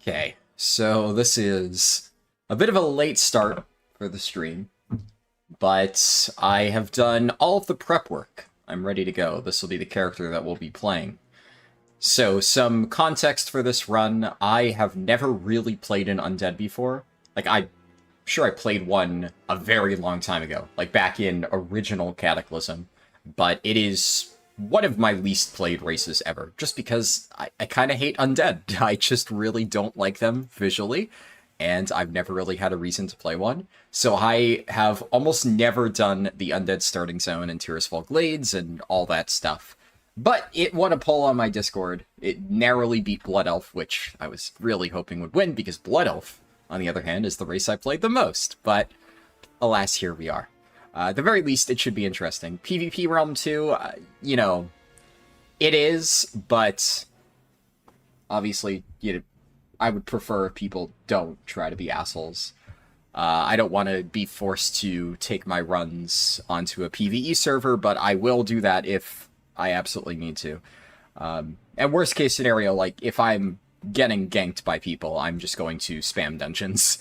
Okay, so this is a bit of a late start for the stream, but I have done all of the prep work. I'm ready to go. This will be the character that we'll be playing. So, some context for this run, I have never really played an undead before. I'm sure I played one a very long time ago, like back in original Cataclysm, but it is one of my least played races ever, just because I kind of hate undead. I just really don't like them visually, and I've never really had a reason to play one. So I have almost never done the undead starting zone and Tirisfal Glades and all that stuff. But it won a poll on my Discord. It narrowly beat Blood Elf, which I was really hoping would win, because Blood Elf, on the other hand, is the race I played the most. But alas, here we are. At the very least, it should be interesting. PvP Realm 2, it is, but obviously, I would prefer if people don't try to be assholes. I don't want to be forced to take my runs onto a PvE server, but I will do that if I absolutely need to. And worst case scenario, if I'm getting ganked by people, I'm just going to spam dungeons,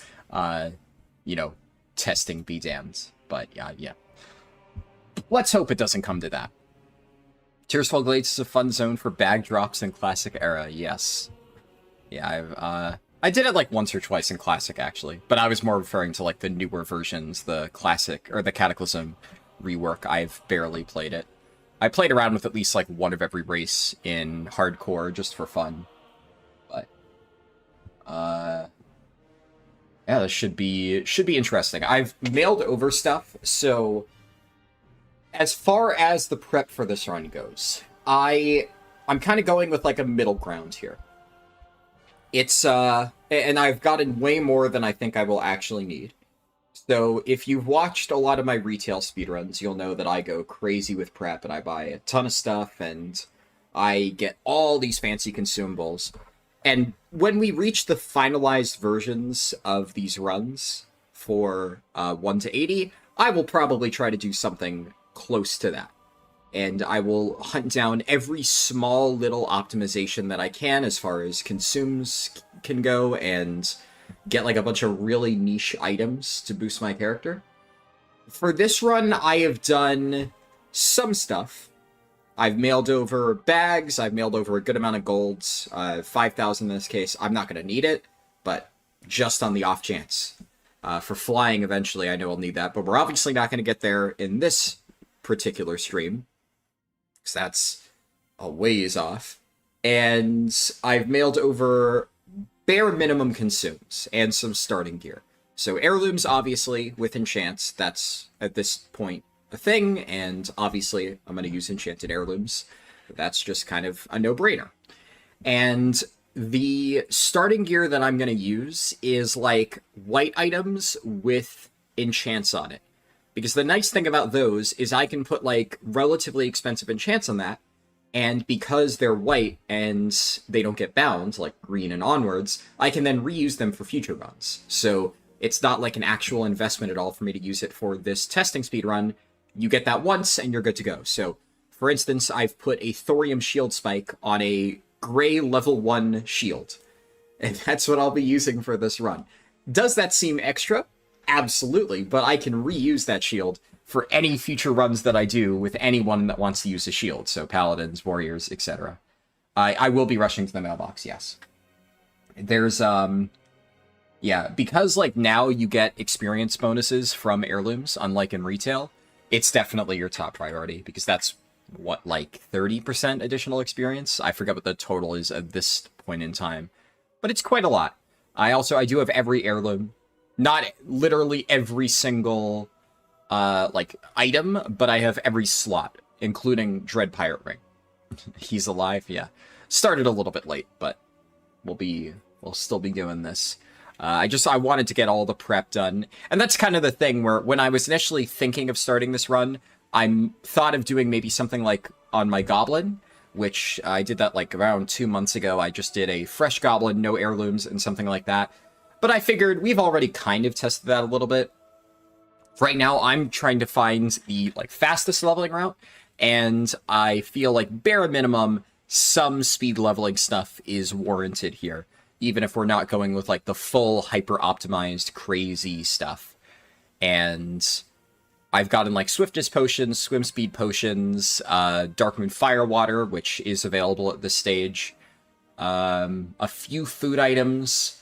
testing be damned. But yeah. Let's hope it doesn't come to that. Tirisfal Glades is a fun zone for bag drops in Classic era, yes. Yeah, I did it once or twice in Classic, actually. But I was more referring to the newer versions, the Classic, or the Cataclysm rework. I've barely played it. I played around with at least one of every race in Hardcore, just for fun. But, yeah, this should be interesting. I've mailed over stuff, so as far as the prep for this run goes, I'm kind of going with a middle ground here. It's and I've gotten way more than I think I will actually need. So if you've watched a lot of my retail speedruns, you'll know that I go crazy with prep and I buy a ton of stuff and I get all these fancy consumables. And when we reach the finalized versions of these runs for 1 to 80, I will probably try to do something close to that. And I will hunt down every small little optimization that I can as far as consumes can go and get a bunch of really niche items to boost my character. For this run, I have done some stuff. I've mailed over bags, I've mailed over a good amount of golds, 5,000 in this case. I'm not going to need it, but just on the off chance. For flying eventually, I know I'll need that, but we're obviously not going to get there in this particular stream, because that's a ways off. And I've mailed over bare minimum consumes and some starting gear. So heirlooms, obviously, with enchants, that's at this point a thing, and obviously I'm going to use enchanted heirlooms. That's just kind of a no-brainer. And the starting gear that I'm going to use is white items with enchants on it. Because the nice thing about those is I can put relatively expensive enchants on that, and because they're white and they don't get bound, green and onwards, I can then reuse them for future runs. So it's not an actual investment at all for me to use it for this testing speed run. You get that once and you're good to go. So, for instance, I've put a thorium shield spike on a gray level 1 shield. And that's what I'll be using for this run. Does that seem extra? Absolutely, but I can reuse that shield for any future runs that I do with anyone that wants to use a shield. So paladins, warriors, etc. I will be rushing to the mailbox, yes. There's, yeah, because now you get experience bonuses from heirlooms, unlike in retail, it's definitely your top priority, because that's, 30% additional experience? I forget what the total is at this point in time, but it's quite a lot. I do have every heirloom. Not literally every single, item, but I have every slot, including Dread Pirate Ring. He's alive, yeah. Started a little bit late, but we'll still be doing this. I wanted to get all the prep done. And that's kind of the thing where when I was initially thinking of starting this run, I thought of doing maybe something on my Goblin, which I did that around 2 months ago. I just did a fresh Goblin, no heirlooms, and something like that. But I figured we've already kind of tested that a little bit. Right now, I'm trying to find the fastest leveling route, and I feel bare minimum, some speed leveling stuff is warranted here. even if we're not going with like the full hyper-optimized crazy stuff. And I've gotten like swiftness potions, swim speed potions, Dark Moon Firewater, which is available at this stage, a few food items,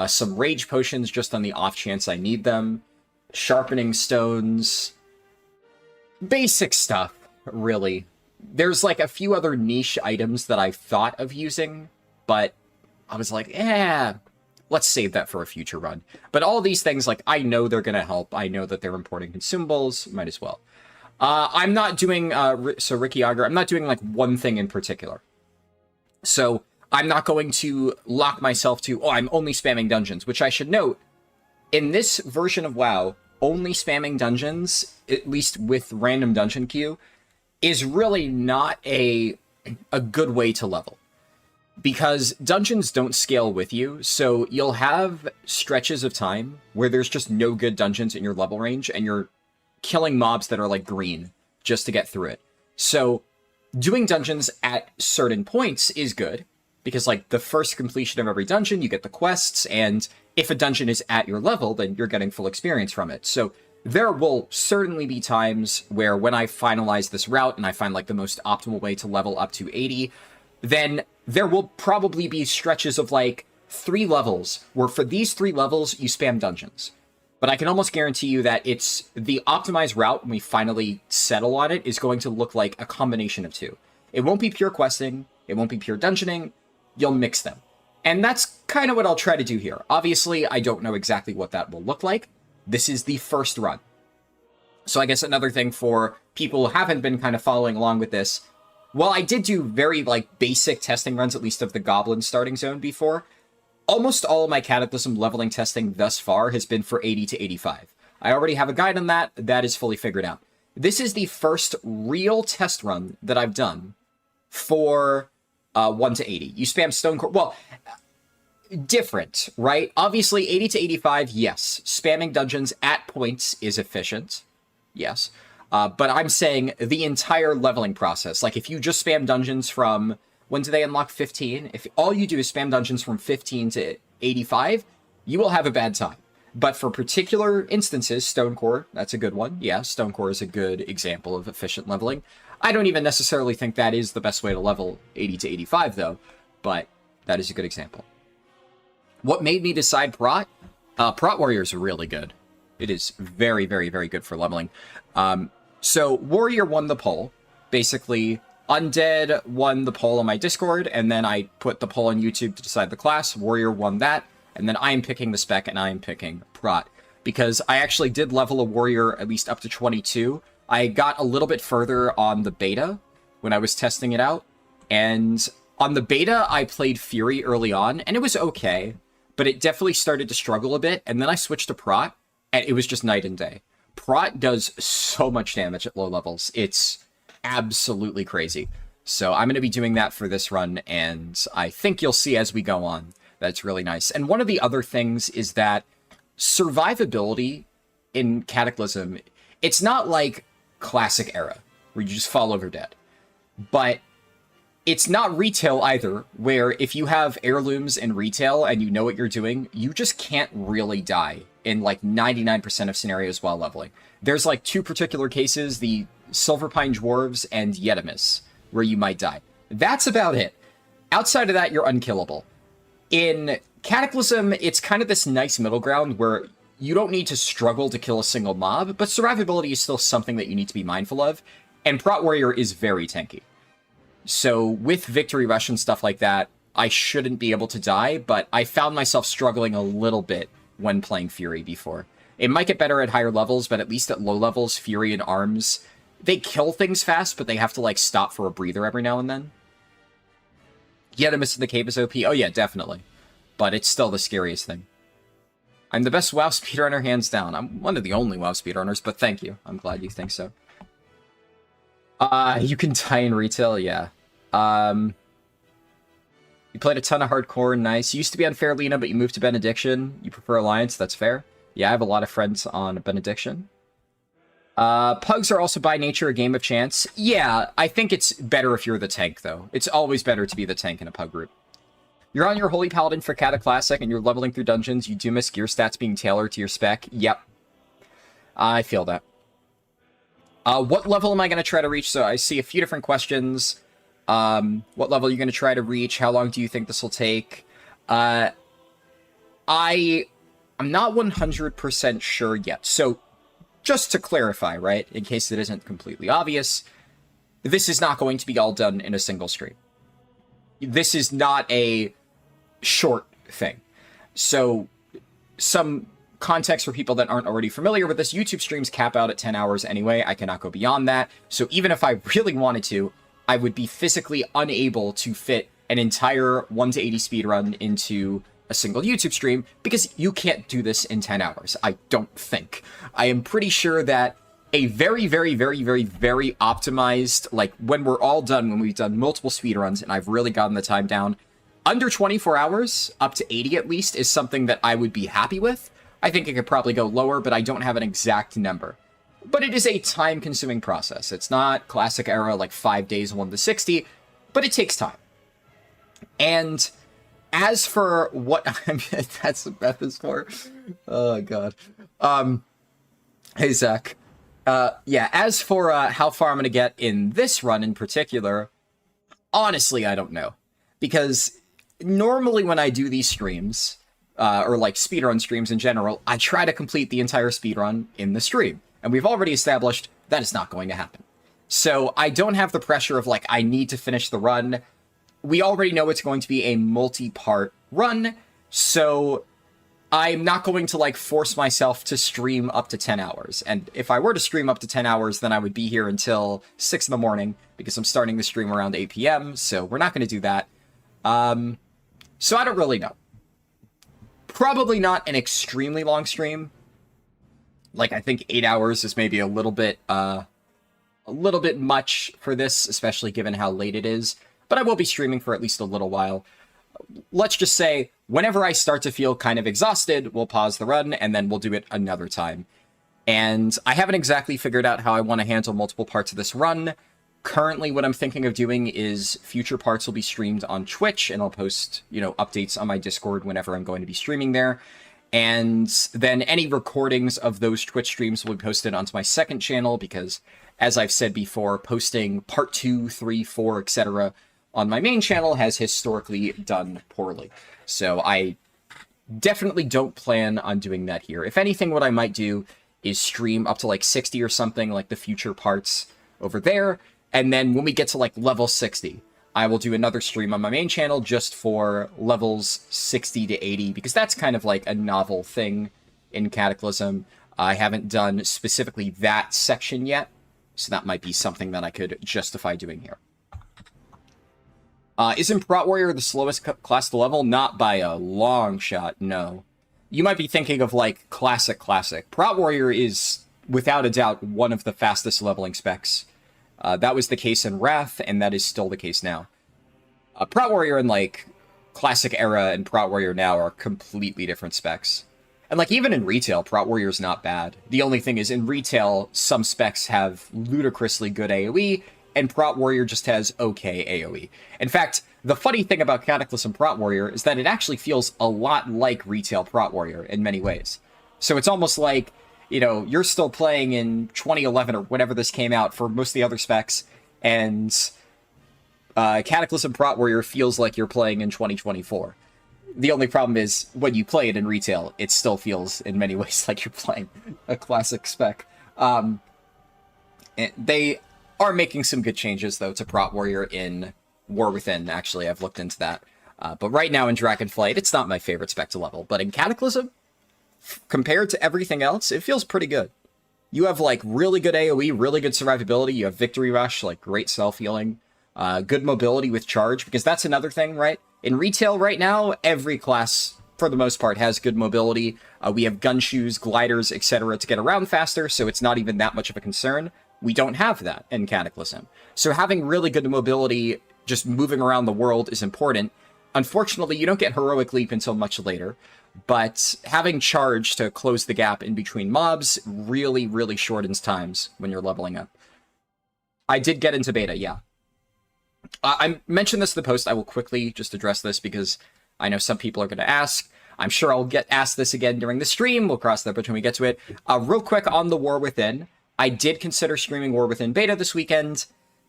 some rage potions just on the off chance I need them, sharpening stones, basic stuff, really. There's like a few other niche items that I thought of using, but I was like, let's save that for a future run. But all these things, like, I know they're going to help. I know that they're important consumables. Might as well. I'm not doing, so Ricky Auger, I'm not doing like one thing in particular. So I'm not going to lock myself to, I'm only spamming dungeons, which I should note, in this version of WoW, only spamming dungeons, at least with random dungeon queue, is really not a good way to level. Because dungeons don't scale with you, so you'll have stretches of time where there's just no good dungeons in your level range, and you're killing mobs that are like green just to get through it. So doing dungeons at certain points is good, because like the first completion of every dungeon, you get the quests, and if a dungeon is at your level, then you're getting full experience from it. So there will certainly be times where when I finalize this route and I find like the most optimal way to level up to 80, then there will probably be stretches of like 3 levels where for these 3 levels you spam dungeons. But I can almost guarantee you that it's the optimized route when we finally settle on it is going to look like a combination of 2. It won't be pure questing. It won't be pure dungeoning. You'll mix them. And that's kind of what I'll try to do here. Obviously, I don't know exactly what that will look like. This is the first run. So I guess another thing for people who haven't been kind of following along with this, while I did do very like basic testing runs, at least of the Goblin starting zone before, almost all of my Cataclysm leveling testing thus far has been for 80 to 85. I already have a guide on that. That is fully figured out. This is the first real test run that I've done for 1 to 80. You spam Stone Core. Well, different, right? Obviously, 80 to 85, yes. Spamming dungeons at points is efficient. Yes. But I'm saying the entire leveling process. Like, if you just spam dungeons from... When do they unlock 15? If all you do is spam dungeons from 15 to 85, you will have a bad time. But for particular instances, Stone Core, that's a good one. Yeah, Stone Core is a good example of efficient leveling. I don't even necessarily think that is the best way to level 80 to 85, though. But that is a good example. What made me decide Prot? Prot Warrior is really good. It is very, very, very good for leveling. So Warrior won the poll. Basically, Undead won the poll on my Discord, and then I put the poll on YouTube to decide the class. Warrior won that, and then I am picking the spec, and I am picking Prot. Because I actually did level a Warrior at least up to 22. I got a little bit further on the beta when I was testing it out, and on the beta, I played Fury early on, and it was okay, but it definitely started to struggle a bit, and then I switched to Prot, and it was just night and day. Prot does so much damage at low levels. It's absolutely crazy. So I'm going to be doing that for this run, and I think you'll see as we go on that it's really nice. And one of the other things is that survivability in Cataclysm, it's not like classic era, where you just fall over dead. But it's not retail either, where if you have heirlooms in retail and you know what you're doing, you just can't really die in like 99% of scenarios while leveling. There's like 2 particular cases, the Silverpine Dwarves and Yetimus, where you might die. That's about it. Outside of that, you're unkillable. In Cataclysm, it's kind of this nice middle ground where you don't need to struggle to kill a single mob, but survivability is still something that you need to be mindful of, and Prot Warrior is very tanky. So with Victory Rush and stuff like that, I shouldn't be able to die, but I found myself struggling a little bit when playing Fury before. It might get better at higher levels, but at least at low levels, Fury and Arms, they kill things fast, but they have to like stop for a breather every now and then. Yetimus in the cave is OP. Oh yeah, definitely. But it's still the scariest thing. I'm the best WoW speedrunner, hands down. I'm one of the only WoW speedrunners, but thank you. I'm glad you think so. You can die in retail, yeah. You played a ton of hardcore, nice. You used to be on Fairlena, but you moved to Benediction. You prefer Alliance, that's fair. Yeah, I have a lot of friends on Benediction. Pugs are also by nature a game of chance. Yeah, I think it's better if you're the tank, though. It's always better to be the tank in a pug group. You're on your Holy Paladin for Cataclysm and you're leveling through dungeons. You do miss gear stats being tailored to your spec. Yep. I feel that. What level am I going to try to reach? So I see a few different questions. What level are you going to try to reach? How long do you think this will take? I'm not 100% sure yet. So just to clarify, right, in case it isn't completely obvious, this is not going to be all done in a single stream. This is not a short thing. So some context for people that aren't already familiar with this, YouTube streams cap out at 10 hours anyway. I cannot go beyond that. So even if I really wanted to, I would be physically unable to fit an entire 1 to 80 speedrun into a single YouTube stream, because you can't do this in 10 hours, I don't think. I am pretty sure that a very, very, very, very, very optimized, like when we're all done, when we've done multiple speedruns and I've really gotten the time down, under 24 hours, up to 80 at least, is something that I would be happy with. I think it could probably go lower, but I don't have an exact number. But it is a time-consuming process. It's not classic era, like 5 days, 1 to 60, but it takes time. And as for what that's what Beth is for. Oh, God. Hey, Zach. Yeah, as for how far I'm going to get in this run in particular, honestly, I don't know. Because normally when I do these streams, or like speedrun streams in general, I try to complete the entire speedrun in the stream. And we've already established that is not going to happen. So I don't have the pressure of like, I need to finish the run. We already know it's going to be a multi-part run, so I'm not going to like force myself to stream up to 10 hours. And if I were to stream up to 10 hours, then I would be here until 6 in the morning, because I'm starting the stream around 8 p.m., so we're not going to do that. So I don't really know. Probably not an extremely long stream. Like, I think 8 hours is maybe a little bit much for this, especially given how late it is. But I will be streaming for at least a little while. Let's just say, whenever I start to feel kind of exhausted, we'll pause the run, and then we'll do it another time. And I haven't exactly figured out how I want to handle multiple parts of this run. Currently, what I'm thinking of doing is future parts will be streamed on Twitch, and I'll post, updates on my Discord whenever I'm going to be streaming there. And then any recordings of those Twitch streams will be posted onto my second channel, because, as I've said before, posting part 2, 3, 4, etc. on my main channel has historically done poorly. So I definitely don't plan on doing that here. If anything, what I might do is stream up to like 60 or something, like the future parts over there. And then when we get to like level 60, I will do another stream on my main channel just for levels 60 to 80, because that's kind of like a novel thing in Cataclysm. I haven't done specifically that section yet, so that might be something that I could justify doing here. Isn't Prot Warrior the slowest class to level? Not by a long shot, no. You might be thinking of like Classic. Prot Warrior is, without a doubt, one of the fastest leveling specs. That was the case in Wrath, and that is still the case now. Prot Warrior in, like, Classic Era and Prot Warrior now are completely different specs. And, like, even in retail, Prot Warrior's not bad. The only thing is, in retail, some specs have ludicrously good AoE, and Prot Warrior just has okay AoE. In fact, the funny thing about Cataclysm Prot Warrior is that it actually feels a lot like retail Prot Warrior in many ways. So it's almost like, you're still playing in 2011 or whenever this came out for most of the other specs, and Cataclysm Prot Warrior feels like you're playing in 2024. The only problem is, when you play it in retail, it still feels in many ways like you're playing a classic spec. They are making some good changes, though, to Prot Warrior in War Within. Actually, I've looked into that. But right now in Dragonflight, it's not my favorite spec to level. But in Cataclysm, compared to everything else, it feels pretty good. You have, like, really good AoE, really good survivability. You have Victory Rush, like, great self-healing. Good mobility with Charge, because that's another thing, right? In retail right now, every class, for the most part, has good mobility. We have gun shoes, gliders, etc. to get around faster, so it's not even that much of a concern. We don't have that in Cataclysm. So having really good mobility, just moving around the world, is important. Unfortunately, you don't get Heroic Leap until much later, but having Charge to close the gap in between mobs really, really shortens times when you're leveling up. I did get into beta, yeah. I mentioned this in the post. I will quickly just address this because I know some people are going to ask. I'm sure I'll get asked this again during the stream. We'll cross that bridge when we get to it. Real quick on the War Within. I did consider streaming War Within beta this weekend.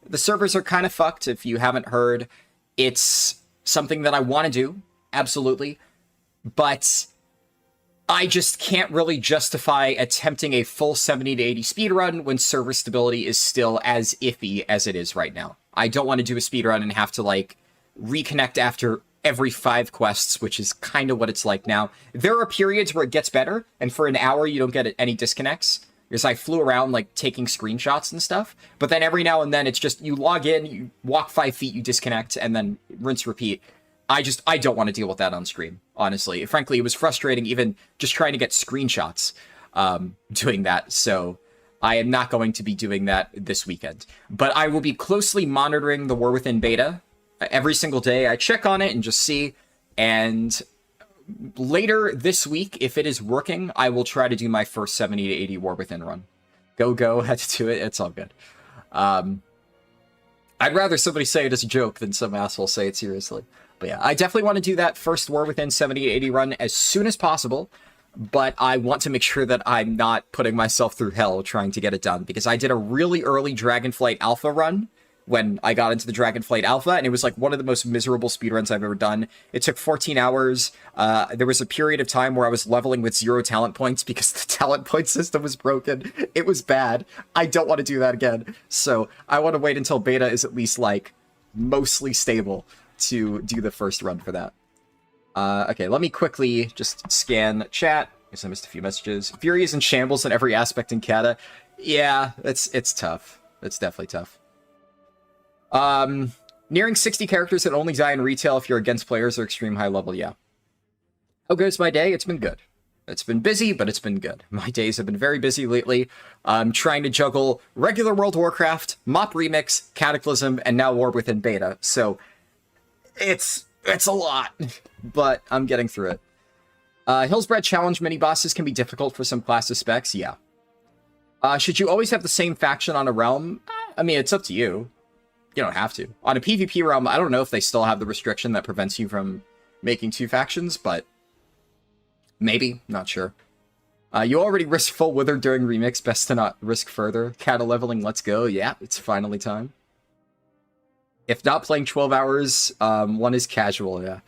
The servers are kind of fucked, if you haven't heard. It's something that I want to do, absolutely. But I just can't really justify attempting a full 70 to 80 speedrun when server stability is still as iffy as it is right now. I don't want to do a speedrun and have to, like, reconnect after every 5 quests, which is kind of what it's like now. There are periods where it gets better, and for an hour you don't get any disconnects, because I flew around, like, taking screenshots and stuff, but then every now and then it's just, you log in, you walk 5 feet, you disconnect, and then rinse, repeat. I don't want to deal with that on stream, honestly. Frankly, it was frustrating even just trying to get screenshots doing that, so I am not going to be doing that this weekend. But I will be closely monitoring the War Within beta. Every single day I check on it and just see, and later this week, if it is working, I will try to do my first 70 to 80 War Within run. Go, had to do it, it's all good. I'd rather somebody say it as a joke than some asshole say it seriously. But yeah, I definitely want to do that first War Within 70 to 80 run as soon as possible, but I want to make sure that I'm not putting myself through hell trying to get it done, because I did a really early Dragonflight Alpha run when I got into the Dragonflight Alpha, and it was like one of the most miserable speedruns I've ever done. It took 14 hours. There was a period of time where I was leveling with 0 talent points because the talent point system was broken. It was bad. I don't want to do that again. So I want to wait until beta is at least, like, mostly stable to do the first run for that. Okay, let me quickly just scan chat, because I missed a few messages. Fury is in shambles in every aspect in Cata. Yeah, it's tough. It's definitely tough. Nearing 60 characters that only die in retail if you're against players or extreme high level, yeah. How goes my day? It's been good. It's been busy, but it's been good. My days have been very busy lately. I'm trying to juggle regular World of Warcraft, MoP Remix, Cataclysm, and now War Within beta. So it's a lot, but I'm getting through it. Hillsbred Challenge mini-bosses can be difficult for some classes specs, yeah. Should you always have the same faction on a realm? I mean, it's up to you. You don't have to. On a PvP realm, I don't know if they still have the restriction that prevents you from making 2 factions, but maybe. Not sure. You already risked full Wither during Remix. Best to not risk further. Cata leveling, let's go. Yeah, it's finally time. If not playing 12 hours, one is casual, yeah.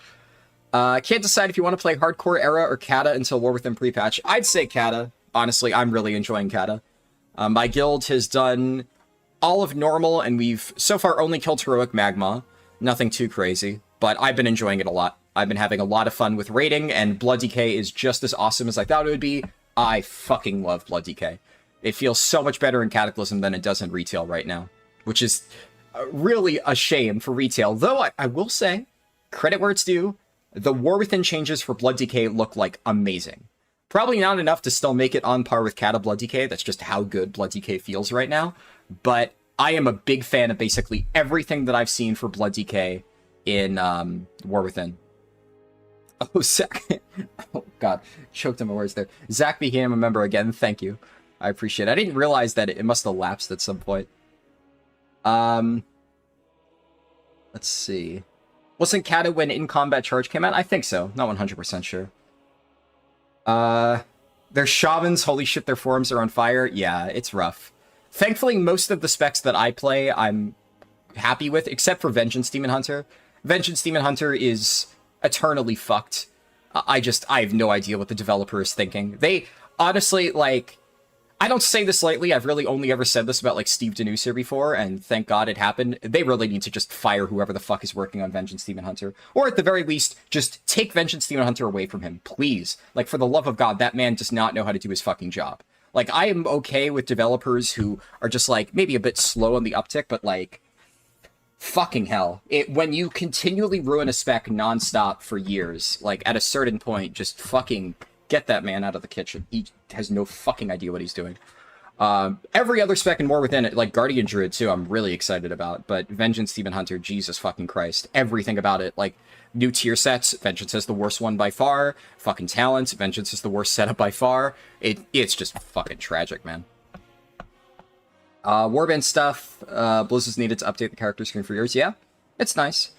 Can't decide if you want to play Hardcore Era or Cata until War Within pre-patch. I'd say Cata. Honestly, I'm really enjoying Cata. My guild has done all of normal, and we've so far only killed Heroic Magma. Nothing too crazy, but I've been enjoying it a lot. I've been having a lot of fun with raiding, and Blood DK is just as awesome as I thought it would be. I fucking love Blood DK. It feels so much better in Cataclysm than it does in retail right now, which is really a shame for retail. Though I will say, credit where it's due, the War Within changes for Blood DK look like amazing. Probably not enough to still make it on par with Cata Blood DK. That's just how good Blood DK feels right now. But I am a big fan of basically everything that I've seen for Blood DK in War Within. Oh, Zach. Oh, God. Choked on my words there. Zach became a member again. Thank you. I appreciate it. I didn't realize that it must have lapsed at some point. Let's see. Wasn't Cata when in-combat charge came out? I think so. Not 100% sure. They're shamans. Holy shit, their forums are on fire. Yeah, it's rough. Thankfully, most of the specs that I play, I'm happy with, except for Vengeance Demon Hunter. Vengeance Demon Hunter is eternally fucked. I have no idea what the developer is thinking. They, honestly, like, I don't say this lightly. I've really only ever said this about, like, Steve Denuser before, and thank God it happened. They really need to just fire whoever the fuck is working on Vengeance Demon Hunter. Or at the very least, just take Vengeance Demon Hunter away from him, please. Like, for the love of God, that man does not know how to do his fucking job. Like, I am okay with developers who are just, like, maybe a bit slow on the uptick, but, like, fucking hell. When you continually ruin a spec nonstop for years, like, at a certain point, just fucking get that man out of the kitchen. He has no fucking idea what he's doing. Every other spec and more within it, like Guardian Druid too, I'm really excited about, but Vengeance Demon Hunter, Jesus fucking Christ. Everything about it, like, new tier sets, Vengeance is the worst one by far. Fucking talents, Vengeance is the worst setup by far. It's just fucking tragic, man. Warband stuff, Blizzard's needed to update the character screen for years. Yeah, it's nice.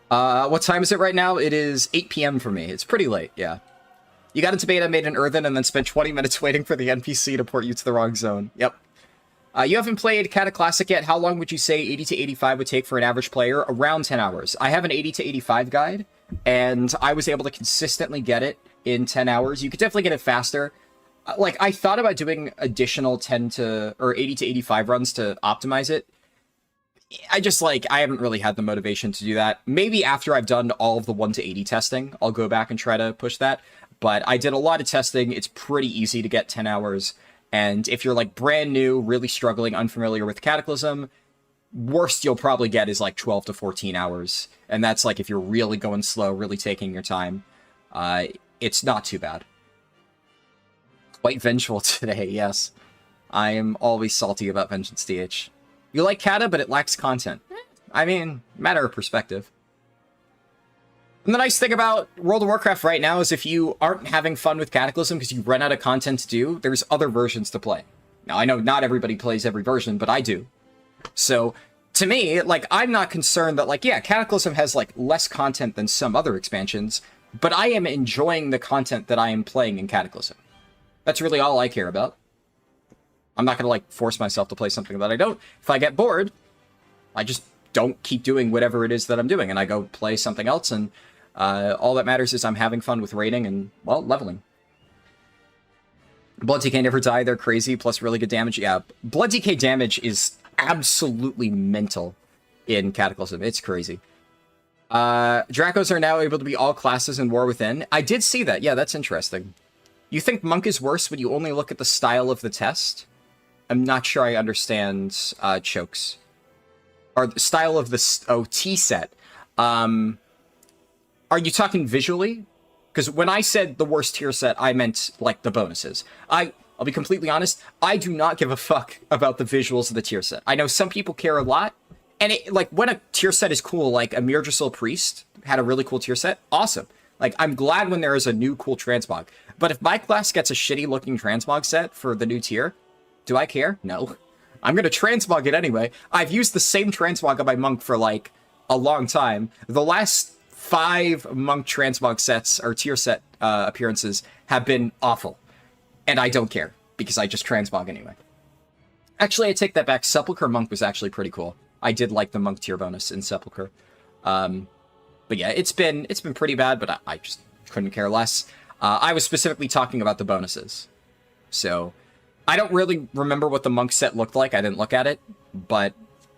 What time is it right now? It is 8 p.m. for me. It's pretty late, yeah. You got into beta, made an earthen, and then spent 20 minutes waiting for the NPC to port you to the wrong zone. Yep. You haven't played Cataclysm yet. How long would you say 80 to 85 would take for an average player? Around 10 hours. I have an 80 to 85 guide, and I was able to consistently get it in 10 hours. You could definitely get it faster. Like, I thought about doing additional 80 to 85 runs to optimize it. I haven't really had the motivation to do that. Maybe after I've done all of the 1 to 80 testing, I'll go back and try to push that. But I did a lot of testing. It's pretty easy to get 10 hours. And if you're, like, brand new, really struggling, unfamiliar with Cataclysm, worst you'll probably get is, like, 12 to 14 hours. And that's, like, if you're really going slow, really taking your time. It's not too bad. Quite vengeful today, yes. I am always salty about Vengeance DH. You like Cata, but it lacks content. I mean, matter of perspective. And the nice thing about World of Warcraft right now is if you aren't having fun with Cataclysm because you run out of content to do, there's other versions to play. Now, I know not everybody plays every version, but I do. So, to me, like, I'm not concerned that, like, yeah, Cataclysm has, like, less content than some other expansions, but I am enjoying the content that I am playing in Cataclysm. That's really all I care about. I'm not going to, like, force myself to play something that I don't. If I get bored, I just don't keep doing whatever it is that I'm doing, and I go play something else, and all that matters is I'm having fun with raiding and, well, leveling. Blood DK never die, they're crazy, plus really good damage. Yeah, Blood DK damage is absolutely mental in Cataclysm. It's crazy. Dracos are now able to be all classes in War Within. I did see that. Yeah, that's interesting. You think Monk is worse when you only look at the style of the test? I'm not sure I understand Chokes. Or the style of the T-set. Are you talking visually? Because when I said the worst tier set, I meant, like, the bonuses. I'll be completely honest, I do not give a fuck about the visuals of the tier set. I know some people care a lot, and when a tier set is cool, like a Mirdrasil Priest had a really cool tier set, awesome. Like, I'm glad when there is a new cool transmog. But if my class gets a shitty-looking transmog set for the new tier, do I care? No. I'm gonna transmog it anyway. I've used the same transmog on my monk for, like, a long time. The last 5 monk transmog sets, or tier set appearances, have been awful. And I don't care, because I just transmog anyway. Actually, I take that back. Sepulchre Monk was actually pretty cool. I did like the monk tier bonus in Sepulchre. But yeah, it's been pretty bad, but I just couldn't care less. I was specifically talking about the bonuses. So, I don't really remember what the monk set looked like. I didn't look at it, but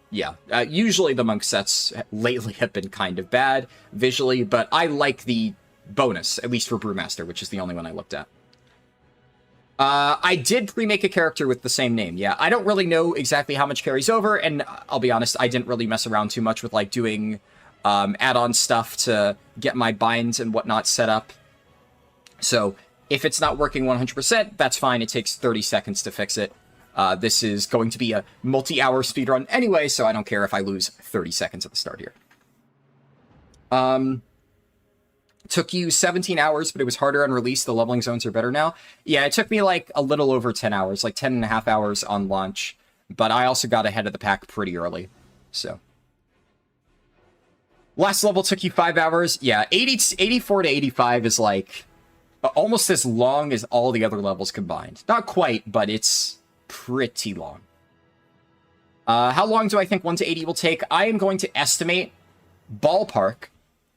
yeah. Usually the monk sets lately have been kind of bad visually, but I like the bonus, at least for Brewmaster, which is the only one I looked at. I did pre-make a character with the same name, yeah. I don't really know exactly how much carries over, and I'll be honest, I didn't really mess around too much with, like, doing add-on stuff to get my binds and whatnot set up. So, if it's not working 100%, that's fine. It takes 30 seconds to fix it. This is going to be a multi-hour speedrun anyway, so I don't care if I lose 30 seconds at the start here. Took you 17 hours, but it was harder on release. The leveling zones are better now. Yeah, it took me like a little over 10 hours, like 10 and a half hours on launch. But I also got ahead of the pack pretty early, so. Last level took you 5 hours. Yeah, 84 to 85 is like almost as long as all the other levels combined. Not quite, but it's pretty long. How long do I think 1 to 80 will take? I am going to estimate, ballpark,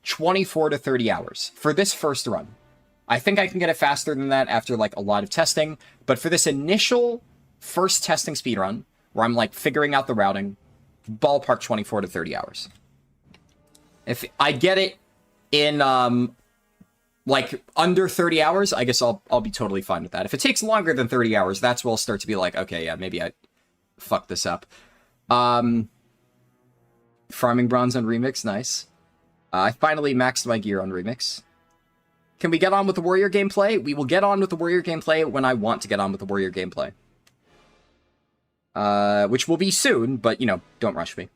24 to 30 hours for this first run. I think I can get it faster than that after, like, a lot of testing, but for this initial first testing speedrun, where I'm, like, figuring out the routing, ballpark 24 to 30 hours. If I get it in, like, under 30 hours, I guess I'll be totally fine with that. If it takes longer than 30 hours, that's where I'll start to be like, okay, yeah, maybe I fucked this up. Farming Bronze on Remix, nice. I finally maxed my gear on Remix. Can we get on with the Warrior gameplay? We will get on with the Warrior gameplay when I want to get on with the Warrior gameplay. Which will be soon, but, you know, don't rush me.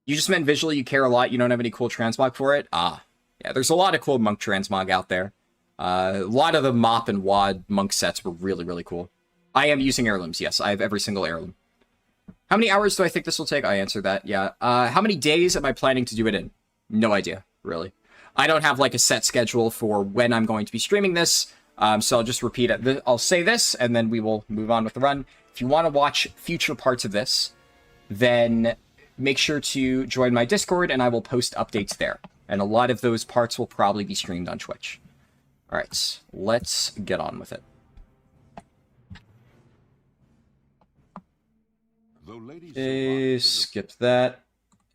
You just meant visually you care a lot, you don't have any cool transmog for it? Ah, yeah, there's a lot of cool monk transmog out there. A lot of the Mop and Wad monk sets were really, really cool. I am using heirlooms, yes, I have every single heirloom. How many hours do I think this will take? I answered that, yeah. How many days am I planning to do it in? No idea. really. I don't have like a set schedule for when I'm going to be streaming this, so I'll just repeat it. I'll say this, and then we will move on with the run. If you want to watch future parts of this, then make sure to join my Discord, and I will post updates there. And a lot of those parts will probably be streamed on Twitch. All right, let's get on with it. Okay, skip that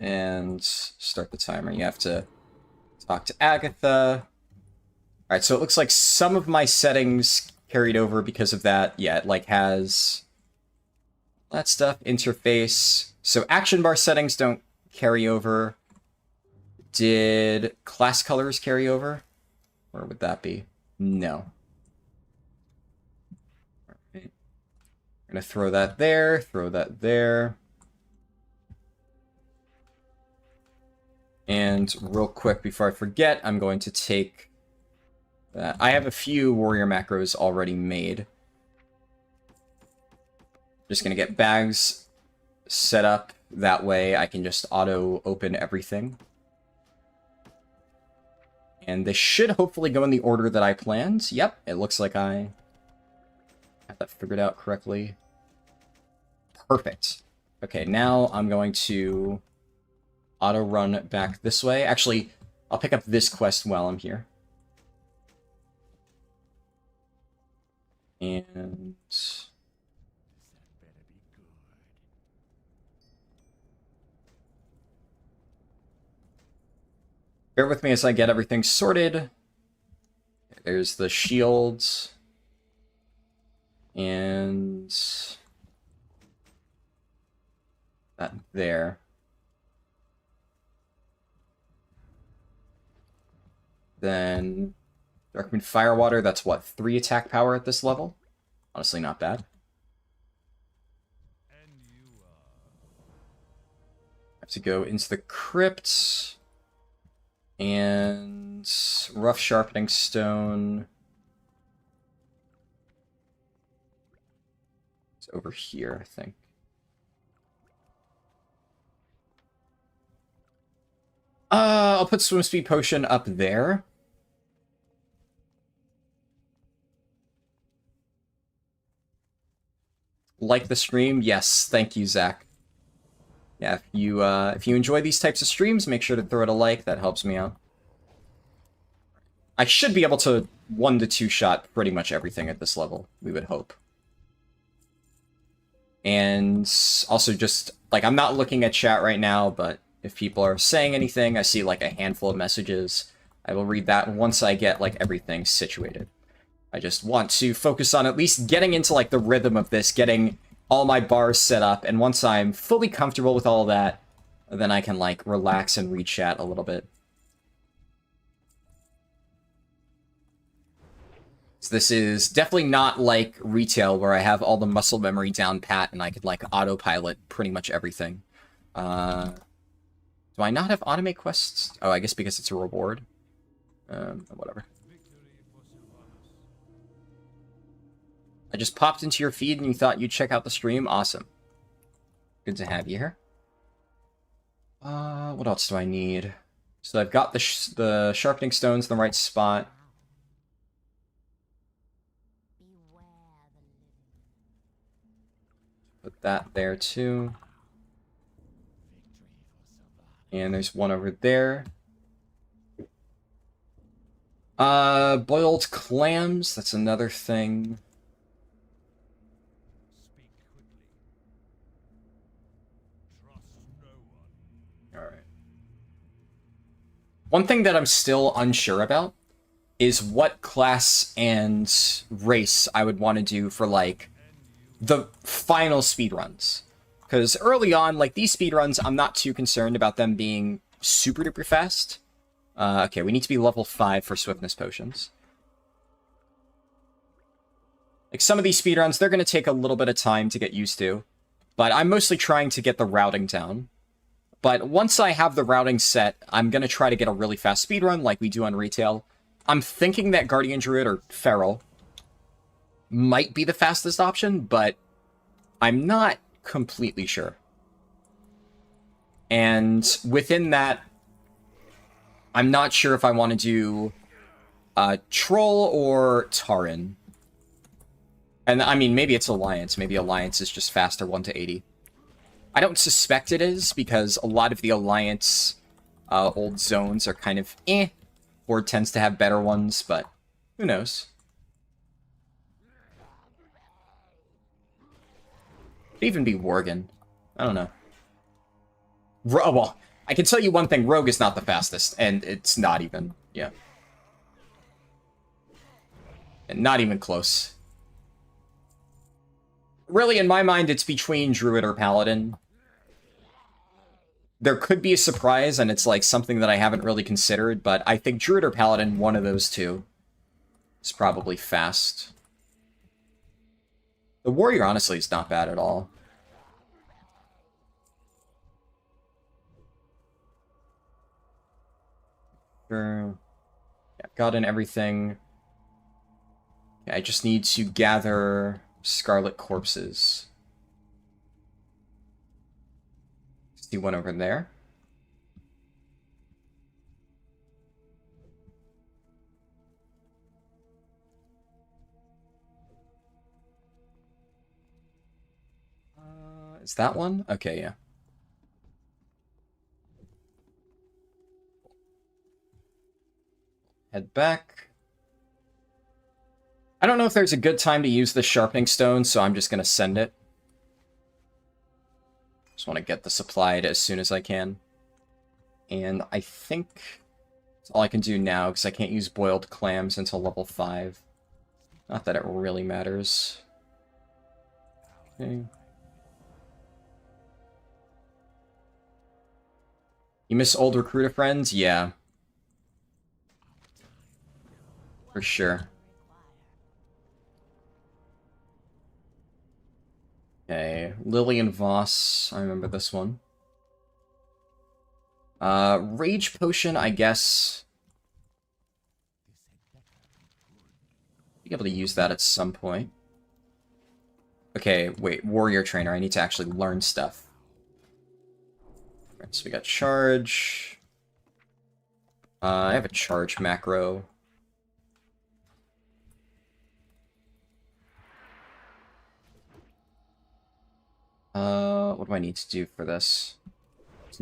and start the timer. You have to talk to Agatha. All right, so it looks like some of my settings carried over because of that. Yeah, it like has that stuff, interface. So action bar settings don't carry over. Did class colors carry over? Where would that be? No. All right. I'm gonna throw that there, throw that there. And real quick, before I forget, I'm going to take that. I have a few warrior macros already made. Just gonna get bags set up. That way I can just auto open everything. And this should hopefully go in the order that I planned. Yep, it looks like I have that figured out correctly. Perfect. Okay, now I'm going to auto run back this way. Actually, I'll pick up this quest while I'm here. And bear with me as I get everything sorted. There's the shields. And that there. Then Darkmoon Firewater, that's what, 3 attack power at this level? Honestly, not bad. I have to go into the crypt. And rough sharpening stone. It's over here, I think. I'll put swim speed potion up there. Like the stream? Yes, thank you, Zach. Yeah, if you enjoy these types of streams, make sure to throw it a like. That helps me out. I should be able to 1 to 2 shot pretty much everything at this level, we would hope. And also just, like, I'm not looking at chat right now, but if people are saying anything, I see, like, a handful of messages. I will read that once I get, like, everything situated. I just want to focus on at least getting into, like, the rhythm of this, getting all my bars set up, and once I'm fully comfortable with all that, then I can, like, relax and read chat a little bit. So this is definitely not like retail, where I have all the muscle memory down pat, and I could, like, autopilot pretty much everything. Do I not have automate quests? Oh, I guess because it's a reward. Whatever. I just popped into your feed and you thought you'd check out the stream? Awesome. Good to have you here. What else do I need? So I've got the sharpening stones in the right spot. Put that there too. And there's one over there. Boiled clams, that's another thing. One thing that I'm still unsure about is what class and race I would want to do for, like, the final speedruns. Because early on, like, these speedruns, I'm not too concerned about them being super duper fast. Okay, we need to be level 5 for swiftness potions. Like, some of these speedruns, they're going to take a little bit of time to get used to. But I'm mostly trying to get the routing down. But once I have the routing set, I'm going to try to get a really fast speedrun like we do on retail. I'm thinking that Guardian Druid or Feral might be the fastest option, but I'm not completely sure. And within that, I'm not sure if I want to do Troll or Tauren. And I mean, maybe it's Alliance. Maybe Alliance is just faster 1 to 80. I don't suspect it is, because a lot of the Alliance old zones are kind of eh. Horde tends to have better ones, but who knows? Could even be Worgen. I don't know. Well, I can tell you one thing. Rogue is not the fastest, and it's not even, yeah. And not even close. Really, in my mind, it's between Druid or Paladin. There could be a surprise, and it's like something that I haven't really considered, but I think Druid or Paladin, one of those two, is probably fast. The Warrior, honestly, is not bad at all. Sure. Yeah, gotten everything. Yeah, I just need to gather Scarlet Corpses. See one over there. Is that one? Okay, yeah. Head back. I don't know if there's a good time to use the sharpening stone, so I'm just going to send it. Just want to get the supplied as soon as I can. And I think that's all I can do now, because I can't use boiled clams until level 5. Not that it really matters. Okay. You miss old recruiter friends? Yeah. For sure. Okay, Lillian Voss. I remember this one. Rage Potion, I guess. Be able to use that at some point. Okay, wait, Warrior Trainer. I need to actually learn stuff. Alright, so we got Charge. I have a Charge macro. What do I need to do for this?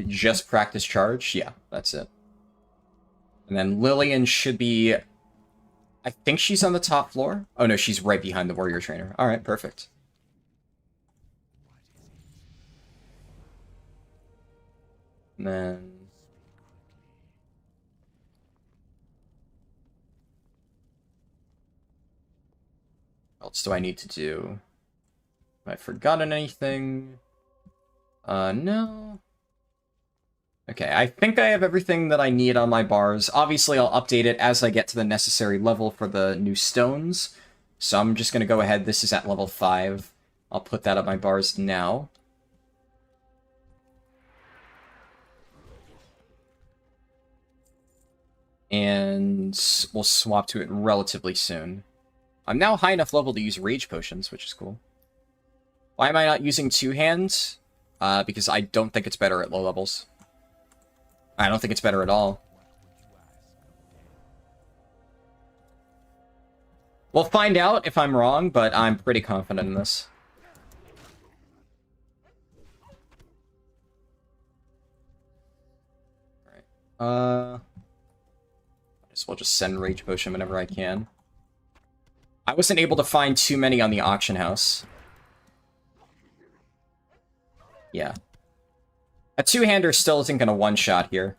Just practice Charge? Yeah, that's it. And then Lillian should be... I think she's on the top floor. Oh no, she's right behind the Warrior Trainer. Alright, perfect. And then... what else do I need to do? Have I forgotten anything? No. Okay, I think I have everything that I need on my bars. Obviously, I'll update it as I get to the necessary level for the new stones. So I'm just going to go ahead. This is at level 5. I'll put that on my bars now. And we'll swap to it relatively soon. I'm now high enough level to use Rage Potions, which is cool. Why am I not using two hands? Because I don't think it's better at low levels. I don't think it's better at all. We'll find out if I'm wrong, but I'm pretty confident in this. Alright. I guess we'll just send Rage Potion whenever I can. I wasn't able to find too many on the auction house. Yeah. A two-hander still isn't going to one-shot here.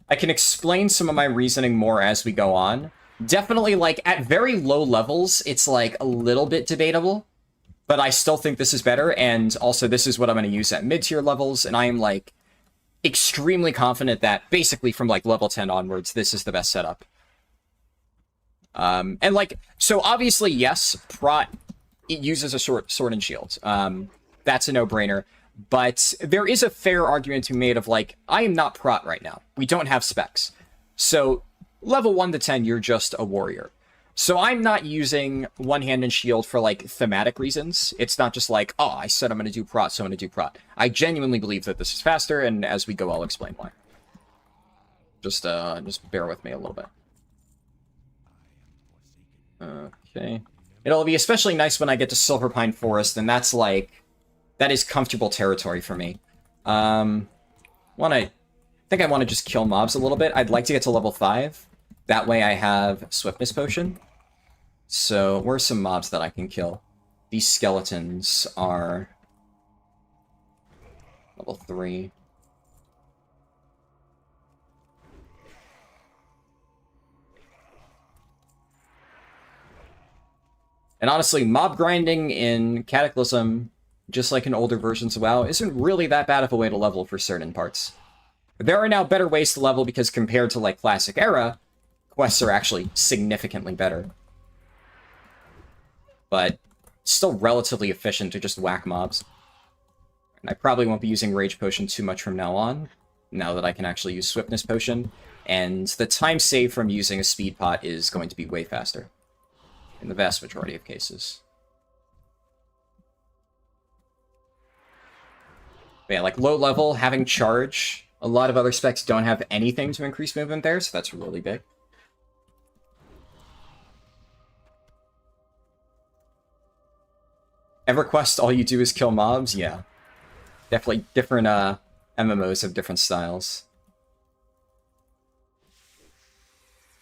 I can explain some of my reasoning more as we go on. Definitely, like, at very low levels, it's, like, a little bit debatable. But I still think this is better, and also this is what I'm going to use at mid-tier levels, and I am, like, extremely confident that, basically, from, like, level 10 onwards, this is the best setup. And like, so obviously, yes, Prot, it uses a sword and shield. That's a no-brainer. But there is a fair argument to be made of like, I am not Prot right now. We don't have specs. So level 1 to 10, you're just a warrior. So I'm not using One Hand and Shield for, like, thematic reasons. It's not just like, oh, I said I'm going to do Prot, so I'm going to do Prot. I genuinely believe that this is faster, and as we go, I'll explain why. Just bear with me a little bit. Okay. It'll be especially nice when I get to Silverpine Forest, and that's, like, that is comfortable territory for me. I think I want to just kill mobs a little bit. I'd like to get to level 5. That way I have Swiftness Potion. So, where are some mobs that I can kill? These skeletons are level 3. And honestly, mob grinding in Cataclysm, just like in older versions of WoW, isn't really that bad of a way to level for certain parts. There are now better ways to level because compared to, like, Classic Era, quests are actually significantly better. But still relatively efficient to just whack mobs. And I probably won't be using Rage Potion too much from now on, now that I can actually use Swiftness Potion. And the time saved from using a Speed Pot is going to be way faster. In the vast majority of cases. But yeah, like, low level, having charge, a lot of other specs don't have anything to increase movement there, so that's really big. EverQuest, all you do is kill mobs? Yeah. Definitely different MMOs have different styles.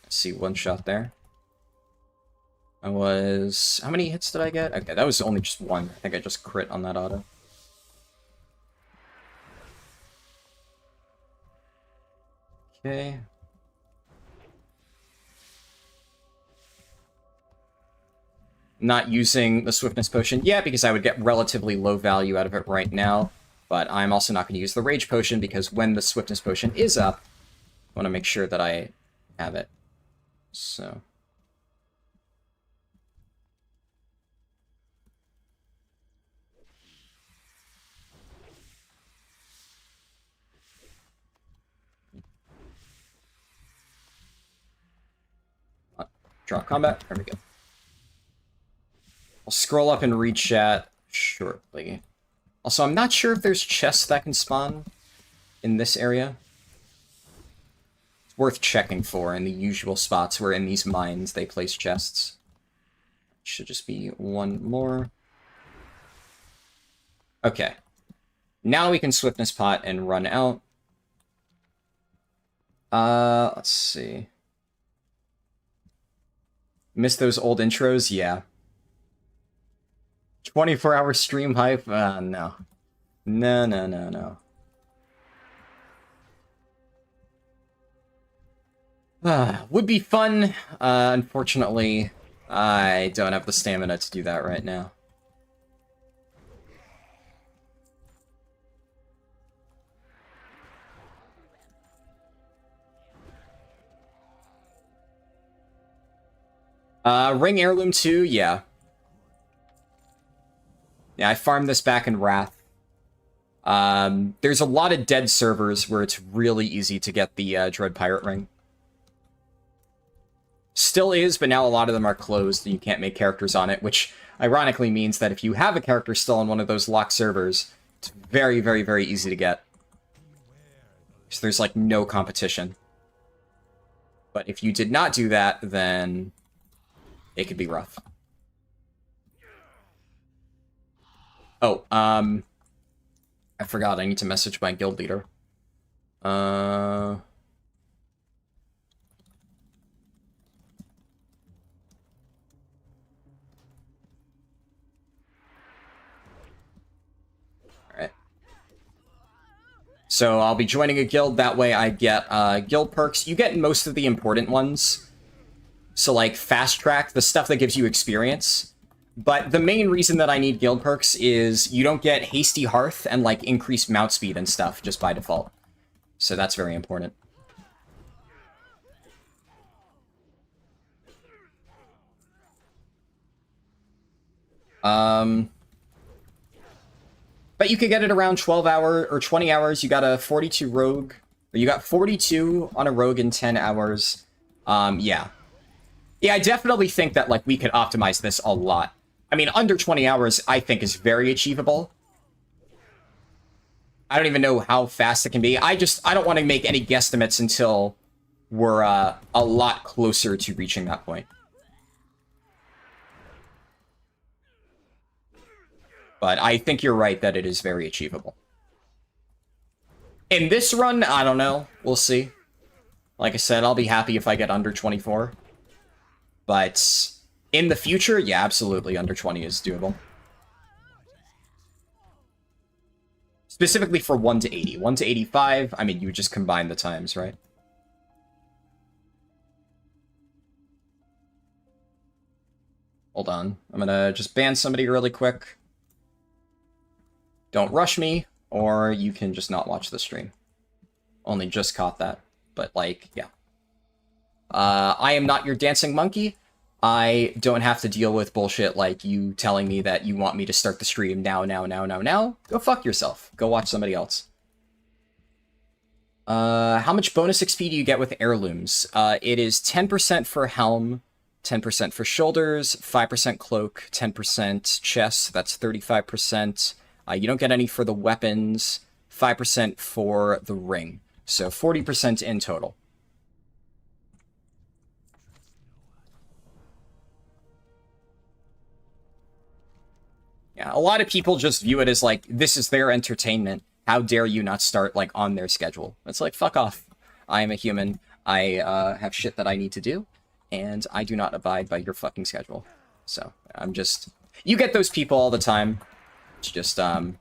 Let's see, one shot there. I was... How many hits did I get? Okay, that was only just one. I think I just crit on that auto. Okay. Not using the Swiftness Potion yet, because I would get relatively low value out of it right now. But I'm also not going to use the Rage Potion, because when the Swiftness Potion is up, I want to make sure that I have it. So... Drop combat. There we go. I'll scroll up and read chat shortly. Also, I'm not sure if there's chests that can spawn in this area. It's worth checking for in the usual spots where in these mines they place chests. Should just be one more. Okay. Now we can Swiftness Pot and run out. Let's see. Miss those old intros? Yeah. 24-hour stream hype? No. No. Would be fun. Unfortunately, I don't have the stamina to do that right now. Ring Heirloom 2, yeah. Yeah, I farmed this back in Wrath. There's a lot of dead servers where it's really easy to get the Dread Pirate Ring. Still is, but now a lot of them are closed and you can't make characters on it, which ironically means that if you have a character still on one of those locked servers, it's very, very, very easy to get. So there's, like, no competition. But if you did not do that, then... it could be rough. Oh, I forgot. I need to message my guild leader. Alright. So I'll be joining a guild. That way I get guild perks. You get most of the important ones. So, like, Fast Track, the stuff that gives you experience. But the main reason that I need guild perks is you don't get Hasty Hearth and, like, increased mount speed and stuff just by default. So that's very important. But you could get it around 12 hours or 20 hours. You got a 42 rogue. Or you got 42 on a rogue in 10 hours. Yeah. Yeah, I definitely think that, like, we could optimize this a lot. I mean, under 20 hours, I think, is very achievable. I don't even know how fast it can be. I don't want to make any guesstimates until we're a lot closer to reaching that point. But I think you're right that it is very achievable. In this run, I don't know. We'll see. Like I said, I'll be happy if I get under 24. But in the future, yeah, absolutely, under 20 is doable. Specifically for 1 to 80. 1 to 85, I mean, you would just combine the times, right? Hold on. I'm gonna just ban somebody really quick. Don't rush me, or you can just not watch the stream. Only just caught that. But, like, yeah. I am not your dancing monkey. I don't have to deal with bullshit like you telling me that you want me to start the stream now. Go fuck yourself. Go watch somebody else. How much bonus XP do you get with heirlooms? It is 10% for helm, 10% for shoulders, 5% cloak, 10% chest, that's 35%. You don't get any for the weapons, 5% for the ring. So 40% in total. Yeah, a lot of people just view it as like, this is their entertainment. How dare you not start like on their schedule? It's like, fuck off. I am a human. I have shit that I need to do, and I do not abide by your fucking schedule. So I'm just, you get those people all the time. It's just, I'm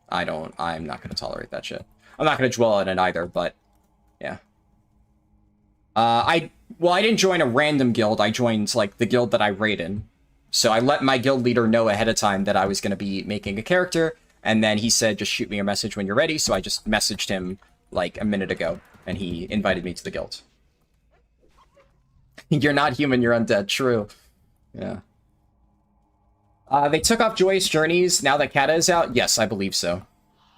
not going to tolerate that shit. I'm not going to dwell on it either, but yeah. I didn't join a random guild. I joined like the guild that I raid in. So I let my guild leader know ahead of time that I was going to be making a character, and then he said, just shoot me a message when you're ready, so I just messaged him like a minute ago, and he invited me to the guild. You're not human, you're undead. True. Yeah. They took off Joyous Journeys now that Kata is out? Yes, I believe so.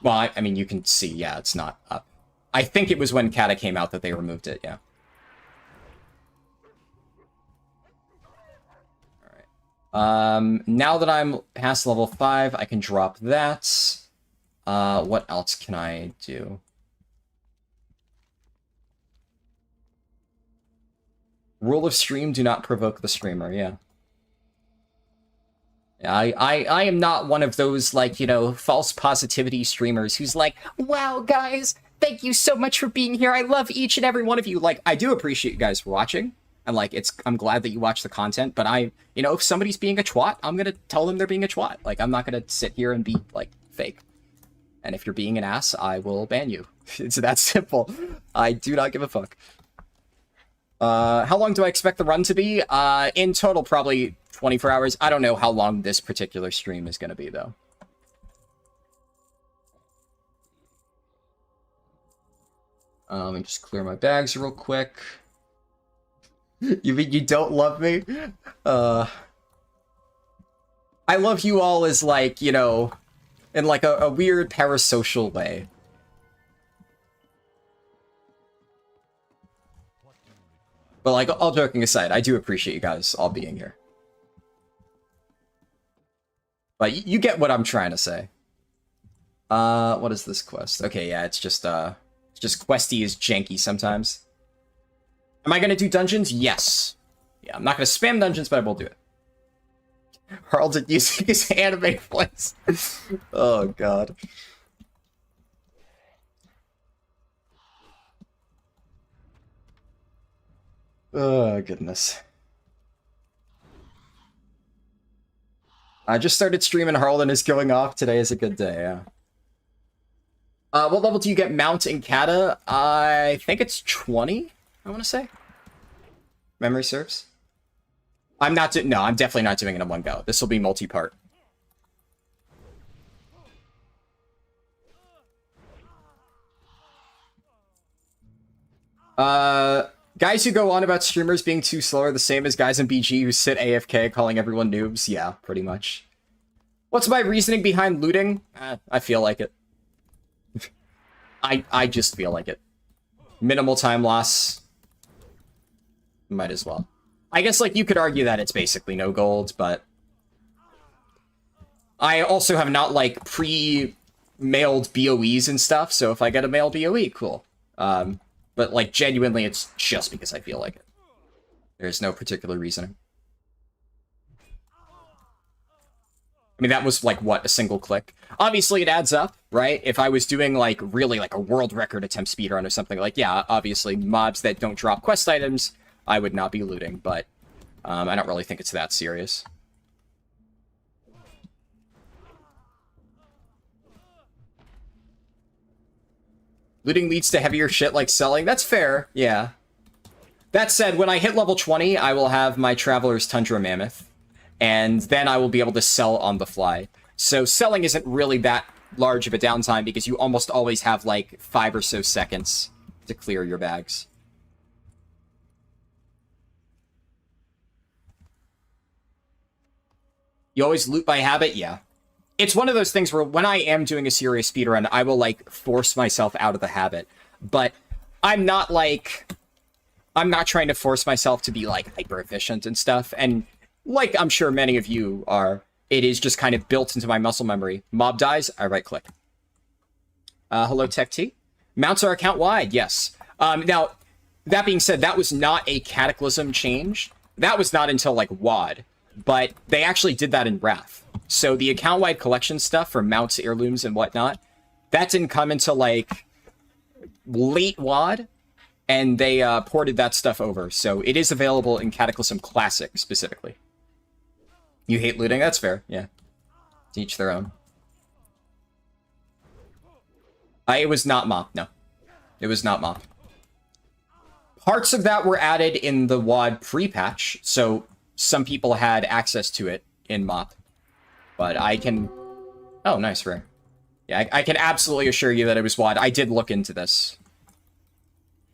Well, I mean, you can see, yeah, it's not up. I think it was when Kata came out that they removed it, yeah. Now that I'm past level 5, I can drop that. What else can I do? Rule of stream, do not provoke the streamer, yeah. I am not one of those, like, you know, false positivity streamers who's like, wow, guys, thank you so much for being here. I love each and every one of you. Like, I do appreciate you guys for watching. And, like, I'm glad that you watch the content, but you know, if somebody's being a twat, I'm gonna tell them they're being a twat. Like, I'm not gonna sit here and be, like, fake. And if you're being an ass, I will ban you. It's that simple. I do not give a fuck. How long do I expect the run to be? In total, probably 24 hours. I don't know how long this particular stream is gonna be, though. Let me just clear my bags real quick. You mean you don't love me? I love you all as, like, you know, in, like, a weird parasocial way. But, like, all joking aside, I do appreciate you guys all being here. But you get what I'm trying to say. What is this quest? Okay, yeah, it's just questy is janky sometimes. Am I going to do dungeons? Yes. Yeah, I'm not going to spam dungeons, but I will do it. Haralded using his anime voice. Oh, God. Oh, goodness. I just started streaming. Harlan is going off. Today is a good day, yeah. What level do you get Mount in Kata? I think it's 20, I want to say. Memory serves. I'm definitely not doing it in one go. This will be multi-part. Guys who go on about streamers being too slow are the same as guys in BG who sit AFK calling everyone noobs. Yeah, pretty much. What's my reasoning behind looting? I feel like it. I just feel like it. Minimal time loss. Might as well. I guess, like, you could argue that it's basically no gold, but I also have not, like, pre-mailed BOEs and stuff, so if I get a mail BOE, cool. But, like, genuinely, it's just because I feel like it. There's no particular reason. I mean, that was, like, what, a single click? Obviously, it adds up, right? If I was doing, like, really, like, a world record attempt speedrun or something, like, yeah, obviously, mobs that don't drop quest items, I would not be looting, but I don't really think it's that serious. Looting leads to heavier shit like selling. That's fair, yeah. That said, when I hit level 20, I will have my Traveler's Tundra Mammoth, and then I will be able to sell on the fly. So selling isn't really that large of a downtime because you almost always have, like, 5 or so seconds to clear your bags. You always loot by habit? Yeah. It's one of those things where when I am doing a serious speedrun, I will, like, force myself out of the habit. But I'm not, like... I'm not trying to force myself to be, like, hyper-efficient and stuff. And, like I'm sure many of you are, it is just kind of built into my muscle memory. Mob dies, I right-click. Hello, Tech T. Mounts are account-wide, yes. Now, that being said, that was not a Cataclysm change. That was not until, like, WoD. But they actually did that in Wrath. So the account-wide collection stuff for mounts, heirlooms, and whatnot, that didn't come until, like, late WoD, and they ported that stuff over. So it is available in Cataclysm Classic, specifically. You hate looting? That's fair, yeah. To each their own. It was not MOP, no. It was not MOP. Parts of that were added in the WoD pre-patch, so some people had access to it in MOP. But I can... Oh, nice, rare. Yeah, I can absolutely assure you that it was WoD. I did look into this.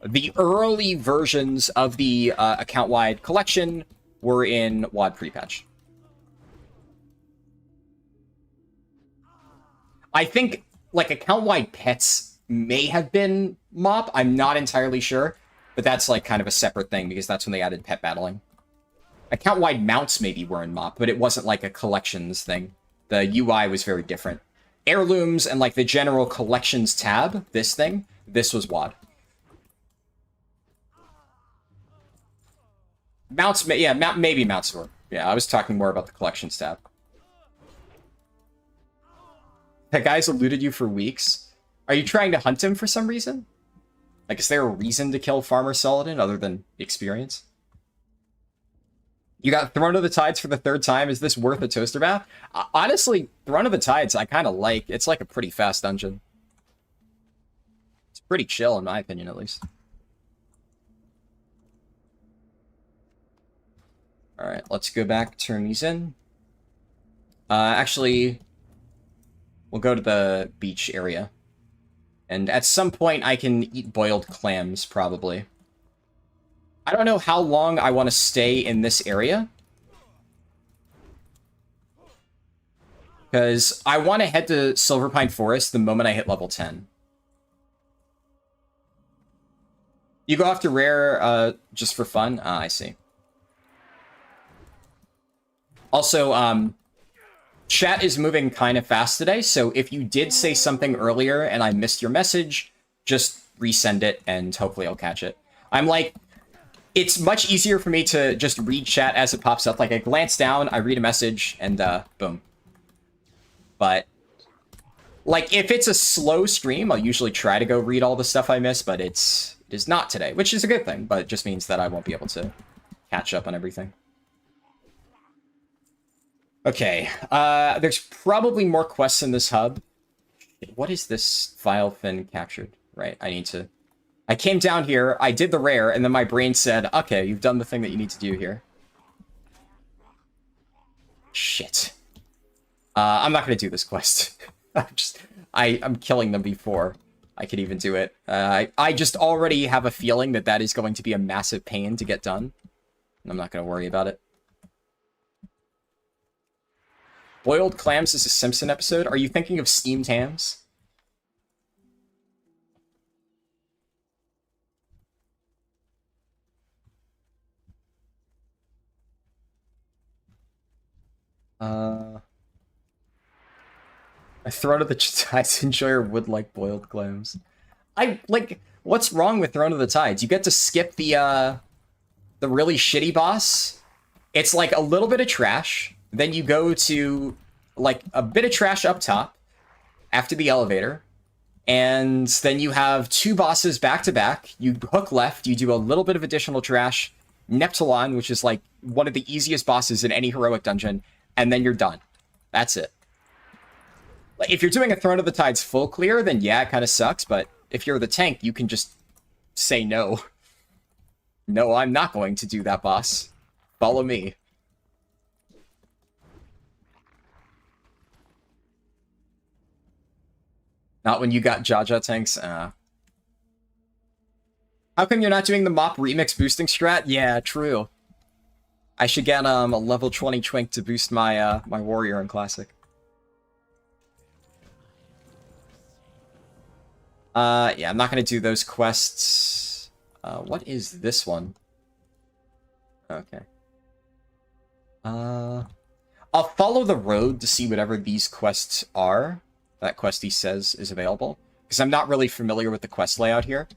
The early versions of the account-wide collection were in WoD pre-patch. I think, like, account-wide pets may have been MOP. I'm not entirely sure. But that's, like, kind of a separate thing, because that's when they added pet battling. Account-wide mounts maybe were in MOP, but it wasn't, like, a collections thing. The UI was very different. Heirlooms and, like, the general collections tab, this was WoD. Mounts, yeah, maybe mounts were. Yeah, I was talking more about the collections tab. That guy's eluded you for weeks. Are you trying to hunt him for some reason? Like, is there a reason to kill Farmer Saladin other than experience? You got Throne of the Tides for the 3rd time. Is this worth a toaster bath? Honestly, Throne of the Tides, I kind of like. It's like a pretty fast dungeon. It's pretty chill, in my opinion, at least. Alright, let's go back, turn these in. Actually, we'll go to the beach area. And at some point, I can eat boiled clams, probably. I don't know how long I want to stay in this area. Because I want to head to Silverpine Forest the moment I hit level 10. You go after rare just for fun? Ah, I see. Also, chat is moving kind of fast today, so if you did say something earlier and I missed your message, just resend it and hopefully I'll catch it. I'm like... It's much easier for me to just read chat as it pops up. Like, I glance down, I read a message, and, boom. But, like, if it's a slow stream, I'll usually try to go read all the stuff I miss, but it is not today, which is a good thing, but it just means that I won't be able to catch up on everything. Okay, there's probably more quests in this hub. What is this file fin captured? Right, I came down here, I did the rare, and then my brain said, okay, you've done the thing that you need to do here. Shit. I'm not going to do this quest. I'm killing them before I could even do it. I just already have a feeling that that is going to be a massive pain to get done. And I'm not going to worry about it. Boiled clams is a Simpson episode? Are you thinking of steamed hams? A Throne of the Tides enjoyer would like boiled clams. What's wrong with Throne of the Tides? You get to skip the really shitty boss. It's like a little bit of trash. Then you go to like a bit of trash up top after the elevator. And then you have two bosses back to back. You hook left, you do a little bit of additional trash. Neptulon, which is like one of the easiest bosses in any heroic dungeon, and then you're done. That's it. Like, if you're doing a Throne of the Tides full clear, then yeah, it kind of sucks, but if you're the tank, you can just say no. No, I'm not going to do that, boss. Follow me. Not when you got Jaja tanks? How come you're not doing the mop remix boosting strat? Yeah, true. I should get a level 20 twink to boost my my warrior in Classic. Yeah, I'm not gonna do those quests. What is this one? Okay. I'll follow the road to see whatever these quests are. That quest he says is available. Because I'm not really familiar with the quest layout here.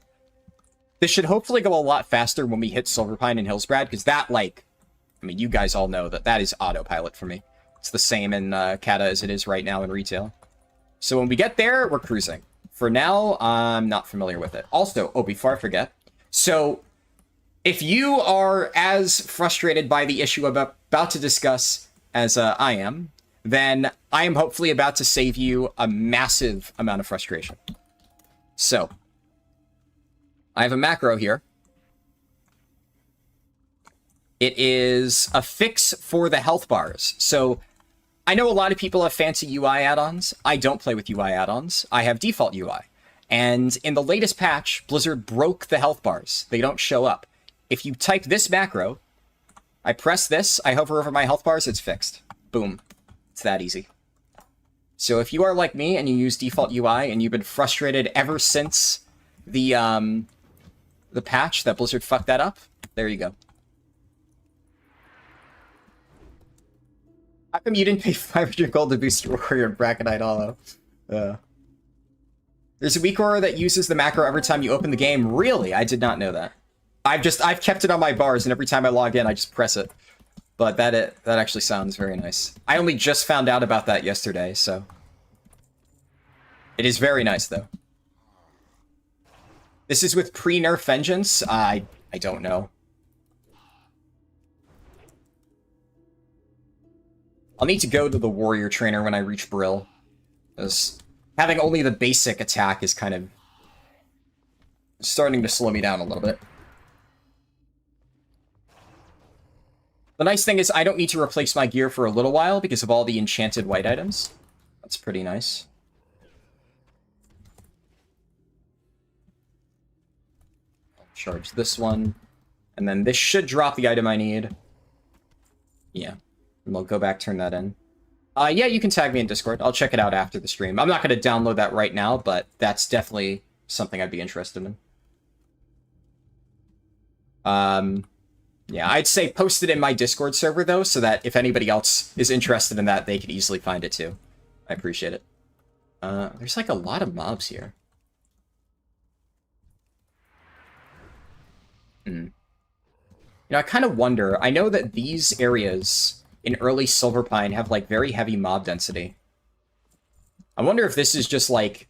This should hopefully go a lot faster when we hit Silverpine and Hillsbrad, because that, like... I mean, you guys all know that that is autopilot for me. It's the same in Cata as it is right now in retail. So when we get there, we're cruising. For now, I'm not familiar with it. Also, oh, before I forget. So, if you are as frustrated by the issue I'm about to discuss as I am, then I am hopefully about to save you a massive amount of frustration. So, I have a macro here. It is a fix for the health bars. So, I know a lot of people have fancy UI add-ons. I don't play with UI add-ons. I have default UI. And in the latest patch, Blizzard broke the health bars. They don't show up. If you type this macro, I press this, I hover over my health bars, it's fixed. Boom. It's that easy. So if you are like me and you use default UI and you've been frustrated ever since the patch that Blizzard fucked that up, there you go. How come you didn't pay 500 gold to boost your warrior in Bracketite Hollow? There's a weak aura that uses the macro every time you open the game. Really? I did not know that. I've kept it on my bars, and every time I log in, I just press it. But that actually sounds very nice. I only just found out about that yesterday, so... It is very nice, though. This is with pre-nerf vengeance? I don't know. I'll need to go to the warrior trainer when I reach Brill. Because having only the basic attack is kind of... starting to slow me down a little bit. The nice thing is I don't need to replace my gear for a little while because of all the enchanted white items. That's pretty nice. I'll charge this one. And then this should drop the item I need. Yeah. And we'll go back, turn that in. Yeah, you can tag me in Discord. I'll check it out after the stream. I'm not going to download that right now, but that's definitely something I'd be interested in. Yeah, I'd say post it in my Discord server, though, so that if anybody else is interested in that, they could easily find it, too. I appreciate it. There's, like, a lot of mobs here. You know, I kind of wonder... I know that these areas in early Silverpine have, like, very heavy mob density. I wonder if this is just, like,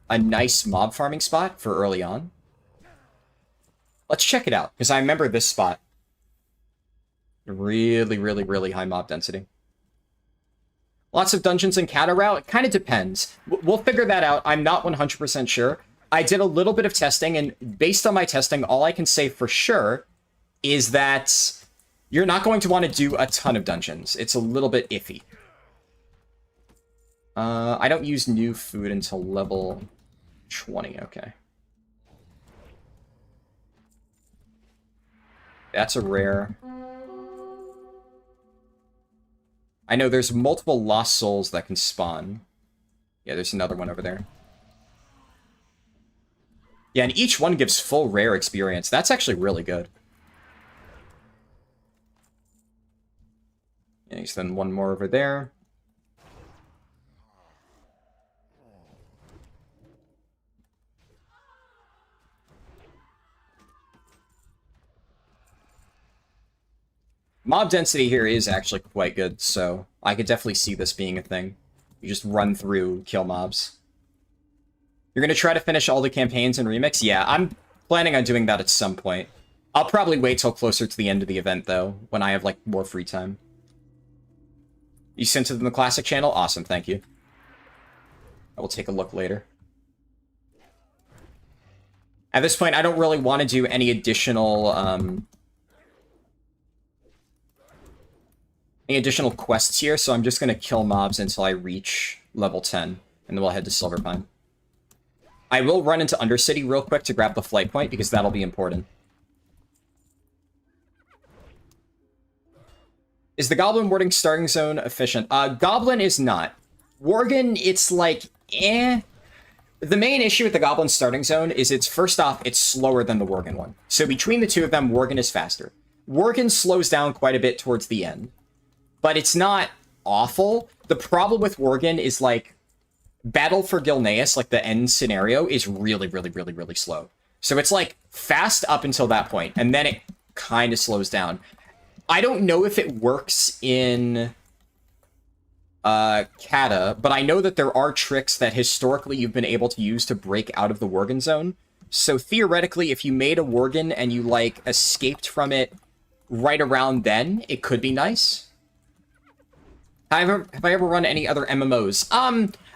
a nice mob farming spot for early on. Let's check it out, because I remember this spot. Really, really, really high mob density. Lots of dungeons in Cataclysm? It kind of depends. We'll figure that out. I'm not 100% sure. I did a little bit of testing, and based on my testing, all I can say for sure is that you're not going to want to do a ton of dungeons. It's a little bit iffy. I don't use new food until level 20. Okay. That's a rare. I know there's multiple lost souls that can spawn. Yeah, there's another one over there. Yeah, and each one gives full rare experience. That's actually really good. Yeah, Nice, then one more over there. Mob density here is actually quite good, so I could definitely see this being a thing. You just run through, kill mobs. You're gonna try to finish all the campaigns in Remix? Yeah, I'm planning on doing that at some point. I'll probably wait till closer to the end of the event, though, when I have, like, more free time. You sent it in the Classic channel? Awesome, thank you. I will take a look later. At this point, I don't really want to do any additional quests here, so I'm just going to kill mobs until I reach level 10, and then we'll head to Silverpine. I will run into Undercity real quick to grab the flight point, because that'll be important. Is the Goblin Warding starting zone efficient? Goblin is not. Worgen, it's like, eh. The main issue with the Goblin starting zone is it's, first off, it's slower than the Worgen one. So between the two of them, Worgen is faster. Worgen slows down quite a bit towards the end. But it's not awful. The problem with Worgen is, like, Battle for Gilneas, like the end scenario, is really, really, really, really slow. So it's, like, fast up until that point, and then it kind of slows down. I don't know if it works in Cata, but I know that there are tricks that historically you've been able to use to break out of the Worgen zone. So theoretically, if you made a Worgen and you, like, escaped from it right around then, it could be nice. Have I ever run any other MMOs?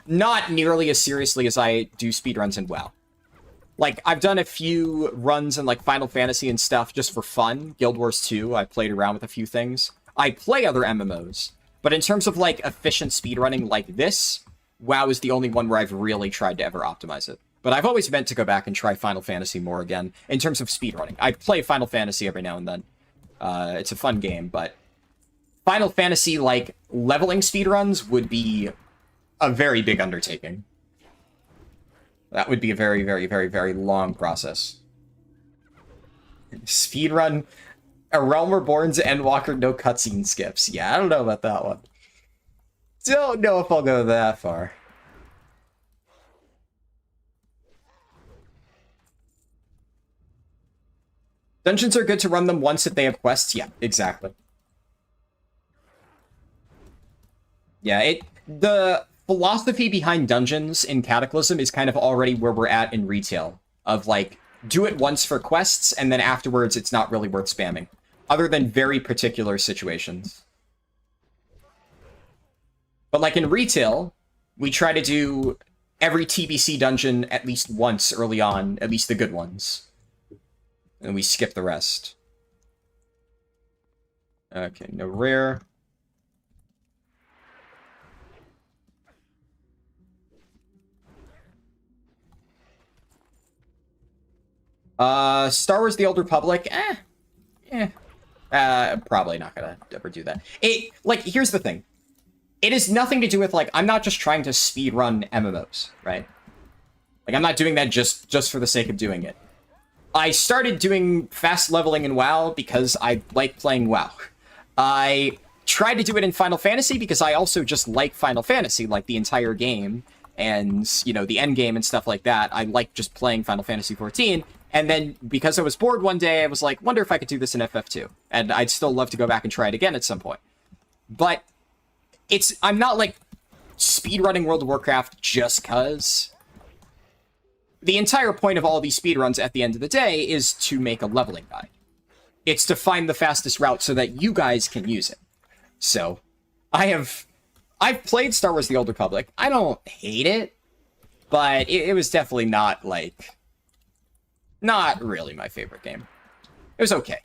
Not nearly as seriously as I do speedruns in WoW. Like, I've done a few runs in, like, Final Fantasy and stuff just for fun. Guild Wars 2, I played around with a few things. I play other MMOs. But in terms of, like, efficient speedrunning like this, WoW is the only one where I've really tried to ever optimize it. But I've always meant to go back and try Final Fantasy more again, in terms of speedrunning. I play Final Fantasy every now and then. It's a fun game, but Final Fantasy, like, leveling speedruns would be a very big undertaking. That would be a very, very, very, very long process. Speedrun A Realm Reborn's Endwalker, no cutscene skips. Yeah, I don't know about that one. Don't know if I'll go that far. Dungeons are good to run them once if they have quests. Yeah, exactly. Yeah, the philosophy behind dungeons in Cataclysm is kind of already where we're at in retail. Of, like, do it once for quests, and then afterwards it's not really worth spamming. Other than very particular situations. But, like, in retail, we try to do every TBC dungeon at least once early on, at least the good ones. And we skip the rest. Okay, no rare. Star Wars The Old Republic, probably not gonna ever do that. Like, here's the thing. It has nothing to do with, like, I'm not just trying to speedrun MMOs, right? Like, I'm not doing that just for the sake of doing it. I started doing fast leveling in WoW because I like playing WoW. I tried to do it in Final Fantasy because I also just like Final Fantasy, like the entire game, and, you know, the end game and stuff like that. I like just playing Final Fantasy 14. And then, because I was bored one day, I was like, wonder if I could do this in FF2. And I'd still love to go back and try it again at some point. But I'm not, like, speedrunning World of Warcraft just cause. The entire point of all these speedruns at the end of the day is to make a leveling guide. It's to find the fastest route so that you guys can use it. So, I've played Star Wars The Old Republic. I don't hate it, but it was definitely not, like, not really my favorite game. It was okay.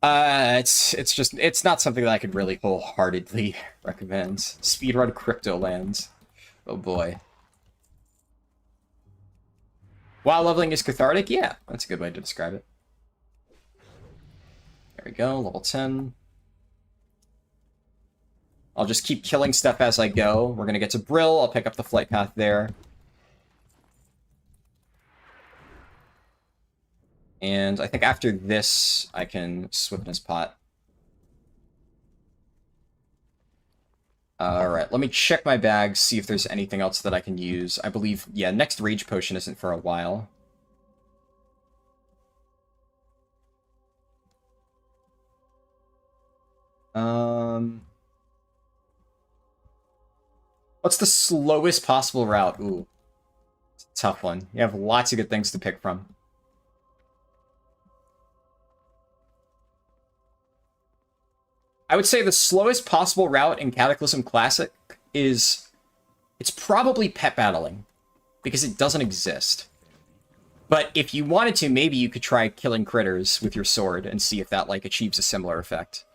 It's not something that I could really wholeheartedly recommend. Speedrun Cryptolands. Oh boy. WoW leveling is cathartic? Yeah, that's a good way to describe it. There we go, level 10. I'll just keep killing stuff as I go. We're gonna get to Brill, I'll pick up the flight path there. And I think after this, I can Swiftness Pot. Alright, let me check my bag, see if there's anything else that I can use. I believe, yeah, next Rage Potion isn't for a while. What's the slowest possible route? Ooh, it's a tough one. You have lots of good things to pick from. I would say the slowest possible route in Cataclysm Classic is... it's probably pet battling, because it doesn't exist. But if you wanted to, maybe you could try killing critters with your sword and see if that, like, achieves a similar effect.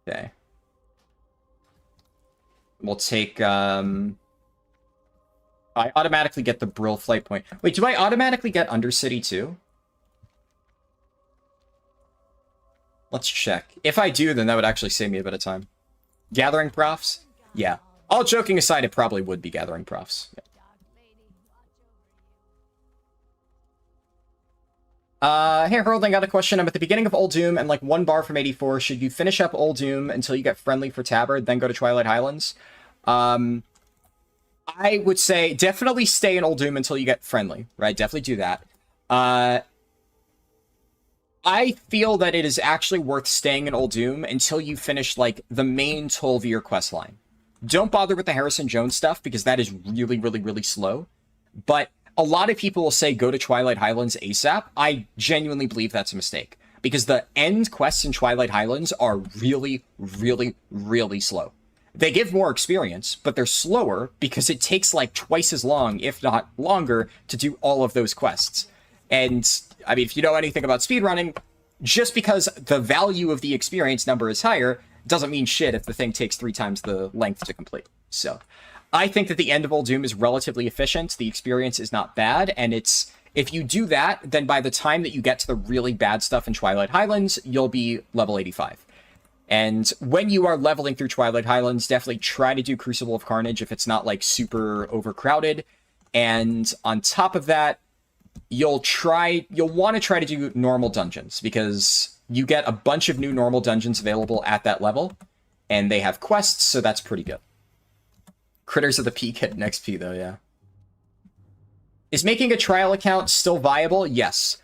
Okay. We'll take, I automatically get the Brill Flight Point. Wait, do I automatically get Undercity too? Let's check. If I do, then that would actually save me a bit of time. Gathering Profs? Yeah. All joking aside, it probably would be Gathering Profs. Yeah. Hey, Harold, I got a question. I'm at the beginning of Old Doom and like 1 bar from 84. Should you finish up Old Doom until you get friendly for Tabard, then go to Twilight Highlands? I would say definitely stay in Old Doom until you get friendly, right? Definitely do that. I feel that it is actually worth staying in Old Doom until you finish, like, the main Tol'vir questline. Don't bother with the Harrison Jones stuff, because that is really, really, really slow. But a lot of people will say go to Twilight Highlands ASAP. I genuinely believe that's a mistake, because the end quests in Twilight Highlands are really, really, really slow. They give more experience, but they're slower because it takes like twice as long, if not longer, to do all of those quests. And, I mean, if you know anything about speedrunning, just because the value of the experience number is higher doesn't mean shit if the thing takes 3 times the length to complete. So, I think that the end of Old Doom is relatively efficient, the experience is not bad, and it's... if you do that, then by the time that you get to the really bad stuff in Twilight Highlands, you'll be level 85. And when you are leveling through Twilight Highlands, definitely try to do Crucible of Carnage if it's not, like, super overcrowded. And on top of that, you'll want to try to do normal dungeons, because you get a bunch of new normal dungeons available at that level, and they have quests, so that's pretty good. Critters of the Peak hit an XP, though, yeah. Is making a trial account still viable? Yes.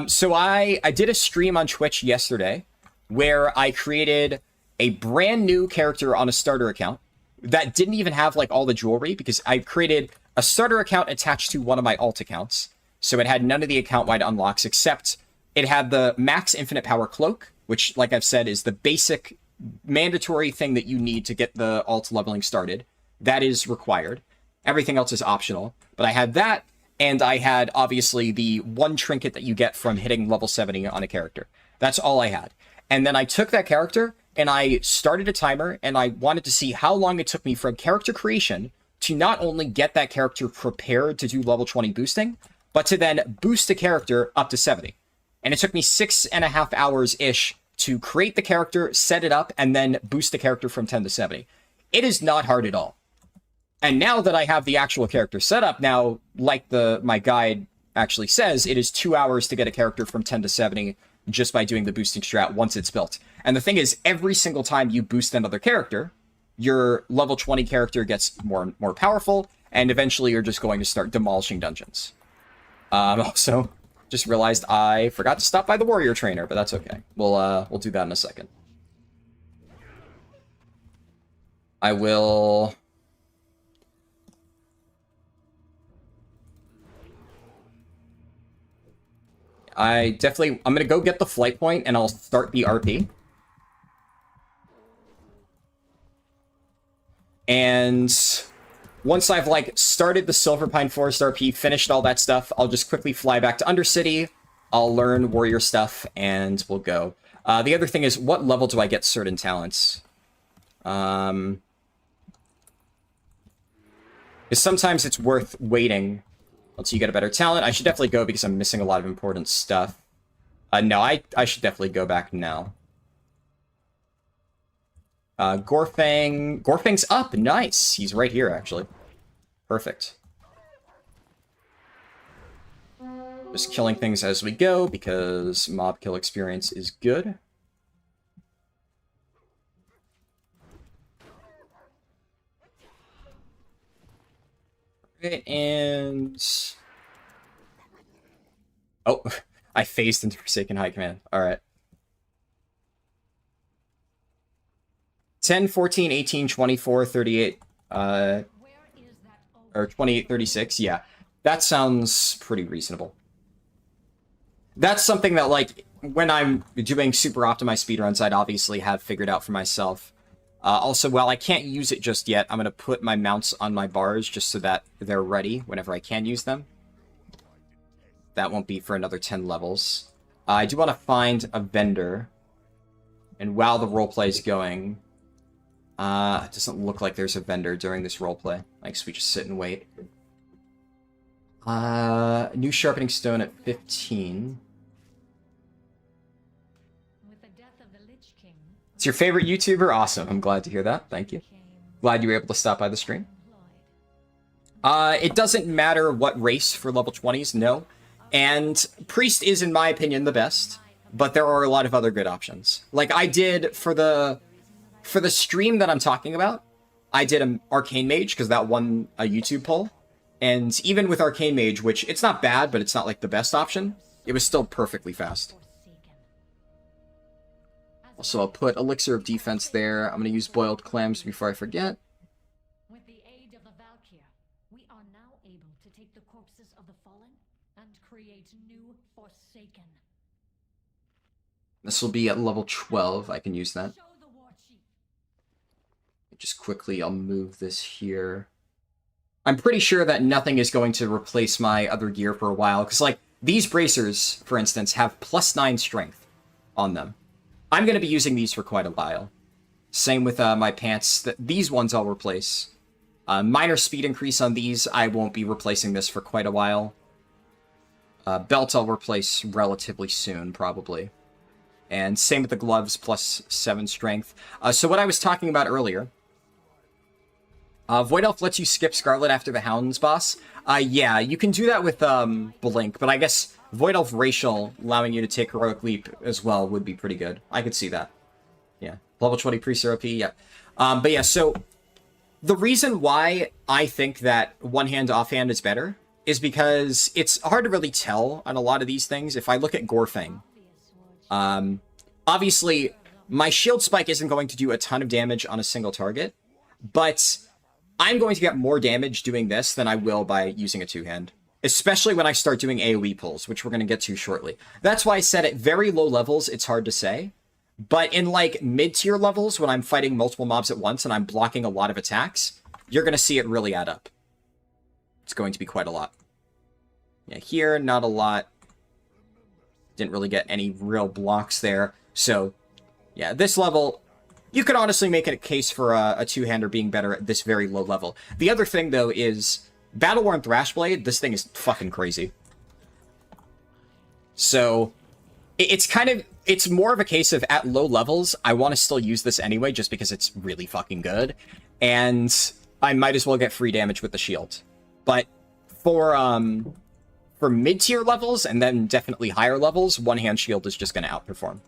So I did a stream on Twitch yesterday, where I created a brand new character on a starter account that didn't even have, like, all the jewelry, because I created a starter account attached to one of my alt accounts. So it had none of the account-wide unlocks, except it had the max infinite power cloak, which, like I've said, is the basic mandatory thing that you need to get the alt leveling started. That is required. Everything else is optional. But I had that, and I had, obviously, the one trinket that you get from hitting level 70 on a character. That's all I had. And then I took that character, and I started a timer, and I wanted to see how long it took me from character creation to not only get that character prepared to do level 20 boosting, but to then boost the character up to 70. And it took me 6.5 hours-ish to create the character, set it up, and then boost the character from 10 to 70. It is not hard at all. And now that I have the actual character set up, now, like my guide actually says, it is 2 hours to get a character from 10 to 70 just by doing the boosting strat once it's built. And the thing is, every single time you boost another character, your level 20 character gets more powerful, and eventually you're just going to start demolishing dungeons. Also, just realized I forgot to stop by the warrior trainer, but that's okay. We'll do that in a second. I'm gonna go get the flight point, and I'll start the RP. And once I've, like, started the Silver Pine Forest RP, finished all that stuff, I'll just quickly fly back to Undercity, I'll learn warrior stuff, and we'll go. The other thing is, what level do I get certain talents? Because sometimes it's worth waiting until you get a better talent. I should definitely go because I'm missing a lot of important stuff. No, I should definitely go back now. Gorfang's up! Nice! He's right here, actually. Perfect. Just killing things as we go, because mob kill experience is good. Okay, and... Oh, I phased into Forsaken High Command. Alright. 10, 14, 18, 24, 38, or 28, 36, yeah. That sounds pretty reasonable. That's something that, like, when I'm doing super optimized speedruns, I'd obviously have figured out for myself. Also, while I can't use it just yet, I'm going to put my mounts on my bars just so that they're ready whenever I can use them. That won't be for another 10 levels. I do want to find a vendor. And while the roleplay is going... it doesn't look like there's a vendor during this roleplay. I guess we just sit and wait. New sharpening stone at 15. It's your favorite YouTuber? Awesome. I'm glad to hear that. Thank you. Glad you were able to stop by the stream. It doesn't matter what race for level 20s, no. And Priest is, in my opinion, the best. But there are a lot of other good options. Like I did for the stream that I'm talking about, I did an Arcane Mage because that won a YouTube poll. And even with Arcane Mage, which it's not bad, but it's not like the best option, it was still perfectly fast. Also, I'll put Elixir of Defense there. I'm going to use Boiled Clams before I forget. With the aid of the Valkyr, we are now able to take the corpses of the fallen and create new Forsaken. This will be at level 12. I can use that. Just quickly, I'll move this here. I'm pretty sure that nothing is going to replace my other gear for a while. Because, like, these bracers, for instance, have +9 strength on them. I'm going to be using these for quite a while. Same with my pants. These ones I'll replace. Minor speed increase on these. I won't be replacing this for quite a while. Belt I'll replace relatively soon, probably. And same with the gloves, +7 strength. So what I was talking about earlier... Void Elf lets you skip Scarlet after the Hounds boss. Yeah, you can do that with Blink, but I guess Void Elf Racial allowing you to take Heroic Leap as well would be pretty good. I could see that. Yeah. Level 20 Priest OP, yeah. But yeah, so the reason why I think that one-hand offhand is better is because it's hard to really tell on a lot of these things. If I look at Gorfang, obviously my Shield Spike isn't going to do a ton of damage on a single target, but I'm going to get more damage doing this than I will by using a two-hand. Especially when I start doing AoE pulls, which we're going to get to shortly. That's why I said at very low levels, it's hard to say. But in, like, mid-tier levels, when I'm fighting multiple mobs at once and I'm blocking a lot of attacks, you're going to see it really add up. It's going to be quite a lot. Yeah, here, not a lot. Didn't really get any real blocks there. So, yeah, this level... You could honestly make it a case for a two-hander being better at this very low level. The other thing, though, is Battle-Worn Thrashblade, this thing is fucking crazy. So, it's more of a case of, at low levels, I want to still use this anyway, just because it's really fucking good. And I might as well get free damage with the shield. But for mid-tier levels, and then definitely higher levels, one-hand shield is just going to outperform.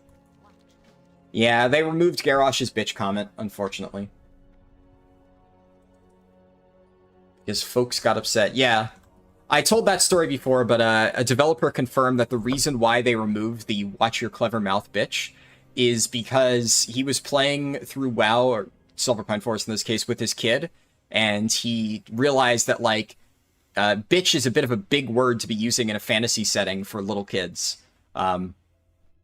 Yeah, they removed Garrosh's bitch comment, unfortunately. Because folks got upset. Yeah, I told that story before, but a developer confirmed that the reason why they removed the watch your clever mouth bitch is because he was playing through WoW, or Silverpine Forest in this case, with his kid, and he realized that, like, bitch is a bit of a big word to be using in a fantasy setting for little kids.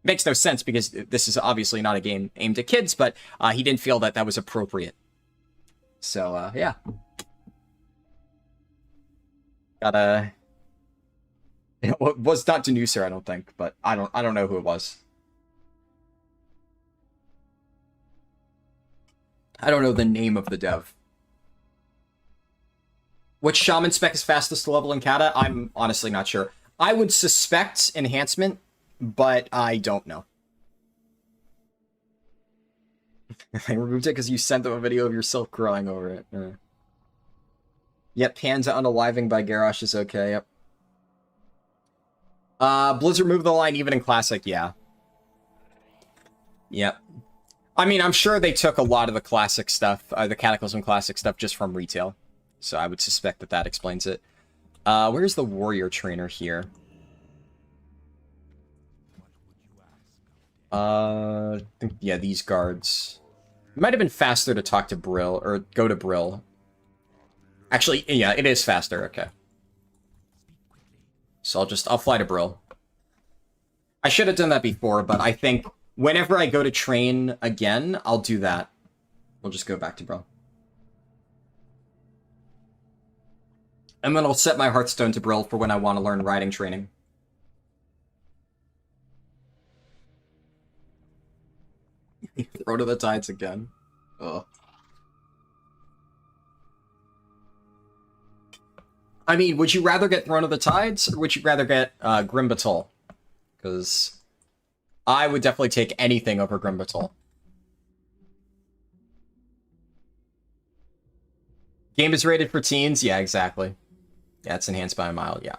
Makes no sense because this is obviously not a game aimed at kids, but he didn't feel that that was appropriate. So, yeah. Gotta... It was not Denuser, I don't think, but I don't know who it was. I don't know the name of the dev. Which Shaman spec is fastest to level in Kata? I'm honestly not sure. I would suspect Enhancement, but I don't know. I removed it because you sent them a video of yourself crying over it. Yep, Panda Unaliving by Garrosh is okay, yep. Blizzard moved the line even in Classic, yeah. Yep. I mean, I'm sure they took a lot of the Classic stuff, the Cataclysm Classic stuff, just from retail. So I would suspect that that explains it. Where's the Warrior Trainer here? I think, yeah, these guards. It might have been faster to talk to Brill, or go to Brill. Actually, yeah, it is faster, okay. So I'll fly to Brill. I should have done that before, but I think whenever I go to train again, I'll do that. We'll just go back to Brill. And then I'll set my Hearthstone to Brill for when I want to learn riding training. Throw to the Tides again. Ugh. I mean, would you rather get Throne of the Tides, or would you rather get Grim Battle? Because I would definitely take anything over Grim Battle. Game is rated for teens? Yeah, exactly. Yeah, it's enhanced by a mile, yeah.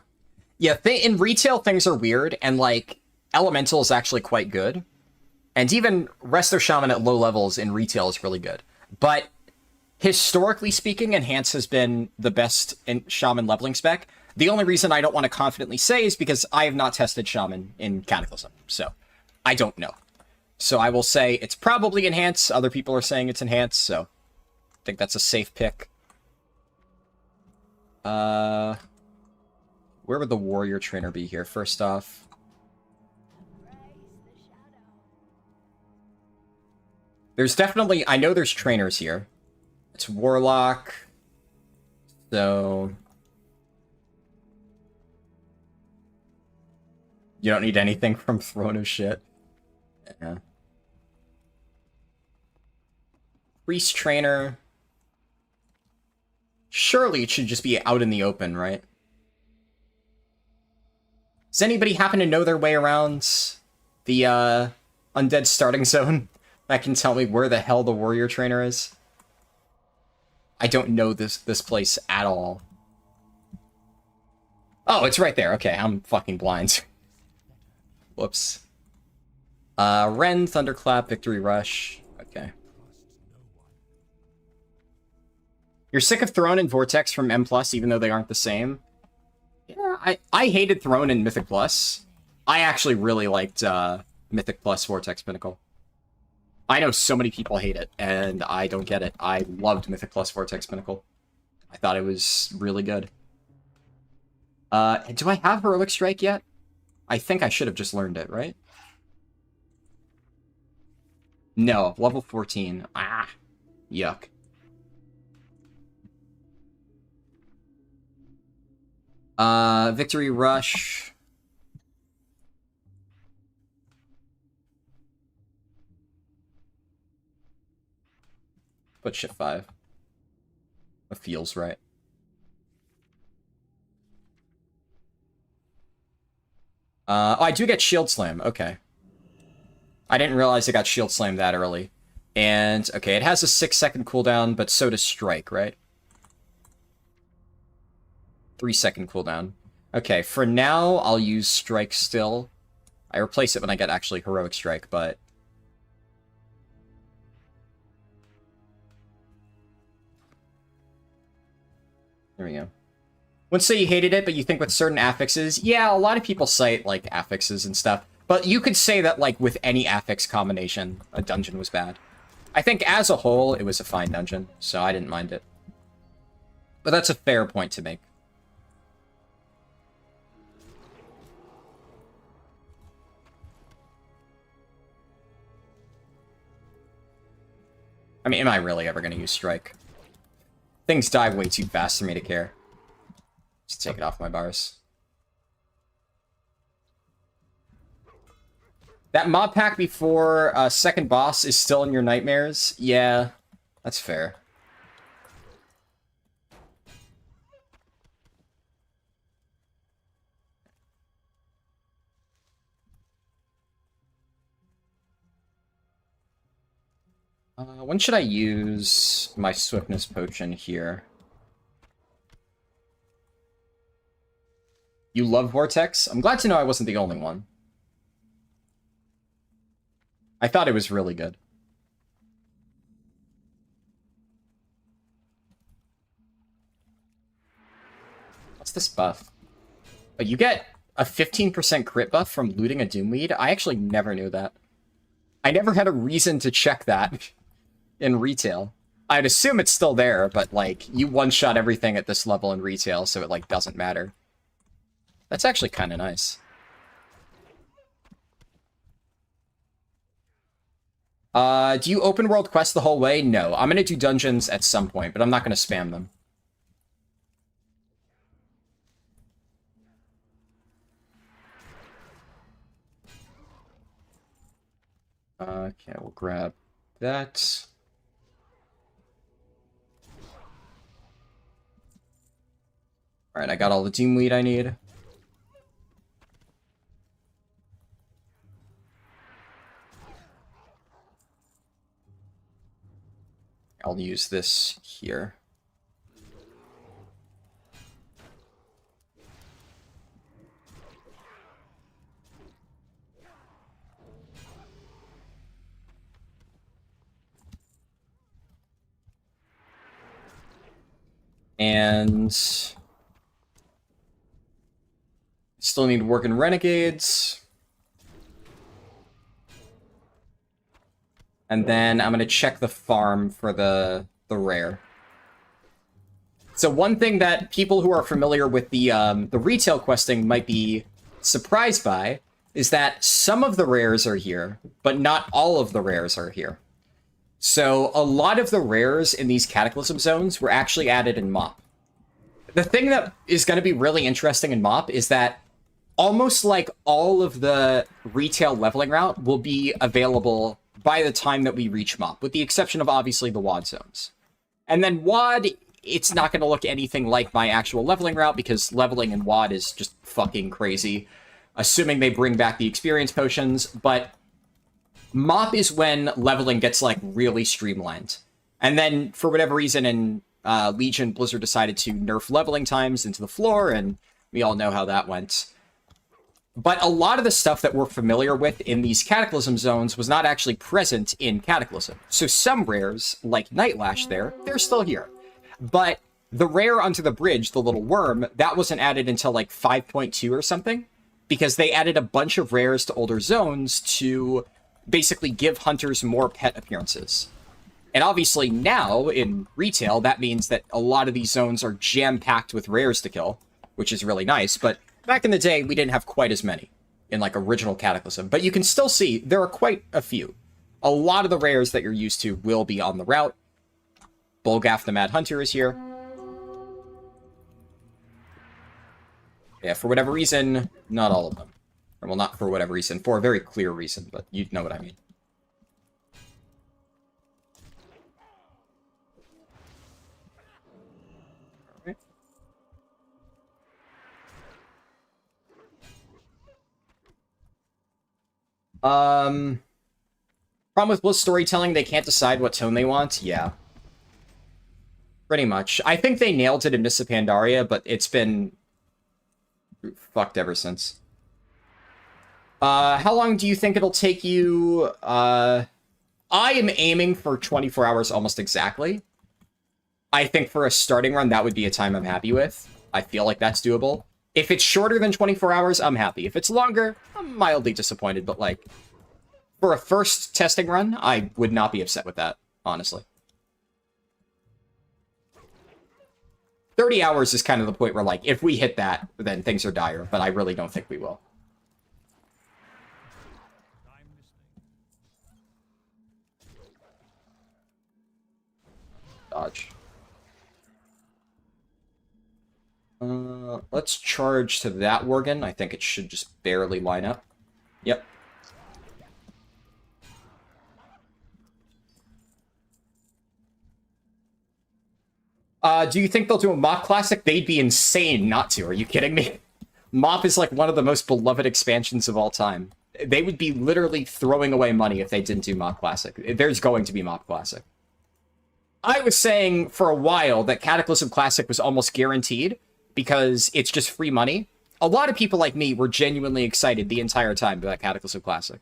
Yeah, in retail, things are weird, and, like, Elemental is actually quite good. And even Resto Shaman at low levels in retail is really good. But historically speaking, Enhance has been the best in Shaman leveling spec. The only reason I don't want to confidently say is because I have not tested Shaman in Cataclysm. So, I don't know. So I will say it's probably Enhance. Other people are saying it's Enhance, so I think that's a safe pick. Where would the Warrior Trainer be here? First off, there's definitely, I know there's trainers here. It's Warlock. So you don't need anything from Throne of Shit. Yeah. Priest Trainer. Surely it should just be out in the open, right? Does anybody happen to know their way around the Undead starting zone that can tell me where the hell the Warrior Trainer is? I don't know this place at all. Oh, it's right there. Okay, I'm fucking blind. Whoops. Ren, Thunderclap, Victory Rush. Okay. You're sick of Throne and Vortex from M+, even though they aren't the same? Yeah, I hated Throne and Mythic Plus. I actually really liked Mythic Plus Vortex Pinnacle. I know so many people hate it, and I don't get it. I loved Mythic Plus Vortex Pinnacle. I thought it was really good. Do I have Heroic Strike yet? I think I should have just learned it, right? No, level 14. Ah, yuck. Victory Rush. Put Shift 5. It feels right. Oh, I do get Shield Slam. Okay. I didn't realize I got Shield Slam that early. And, okay, it has a 6-second cooldown, but so does Strike, right? 3-second cooldown. Okay, for now, I'll use Strike still. I replace it when I get actually Heroic Strike, but... There we go. Wouldn't say you hated it, but you think with certain affixes... Yeah, a lot of people cite, like, affixes and stuff. But you could say that, like, with any affix combination, a dungeon was bad. I think, as a whole, it was a fine dungeon, so I didn't mind it. But that's a fair point to make. I mean, am I really ever going to use Strike? Things die way too fast for me to care. Just take it off my bars. That mob pack before second boss is still in your nightmares? Yeah, that's fair. When should I use my Swiftness Potion here? You love Vortex? I'm glad to know I wasn't the only one. I thought it was really good. What's this buff? Oh, you get a 15% crit buff from looting a Doomweed? I actually never knew that. I never had a reason to check that in retail. I'd assume it's still there, but, like, you one-shot everything at this level in retail, so it, like, doesn't matter. That's actually kind of nice. Do you open world quests the whole way? No. I'm going to do dungeons at some point, but I'm not going to spam them. Okay, we'll grab that. Alright, I got all the Doomweed I need. I'll use this here. And still need working Renegades. And then I'm going to check the farm for the rare. So one thing that people who are familiar with the retail questing might be surprised by is that some of the rares are here, but not all of the rares are here. So a lot of the rares in these Cataclysm zones were actually added in MoP. The thing that is going to be really interesting in MoP is that almost like all of the retail leveling route will be available by the time that we reach MoP, with the exception of obviously the WoD zones. And then WoD, it's not going to look anything like my actual leveling route because leveling in WoD is just fucking crazy, assuming they bring back the experience potions, but MoP is when leveling gets, like, really streamlined. And then, for whatever reason, in Legion, Blizzard decided to nerf leveling times into the floor, and we all know how that went. But a lot of the stuff that we're familiar with in these Cataclysm zones was not actually present in Cataclysm. So some rares, like Nightlash there, they're still here. But the rare onto the bridge, the little worm, that wasn't added until, like, 5.2 or something, because they added a bunch of rares to older zones to basically give hunters more pet appearances. And obviously now, in retail, that means that a lot of these zones are jam-packed with rares to kill, which is really nice, but back in the day, we didn't have quite as many in, like, original Cataclysm. But you can still see there are quite a few. A lot of the rares that you're used to will be on the route. Bolgath the Mad Hunter is here. Yeah, for whatever reason, not all of them. Or, well, not for whatever reason, for a very clear reason, but you know what I mean. Problem with Bliss storytelling, they can't decide what tone they want? Yeah. Pretty much. I think they nailed it in Mists of Pandaria, but it's been fucked ever since. How long do you think it'll take you? I am aiming for 24 hours almost exactly. I think for a starting run, that would be a time I'm happy with. I feel like that's doable. If it's shorter than 24 hours, I'm happy. If it's longer, I'm mildly disappointed, but, like, for a first testing run, I would not be upset with that, honestly. 30 hours is kind of the point where, like, if we hit that, then things are dire, but I really don't think we will. Dodge. Let's charge to that Worgen. I think it should just barely line up. Yep. Do you think they'll do a MoP Classic? They'd be insane not to. Are you kidding me? MoP is like one of the most beloved expansions of all time. They would be literally throwing away money if they didn't do MoP Classic. There's going to be MoP Classic. I was saying for a while that Cataclysm Classic was almost guaranteed because it's just free money. a lot of people like me were genuinely excited the entire time about Cataclysm Classic.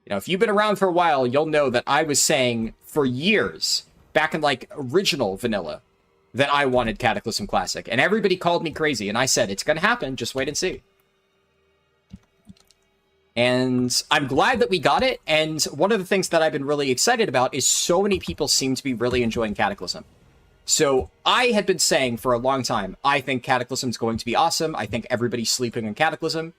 You know, if you've been around for a while, you'll know that I was saying for years, back in like original vanilla, that I wanted Cataclysm Classic. And everybody called me crazy, and I said, it's going to happen, just wait and see. And I'm glad that we got it, and one of the things that I've been really excited about is so many people seem to be really enjoying Cataclysm. So I had been saying for a long time, I think Cataclysm's going to be awesome, I think everybody's sleeping on Cataclysm,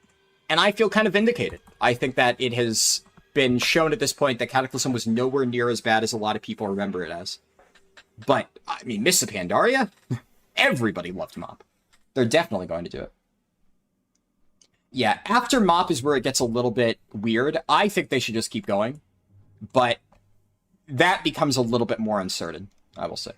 and I feel kind of vindicated. I think that it has been shown at this point that Cataclysm was nowhere near as bad as a lot of people remember it as. But, I mean, Mists of Pandaria? Everybody loved Mop. They're definitely going to do it. Yeah, after Mop is where it gets a little bit weird. I think they should just keep going. But that becomes a little bit more uncertain, I will say.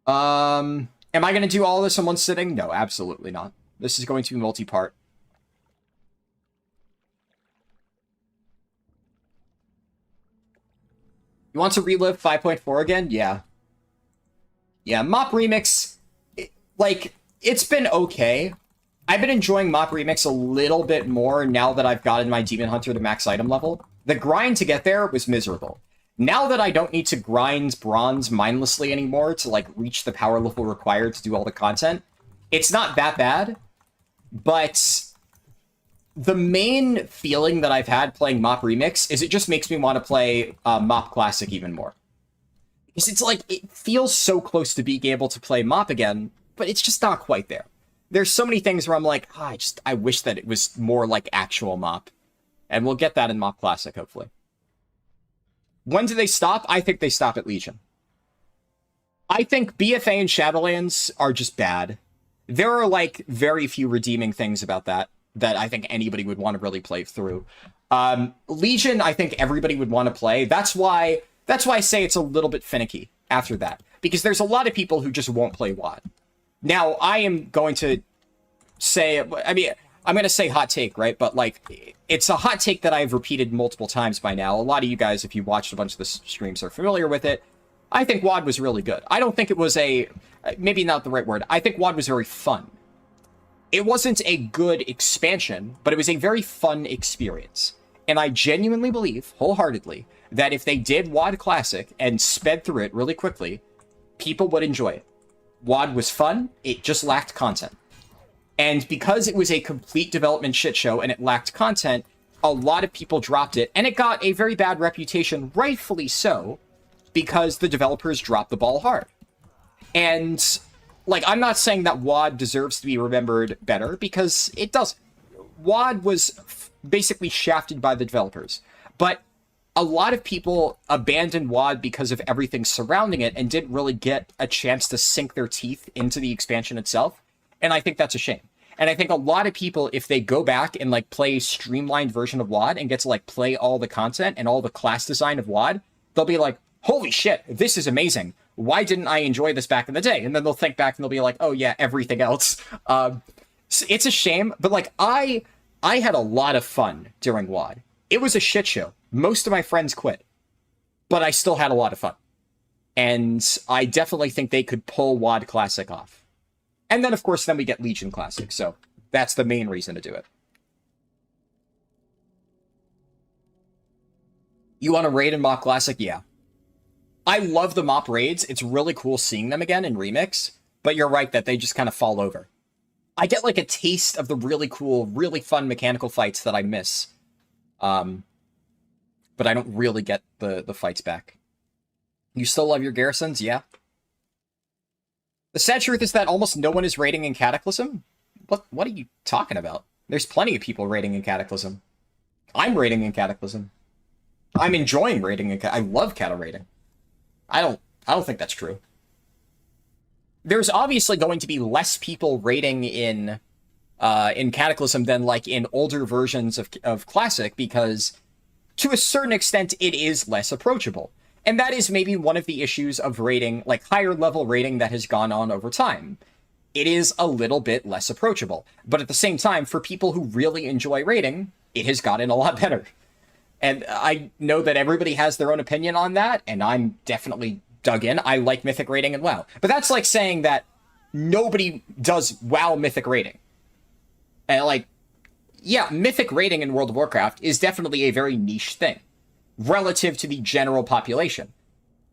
Am I going to do all this in one sitting? No, absolutely not. This is going to be multi-part. You want to relive 5.4 again? Yeah. Yeah, Mop Remix, it's been okay. I've been enjoying Mop Remix a little bit more now that I've gotten my Demon Hunter to max item level. The grind to get there was miserable. Now that I don't need to grind bronze mindlessly anymore to, like, reach the power level required to do all the content, it's not that bad, but the main feeling that I've had playing Mop Remix is it just makes me want to play Mop Classic even more. Because it's like, it feels so close to being able to play Mop again, but it's just not quite there. There's so many things where I'm like, I wish that it was more like actual Mop. And we'll get that in Mop Classic, hopefully. When do they stop? I think they stop at Legion. I think BFA and Shadowlands are just bad. There are, like, very few redeeming things about that I think anybody would want to really play through. Legion, I think everybody would want to play. That's why I say it's a little bit finicky after that. Because there's a lot of people who just won't play WoD. Now, I am going to say... I mean, I'm going to say hot take, right? But, like, it's a hot take that I've repeated multiple times by now. A lot of you guys, if you watched a bunch of the streams, are familiar with it. I think WoD was really good. I don't think it was a... Maybe not the right word. I think WoD was very fun. It wasn't a good expansion, but it was a very fun experience. And I genuinely believe, wholeheartedly, that if they did WoD Classic and sped through it really quickly, people would enjoy it. WoD was fun, it just lacked content. And because it was a complete development shit show and it lacked content, a lot of people dropped it, and it got a very bad reputation, rightfully so, because the developers dropped the ball hard. And, like, I'm not saying that WoD deserves to be remembered better, because it doesn't. WoD was basically shafted by the developers. But a lot of people abandoned WoD because of everything surrounding it and didn't really get a chance to sink their teeth into the expansion itself. And I think that's a shame. And I think a lot of people, if they go back and, like, play a streamlined version of WoD and get to, like, play all the content and all the class design of WoD, they'll be like, holy shit, this is amazing. Why didn't I enjoy this back in the day? And then they'll think back and they'll be like, oh yeah, everything else. It's a shame, but, like, I had a lot of fun during WoD. It was a shit show. Most of my friends quit, but I still had a lot of fun. And I definitely think they could pull WoD Classic off. And then, of course, then we get Legion Classic, so that's the main reason to do it. You want a raid in Mop Classic? Yeah. I love the Mop raids. It's really cool seeing them again in Remix, but you're right that they just kind of fall over. I get, like, a taste of the really cool, really fun mechanical fights that I miss. But I don't really get the fights back. You still love your garrisons? Yeah. The sad truth is that almost no one is raiding in Cataclysm. What are you talking about? There's plenty of people raiding in Cataclysm. I'm raiding in Cataclysm. I'm enjoying raiding in I love Cata raiding. I don't think that's true. There's obviously going to be less people raiding in Cataclysm than, like, in older versions of Classic, because to a certain extent it is less approachable. And that is maybe one of the issues of raiding, like, higher level raiding that has gone on over time. It is a little bit less approachable. But at the same time, for people who really enjoy raiding, it has gotten a lot better. And I know that everybody has their own opinion on that, and I'm definitely dug in. I like Mythic rating and WoW. But that's like saying that nobody does WoW Mythic rating. And like, yeah, Mythic rating in World of Warcraft is definitely a very niche thing relative to the general population.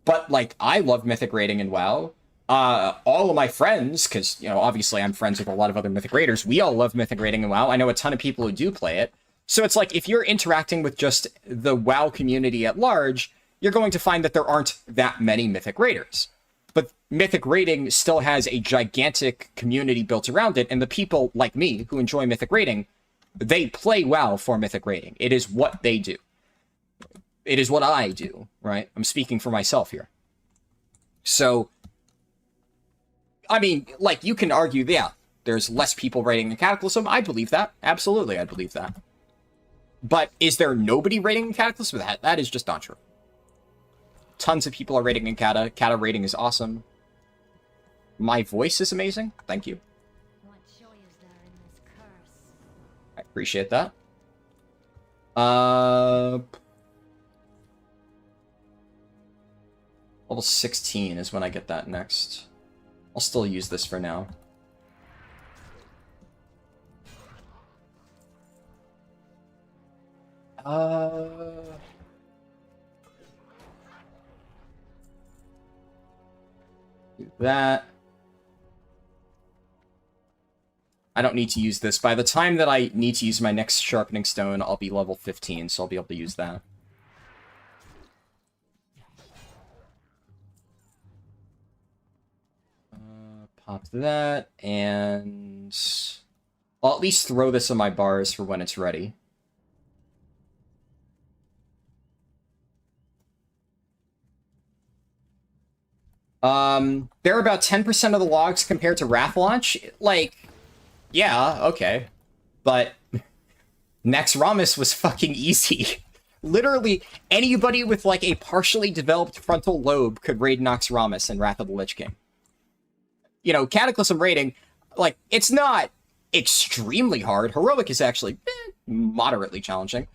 But like, I love Mythic rating in WoW. All of my friends, because, you know, obviously I'm friends with a lot of other Mythic raiders, we all love Mythic rating in WoW. I know a ton of people who do play it. So it's like, if you're interacting with just the WoW community at large, you're going to find that there aren't that many Mythic raiders. But Mythic rating still has a gigantic community built around it, and the people like me who enjoy Mythic rating, they play WoW for Mythic rating. It is what they do. It is what I do, right? I'm speaking for myself here. So, I mean, like, you can argue, yeah, there's less people rating than Cataclysm. I believe that. Absolutely, I believe that. But is there nobody rating in Cataclysm? That is just not true. Tons of people are rating in Cata. Cata rating is awesome. My voice is amazing. Thank you. What joy is there in this curse? I appreciate that. Level 16 is when I get that next. I'll still use this for now. Do that. I don't need to use this. By the time that I need to use my next sharpening stone, I'll be level 15, so I'll be able to use that. Pop that, and I'll at least throw this on my bars for when it's ready. There are about 10% of the logs compared to Wrath launch. Like, yeah, okay. But Naxxramas was fucking easy. Literally, anybody with, like, a partially developed frontal lobe could raid Naxxramas in Wrath of the Lich King. You know, Cataclysm raiding, like, it's not extremely hard. Heroic is actually moderately challenging.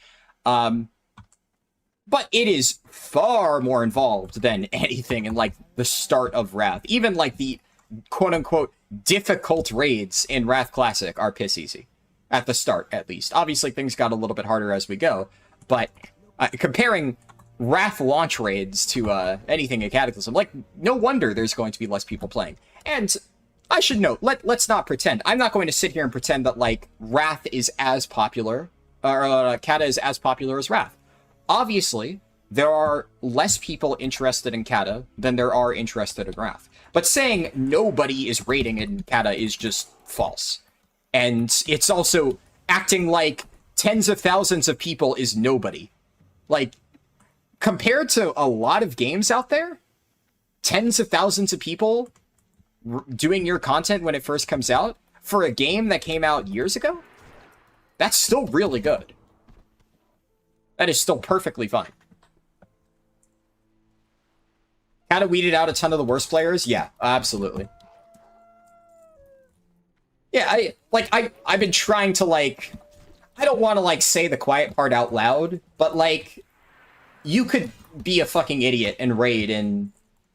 But it is far more involved than anything in, like, the start of Wrath. Even, like, the quote-unquote difficult raids in Wrath Classic are piss easy. At the start, at least. Obviously, things got a little bit harder as we go. But comparing Wrath launch raids to anything in Cataclysm, like, no wonder there's going to be less people playing. And I should note, let's not pretend. I'm not going to sit here and pretend that, like, Wrath is as popular, or Cata is as popular as Wrath. Obviously, there are less people interested in Cata than there are interested in Wrath. But saying nobody is raiding in Cata is just false. And it's also acting like tens of thousands of people is nobody. Like, compared to a lot of games out there, tens of thousands of people doing your content when it first comes out, for a game that came out years ago, that's still really good. That is still perfectly fine. Cata weeded out a ton of the worst players? Yeah, absolutely. Yeah, I've been trying to, like, I don't want to, like, say the quiet part out loud, but, like, you could be a fucking idiot and raid in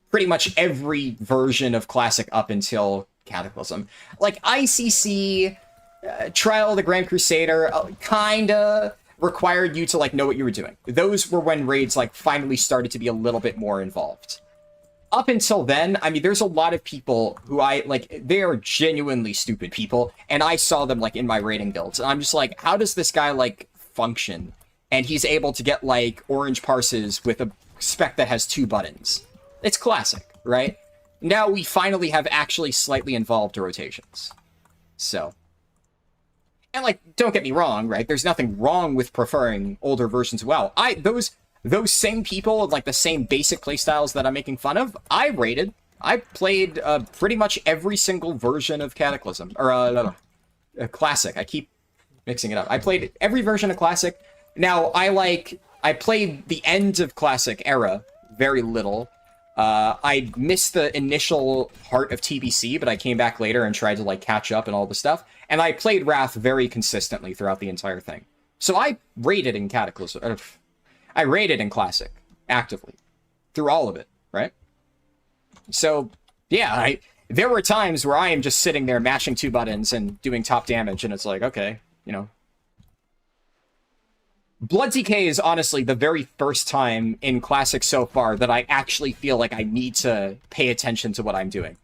pretty much every version of Classic up until Cataclysm. Like, ICC, Trial of the Grand Crusader, kinda required you to, like, know what you were doing. Those were when raids, like, finally started to be a little bit more involved. Up until then, I mean, there's a lot of people who they are genuinely stupid people, and I saw them, like, in my raiding guilds, and I'm just like, how does this guy, like, function? And he's able to get, like, orange parses with a spec that has 2 buttons. It's Classic, right? Now we finally have actually slightly involved rotations. So. And, like, don't get me wrong, right? There's nothing wrong with preferring older versions of WoW. Those same people, like, the same basic playstyles that I'm making fun of, I raided. I played pretty much every single version of Cataclysm. Or, Classic. I keep mixing it up. I played every version of Classic. Now, I played the end of Classic era very little. I missed the initial heart of TBC, but I came back later and tried to, like, catch up and all the stuff. And I played Wrath very consistently throughout the entire thing. So I raided in Cataclysm. I raided in Classic, actively. Through all of it, right? So, yeah, there were times where I am just sitting there mashing 2 buttons and doing top damage, and it's like, okay, you know. Blood DK is honestly the very first time in Classic so far that I actually feel like I need to pay attention to what I'm doing.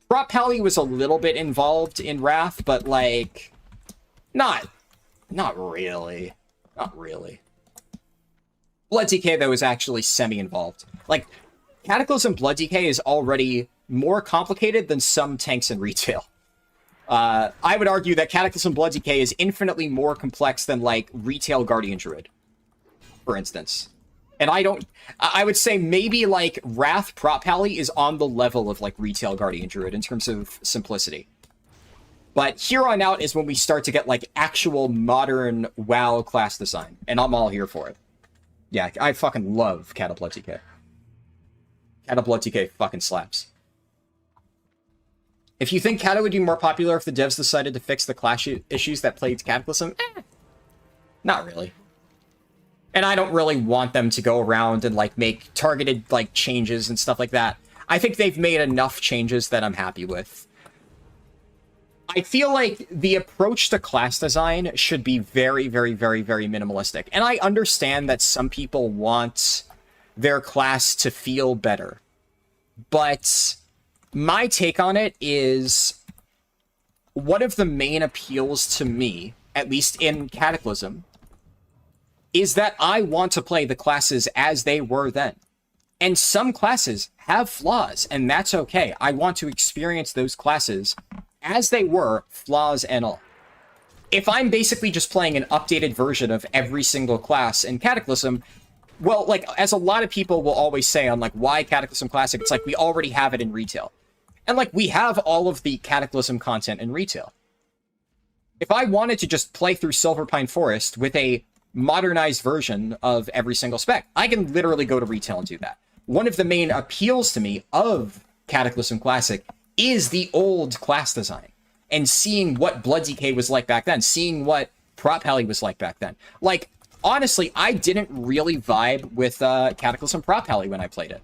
Prot Pally was a little bit involved in Wrath, but, like, not really. Not really. Blood DK, though, is actually semi-involved. Like, Cataclysm Blood DK is already more complicated than some tanks in retail. I would argue that Cataclysm Blood DK is infinitely more complex than, like, retail Guardian Druid, for instance. And I would say maybe, like, Wrath Prot Pally is on the level of, like, retail Guardian Druid in terms of simplicity. But here on out is when we start to get, like, actual modern WoW class design. And I'm all here for it. Yeah, I fucking love Cata Blood DK. Cata Blood DK fucking slaps. If you think Cata would be more popular if the devs decided to fix the clash issues that plagued Cataclysm, not really. And I don't really want them to go around and, like, make targeted, like, changes and stuff like that. I think they've made enough changes that I'm happy with. I feel like the approach to class design should be very, very, very, very minimalistic. And I understand that some people want their class to feel better. But my take on it is one of the main appeals to me, at least in Cataclysm, is that I want to play the classes as they were then. And some classes have flaws, and that's okay. I want to experience those classes as they were, flaws and all. If I'm basically just playing an updated version of every single class in Cataclysm, well, like, as a lot of people will always say on, like, why Cataclysm Classic, it's like, we already have it in retail. And, like, we have all of the Cataclysm content in retail. If I wanted to just play through Silverpine Forest with a modernized version of every single spec, I can literally go to retail and do that. One of the main appeals to me of Cataclysm Classic is the old class design. And seeing what Blood DK was like back then. Seeing what Prot Pally was like back then. Like, honestly, I didn't really vibe with Cataclysm Prot Pally when I played it.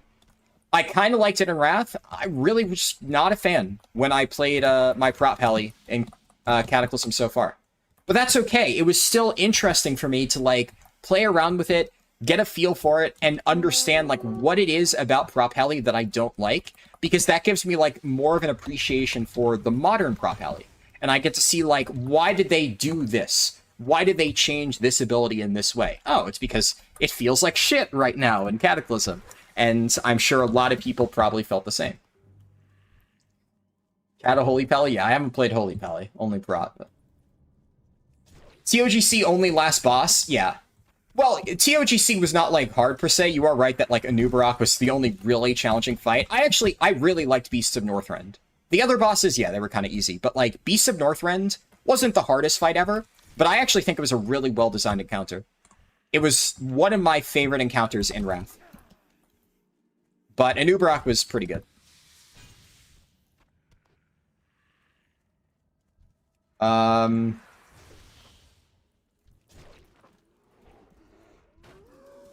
I kind of liked it in Wrath. I really was not a fan when I played my Prot Pally in Cataclysm so far. But that's okay. It was still interesting for me to, like, play around with it, get a feel for it, and understand, like, what it is about Prot Pally that I don't like, because that gives me, like, more of an appreciation for the modern Prot Pally. And I get to see, like, why did they do this? Why did they change this ability in this way? Oh, it's because it feels like shit right now in Cataclysm. And I'm sure a lot of people probably felt the same. Cata Holy Pally? Yeah, I haven't played Holy Pally. Only Prot. But... TOGC only last boss? Yeah. Well, TOGC was not, like, hard per se. You are right that, like, Anubarak was the only really challenging fight. I really liked Beasts of Northrend. The other bosses, yeah, they were kind of easy. But, like, Beasts of Northrend wasn't the hardest fight ever. But I actually think it was a really well-designed encounter. It was one of my favorite encounters in Wrath. But Anubarak was pretty good.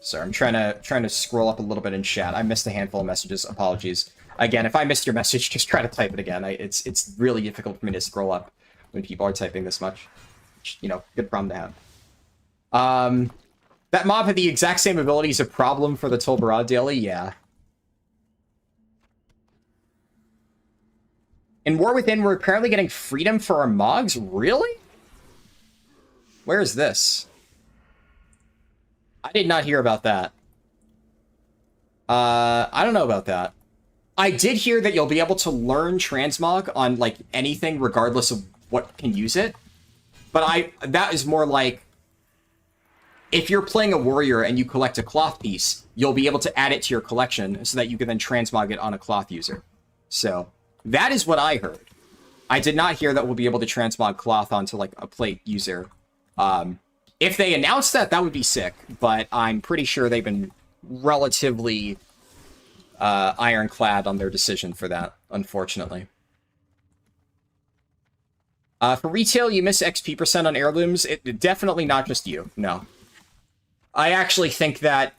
Sorry, I'm trying to scroll up a little bit in chat. I missed a handful of messages. Apologies. Again, if I missed your message, just try to type it again. It's really difficult for me to scroll up when people are typing this much. Which, you know, good problem to have. That mob had the exact same abilities, a problem for the Tolbarad daily? Yeah. In War Within, we're apparently getting freedom for our Mogs? Really? Where is this? I did not hear about that. I don't know about that. I did hear that you'll be able to learn Transmog on, like, anything regardless of what can use it. But that is more like, if you're playing a warrior and you collect a cloth piece, you'll be able to add it to your collection so that you can then transmog it on a cloth user. So, that is what I heard. I did not hear that we'll be able to transmog cloth onto, like, a plate user. If they announced that, that would be sick, but I'm pretty sure they've been relatively ironclad on their decision for that, unfortunately. For retail, you miss XP percent on heirlooms. Definitely not just you, no. I actually think that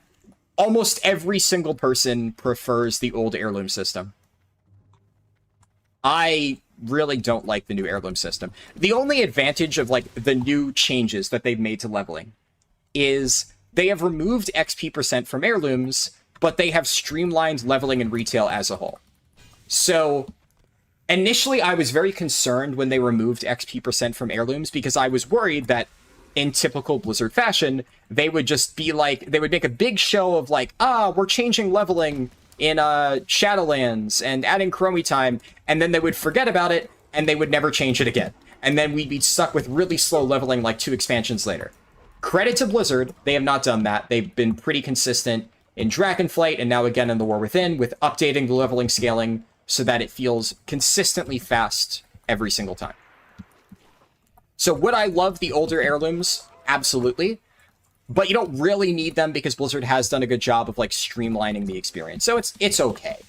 almost every single person prefers the old heirloom system. I really don't like the new heirloom system. The only advantage of, like, the new changes that they've made to leveling is they have removed XP percent from heirlooms, but they have streamlined leveling and retail as a whole. So, initially, I was very concerned when they removed XP percent from heirlooms because I was worried that, in typical Blizzard fashion, they would just be like, they would make a big show of like, we're changing leveling in Shadowlands and adding Chromie time, and then they would forget about it, and they would never change it again. And then we'd be stuck with really slow leveling like 2 expansions later. Credit to Blizzard, they have not done that. They've been pretty consistent in Dragonflight, and now again in the War Within, with updating the leveling scaling so that it feels consistently fast every single time. So would I love the older heirlooms? Absolutely. But you don't really need them because Blizzard has done a good job of, like, streamlining the experience. So it's okay.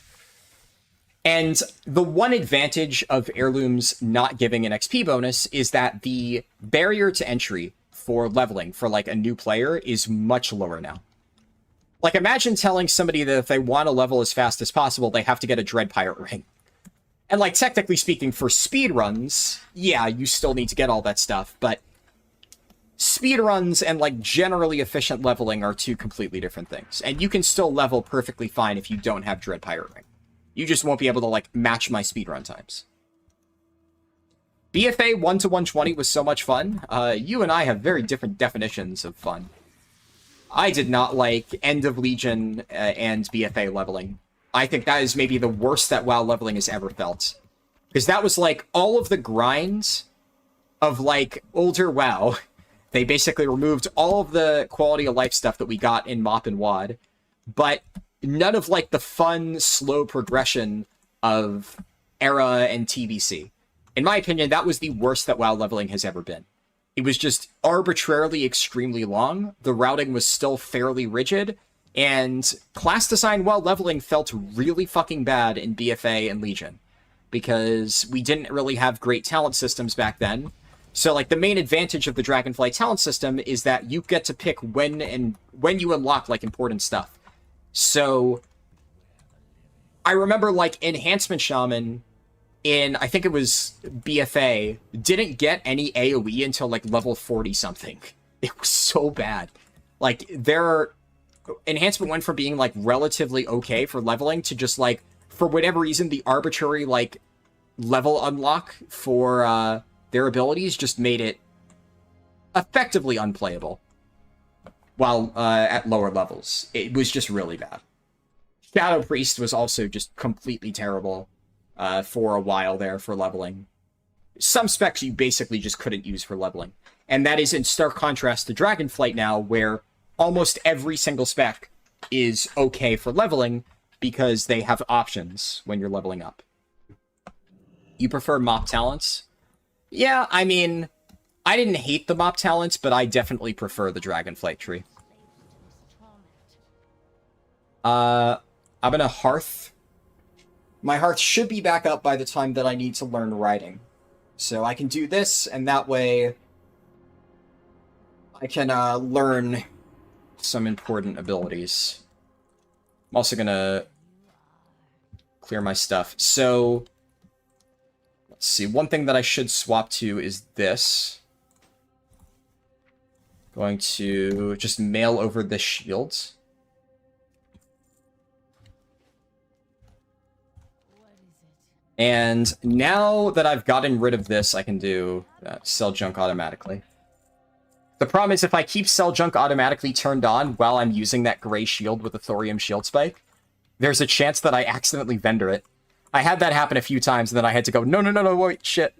And the one advantage of heirlooms not giving an XP bonus is that the barrier to entry for leveling for, like, a new player is much lower now. Like, imagine telling somebody that if they want to level as fast as possible, they have to get a Dread Pirate ring. And, like, technically speaking, for speedruns, yeah, you still need to get all that stuff, but speedruns and, like, generally efficient leveling are 2 completely different things. And you can still level perfectly fine if you don't have Dread Pirate ring. You just won't be able to, like, match my speedrun times. BFA 1 to 120 was so much fun. You and I have very different definitions of fun. I did not like End of Legion and BFA leveling. I think that is maybe the worst that WoW leveling has ever felt. Because that was, like, all of the grinds of, like, older WoW. They basically removed all of the quality of life stuff that we got in MoP and WoD. But none of, like, the fun, slow progression of Era and TBC. In my opinion, that was the worst that WoW leveling has ever been. It was just arbitrarily extremely long. The routing was still fairly rigid. And class design while leveling felt really fucking bad in BFA and Legion. Because we didn't really have great talent systems back then. So, like, the main advantage of the Dragonfly talent system is that you get to pick when you unlock, like, important stuff. So, I remember, like, Enhancement Shaman in, I think it was BFA, didn't get any AoE until, like, level 40-something. It was so bad. Like, their enhancement went from being, like, relatively okay for leveling to just, like, for whatever reason, the arbitrary, like, level unlock for their abilities just made it effectively unplayable while at lower levels. It was just really bad. Shadow Priest was also just completely terrible for a while there for leveling. Some specs you basically just couldn't use for leveling. And that is in stark contrast to Dragonflight now, where almost every single spec is okay for leveling because they have options when you're leveling up. You prefer MoP talents? Yeah, I mean, I didn't hate the MoP talents, but I definitely prefer the Dragonflight tree. I'm gonna Hearth. My Hearth should be back up by the time that I need to learn writing. So I can do this, and that way I can learn some important abilities. I'm also gonna clear my stuff. So, let's see. One thing that I should swap to is this. Going to just mail over this shield. And now that I've gotten rid of this, I can do sell junk automatically. The problem is if I keep sell junk automatically turned on while I'm using that gray shield with the thorium shield spike, there's a chance that I accidentally vendor it. I had that happen a few times, and then I had to go, no, wait, shit,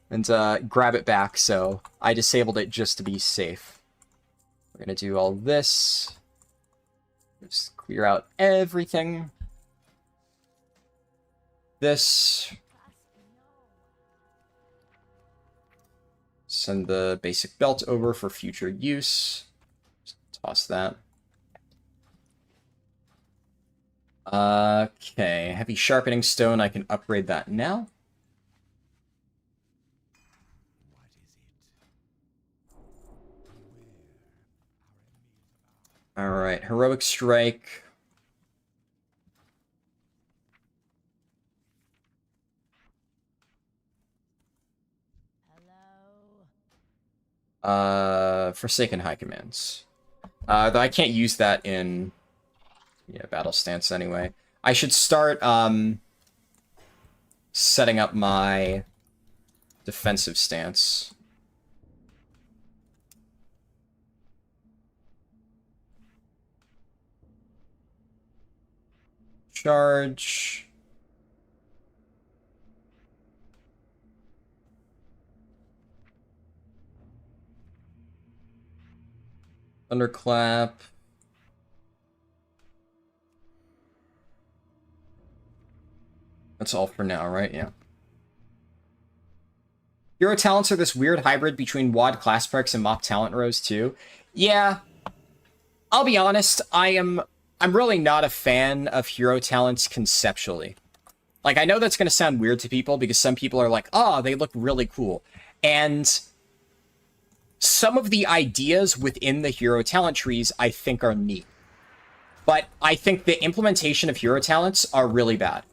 and grab it back, so I disabled it just to be safe. We're going to do all this. Just clear out everything. This. Send the basic belt over for future use. Just toss that. Okay, heavy sharpening stone, I can upgrade that now. Alright, Heroic Strike. Forsaken High Commands. Though I can't use that in... Yeah, Battle Stance anyway. I should start, setting up my defensive stance. Charge. Thunderclap. That's all for now, right? Yeah. Hero talents are this weird hybrid between WoD class perks and mock talent rows too. Yeah. I'll be honest, I'm really not a fan of hero talents conceptually. Like, I know that's going to sound weird to people because some people are like, oh, they look really cool. And some of the ideas within the hero talent trees I think are neat. But I think the implementation of hero talents are really bad.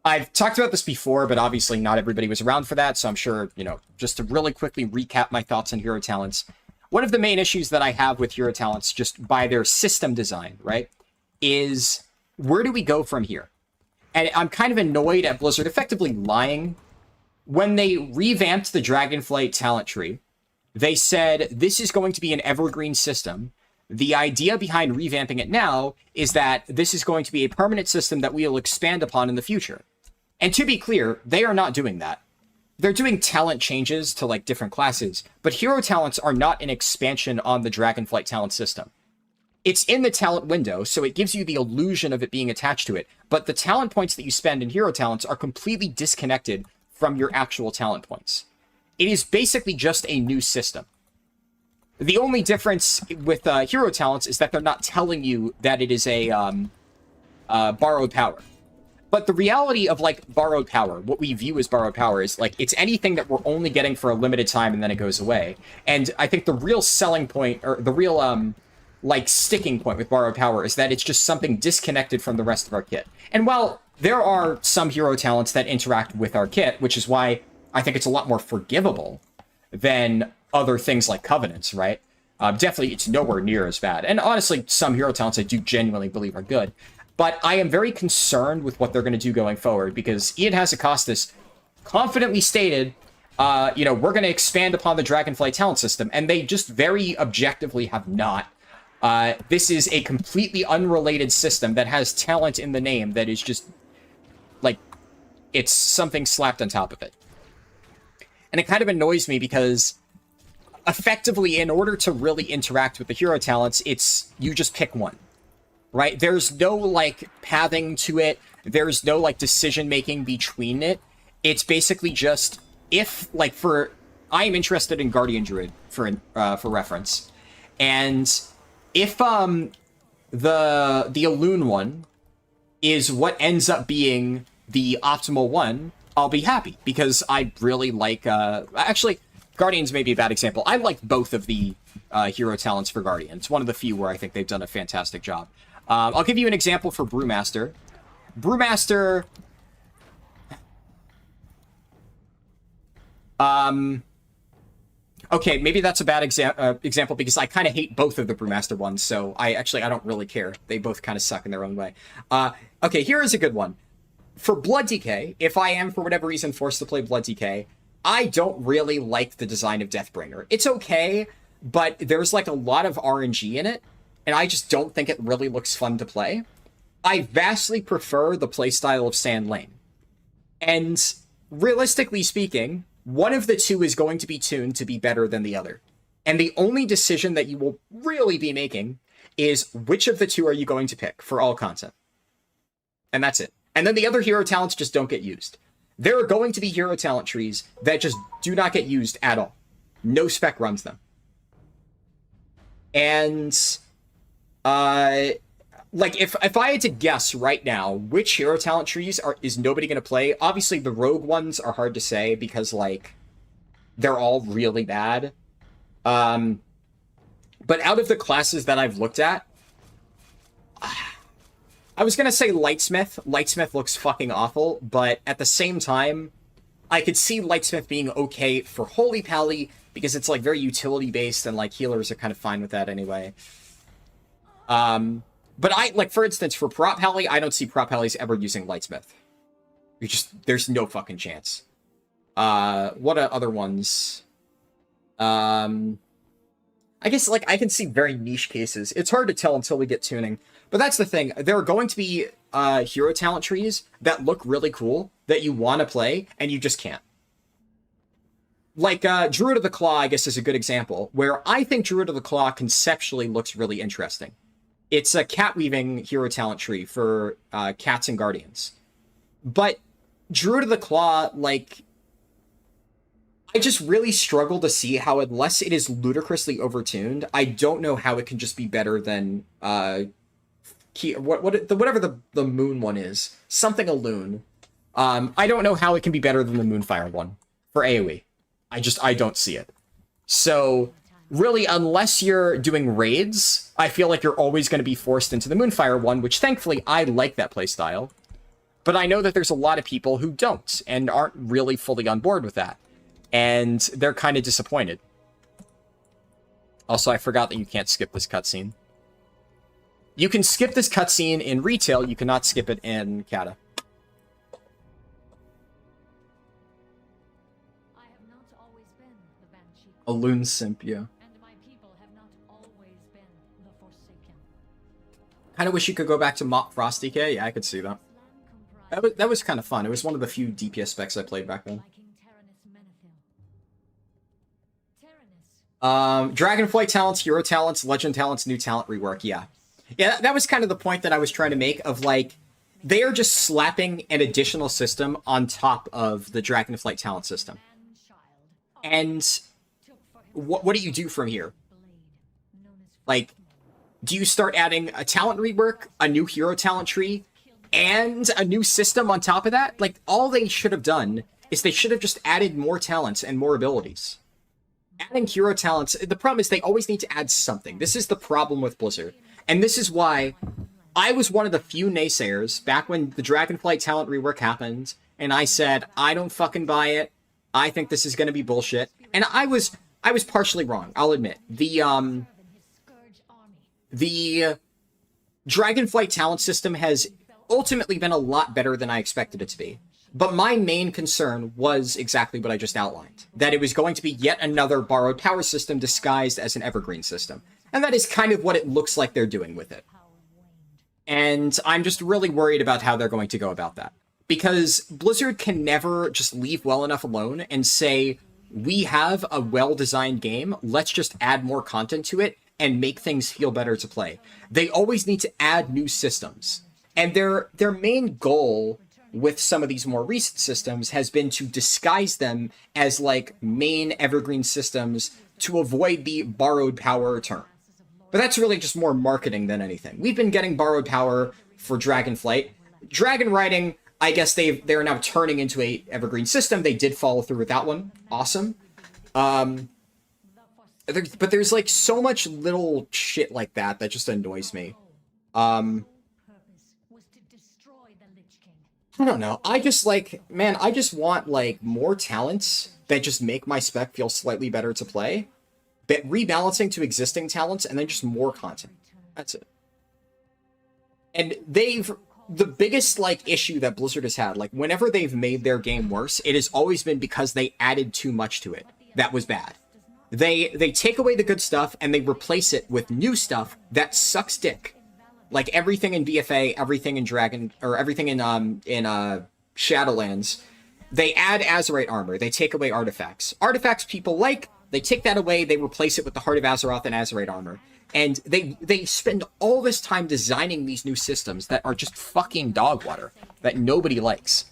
I've talked about this before, but obviously not everybody was around for that, so I'm sure, you know, just to really quickly recap my thoughts on hero talents. One of the main issues that I have with hero talents, just by their system design, right, is where do we go from here? And I'm kind of annoyed at Blizzard effectively lying. When they revamped the Dragonflight talent tree, they said this is going to be an evergreen system. The idea behind revamping it now is that this is going to be a permanent system that we will expand upon in the future. And to be clear, they are not doing that. They're doing talent changes to, like, different classes, but hero talents are not an expansion on the Dragonflight talent system. It's in the talent window, so it gives you the illusion of it being attached to it, but the talent points that you spend in hero talents are completely disconnected from your actual talent points. It is basically just a new system. The only difference with hero talents is that they're not telling you that it is a borrowed power. But the reality of, like, borrowed power, what we view as borrowed power is, like, it's anything that we're only getting for a limited time and then it goes away. And I think the real selling point, or the real, like, sticking point with borrowed power is that it's just something disconnected from the rest of our kit. And while there are some hero talents that interact with our kit, which is why I think it's a lot more forgivable than other things like Covenants, right? Definitely, it's nowhere near as bad. And honestly, some hero talents I do genuinely believe are good. But I am very concerned with what they're going to do going forward, because Ian Hazzikostas confidently stated, you know, we're going to expand upon the Dragonflight talent system, and they just very objectively have not. This is a completely unrelated system that has talent in the name that is just, like, it's something slapped on top of it. And it kind of annoys me because, effectively, in order to really interact with the hero talents, it's, you just pick one. Right? There's no, like, pathing to it. There's no, like, decision-making between it. It's basically just, if, like, I am interested in Guardian Druid, for reference. And if, the Elune one is what ends up being the optimal one, I'll be happy. Because I really like, actually, Guardians may be a bad example. I like both of the hero talents for Guardian. It's one of the few where I think they've done a fantastic job. I'll give you an example for Brewmaster. Brewmaster... okay, maybe that's a bad example because I kind of hate both of the Brewmaster ones, so I don't really care. They both kind of suck in their own way. Okay, here is a good one. For Blood DK, if I am, for whatever reason, forced to play Blood DK, I don't really like the design of Deathbringer. It's okay, but there's, like, a lot of RNG in it, and I just don't think it really looks fun to play. I vastly prefer the playstyle of Sand Lane. And realistically speaking, one of the two is going to be tuned to be better than the other. And the only decision that you will really be making is which of the two are you going to pick for all content. And that's it. And then the other hero talents just don't get used. There are going to be hero talent trees that just do not get used at all. No spec runs them. And... like, if I had to guess right now which hero talent trees is nobody going to play, obviously the rogue ones are hard to say because, like, they're all really bad. But out of the classes that I've looked at, I was gonna say Lightsmith. Lightsmith looks fucking awful, but at the same time, I could see Lightsmith being okay for Holy Pally because it's like very utility based and like healers are kind of fine with that anyway. But I like, for instance, for Prot Pally, I don't see Prot Pallies ever using Lightsmith. There's no fucking chance. What are other ones? I guess, like, I can see very niche cases. It's hard to tell until we get tuning. But that's the thing. There are going to be hero talent trees that look really cool that you want to play, and you just can't. Like, Druid of the Claw, I guess, is a good example, where I think Druid of the Claw conceptually looks really interesting. It's a cat-weaving hero talent tree for cats and guardians. But Druid of the Claw, like, I just really struggle to see how, unless it is ludicrously overtuned, I don't know how it can just be better than whatever the moon one is. Something a loon. I don't know how it can be better than the Moonfire one for AoE. I don't see it. So, really, unless you're doing raids, I feel like you're always going to be forced into the Moonfire one, which thankfully I like that playstyle. But I know that there's a lot of people who don't, and aren't really fully on board with that. And they're kind of disappointed. Also, I forgot that you can't skip this cutscene. You can skip this cutscene in retail, you cannot skip it in Cata. I have not always been the Banshee. A loon simp, yeah. And my people have not always been the Forsaken. Kind of wish you could go back to Mop Frost DK. Yeah, I could see that. That was kind of fun. It was one of the few DPS specs I played back then. Dragonflight talents, hero talents, legend talents, new talent rework. Yeah. Yeah, that was kind of the point that I was trying to make of, like, they are just slapping an additional system on top of the Dragonflight talent system. And what do you do from here? Like, do you start adding a talent rework, a new hero talent tree, and a new system on top of that? Like, all they should have done is they should have just added more talents and more abilities. Adding hero talents, the problem is they always need to add something. This is the problem with Blizzard. And this is why I was one of the few naysayers back when the Dragonflight talent rework happened, and I said, I don't fucking buy it. I think this is going to be bullshit. And I was partially wrong, I'll admit. The Dragonflight talent system has ultimately been a lot better than I expected it to be. But my main concern was exactly what I just outlined. That it was going to be yet another borrowed power system disguised as an evergreen system. And that is kind of what it looks like they're doing with it. And I'm just really worried about how they're going to go about that. Because Blizzard can never just leave well enough alone and say, we have a well-designed game, let's just add more content to it and make things feel better to play. They always need to add new systems. And their main goal with some of these more recent systems has been to disguise them as, like, main evergreen systems to avoid the borrowed power term. But that's really just more marketing than anything. We've been getting borrowed power for Dragonflight. Dragon Riding, I guess they're now turning into a evergreen system. They did follow through with that one. Awesome. But there's, like, so much little shit like that that just annoys me. I don't know. I just, like, man, I just want, like, more talents that just make my spec feel slightly better to play. But rebalancing to existing talents and then just more content. That's it. And the biggest, like, issue that Blizzard has had, like, whenever they've made their game worse, it has always been because they added too much to it. That was bad. They take away the good stuff and they replace it with new stuff that sucks dick. Like everything in BFA, everything in everything in Shadowlands, they add Azerite armor. They take away artifacts. Artifacts people like, they take that away, they replace it with the Heart of Azeroth and Azerite armor. And they spend all this time designing these new systems that are just fucking dog water, that nobody likes.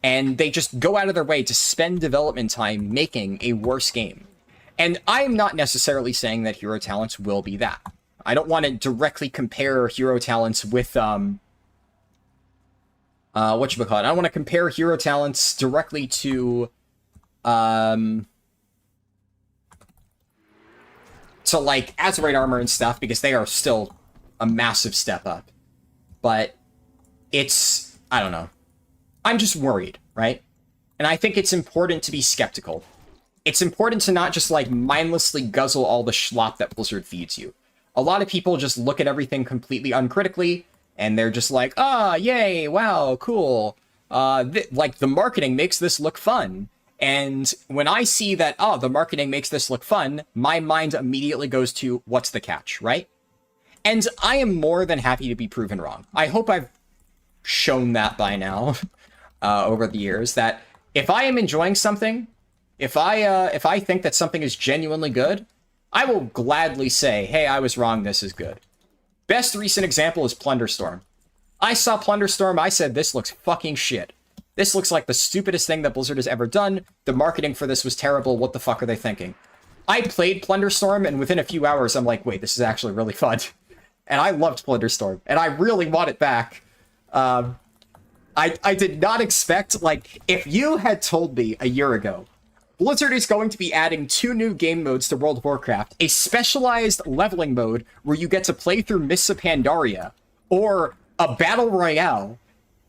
And they just go out of their way to spend development time making a worse game. And I'm not necessarily saying that hero talents will be that. I don't want to directly compare hero talents with, whatchamacallit. I don't want to compare hero talents directly to, like, Azerite armor and stuff, because they are still a massive step up. But I don't know. I'm just worried, right? And I think it's important to be skeptical. It's important to not just, like, mindlessly guzzle all the schlop that Blizzard feeds you. A lot of people just look at everything completely uncritically, and they're just like, yay, wow, cool. Like, the marketing makes this look fun. And when I see that, the marketing makes this look fun, my mind immediately goes to, what's the catch, right? And I am more than happy to be proven wrong. I hope I've shown that by now, over the years, that if I am enjoying something, if I think that something is genuinely good, I will gladly say, hey, I was wrong, this is good. Best recent example is Plunderstorm. I saw Plunderstorm, I said, this looks fucking shit. This looks like the stupidest thing that Blizzard has ever done. The marketing for this was terrible. What the fuck are they thinking? I played Plunderstorm, and within a few hours, I'm like, wait, this is actually really fun. And I loved Plunderstorm, and I really want it back. I did not expect, like, if you had told me a year ago, Blizzard is going to be adding 2 new game modes to World of Warcraft, a specialized leveling mode where you get to play through Mists of Pandaria, or a battle royale,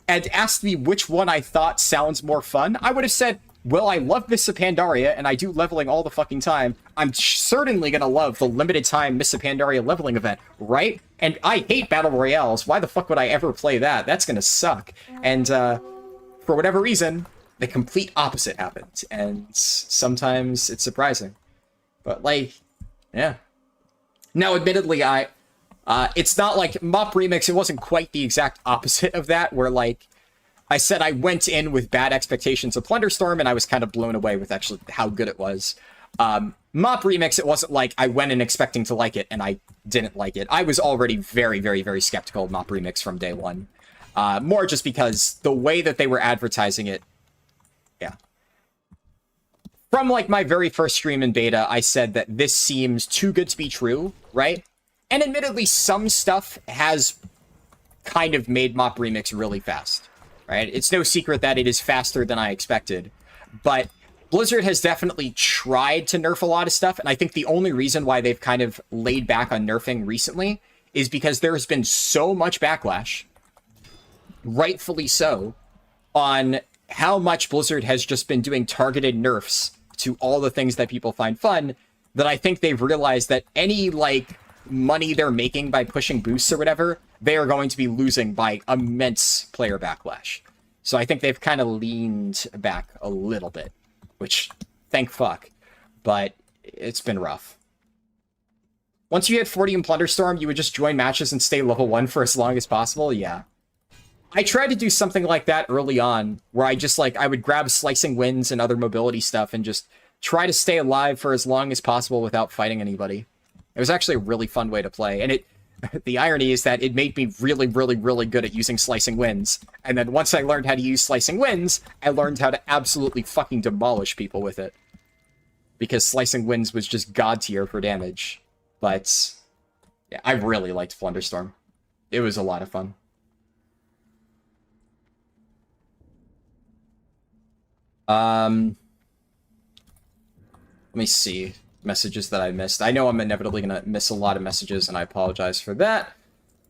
and asked me which one I thought sounds more fun, I would have said, well, I love Mists of Pandaria, and I do leveling all the fucking time. I'm certainly gonna love the limited time Mists of Pandaria leveling event, right? And I hate battle royales. Why the fuck would I ever play that? That's gonna suck. And for whatever reason, the complete opposite happened, and sometimes it's surprising. But, like, yeah. Now, admittedly, it's not like Mop Remix, it wasn't quite the exact opposite of that, where, like, I said I went in with bad expectations of Plunderstorm, and I was kind of blown away with actually how good it was. Mop Remix, it wasn't like I went in expecting to like it, and I didn't like it. I was already very, very, very skeptical of Mop Remix from day one. More just because the way that they were advertising it, yeah. From, like, my very first stream in beta, I said that this seems too good to be true, right? And admittedly, some stuff has kind of made Mop Remix really fast, right? It's no secret that it is faster than I expected, but Blizzard has definitely tried to nerf a lot of stuff, and I think the only reason why they've kind of laid back on nerfing recently is because there has been so much backlash, rightfully so, on how much Blizzard has just been doing targeted nerfs to all the things that people find fun, that I think they've realized that any, like, money they're making by pushing boosts or whatever, they are going to be losing by immense player backlash. So I think they've kind of leaned back a little bit, which, thank fuck, but it's been rough. Once you hit 40 in Plunderstorm, you would just join matches and stay level 1 for as long as possible? Yeah. I tried to do something like that early on, where I just, like, I would grab Slicing Winds and other mobility stuff and just try to stay alive for as long as possible without fighting anybody. It was actually a really fun way to play, and the irony is that it made me really, really, really good at using Slicing Winds, and then once I learned how to use Slicing Winds, I learned how to absolutely fucking demolish people with it. Because Slicing Winds was just god tier for damage. But, yeah, I really liked Plunderstorm. It was a lot of fun. Let me see messages that I missed. I know I'm inevitably going to miss a lot of messages, and I apologize for that.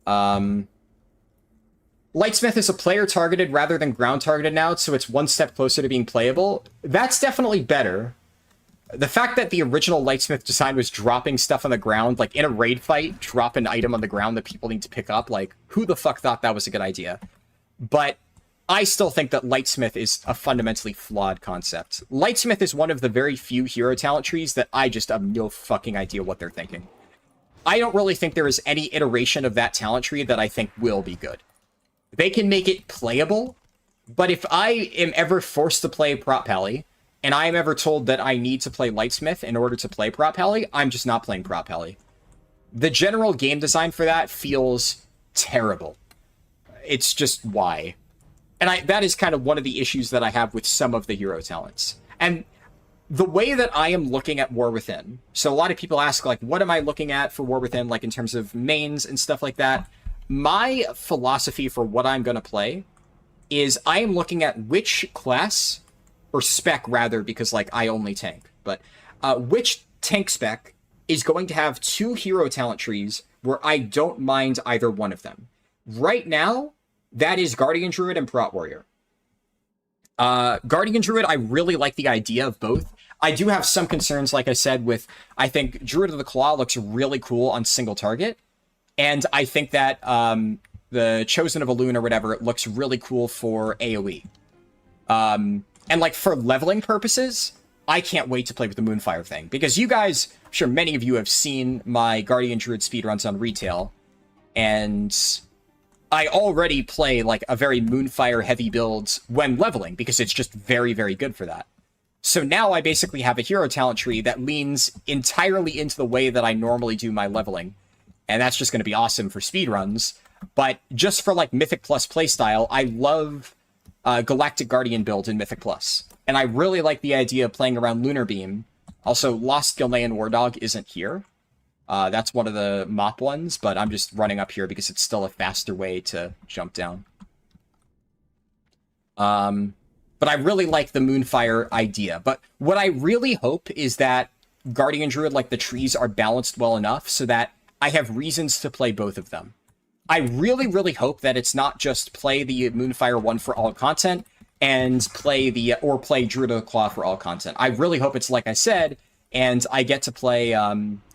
Lightsmith is a player-targeted rather than ground-targeted now, so it's one step closer to being playable. That's definitely better. The fact that the original Lightsmith design was dropping stuff on the ground, like in a raid fight, drop an item on the ground that people need to pick up, like, who the fuck thought that was a good idea? But I still think that Lightsmith is a fundamentally flawed concept. Lightsmith is one of the very few hero talent trees that I just have no fucking idea what they're thinking. I don't really think there is any iteration of that talent tree that I think will be good. They can make it playable, but if I am ever forced to play Prot Pally, and I am ever told that I need to play Lightsmith in order to play Prot Pally, I'm just not playing Prot Pally. The general game design for that feels terrible. It's just why. And that is kind of one of the issues that I have with some of the hero talents. And the way that I am looking at War Within, so a lot of people ask, like, what am I looking at for War Within, like, in terms of mains and stuff like that? My philosophy for what I'm going to play is I am looking at which class, or spec rather, because, like, I only tank, but which tank spec is going to have 2 hero talent trees where I don't mind either one of them. Right now, that is Guardian Druid and Prot Warrior. Guardian Druid, I really like the idea of both. I do have some concerns, like I said, with, I think Druid of the Claw looks really cool on single target. And I think that the Chosen of Elune or whatever, it looks really cool for AoE. And like for leveling purposes, I can't wait to play with the Moonfire thing. Because you guys, I'm sure many of you have seen my Guardian Druid speedruns on retail. And I already play like a very Moonfire heavy build when leveling, because it's just very, very good for that. So now I basically have a hero talent tree that leans entirely into the way that I normally do my leveling. And that's just going to be awesome for speedruns. But just for like Mythic Plus playstyle, I love Galactic Guardian build in Mythic Plus. And I really like the idea of playing around Lunar Beam. Also, Lost Gilnean War Dog isn't here. That's one of the mop ones, but I'm just running up here because it's still a faster way to jump down. But I really like the Moonfire idea. But what I really hope is that Guardian Druid, like the trees, are balanced well enough so that I have reasons to play both of them. I really, really hope that it's not just play the Moonfire one for all content and play Druid of the Claw for all content. I really hope it's like I said, and I get to play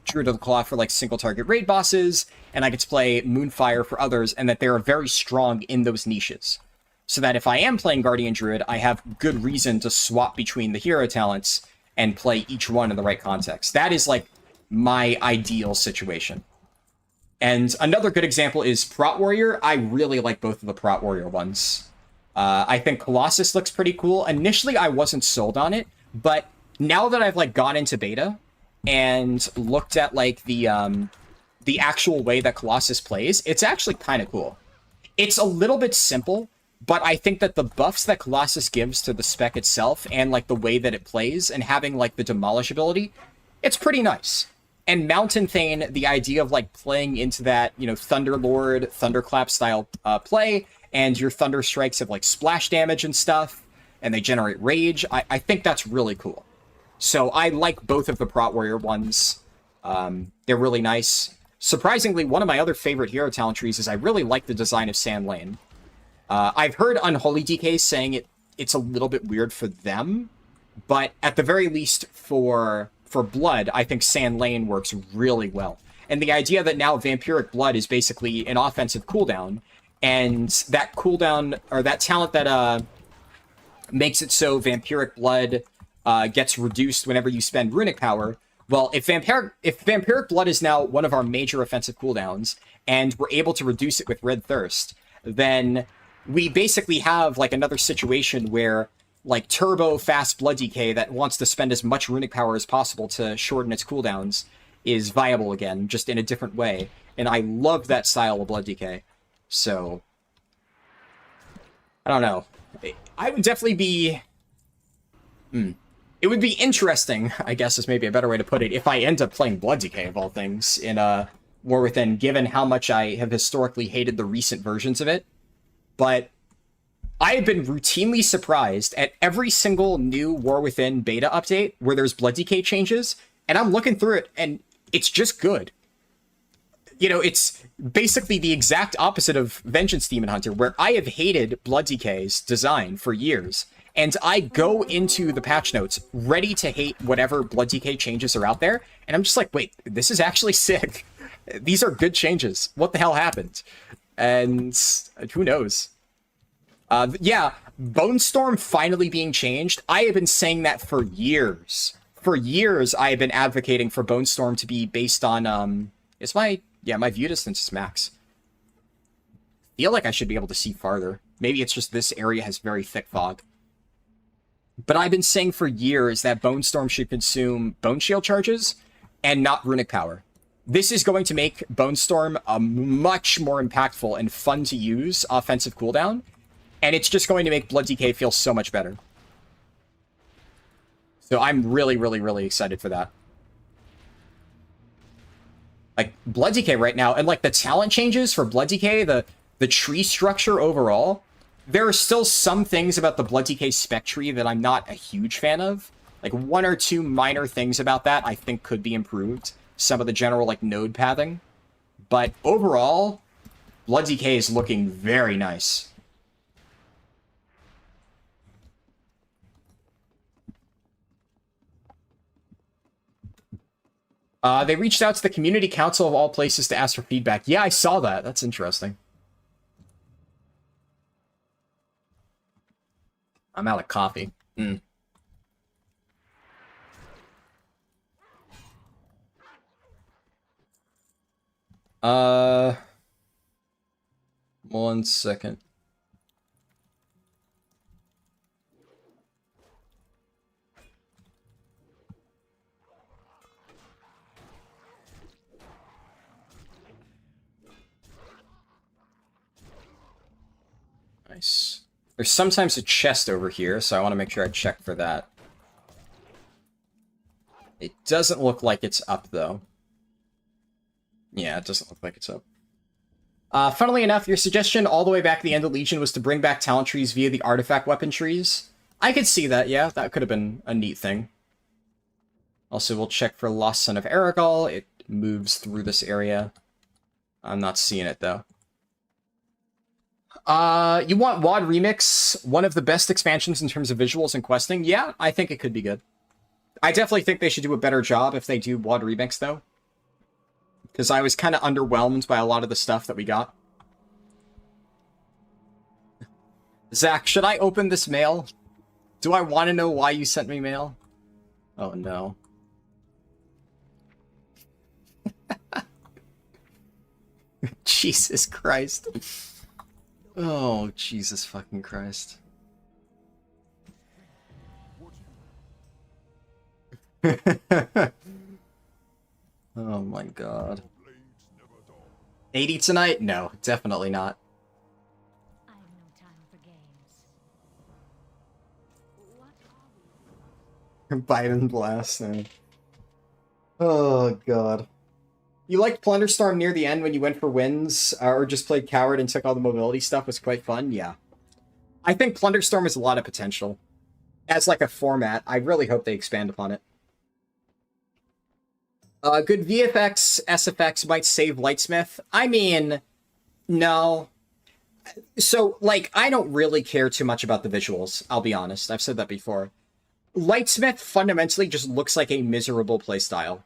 Druid of the Claw for like single target raid bosses, and I get to play Moonfire for others, and that they are very strong in those niches. So that if I am playing Guardian Druid, I have good reason to swap between the hero talents and play each one in the right context. That is like my ideal situation. And another good example is Prot Warrior. I really like both of the Prot Warrior ones. I think Colossus looks pretty cool. Initially, I wasn't sold on it, but now that I've like gone into beta and looked at like the actual way that Colossus plays, it's actually kind of cool. It's a little bit simple, but I think that the buffs that Colossus gives to the spec itself and like the way that it plays and having like the demolish ability, it's pretty nice. And Mountain Thane, the idea of like playing into that, you know, Thunderlord, Thunderclap style play, and your Thunder Strikes have like splash damage and stuff, and they generate rage, I think that's really cool. So I like both of the Prot Warrior ones. They're really nice. Surprisingly, one of my other favorite hero talent trees is I really like the design of Sand Lane. I've heard Unholy DK saying it's a little bit weird for them, but at the very least for Blood, I think Sand Lane works really well. And the idea that now Vampiric Blood is basically an offensive cooldown, and that cooldown, or that talent that makes it so Vampiric Blood gets reduced whenever you spend Runic Power. Well, if Vampiric Blood is now one of our major offensive cooldowns, and we're able to reduce it with Red Thirst, then we basically have like another situation where like turbo fast blood decay that wants to spend as much runic power as possible to shorten its cooldowns is viable again, just in a different way. And I love that style of blood decay. So I don't know. I would definitely be... It would be interesting, I guess is maybe a better way to put it, if I end up playing Blood Decay, of all things, in War Within, given how much I have historically hated the recent versions of it. But I have been routinely surprised at every single new War Within beta update where there's Blood Decay changes, and I'm looking through it, and it's just good. You know, it's basically the exact opposite of Vengeance Demon Hunter, where I have hated Blood Decay's design for years, and I go into the patch notes ready to hate whatever Blood Decay changes are out there, and I'm just like, wait, this is actually sick. These are good changes. What the hell happened? And who knows? Yeah, Bone Storm finally being changed. I have been saying that for years. For years, I have been advocating for Bone Storm to be based on, my view distance is max. I feel like I should be able to see farther. Maybe it's just this area has very thick fog. But I've been saying for years that Bone Storm should consume Bone Shield charges and not Runic Power. This is going to make Bone Storm a much more impactful and fun to use offensive cooldown, and it's just going to make Blood Decay feel so much better. So I'm really, really, really excited for that. Like, Blood Decay right now, and like the talent changes for Blood Decay, the tree structure overall, there are still some things about the Blood Decay spec tree that I'm not a huge fan of. Like, one or two minor things about that I think could be improved. Some of the general, like, node pathing. But overall, Blood Decay is looking very nice. They reached out to the community council of all places to ask for feedback. Yeah, I saw that. That's interesting. I'm out of coffee. Mm. One second. Nice. There's sometimes a chest over here, so I want to make sure I check for that. It doesn't look like it's up, though. Yeah, it doesn't look like it's up. Funnily enough, your suggestion all the way back at the end of Legion was to bring back talent trees via the artifact weapon trees. I could see that, yeah. That could have been a neat thing. Also, we'll check for Lost Son of Aragal. It moves through this area. I'm not seeing it, though. You want WoD Remix, one of the best expansions in terms of visuals and questing? Yeah, I think it could be good. I definitely think they should do a better job if they do WoD Remix, though. Because I was kind of underwhelmed by a lot of the stuff that we got. Zach, should I open this mail? Do I want to know why you sent me mail? Oh, no. Jesus Christ. Oh, Jesus fucking Christ. Oh my god. 80 tonight? No, definitely not. I have no time for games. What Biden blast. Oh god. You liked Plunderstorm near the end when you went for wins, or just played Coward and took all the mobility stuff was quite fun? Yeah. I think Plunderstorm has a lot of potential. As like a format, I really hope they expand upon it. Good VFX, SFX might save Lightsmith. I mean, no. So, like, I don't really care too much about the visuals, I'll be honest. I've said that before. Lightsmith fundamentally just looks like a miserable playstyle.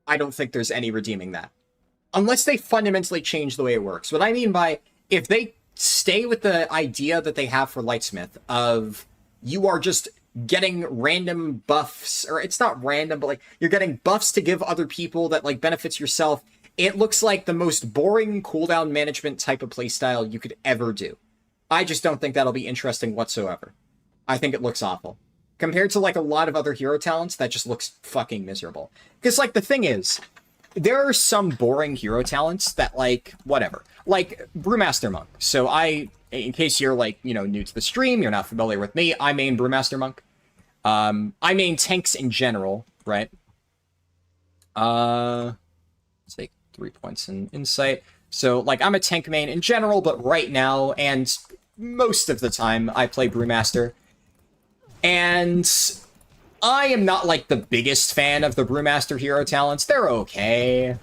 I don't think there's any redeeming that. Unless they fundamentally change the way it works. What I mean by, if they stay with the idea that they have for Lightsmith of you are just getting random buffs, or it's not random, but like you're getting buffs to give other people that like benefits yourself, it looks like the most boring cooldown management type of playstyle you could ever do. I just don't think that'll be interesting whatsoever. I think it looks awful. Compared to like a lot of other hero talents, that just looks fucking miserable. Because like the thing is, there are some boring hero talents that like, whatever. Like Brewmaster Monk. So in case you're like, you know, new to the stream, you're not familiar with me, I main Brewmaster Monk. I main tanks in general, right? Let's take 3 points in insight. So, like, I'm a tank main in general, but right now, and most of the time, I play Brewmaster. And I am not, like, the biggest fan of the Brewmaster hero talents. They're okay.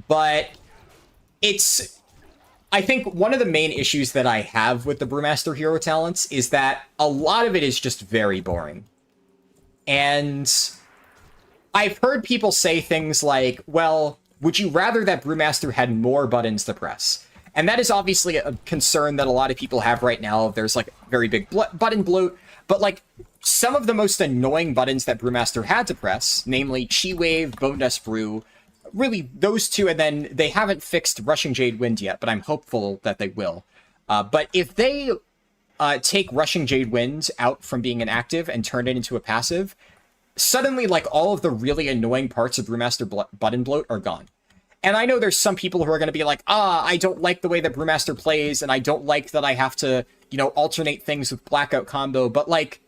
But I think one of the main issues that I have with the Brewmaster hero talents is that a lot of it is just very boring. And I've heard people say things like, well, would you rather that Brewmaster had more buttons to press? And that is obviously a concern that a lot of people have right now. There's like very big button bloat, but like some of the most annoying buttons that Brewmaster had to press, namely Chi Wave, Bone Dust Brew, really those two, and then they haven't fixed Rushing Jade Wind yet, but I'm hopeful that they will. But if they take Rushing Jade Wind out from being an active and turn it into a passive, suddenly like all of the really annoying parts of Brewmaster button bloat are gone. And I know there's some people who are going to be like, I don't like the way that Brewmaster plays, and I don't like that I have to, you know, alternate things with Blackout combo, but like,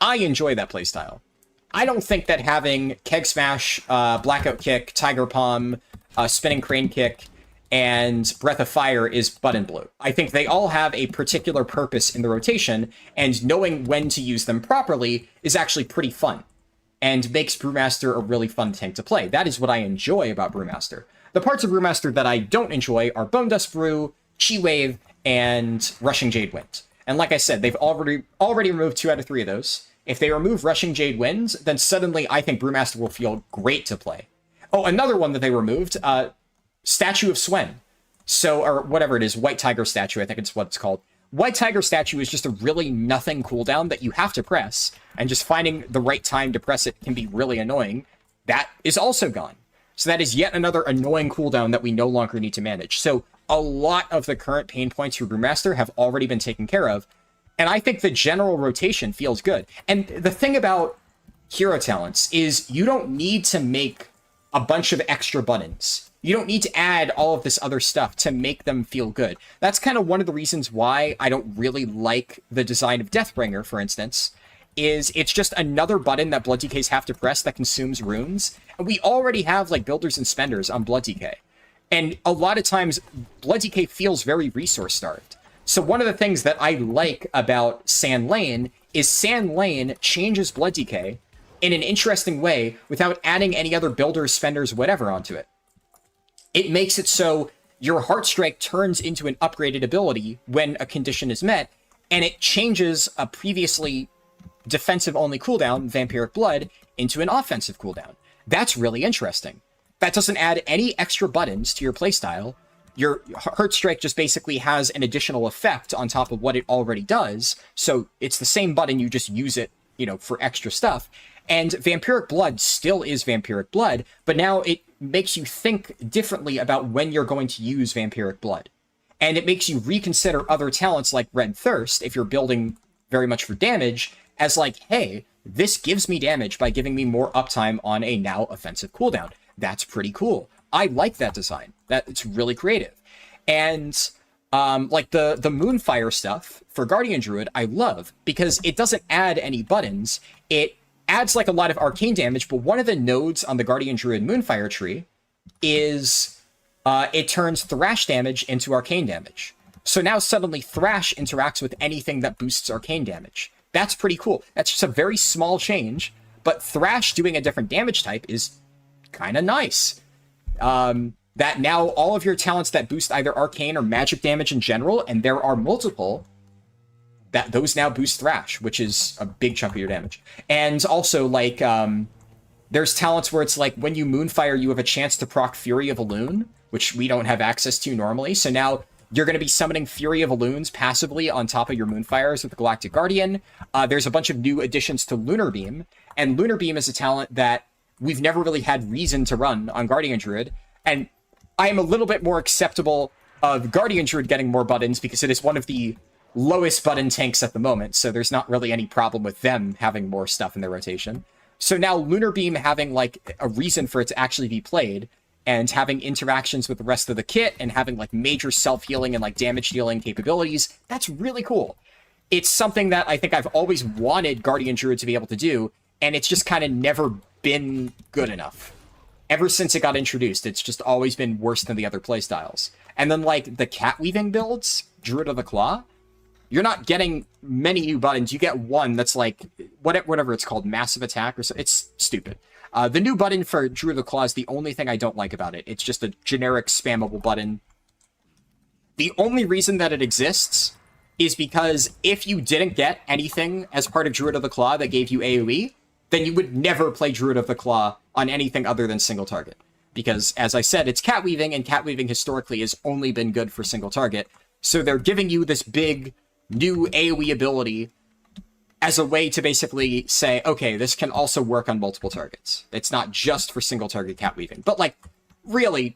I enjoy that playstyle. I don't think that having Keg Smash, Blackout Kick, Tiger Palm, Spinning Crane Kick, and Breath of Fire is button bloat. I think they all have a particular purpose in the rotation, and knowing when to use them properly is actually pretty fun, and makes Brewmaster a really fun tank to play. That is what I enjoy about Brewmaster. The parts of Brewmaster that I don't enjoy are Bone Dust Brew, Chi Wave, and Rushing Jade Wind. And like I said, they've already removed 2 out of 3 of those. If they remove Rushing Jade Winds, then suddenly I think Brewmaster will feel great to play. Oh, another one that they removed, Statue of Swen. So, or whatever it is, White Tiger Statue, I think it's what it's called. White Tiger Statue is just a really nothing cooldown that you have to press, and just finding the right time to press it can be really annoying. That is also gone. So that is yet another annoying cooldown that we no longer need to manage. So a lot of the current pain points for Brewmaster have already been taken care of, and I think the general rotation feels good. And the thing about hero talents is you don't need to make a bunch of extra buttons. You don't need to add all of this other stuff to make them feel good. That's kind of one of the reasons why I don't really like the design of Deathbringer, for instance, is it's just another button that Blood DKs have to press that consumes runes. And we already have, like, builders and spenders on Blood DK. And a lot of times, Blood DK feels very resource-starved. So one of the things that I like about Sand Lane is Sand Lane changes Blood DK in an interesting way without adding any other builders, spenders, whatever onto it. It makes it so your Heartstrike turns into an upgraded ability when a condition is met, and it changes a previously defensive-only cooldown, Vampiric Blood, into an offensive cooldown. That's really interesting. That doesn't add any extra buttons to your playstyle. Your Heartstrike just basically has an additional effect on top of what it already does, so it's the same button, you just use it, you know, for extra stuff. And Vampiric Blood still is Vampiric Blood, but now it makes you think differently about when you're going to use Vampiric Blood. And it makes you reconsider other talents like Red Thirst, if you're building very much for damage, as like, hey, this gives me damage by giving me more uptime on a now offensive cooldown. That's pretty cool. I like that design. It's really creative. And like the Moonfire stuff for Guardian Druid, I love, because it doesn't add any buttons. It adds like a lot of arcane damage, but one of the nodes on the Guardian Druid Moonfire tree is it turns Thrash damage into arcane damage. So now suddenly Thrash interacts with anything that boosts arcane damage. That's pretty cool. That's just a very small change, but Thrash doing a different damage type is kind of nice. That now all of your talents that boost either arcane or magic damage in general, and there are multiple, that those now boost Thrash, which is a big chunk of your damage. And also, like, there's talents where it's like, when you Moonfire, you have a chance to proc Fury of Elune, which we don't have access to normally. So now you're going to be summoning Fury of Elunes passively on top of your Moonfires with the Galactic Guardian. There's a bunch of new additions to Lunar Beam, and Lunar Beam is a talent that we've never really had reason to run on Guardian Druid, and I am a little bit more acceptable of Guardian Druid getting more buttons because it is one of the lowest button tanks at the moment, so there's not really any problem with them having more stuff in their rotation. So now Lunar Beam having like a reason for it to actually be played, and having interactions with the rest of the kit, and having like major self-healing and like damage dealing capabilities, that's really cool. It's something that I think I've always wanted Guardian Druid to be able to do, and it's just kind of never been good enough. Ever since it got introduced, it's just always been worse than the other playstyles. And then like the cat weaving builds, Druid of the Claw, you're not getting many new buttons. You get one that's like, whatever it's called, Massive Attack, or so. It's stupid. The new button for Druid of the Claw is the only thing I don't like about it. It's just a generic spammable button. The only reason that it exists is because if you didn't get anything as part of Druid of the Claw that gave you AoE, then you would never play Druid of the Claw on anything other than single target. Because, as I said, it's cat weaving, and cat weaving historically has only been good for single target. So they're giving you this big new AoE ability as a way to basically say, okay, this can also work on multiple targets. It's not just for single target cat weaving. But, like, really,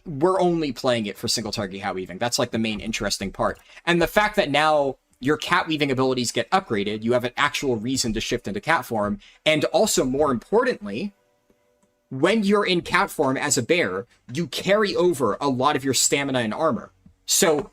we're only playing it for single target cat weaving. That's, like, the main interesting part. And the fact that now your cat weaving abilities get upgraded, you have an actual reason to shift into cat form, and also, more importantly, when you're in cat form as a bear, you carry over a lot of your stamina and armor. So,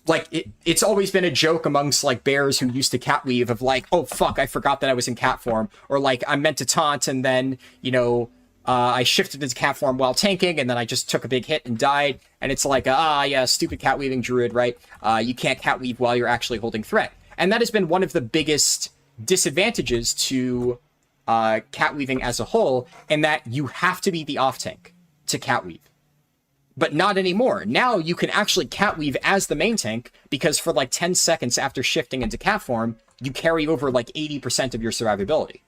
like, it's always been a joke amongst, like, bears who used to cat weave of, like, oh, fuck, I forgot that I was in cat form, or, like, I meant to taunt, and then, you know, I shifted into cat form while tanking, and then I just took a big hit and died, and it's like, yeah, stupid cat weaving druid, right? You can't cat weave while you're actually holding threat. And that has been one of the biggest disadvantages to cat weaving as a whole, in that you have to be the off tank to cat weave. But not anymore. Now you can actually cat weave as the main tank, because for like 10 seconds after shifting into cat form, you carry over like 80% of your survivability.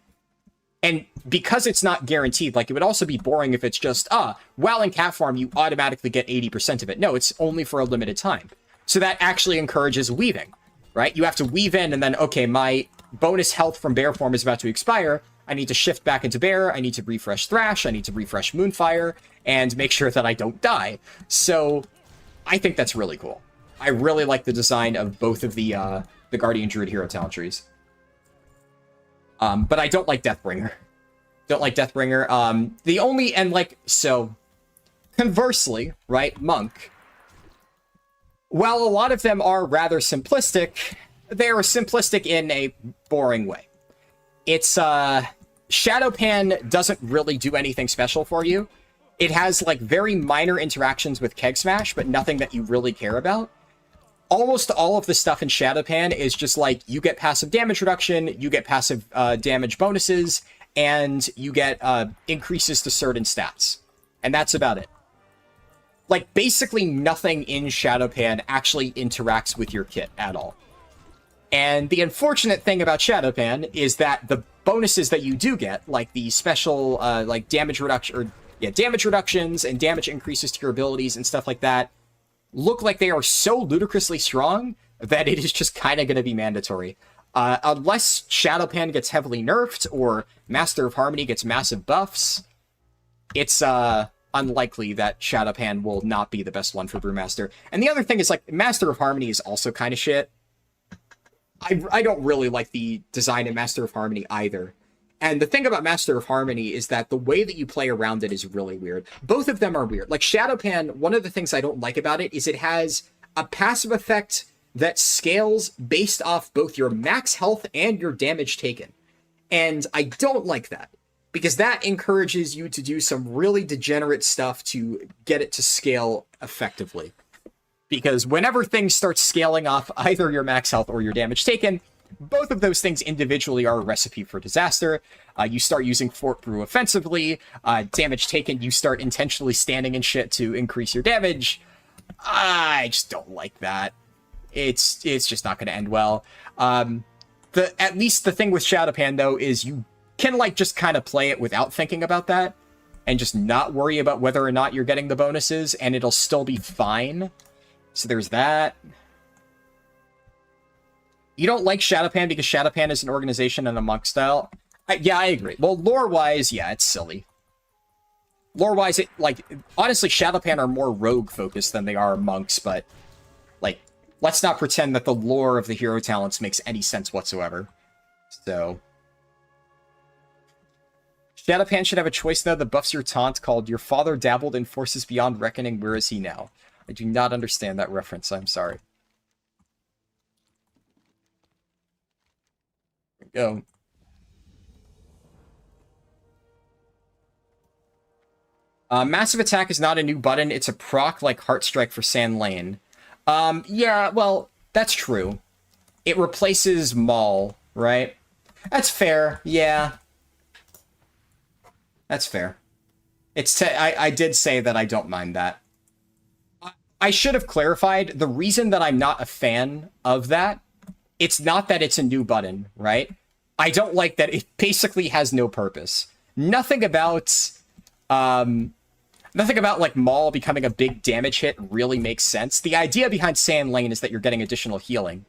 And because it's not guaranteed, like, it would also be boring if it's just, while in cat form, you automatically get 80% of it. No, it's only for a limited time. So that actually encourages weaving, right? You have to weave in, and then, okay, my bonus health from bear form is about to expire. I need to shift back into bear. I need to refresh Thrash. I need to refresh Moonfire, and make sure that I don't die. So I think that's really cool. I really like the design of both of the Guardian Druid hero talent trees. But I don't like Deathbringer. Don't like Deathbringer. The only, and like, so, conversely, right, Monk, while a lot of them are rather simplistic, they are simplistic in a boring way. It's, Shadowpan doesn't really do anything special for you. It has, like, very minor interactions with Keg Smash, but nothing that you really care about. Almost all of the stuff in Shadowpan is just like, you get passive damage reduction, you get passive damage bonuses, and you get increases to certain stats. And that's about it. Like, basically nothing in Shadowpan actually interacts with your kit at all. And the unfortunate thing about Shadowpan is that the bonuses that you do get, like the special, like, damage reduction, or, yeah, damage reductions and damage increases to your abilities and stuff like that, look like they are so ludicrously strong that it is just kind of going to be mandatory. Unless Shadowpan gets heavily nerfed or Master of Harmony gets massive buffs, it's unlikely that Shadowpan will not be the best one for Brewmaster. And the other thing is, like, Master of Harmony is also kind of shit. I don't really like the design in Master of Harmony either. And the thing about Master of Harmony is that the way that you play around it is really weird. Both of them are weird. Like, Shadowpan, one of the things I don't like about it is it has a passive effect that scales based off both your max health and your damage taken. And I don't like that, because that encourages you to do some really degenerate stuff to get it to scale effectively. Because whenever things start scaling off either your max health or your damage taken, both of those things individually are a recipe for disaster. You start using Fort Brew offensively. Damage taken, you start intentionally standing in shit to increase your damage. I just don't like that. It's just not going to end well. At least the thing with Shadowpan, though, is you can, like, just kind of play it without thinking about that, and just not worry about whether or not you're getting the bonuses, and it'll still be fine. So there's that. You don't like Shadowpan because Shadowpan is an organization and a monk style? Yeah, I agree. Well, lore-wise, yeah, it's silly. Lore-wise, honestly, Shadowpan are more rogue-focused than they are monks, but, like, let's not pretend that the lore of the hero talents makes any sense whatsoever. So, Shadowpan should have a choice, though, that buffs your taunt called Your Father Dabbled in Forces Beyond Reckoning, Where Is He Now? I do not understand that reference, I'm sorry. Go. Massive Attack is not a new button. It's a proc like Heartstrike for Sand Lane. Yeah, well, that's true. It replaces Maul, right? That's fair, yeah. That's fair. I did say that I don't mind that. I should have clarified, the reason that I'm not a fan of that, it's not that it's a new button, right? I don't like that it basically has no purpose. Nothing about like Maul becoming a big damage hit really makes sense. The idea behind Sand Lane is that you're getting additional healing.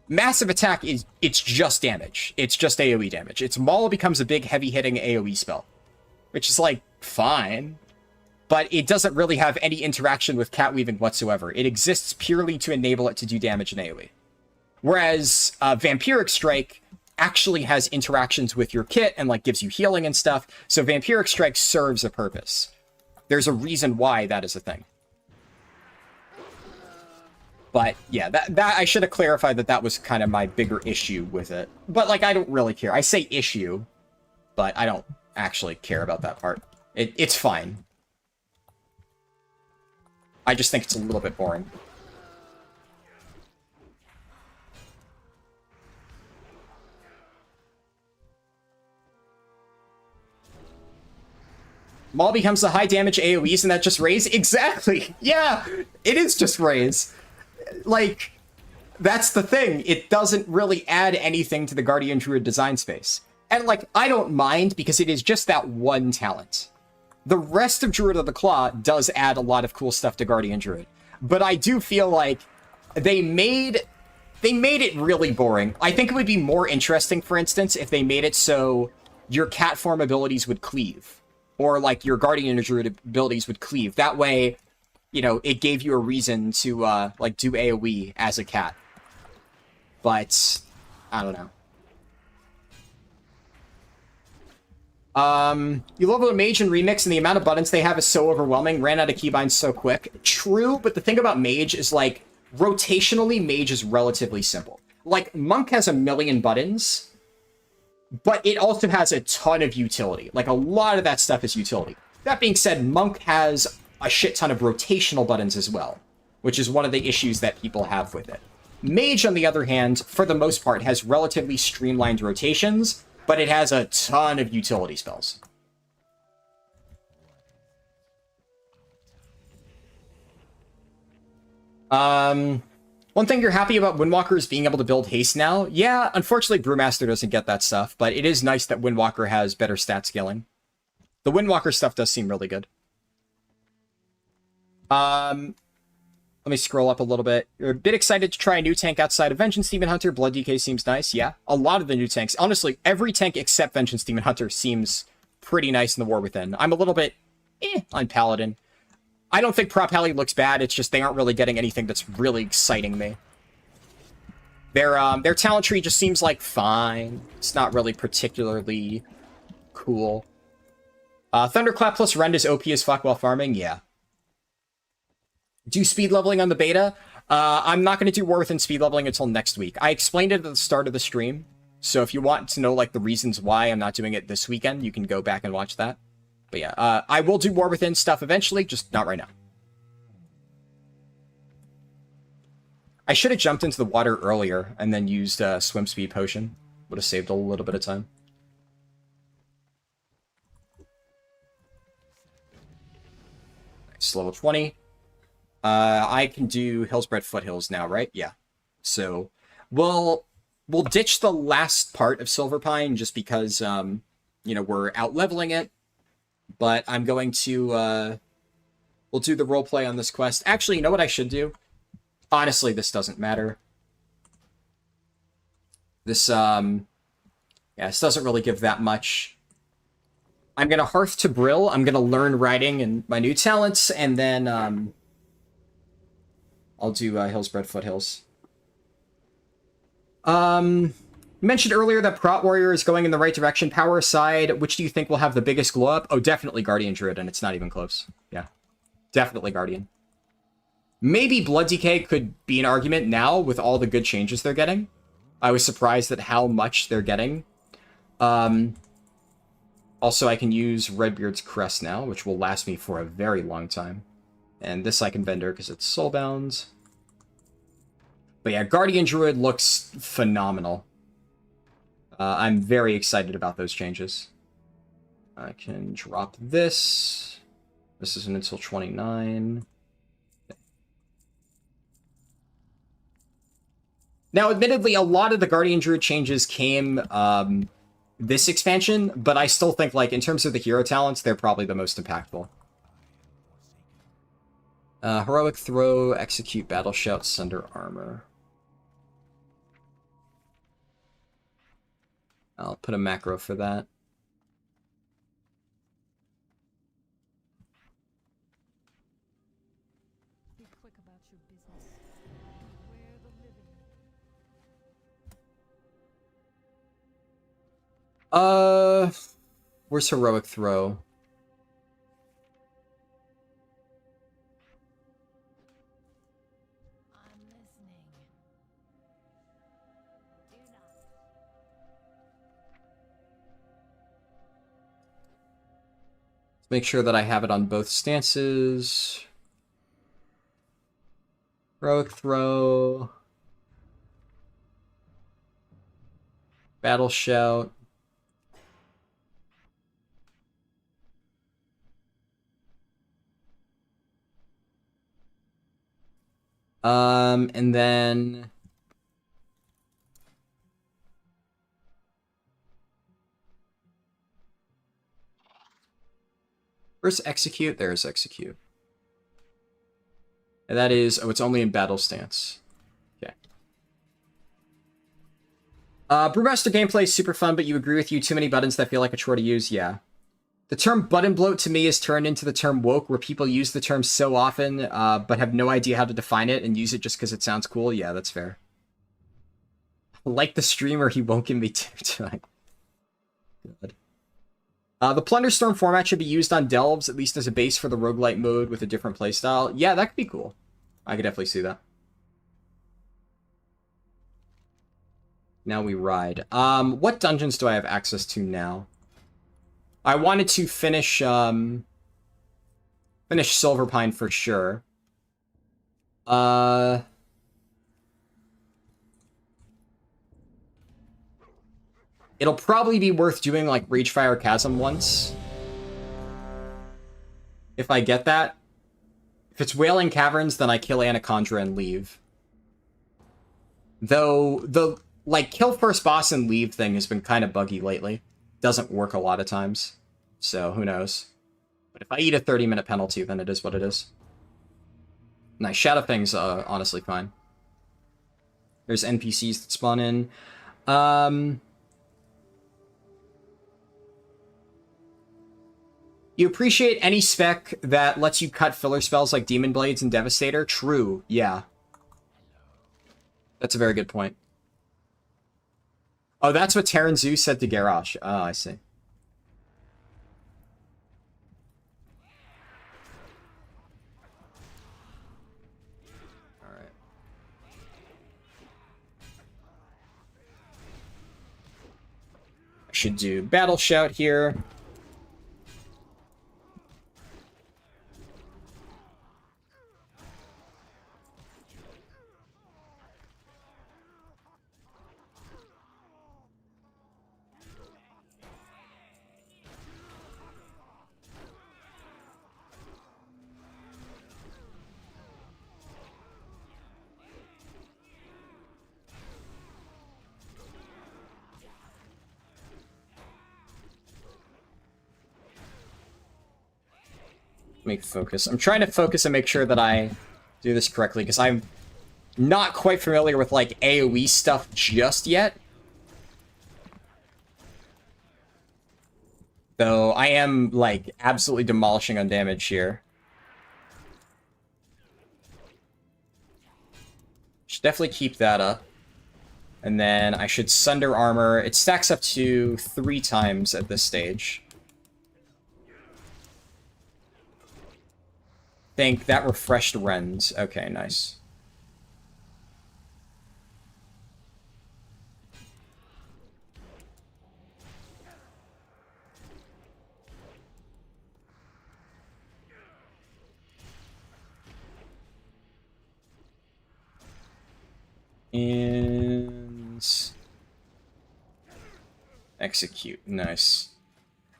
Massive Attack it's just damage. It's just AoE damage. It's Maul becomes a big heavy hitting AoE spell, which is like fine, but it doesn't really have any interaction with cat weaving whatsoever. It exists purely to enable it to do damage in AoE. Whereas Vampiric Strike actually has interactions with your kit and, like, gives you healing and stuff. So Vampiric Strike serves a purpose. There's a reason why that is a thing. But yeah, that I should have clarified that was kind of my bigger issue with it. But, like, I don't really care. I say issue, but I don't actually care about that part. It's fine. I just think it's a little bit boring. Maul becomes the high damage AoEs and that just raise? Exactly! Yeah! It is just raise. Like, that's the thing. It doesn't really add anything to the Guardian Druid design space. And, like, I don't mind because it is just that one talent. The rest of Druid of the Claw does add a lot of cool stuff to Guardian Druid. But I do feel like they made it really boring. I think it would be more interesting, for instance, if they made it so your cat form abilities would cleave. Or, like, your Guardian Druid abilities would cleave. That way, you know, it gave you a reason to, like, do AoE as a cat. But, I don't know. You level a mage in Remix and the amount of buttons they have is so overwhelming. Ran out of keybinds so quick. True, but the thing about mage is, like, rotationally, mage is relatively simple. Like, monk has a million buttons, but it also has a ton of utility. Like, a lot of that stuff is utility. That being said, monk has a shit ton of rotational buttons as well, which is one of the issues that people have with it. Mage, on the other hand, for the most part, has relatively streamlined rotations, but it has a ton of utility spells. One thing you're happy about Windwalker is being able to build haste now. Yeah, unfortunately, Brewmaster doesn't get that stuff, but it is nice that Windwalker has better stat scaling. The Windwalker stuff does seem really good. Let me scroll up a little bit. You're a bit excited to try a new tank outside of Vengeance Demon Hunter. Blood DK seems nice. Yeah, a lot of the new tanks. Honestly, every tank except Vengeance Demon Hunter seems pretty nice in the War Within. I'm a little bit on Paladin. I don't think Prop Heli looks bad. It's just they aren't really getting anything that's really exciting me. Their talent tree just seems like fine. It's not really particularly cool. Thunderclap plus Rend is OP as fuck while farming. Yeah. Do speed leveling on the beta. I'm not going to do War Within speed leveling until next week. I explained it at the start of the stream, so if you want to know, like, the reasons why I'm not doing it this weekend, you can go back and watch that. But yeah, I will do War Within stuff eventually, just not right now. I should have jumped into the water earlier and then used a swim speed potion. Would have saved a little bit of time. Nice, level 20. I can do Hillsbred Foothills now, right? Yeah. So we'll ditch the last part of Silverpine just because you know, we're out leveling it. But I'm going to we'll do the roleplay on this quest. Actually, you know what I should do? Honestly, this doesn't matter. This yeah, this doesn't really give that much. I'm gonna Hearth to Brill. I'm gonna learn riding and my new talents, and then I'll do Hillsbred Foothills. You mentioned earlier that Prot Warrior is going in the right direction. Power aside, which do you think will have the biggest glow up? Oh, definitely Guardian Druid, and it's not even close. Yeah, definitely Guardian. Maybe Blood DK could be an argument now with all the good changes they're getting. I was surprised at how much they're getting. Also, I can use Redbeard's Crest now, which will last me for a very long time. And this I can vendor because it's soulbound. But yeah, Guardian Druid looks phenomenal. I'm very excited about those changes. I can drop this. This isn't until 29. Now, admittedly, a lot of the Guardian Druid changes came this expansion, but I still think, like, in terms of the hero talents, they're probably the most impactful. Heroic Throw, Execute, Battle Shout, Sunder Armor. I'll put a macro for that. Be quick about your business. Beware the living. Where's Heroic Throw? I'm listening. Do not. Let's make sure that I have it on both stances. Heroic Throw. Battle Shout. And then Where's execute? There's execute. And that is, oh, it's only in battle stance. Okay. Brewmaster gameplay is super fun, but you agree with you, too many buttons that feel like a chore to use? Yeah. The term button bloat to me is turned into the term woke, where people use the term so often, but have no idea how to define it and use it just because it sounds cool. Yeah, that's fair. Like the streamer, he won't give me time. Good. The Plunderstorm format should be used on Delves, at least as a base for the roguelite mode with a different playstyle. Yeah, that could be cool. I could definitely see that. Now we ride. What dungeons do I have access to now? I wanted to finish Silverpine for sure. It'll probably be worth doing like Ragefire Chasm once. If I get that. If it's Wailing Caverns, then I kill Anacondra and leave. Though the like kill first boss and leave thing has been kind of buggy lately. Doesn't work a lot of times. So who knows. But if I eat a 30-minute penalty, then it is what it is. Nice. Shadowfang's honestly fine. There's NPCs that spawn in. You appreciate any spec that lets you cut filler spells like Demon Blades and Devastator? True, yeah. That's a very good point. Oh, that's what Terran Zeus said to Garrosh. Oh, I see. Alright. I should do Battle Shout here. Make focus. I'm trying to focus and make sure that I do this correctly, because I'm not quite familiar with, like, AoE stuff just yet. Though I am, like, absolutely demolishing on damage here. Should definitely keep that up. And then I should Sunder Armor. It stacks up to 3 times at this stage. Think that refreshed Rends. Okay, nice. And execute. Nice.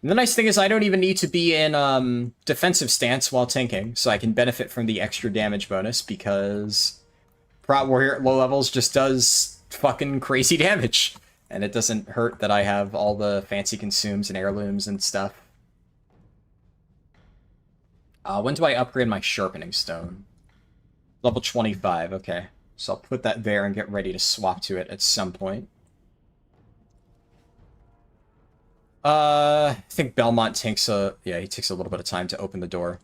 And the nice thing is I don't even need to be in defensive stance while tanking, so I can benefit from the extra damage bonus, because Prot Warrior at low levels just does fucking crazy damage. And it doesn't hurt that I have all the fancy consumes and heirlooms and stuff. When do I upgrade my Sharpening Stone? Level 25, okay. So I'll put that there and get ready to swap to it at some point. I think Belmont takes he takes a little bit of time to open the door.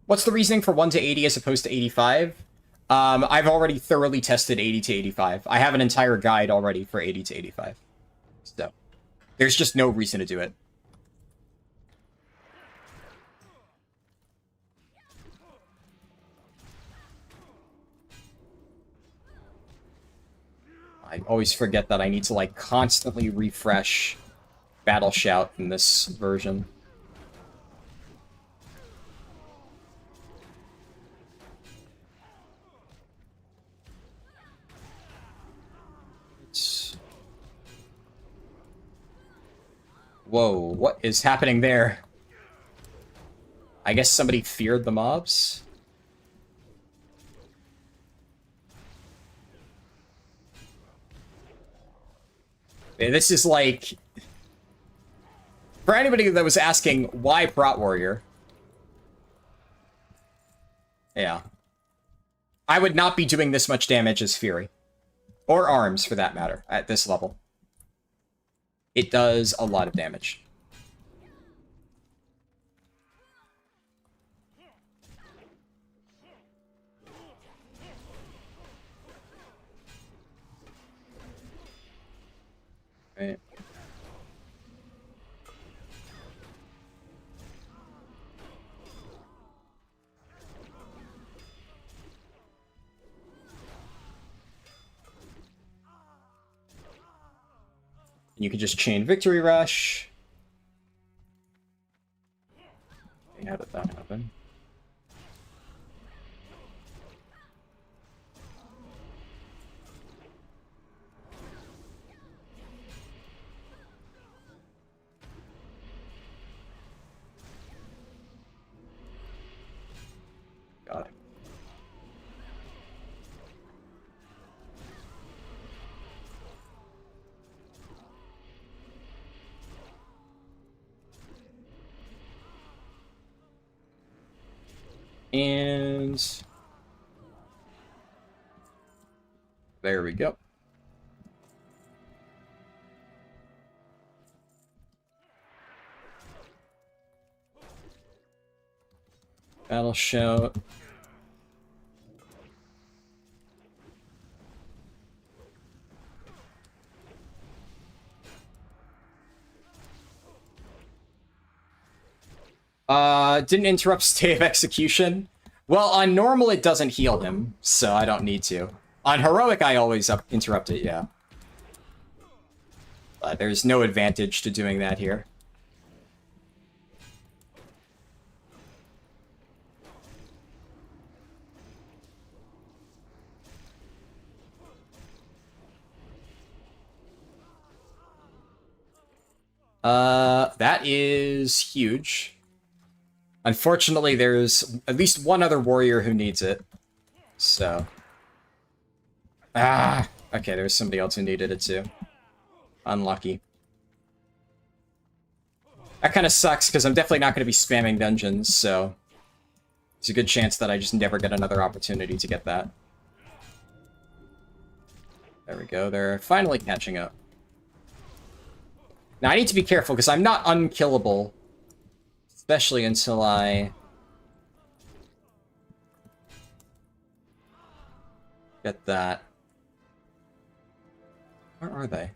What's the reasoning for 1 to 80 as opposed to 85? I've already thoroughly tested 80 to 85. I have an entire guide already for 80 to 85. So, there's just no reason to do it. I always forget that I need to, like, constantly refresh Battle Shout in this version. Whoa, what is happening there? I guess somebody feared the mobs? This is like... For anybody that was asking, why Prot Warrior? Yeah. I would not be doing this much damage as Fury. Or Arms, for that matter, at this level. It does a lot of damage. Right. You can just chain Victory Rush. Okay, how did that happen? Got it. And there we go. Battle shout. Didn't interrupt Stay of Execution. Well, on normal it doesn't heal him, so I don't need to. On heroic I always interrupt it, yeah. But there's no advantage to doing that here. That is huge. Unfortunately, there's at least one other warrior who needs it. So. Ah! Okay, there's somebody else who needed it too. Unlucky. That kind of sucks, because I'm definitely not going to be spamming dungeons, so... There's a good chance that I just never get another opportunity to get that. There we go, they're finally catching up. Now, I need to be careful, because I'm not unkillable. Especially until I... get that. Where are they?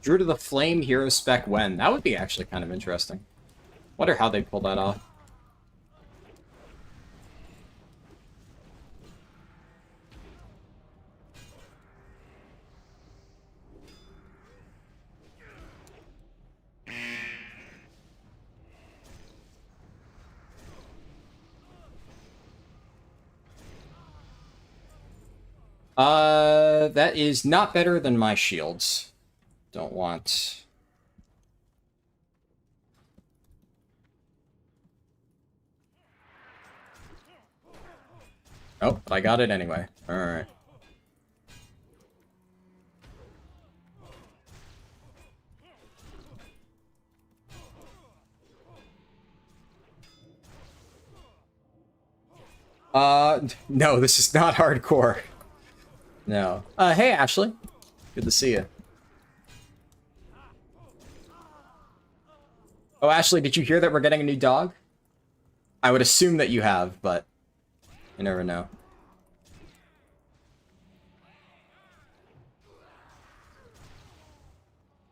Drew to the Flame Hero Spec when? That would be actually kind of interesting. Wonder how they pull that off. That is not better than my shields. Don't want... Oh, I got it anyway. Alright. No, this is not hardcore. No. Hey, Ashley. Good to see you. Oh, Ashley, did you hear that we're getting a new dog? I would assume that you have, but you never know.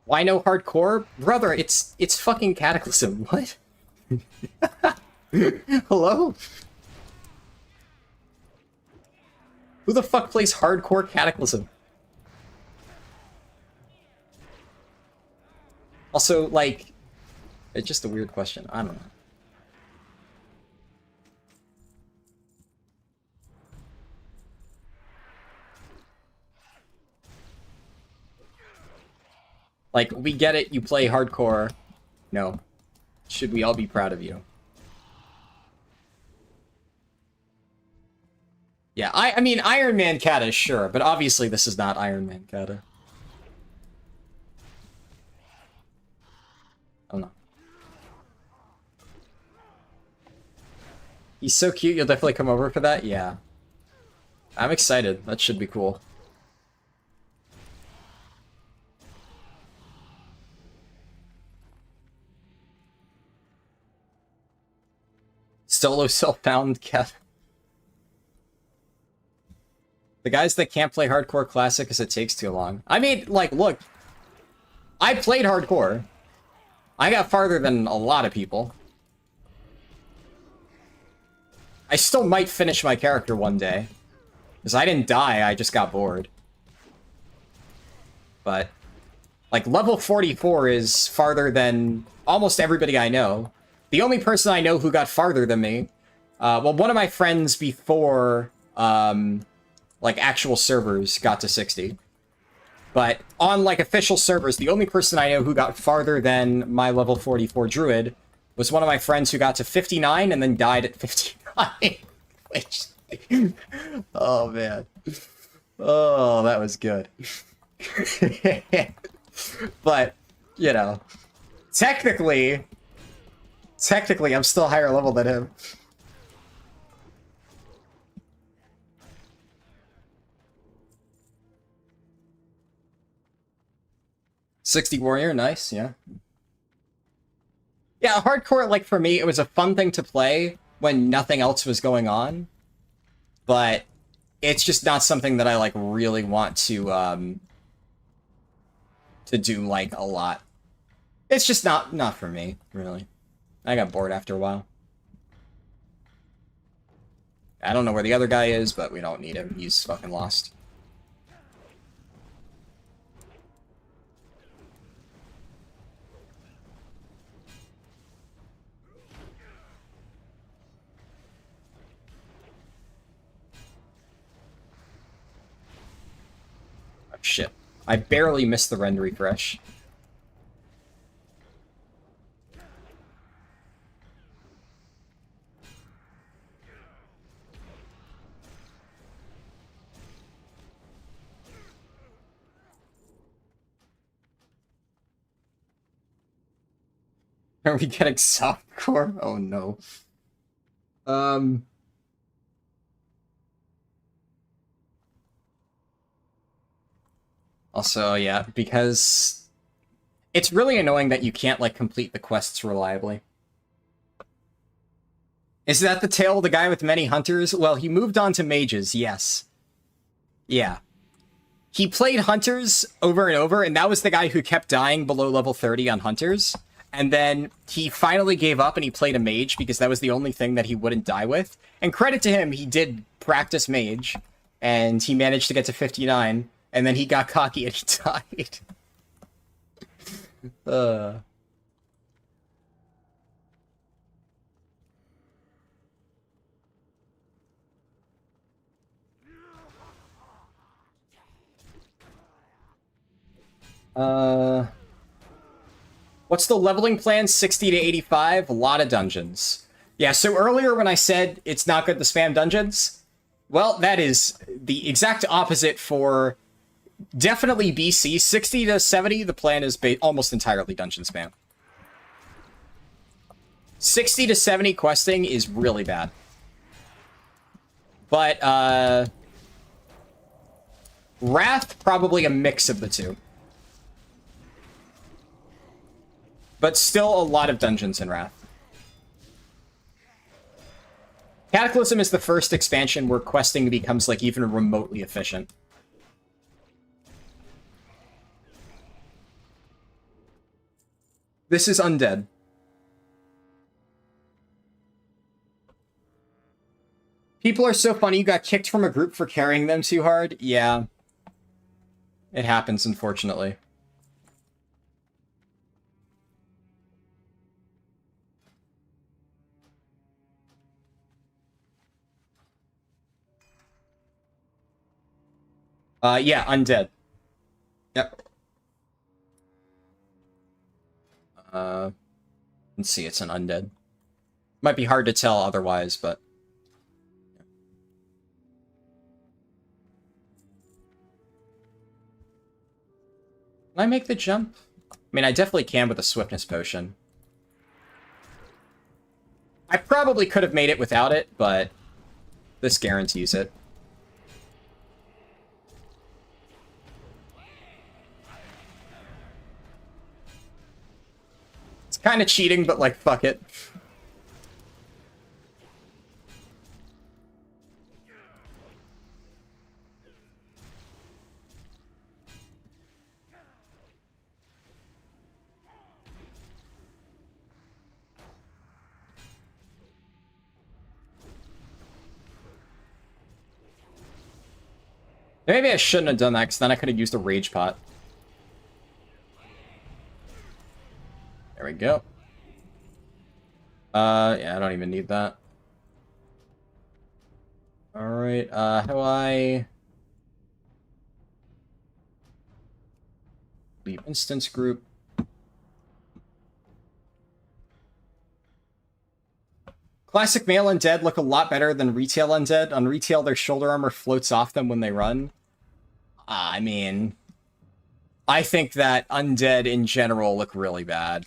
Why no hardcore? Brother, it's fucking Cataclysm. What? Hello? Who the fuck plays hardcore Cataclysm? Also, like, it's just a weird question. I don't know. Like, we get it, you play hardcore. No. Should we all be proud of you? Yeah, I mean, Iron Man Kata, sure, but obviously this is not Iron Man Kata. Oh no. He's so cute, you'll definitely come over for that? Yeah. I'm excited. That should be cool. Solo self-bound cat. The guys that can't play hardcore classic because it takes too long. I mean, like, look. I played hardcore. I got farther than a lot of people. I still might finish my character one day. Because I didn't die, I just got bored. But, like, level 44 is farther than almost everybody I know. The only person I know who got farther than me, well, one of my friends before, like, actual servers got to 60. But on, like, official servers, the only person I know who got farther than my level 44 druid was one of my friends who got to 59 and then died at 59. Which... oh, man. Oh, that was good. But, you know, technically, I'm still higher level than him. '60 warrior, nice, yeah. Yeah, hardcore, like, for me, it was a fun thing to play when nothing else was going on. But it's just not something that I, like, really want to do, like, a lot. It's just not for me, really. I got bored after a while. I don't know where the other guy is, but we don't need him. He's fucking lost. Oh, shit. I barely missed the rend refresh. Are we getting softcore? Oh no. Also, yeah, because it's really annoying that you can't, like, complete the quests reliably. Is that the tale of the guy with many hunters? Well, he moved on to mages, yes. Yeah. He played hunters over and over, and that was the guy who kept dying below level 30 on hunters. And then he finally gave up and he played a mage because that was the only thing that he wouldn't die with. And credit to him, he did practice mage, and he managed to get to 59, and then he got cocky and he died. What's the leveling plan? 60 to 85? A lot of dungeons. Yeah, so earlier when I said it's not good to spam dungeons, well, that is the exact opposite for definitely BC. 60 to 70, the plan is almost entirely dungeon spam. 60 to 70 questing is really bad. But, Wrath, probably a mix of the two. But still a lot of dungeons in Wrath. Cataclysm is the first expansion where questing becomes, like, even remotely efficient. This is undead. People are so funny. You got kicked from a group for carrying them too hard. Yeah. It happens, unfortunately. Yeah, undead. Yep. Let's see, it's an undead. Might be hard to tell otherwise, but... Can I make the jump? I mean, I definitely can with a swiftness potion. I probably could have made it without it, but this guarantees it. It's kind of cheating, but like, fuck it. Maybe I shouldn't have done that, because then I could have used a rage pot. There we go. Yeah, I don't even need that. Alright, how do I... leave instance group. Classic male undead look a lot better than retail undead. On retail, their shoulder armor floats off them when they run. I mean... I think that undead in general look really bad.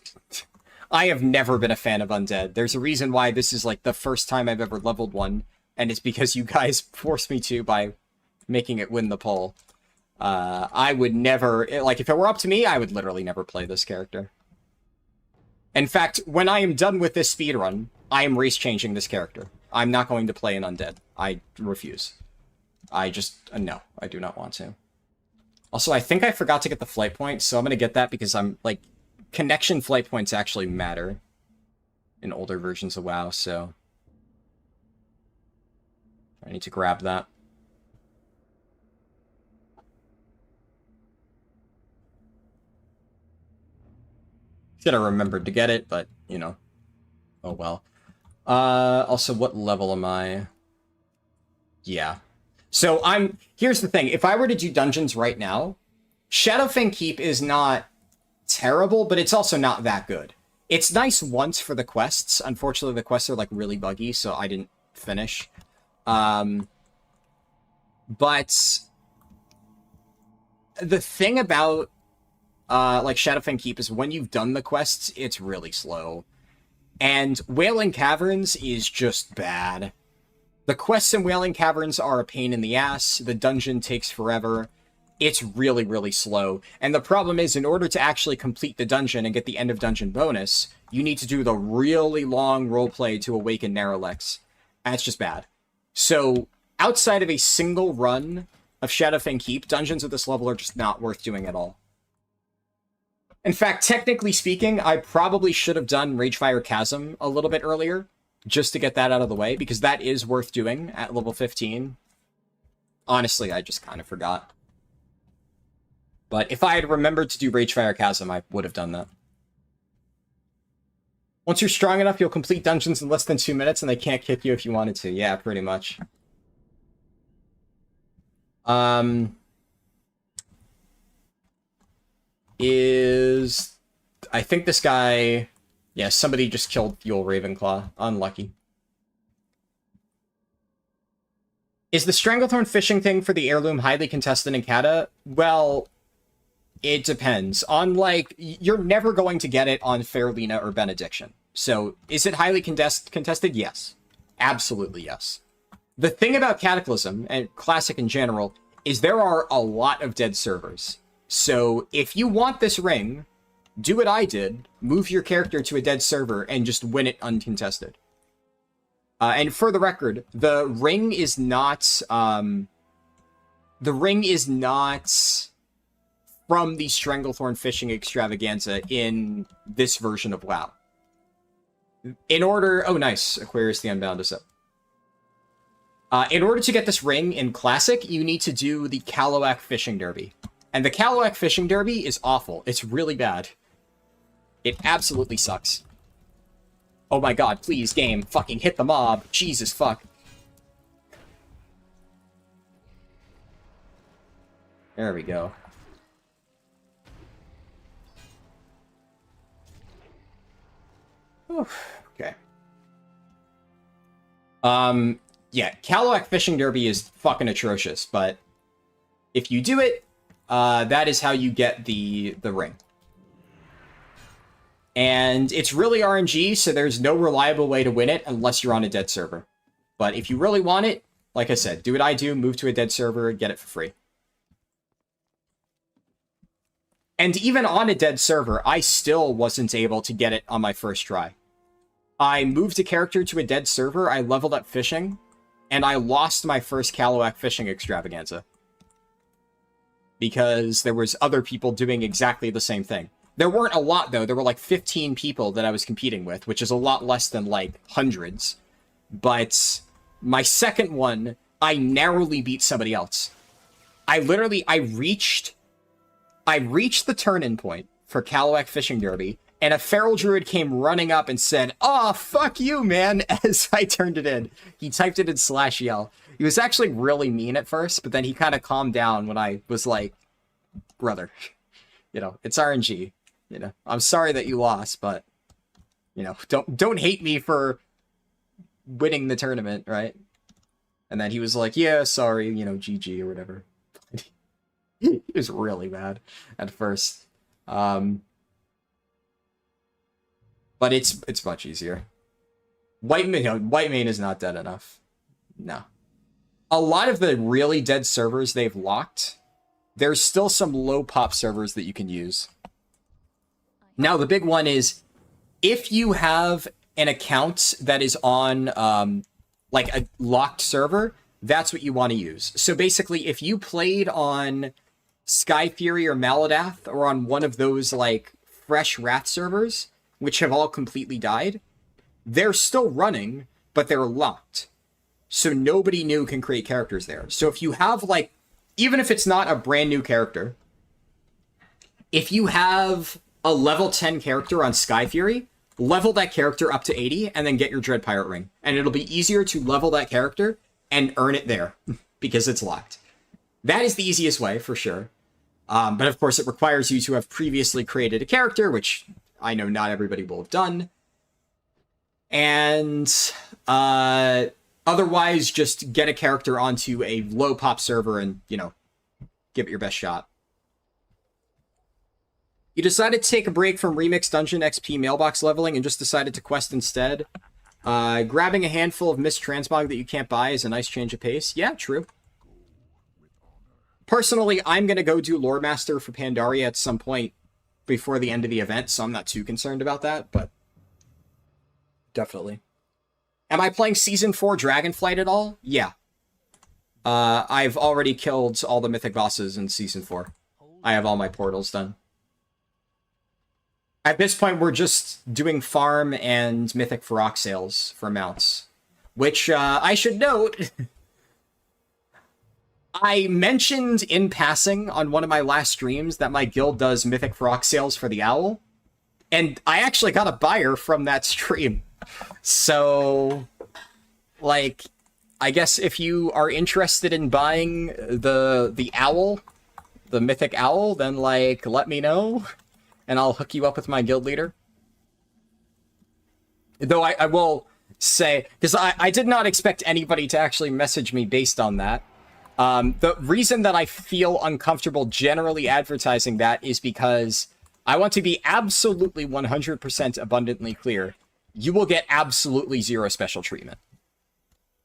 I have never been a fan of undead. There's a reason why this is like the first time I've ever leveled one, and it's because you guys forced me to by making it win the poll. I would never... like, if it were up to me, I would literally never play this character. In fact, when I am done with this speedrun, I am race-changing this character. I'm not going to play an undead. I refuse. I just... no, I do not want to. Also, I think I forgot to get the flight point, so I'm going to get that because I'm, like, connection flight points actually matter in older versions of WoW, so I need to grab that. Should have remembered to get it, but, you know, oh well. Also, what level am I? Yeah. So here's the thing, if I were to do dungeons right now, Shadowfang Keep is not terrible, but it's also not that good. It's nice once for the quests. Unfortunately, the quests are like really buggy, so I didn't finish. But the thing about like Shadowfang Keep is when you've done the quests, it's really slow. And Wailing Caverns is just bad. The quests in Wailing Caverns are a pain in the ass. The dungeon takes forever. It's really, really slow. And the problem is, in order to actually complete the dungeon and get the end of dungeon bonus, you need to do the really long roleplay to awaken Narrowlex. That's just bad. So, outside of a single run of Shadowfang Keep, dungeons at this level are just not worth doing at all. In fact, technically speaking, I probably should have done Ragefire Chasm a little bit earlier, just to get that out of the way, because that is worth doing at level 15. Honestly, I just kind of forgot. But if I had remembered to do Ragefire Chasm, I would have done that. Once you're strong enough, you'll complete dungeons in less than 2 minutes, and they can't kick you if you wanted to. Yeah, pretty much. I think this guy... Yeah, somebody just killed Fuel Ravenclaw. Unlucky. Is the Stranglethorn fishing thing for the heirloom highly contested in Cata? Well, it depends. On, like, you're never going to get it on Fairlena or Benediction. So, is it highly contested? Yes. Absolutely yes. The thing about Cataclysm, and Classic in general, is there are a lot of dead servers. So, if you want this ring... do what I did, move your character to a dead server, and just win it uncontested. And for the record, the ring is not... from the Stranglethorn Fishing Extravaganza in this version of WoW. In order... oh, nice. Aquarius the Unbound is up. In order to get this ring in Classic, you need to do the Kalawak Fishing Derby. And the Kalawak Fishing Derby is awful. It's really bad. It absolutely sucks. Oh my god, please, game. Fucking hit the mob. Jesus fuck. There we go. Whew, okay. Yeah, Kalawak Fishing Derby is fucking atrocious, but if you do it, that is how you get the ring. And it's really RNG, so there's no reliable way to win it unless you're on a dead server. But if you really want it, like I said, do what I do, move to a dead server, get it for free. And even on a dead server, I still wasn't able to get it on my first try. I moved a character to a dead server, I leveled up fishing, and I lost my first Kalawak fishing extravaganza. Because there was other people doing exactly the same thing. There weren't a lot, though. There were like 15 people that I was competing with, which is a lot less than like hundreds. But my second one, I narrowly beat somebody else. I reached the turn-in point for Kalawak Fishing Derby, and a feral druid came running up and said, "Aw, fuck you, man," as I turned it in. He typed it in /yell. He was actually really mean at first, but then he kind of calmed down when I was like, brother, you know, it's RNG. You know, I'm sorry that you lost, but, you know, don't hate me for winning the tournament, right? And then he was like, yeah, sorry, you know, GG or whatever. He was really mad at first. But it's much easier. White Mane is not dead enough. No. A lot of the really dead servers they've locked, there's still some low pop servers that you can use. Now, the big one is, if you have an account that is on, like, a locked server, that's what you want to use. So basically, if you played on Sky Fury or Maladath, or on one of those, like, fresh Wrath servers, which have all completely died, they're still running, but they're locked. So nobody new can create characters there. So if you have, like, even if it's not a brand new character, if you have a level 10 character on Sky Fury, level that character up to 80, and then get your Dread Pirate Ring. And it'll be easier to level that character and earn it there, because it's locked. That is the easiest way, for sure. But of course, it requires you to have previously created a character, which I know not everybody will have done. And otherwise, just get a character onto a low pop server and, you know, give it your best shot. You decided to take a break from Remix Dungeon XP mailbox leveling and just decided to quest instead. Grabbing a handful of missed transmog that you can't buy is a nice change of pace. Yeah, true. Personally, I'm going to go do Lore Master for Pandaria at some point before the end of the event, so I'm not too concerned about that, but definitely. Am I playing Season 4 Dragonflight at all? Yeah. I've already killed all the mythic bosses in Season 4. I have all my portals done. At this point, we're just doing farm and mythic Farok sales for mounts. Which, I should note, I mentioned in passing on one of my last streams that my guild does mythic Farok sales for the owl. And I actually got a buyer from that stream. So, like, I guess if you are interested in buying the owl, the mythic owl, then, like, let me know. And I'll hook you up with my guild leader. Though I will say, because I did not expect anybody to actually message me based on that. The reason that I feel uncomfortable generally advertising that is because I want to be absolutely 100% abundantly clear. You will get absolutely zero special treatment.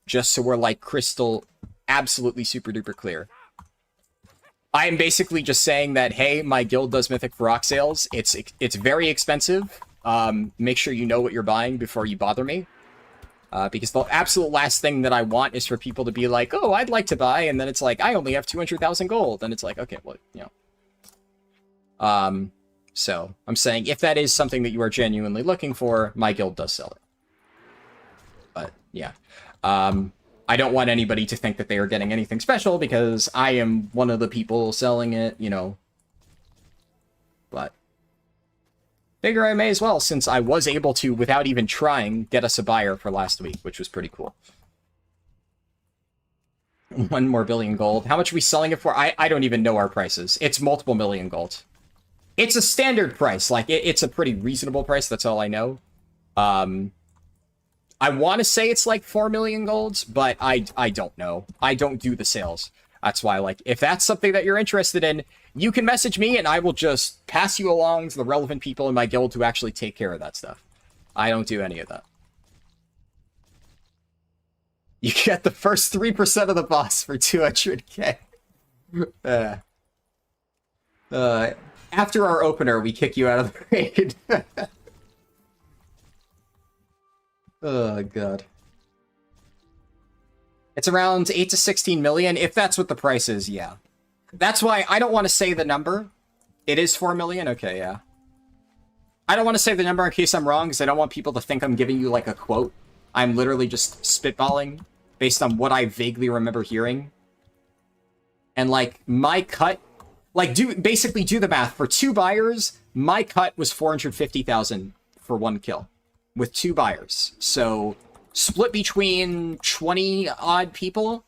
Just so we're, like, crystal, absolutely super duper clear. I am basically just saying that, hey, my guild does mythic Farok sales. It's very expensive. Make sure you know what you're buying before you bother me. Because the absolute last thing that I want is for people to be like, oh, I'd like to buy, and then it's like, I only have 200,000 gold. And it's like, okay, well, you know. So, I'm saying, if that is something that you are genuinely looking for, my guild does sell it. But, yeah. I don't want anybody to think that they are getting anything special because I am one of the people selling it, you know. But figure I may as well, since I was able to, without even trying, get us a buyer for last week, which was pretty cool. 1 more billion gold. How much are we selling it for? I don't even know our prices. It's multiple million gold. It's a standard price. Like, it's a pretty reasonable price. That's all I know. I want to say it's like 4 million golds, but I don't know. I don't do the sales. That's why, like, if that's something that you're interested in, you can message me and I will just pass you along to the relevant people in my guild who actually take care of that stuff. I don't do any of that. You get the first 3% of the boss for 200k. After our opener, we kick you out of the raid. Oh, God. It's around 8 to 16 million, if that's what the price is, yeah. That's why I don't want to say the number. It is 4 million? Okay, yeah. I don't want to say the number in case I'm wrong, because I don't want people to think I'm giving you, like, a quote. I'm literally just spitballing based on what I vaguely remember hearing. And, like, my cut... Like, basically do the math. For 2 buyers, my cut was 450,000 for 1 kill. With 2 buyers. So, split between 20-odd people.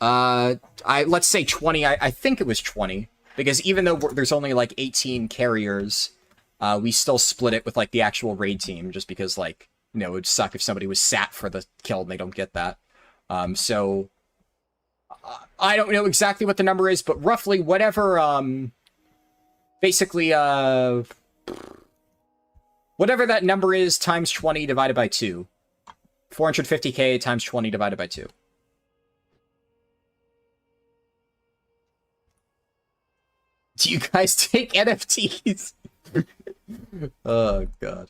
Let's say 20. I think it was 20. Because even though there's only, like, 18 carriers, we still split it with, like, the actual raid team. Just because, like, you know, it would suck if somebody was sat for the kill and they don't get that. So... I don't know exactly what the number is, but roughly whatever, basically, whatever that number is times 20 divided by 2. 450k times 20 divided by 2. Do you guys take NFTs? Oh, God.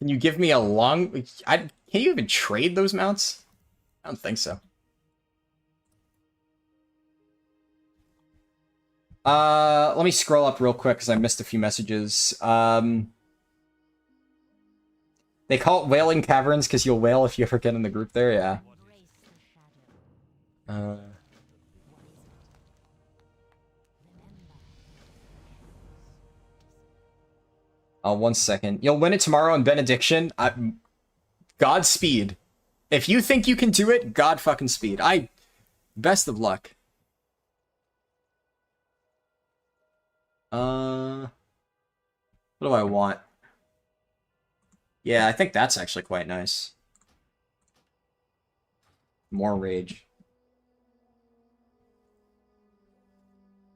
Can you give me a long... Can you even trade those mounts? I don't think so. Let me scroll up real quick because I missed a few messages. They call it Wailing Caverns because you'll wail if you ever get in the group there, yeah. One second. You'll win it tomorrow in Benediction. Godspeed. If you think you can do it, God fucking speed. Best of luck. What do I want? Yeah, I think that's actually quite nice. More rage.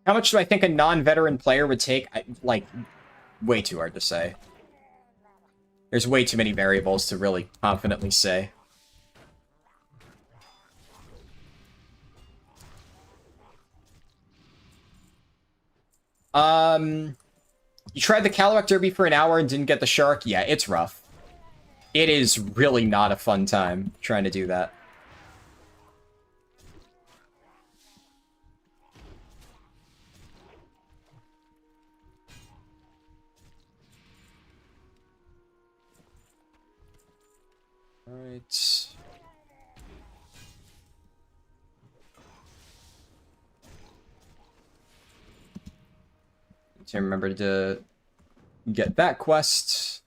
How much do I think a non-veteran player would take? Like... Way too hard to say. There's way too many variables to really confidently say. You tried the Calawak Derby for an hour and didn't get the shark? Yeah, it's rough. It is really not a fun time trying to do that. Alright. To remember to get that quest.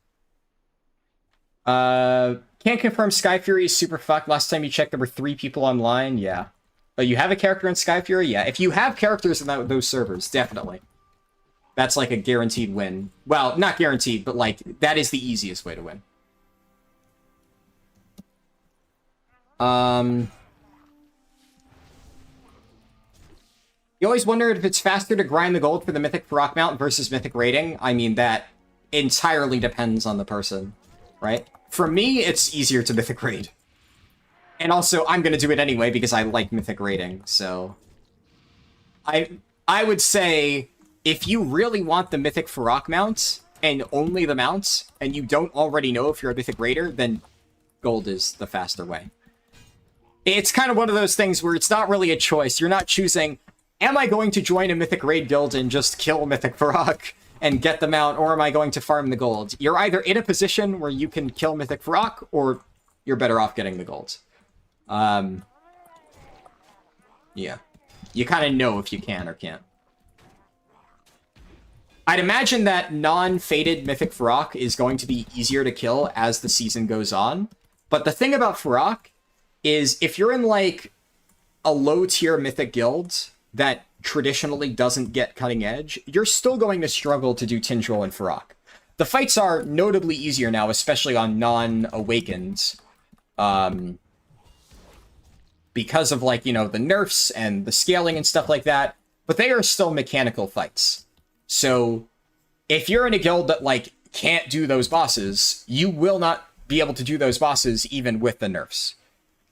Can't confirm Sky Fury is super fucked. Last time you checked, there were 3 people online. Yeah. Oh, you have a character in Sky Fury? Yeah. If you have characters in those servers, definitely. That's like a guaranteed win. Well, not guaranteed, but like, that is the easiest way to win. You always wondered if it's faster to grind the gold for the Mythic Rock Mount versus Mythic Raiding. I mean, that entirely depends on the person, right? For me, it's easier to Mythic Raid. And also, I'm gonna do it anyway because I like Mythic Raiding, so... I would say, if you really want the Mythic Rock Mount, and only the mounts, and you don't already know if you're a Mythic Raider, then gold is the faster way. It's kind of one of those things where it's not really a choice. You're not choosing, am I going to join a Mythic Raid guild and just kill Mythic Varrock? and get the mount, or am I going to farm the gold? You're either in a position where you can kill Mythic Varrock, or you're better off getting the gold. Yeah. You kind of know if you can or can't. I'd imagine that non-faded Mythic Varrock is going to be easier to kill as the season goes on. But the thing about Varrock is if you're in, like, a low-tier Mythic guild that traditionally doesn't get cutting edge, you're still going to struggle to do Tindril and Varrock. The fights are notably easier now, especially on non-Awakens. Because of, like, you know, the nerfs and the scaling and stuff like that. But they are still mechanical fights. So, if you're in a guild that, like, can't do those bosses, you will not be able to do those bosses even with the nerfs.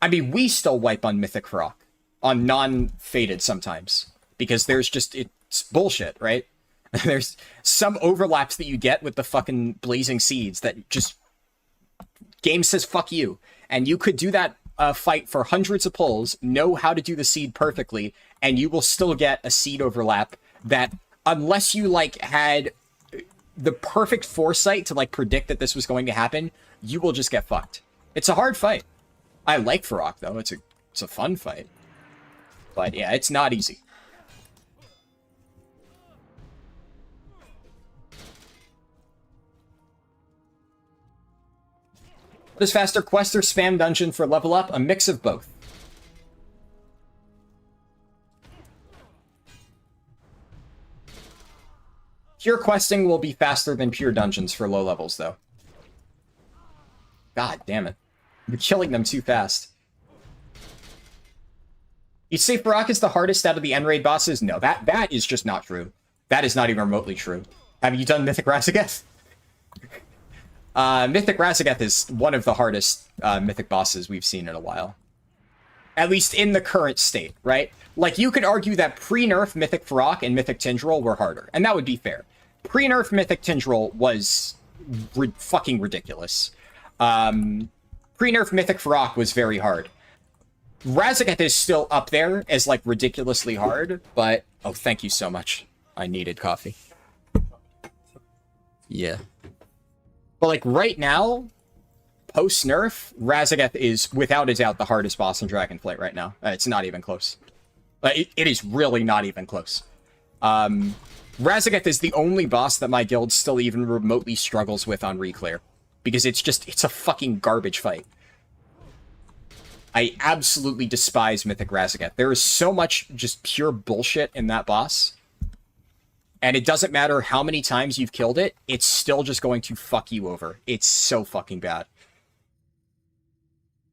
I mean, we still wipe on Mythic Varrock, on non-faded sometimes, because there's just, it's bullshit, right? There's some overlaps that you get with the fucking Blazing Seeds that just, game says fuck you. And you could do that fight for hundreds of pulls, know how to do the seed perfectly, and you will still get a seed overlap that, unless you, like, had the perfect foresight to, like, predict that this was going to happen, you will just get fucked. It's a hard fight. I like Varrock, though. It's a fun fight. But, yeah, it's not easy. What is faster, quest or spam dungeon for level up? A mix of both. Pure questing will be faster than pure dungeons for low levels, though. God damn it. You're killing them too fast. You'd say Varrock is the hardest out of the end raid bosses? No, that is just not true. That is not even remotely true. Have you done Mythic Razageth? Mythic Razageth is one of the hardest Mythic bosses we've seen in a while. At least in the current state, right? Like, you could argue that pre-nerf Mythic Varrock and Mythic Tindril were harder, and that would be fair. Pre-nerf Mythic Tindril was fucking ridiculous. Pre-nerf Mythic Varrock was very hard. Razageth is still up there as, like, ridiculously hard, but... Oh, thank you so much. I needed coffee. Yeah. But, like, right now, post-nerf, Razageth is, without a doubt, the hardest boss in Dragonflight right now. It's not even close. It is really not even close. Razageth is the only boss that my guild still even remotely struggles with on Reclear. Because it's a fucking garbage fight. I absolutely despise Mythic Razageth. There is so much just pure bullshit in that boss. And it doesn't matter how many times you've killed it, it's still just going to fuck you over. It's so fucking bad.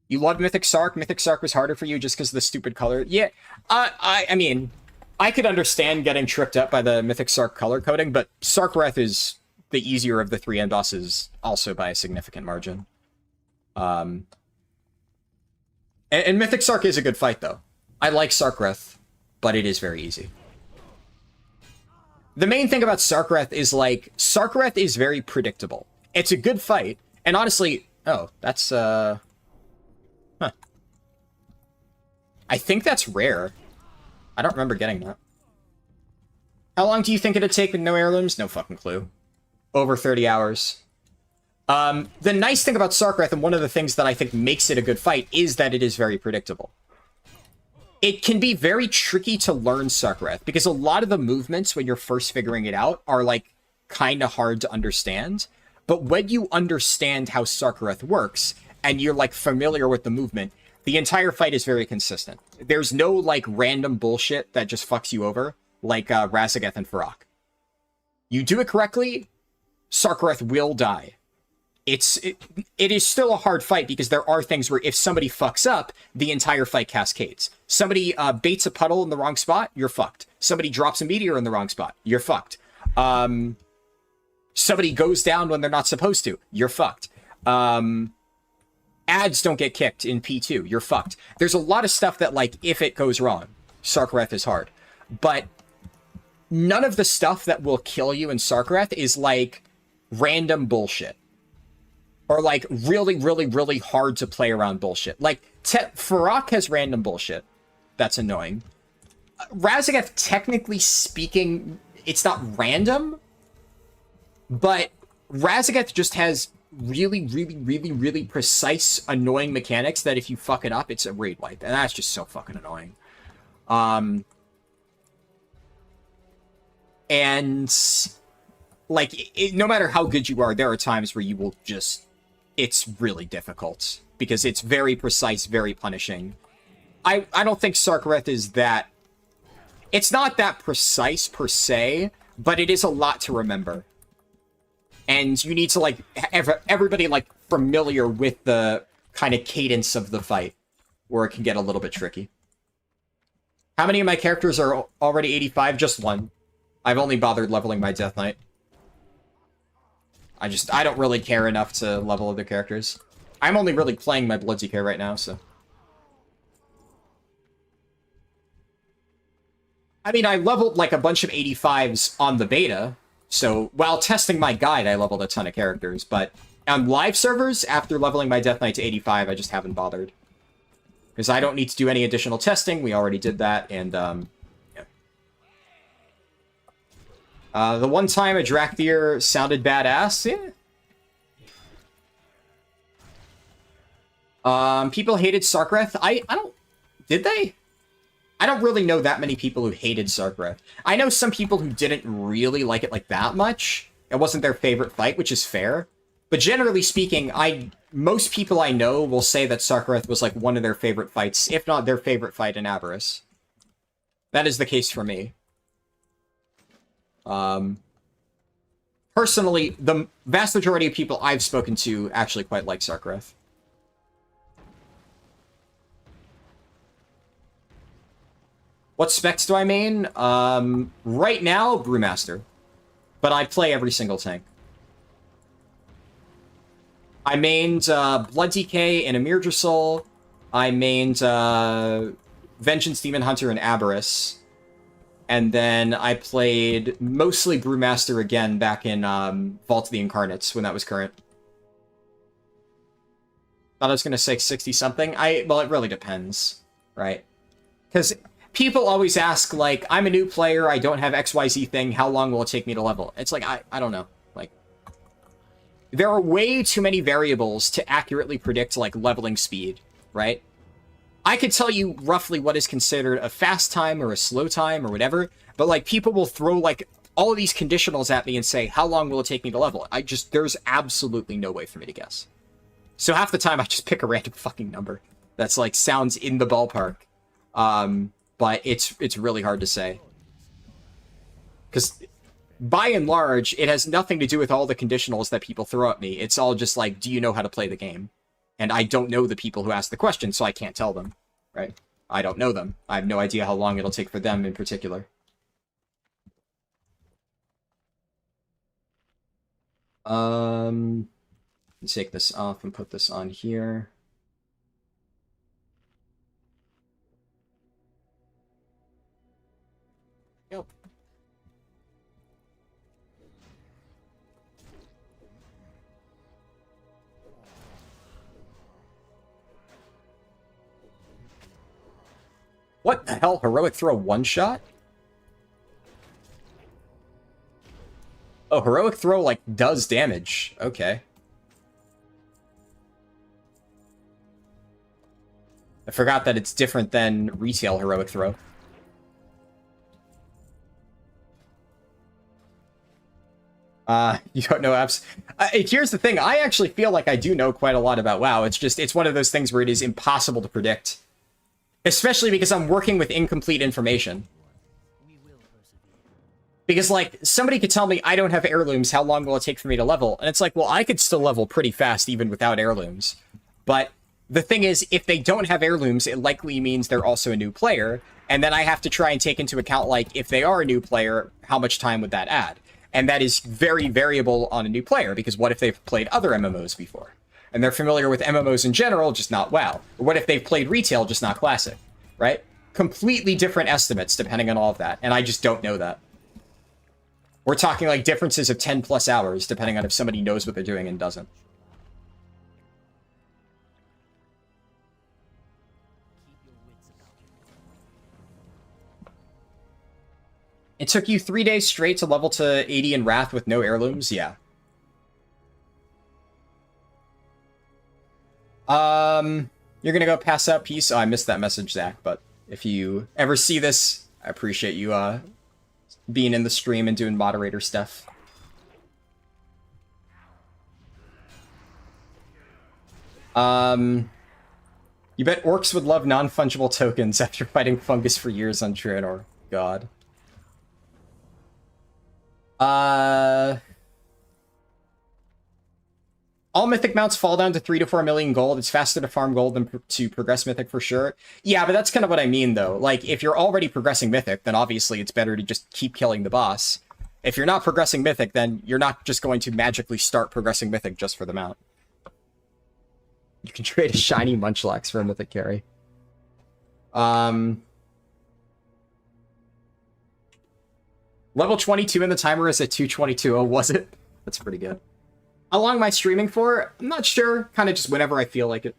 You loved Mythic Sark? Mythic Sark was harder for you just because of the stupid color? Yeah, I mean, I could understand getting tripped up by the Mythic Sark color coding, but Sarkareth is the easier of the three end bosses, also by a significant margin. And Mythic Sark is a good fight, though. I like Sarkareth, but it is very easy. The main thing about Sarkareth is, like, Sarkareth is very predictable. It's a good fight, and honestly... Oh, that's, Huh. I think that's rare. I don't remember getting that. How long do you think it'd take with no heirlooms? No fucking clue. Over 30 hours. The nice thing about Sarkareth, and one of the things that I think makes it a good fight, is that it is very predictable. It can be very tricky to learn Sarkareth, because a lot of the movements when you're first figuring it out are, like, kind of hard to understand. But when you understand how Sarkareth works, and you're, like, familiar with the movement, the entire fight is very consistent. There's no, like, random bullshit that just fucks you over, like Razageth and Varrock. You do it correctly, Sarkareth will die. It is still a hard fight because there are things where if somebody fucks up, the entire fight cascades. Somebody baits a puddle in the wrong spot, you're fucked. Somebody drops a meteor in the wrong spot, you're fucked. Somebody goes down when they're not supposed to, you're fucked. Ads don't get kicked in P2, you're fucked. There's a lot of stuff that, like, if it goes wrong, Sarkareth is hard. But none of the stuff that will kill you in Sarkareth is, like, random bullshit. Or, like, really, really, really hard to play around bullshit. Like, Varrock has random bullshit. That's annoying. Razageth, technically speaking, it's not random, But Razageth just has really, really, really, really precise, annoying mechanics that if you fuck it up, it's a raid wipe. And that's just so fucking annoying. And, like, no matter how good you are, there are times where you will just... It's really difficult. Because it's very precise, very punishing. I don't think Sarkareth is that... It's not that precise, per se, but it is a lot to remember. And you need to, like, everybody, like, familiar with the kind of cadence of the fight, or it can get a little bit tricky. How many of my characters are already 85? Just one. I've only bothered leveling my Death Knight. I don't really care enough to level other characters. I'm only really playing my Blood DK right now, so... I mean, I leveled, like, a bunch of 85s on the beta, so while testing my guide, I leveled a ton of characters, but on live servers, after leveling my Death Knight to 85, I just haven't bothered. Because I don't need to do any additional testing, we already did that, and, yeah. The one time a Drakthir sounded badass, yeah. People hated Sarkareth. I don't... Did they? I don't really know that many people who hated Sarkareth. I know some people who didn't really like it like that much. It wasn't their favorite fight, which is fair. But generally speaking, most people I know will say that Sarkareth was like one of their favorite fights, if not their favorite fight in Avarice. That is the case for me. Personally, the vast majority of people I've spoken to actually quite like Sarkareth. What specs do I main? Right now, Brewmaster. But I play every single tank. I mained Blood DK and Amir Drasul. I mained Vengeance Demon Hunter and Aberrus. And then I played mostly Brewmaster again back in Vault of the Incarnates when that was current. Thought I was going to say 60-something. Well, it really depends, right? Because... people always ask, like, I'm a new player, I don't have XYZ thing, how long will it take me to level? It's like, I don't know. Like, there are way too many variables to accurately predict, like, leveling speed, right? I could tell you roughly what is considered a fast time or a slow time or whatever, but, like, people will throw, like, all of these conditionals at me and say, how long will it take me to level? There's absolutely no way for me to guess. So half the time, I just pick a random fucking number that's, like, sounds in the ballpark. But it's really hard to say. Because, by and large, it has nothing to do with all the conditionals that people throw at me. It's all just like, do you know how to play the game? And I don't know the people who ask the question, so I can't tell them, right? I don't know them. I have no idea how long it'll take for them in particular. Let's take this off and put this on here. Yep. What the hell? Heroic Throw one-shot? Oh, Heroic Throw, like, does damage. Okay. I forgot that it's different than retail Heroic Throw. You don't know apps. Here's the thing. I actually feel like I do know quite a lot about WoW. It's just, it's one of those things where it is impossible to predict. Especially because I'm working with incomplete information. Because, like, somebody could tell me I don't have heirlooms, how long will it take for me to level? And it's like, well, I could still level pretty fast even without heirlooms. But the thing is, if they don't have heirlooms, it likely means they're also a new player. And then I have to try and take into account, like, if they are a new player, how much time would that add? And that is very variable on a new player, because what if they've played other MMOs before? And they're familiar with MMOs in general, just not WoW. Or what if they've played retail, just not Classic, right? Completely different estimates depending on all of that, and I just don't know that. We're talking like differences of 10 plus hours, depending on if somebody knows what they're doing and doesn't. It took you 3 days straight to level to 80 in Wrath with no heirlooms? Yeah. You're gonna go pass out, peace? Oh, I missed that message, Zach, but if you ever see this, I appreciate you, being in the stream and doing moderator stuff. You bet orcs would love non-fungible tokens after fighting fungus for years on Draenor. God. All mythic mounts fall down to 3 to 4 million gold. It's faster to farm gold than to progress mythic for sure. Yeah, but that's kind of what I mean, though. Like, if you're already progressing mythic, then obviously it's better to just keep killing the boss. If you're not progressing mythic, then you're not just going to magically start progressing mythic just for the mount. You can trade a shiny Munchlax for a mythic carry. Level 22 in the timer is at 222. Oh, was it? That's pretty good. How long am I streaming for? I'm not sure. Kind of just whenever I feel like it.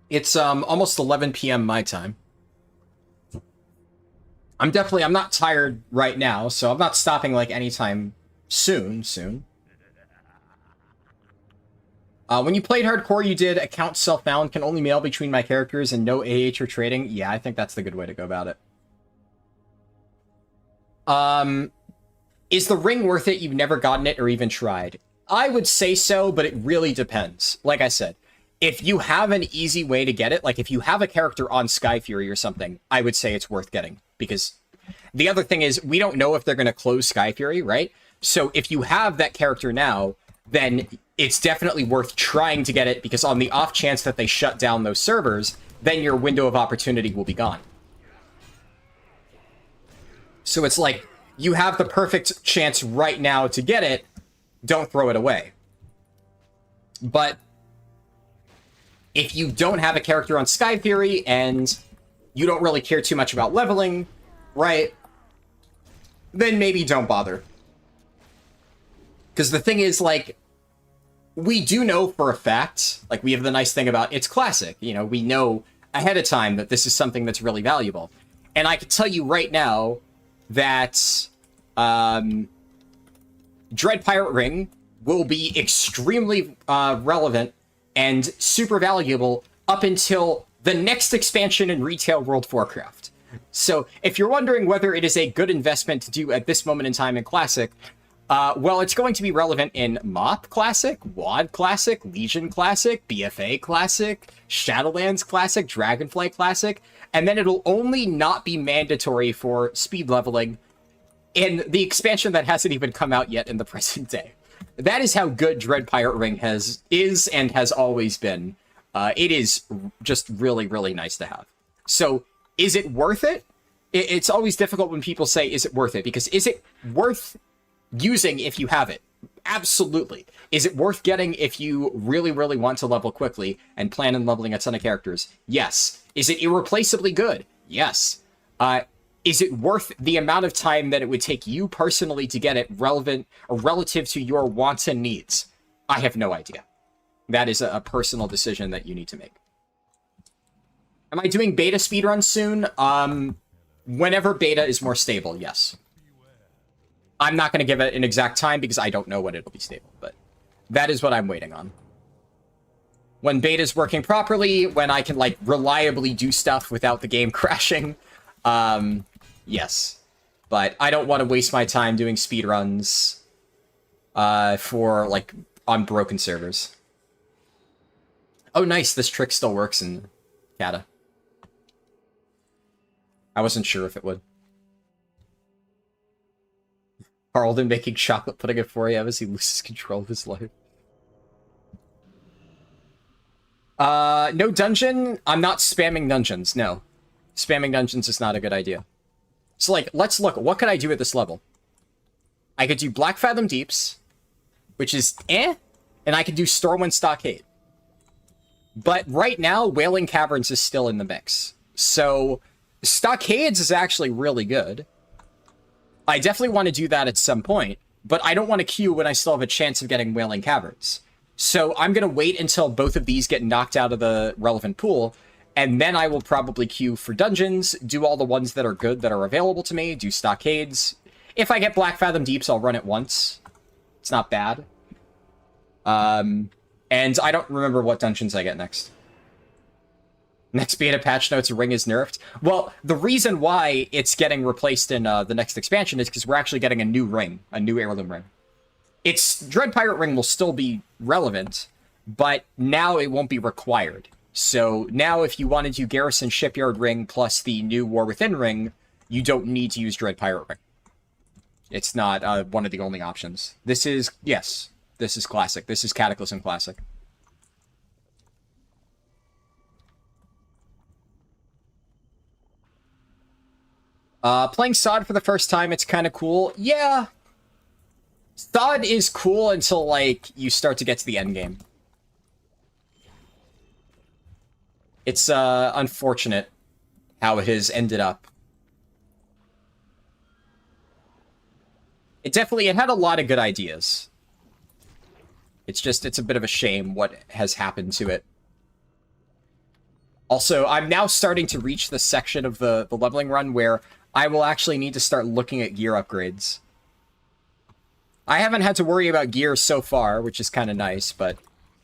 It's almost 11 p.m. my time. I'm not tired right now, so I'm not stopping like anytime soon. When you played hardcore, you did account self-bound, can only mail between my characters and no AH or trading. Yeah, I think that's the good way to go about it. Is the ring worth it? You've never gotten it or even tried. I would say so, but it really depends. Like I said, if you have an easy way to get it, like if you have a character on Sky Fury or something, I would say it's worth getting. Because the other thing is, we don't know if they're going to close Sky Fury, right? So if you have that character now, then it's definitely worth trying to get it, because on the off chance that they shut down those servers, then your window of opportunity will be gone. So it's like, you have the perfect chance right now to get it, don't throw it away. But if you don't have a character on Sky Fury and you don't really care too much about leveling, right, then maybe don't bother. Because the thing is, like, we do know for a fact, like, we have the nice thing about it's classic, you know, we know ahead of time that this is something that's really valuable. And I can tell you right now that Dread Pirate Ring will be extremely relevant and super valuable up until the next expansion in Retail World of Warcraft. So if you're wondering whether it is a good investment to do at this moment in time in Classic, well, it's going to be relevant in Moth Classic, WoD Classic, Legion Classic, BFA Classic, Shadowlands Classic, Dragonflight Classic, and then it'll only not be mandatory for speed leveling in the expansion that hasn't even come out yet in the present day. That is how good Dread Pirate Ring is and has always been. It is just really, really nice to have. So, is it worth it? It's always difficult when people say, is it worth it? Because is it worth using if you have it? Absolutely. Is it worth getting if you really, really want to level quickly and plan on leveling a ton of characters? Yes. Is it irreplaceably good? Yes. Is it worth the amount of time that it would take you personally to get it relevant or relative to your wants and needs? I have no idea. That is a personal decision that you need to make. Am I doing beta speedruns soon? Whenever beta is more stable, yes. I'm not going to give it an exact time because I don't know when it'll be stable, but that is what I'm waiting on. When beta is working properly, when I can, like, reliably do stuff without the game crashing, yes. But I don't want to waste my time doing speedruns for, like, on broken servers. Oh, nice. This trick still works in Cata. I wasn't sure if it would. Carlton making chocolate pudding at 4 a.m. as he loses control of his life. No dungeon? I'm not spamming dungeons, no. Spamming dungeons is not a good idea. So, like, let's look. What could I do at this level? I could do Black Fathom Deeps, which is and I could do Stormwind Stockade. But right now, Wailing Caverns is still in the mix. So, Stockades is actually really good. I definitely want to do that at some point, but I don't want to queue when I still have a chance of getting Wailing Caverns. So I'm going to wait until both of these get knocked out of the relevant pool, And then I will probably queue for dungeons, do all the ones that are good that are available to me, do stockades. If I get Black Fathom Deeps, I'll run it once. It's not bad. And I don't remember what dungeons I get next. Next beta patch notes, Ring is nerfed. Well, the reason why it's getting replaced in the next expansion is because we're actually getting a new ring, a new heirloom ring. Its Dread Pirate Ring will still be relevant, but now it won't be required. So now if you wanted to Garrison Shipyard Ring plus the new War Within Ring, you don't need to use Dread Pirate Ring. It's not one of the only options. This is, yes, this is Classic. This is Cataclysm Classic. Playing SOD for the first time, it's kind of cool. Yeah. SOD is cool until, like, you start to get to the end game. It's, unfortunate how it has ended up. It had a lot of good ideas. It's just, it's a bit of a shame what has happened to it. Also, I'm now starting to reach the section of the leveling run where I will actually need to start looking at gear upgrades. I haven't had to worry about gear so far, which is kind of nice, but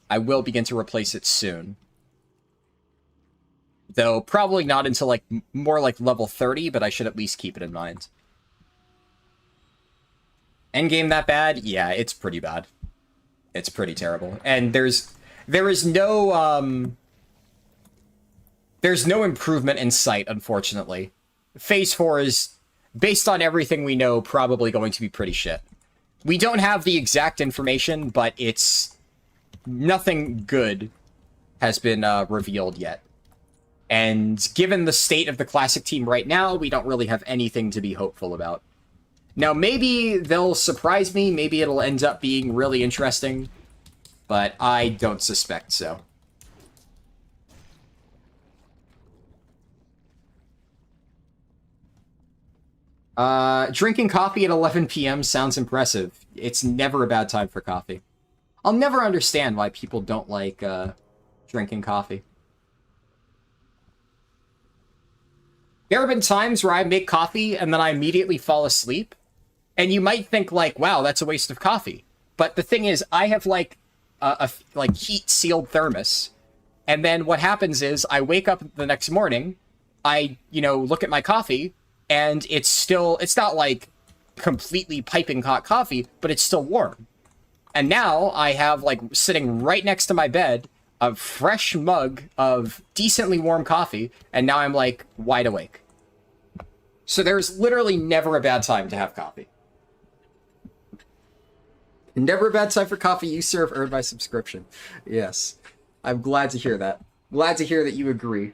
I will begin to replace it soon. Though probably not until like more like level 30, but I should at least keep it in mind. Endgame that bad? Yeah, it's pretty bad. It's pretty terrible. And there is no there's no improvement in sight, unfortunately. Phase 4 is, based on everything we know, probably going to be pretty shit. We don't have the exact information, but it's nothing good has been revealed yet. And given the state of the Classic team right now, we don't really have anything to be hopeful about. Now, maybe they'll surprise me, maybe it'll end up being really interesting, but I don't suspect so. Drinking coffee at 11 p.m. sounds impressive. It's never a bad time for coffee. I'll never understand why people don't like, drinking coffee. There have been times where I make coffee and then I immediately fall asleep. And you might think, like, wow, that's a waste of coffee. But the thing is, I have, like, a heat-sealed thermos. And then what happens is, I wake up the next morning, I, look at my coffee, and it's not, like, completely piping hot coffee, but it's still warm. And now I have, like, sitting right next to my bed, a fresh mug of decently warm coffee, and now I'm, like, wide awake. So there's literally never a bad time to have coffee. Never a bad time for coffee. You serve earned my subscription. Yes. I'm glad to hear that. Glad to hear that you agree.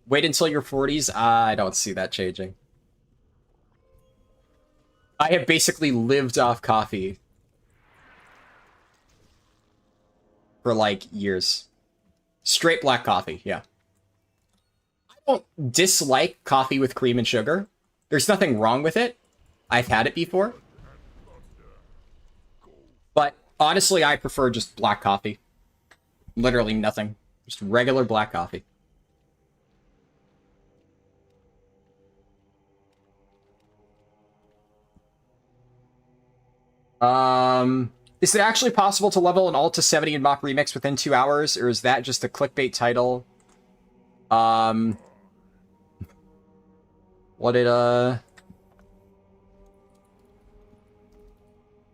Wait until your 40s? I don't see that changing. I have basically lived off coffee for, like, years. Straight black coffee, yeah. I don't dislike coffee with cream and sugar. There's nothing wrong with it. I've had it before. But honestly, I prefer just black coffee. Literally nothing. Just regular black coffee. Is it actually possible to level an alt to 70 in Mock Remix within 2 hours, or is that just a clickbait title?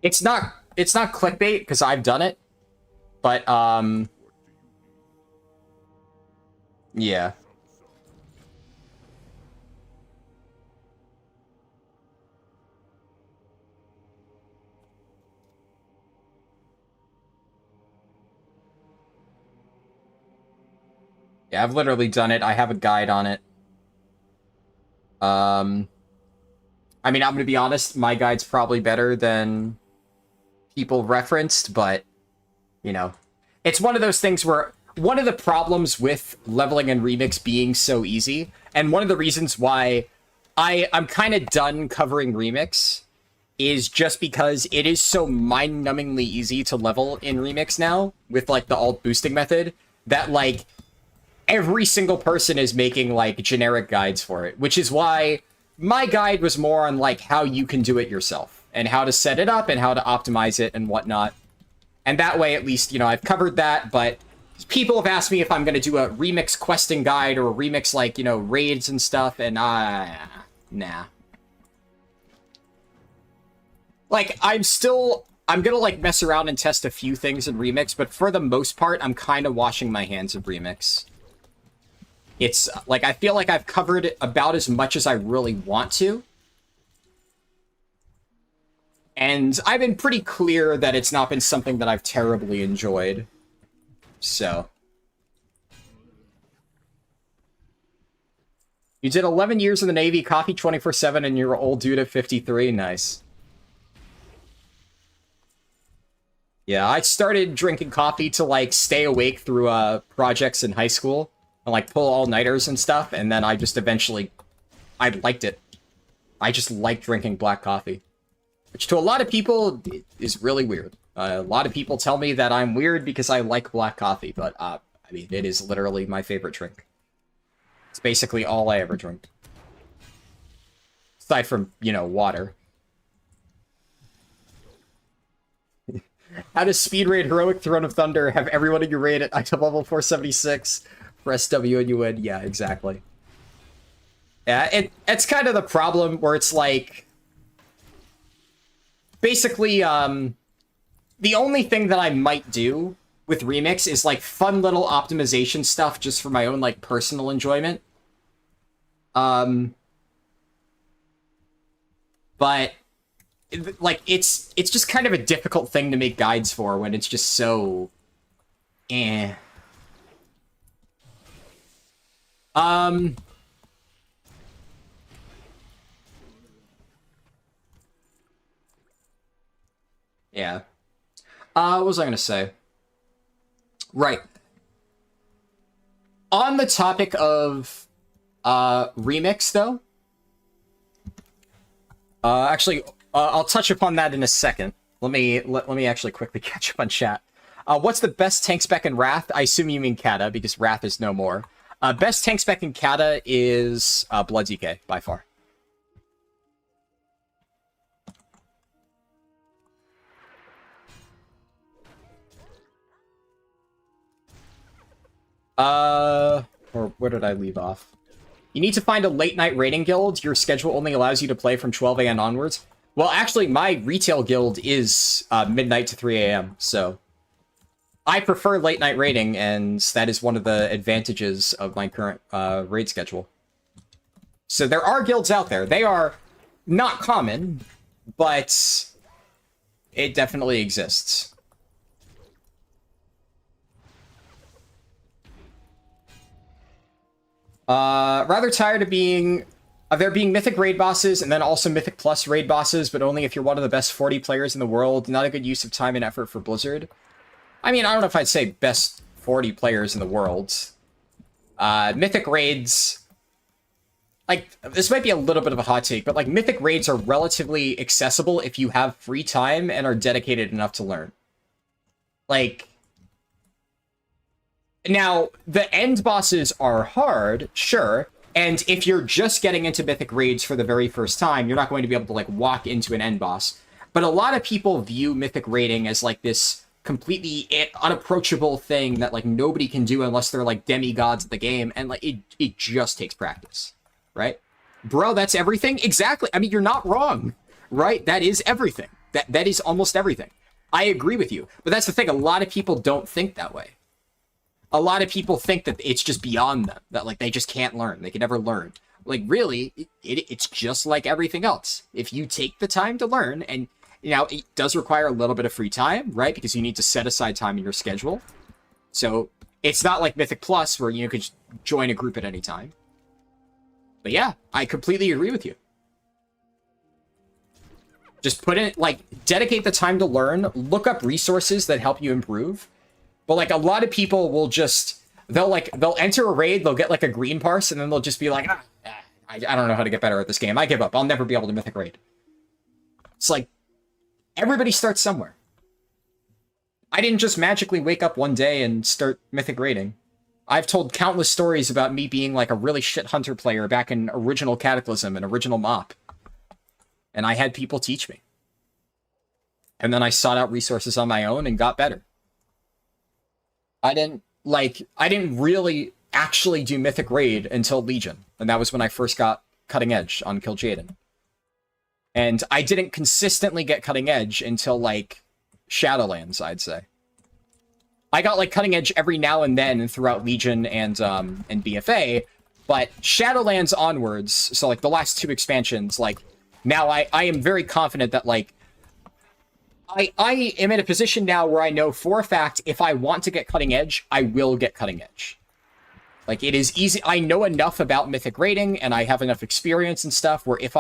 It's not clickbait, because I've done it, but, yeah. Yeah, I've literally done it. I have a guide on it. I mean, I'm gonna be honest, my guide's probably better than people referenced, but, it's one of those things where one of the problems with leveling and Remix being so easy, and one of the reasons why I'm kind of done covering Remix, is just because it is so mind-numbingly easy to level in Remix now, with, like, the alt boosting method, that, like, every single person is making, like, generic guides for it, which is why my guide was more on, like, how you can do it yourself, and how to set it up, and how to optimize it, and whatnot. And that way, at least, you know, I've covered that, but people have asked me if I'm going to do a Remix questing guide, or a Remix, like, you know, raids and stuff, and, nah. Like, I'm gonna, like, mess around and test a few things in Remix, but for the most part, I'm kind of washing my hands of Remix. It's, like, I feel like I've covered about as much as I really want to. And I've been pretty clear that it's not been something that I've terribly enjoyed. So. You did 11 years in the Navy, coffee 24/7, and you're an old dude at 53. Nice. Yeah, I started drinking coffee to, like, stay awake through projects in high school and, like, pull all-nighters and stuff, and then I just eventually, I liked it. I just like drinking black coffee, which to a lot of people is really weird. A lot of people tell me that I'm weird because I like black coffee, but, I mean, it is literally my favorite drink. It's basically all I ever drink. Aside from, you know, water. How does Speed Raid Heroic Throne of Thunder have everyone in your raid at item level 476? Press W and you win. Yeah, exactly. Yeah, it's kind of the problem where it's like... Basically, the only thing that I might do with Remix is, like, fun little optimization stuff just for my own, like, personal enjoyment. But... like, it's just kind of a difficult thing to make guides for when it's just so... eh. Yeah. What was I gonna say? Right. On the topic of, Remix, though... actually... I'll touch upon that in a second. Let me actually quickly catch up on chat. What's the best tank spec in Wrath? I assume you mean Kata, because Wrath is no more. Best tank spec in Kata is Blood DK, by far. Or where did I leave off? You need to find a late-night raiding guild. Your schedule only allows you to play from 12 a.m. onwards. Well, actually, my retail guild is midnight to 3 a.m., so... I prefer late-night raiding, and that is one of the advantages of my current raid schedule. So there are guilds out there. They are not common, but it definitely exists. Rather tired of there being Mythic raid bosses, and then also Mythic Plus raid bosses, but only if you're one of the best 40 players in the world. Not a good use of time and effort for Blizzard. I mean, I don't know if I'd say best 40 players in the world. Mythic raids... like, this might be a little bit of a hot take, but, like, Mythic raids are relatively accessible if you have free time and are dedicated enough to learn. Like... now, the end bosses are hard, sure, and if you're just getting into Mythic raids for the very first time, you're not going to be able to, like, walk into an end boss. But a lot of people view Mythic raiding as, like, this completely unapproachable thing that, like, nobody can do unless they're, like, demigods of the game, and, like, it just takes practice, right? Bro, that's everything? Exactly. I mean, you're not wrong, right? That is everything. That is almost everything. I agree with you. But that's the thing, a lot of people don't think that way. A lot of people think that it's just beyond them, that, like, they just can't learn. They can never learn. Like, really, it's just like everything else. If you take the time to learn, and, you know, it does require a little bit of free time, right? Because you need to set aside time in your schedule. So, it's not like Mythic Plus, where you could join a group at any time. But yeah, I completely agree with you. Just put in, like, dedicate the time to learn, look up resources that help you improve. But, like, a lot of people will just, they'll enter a raid, they'll get, like, a green parse, and then they'll just be like, I don't know how to get better at this game. I give up. I'll never be able to Mythic raid. It's like, everybody starts somewhere. I didn't just magically wake up one day and start mythic raiding. I've told countless stories about me being like a really shit hunter player back in original Cataclysm and original Mop. And I had people teach me. And then I sought out resources on my own and got better. I didn't really actually do mythic raid until Legion. And that was when I first got cutting edge on Kill Jaden. And I didn't consistently get cutting edge until like Shadowlands, I'd say. I got like cutting edge every now and then throughout Legion and BFA, but Shadowlands onwards, so like the last 2 expansions, like now I am very confident that like I am in a position now where I know for a fact if I want to get cutting edge, I will get cutting edge. Like it is easy. I know enough about mythic raiding and I have enough experience and stuff where if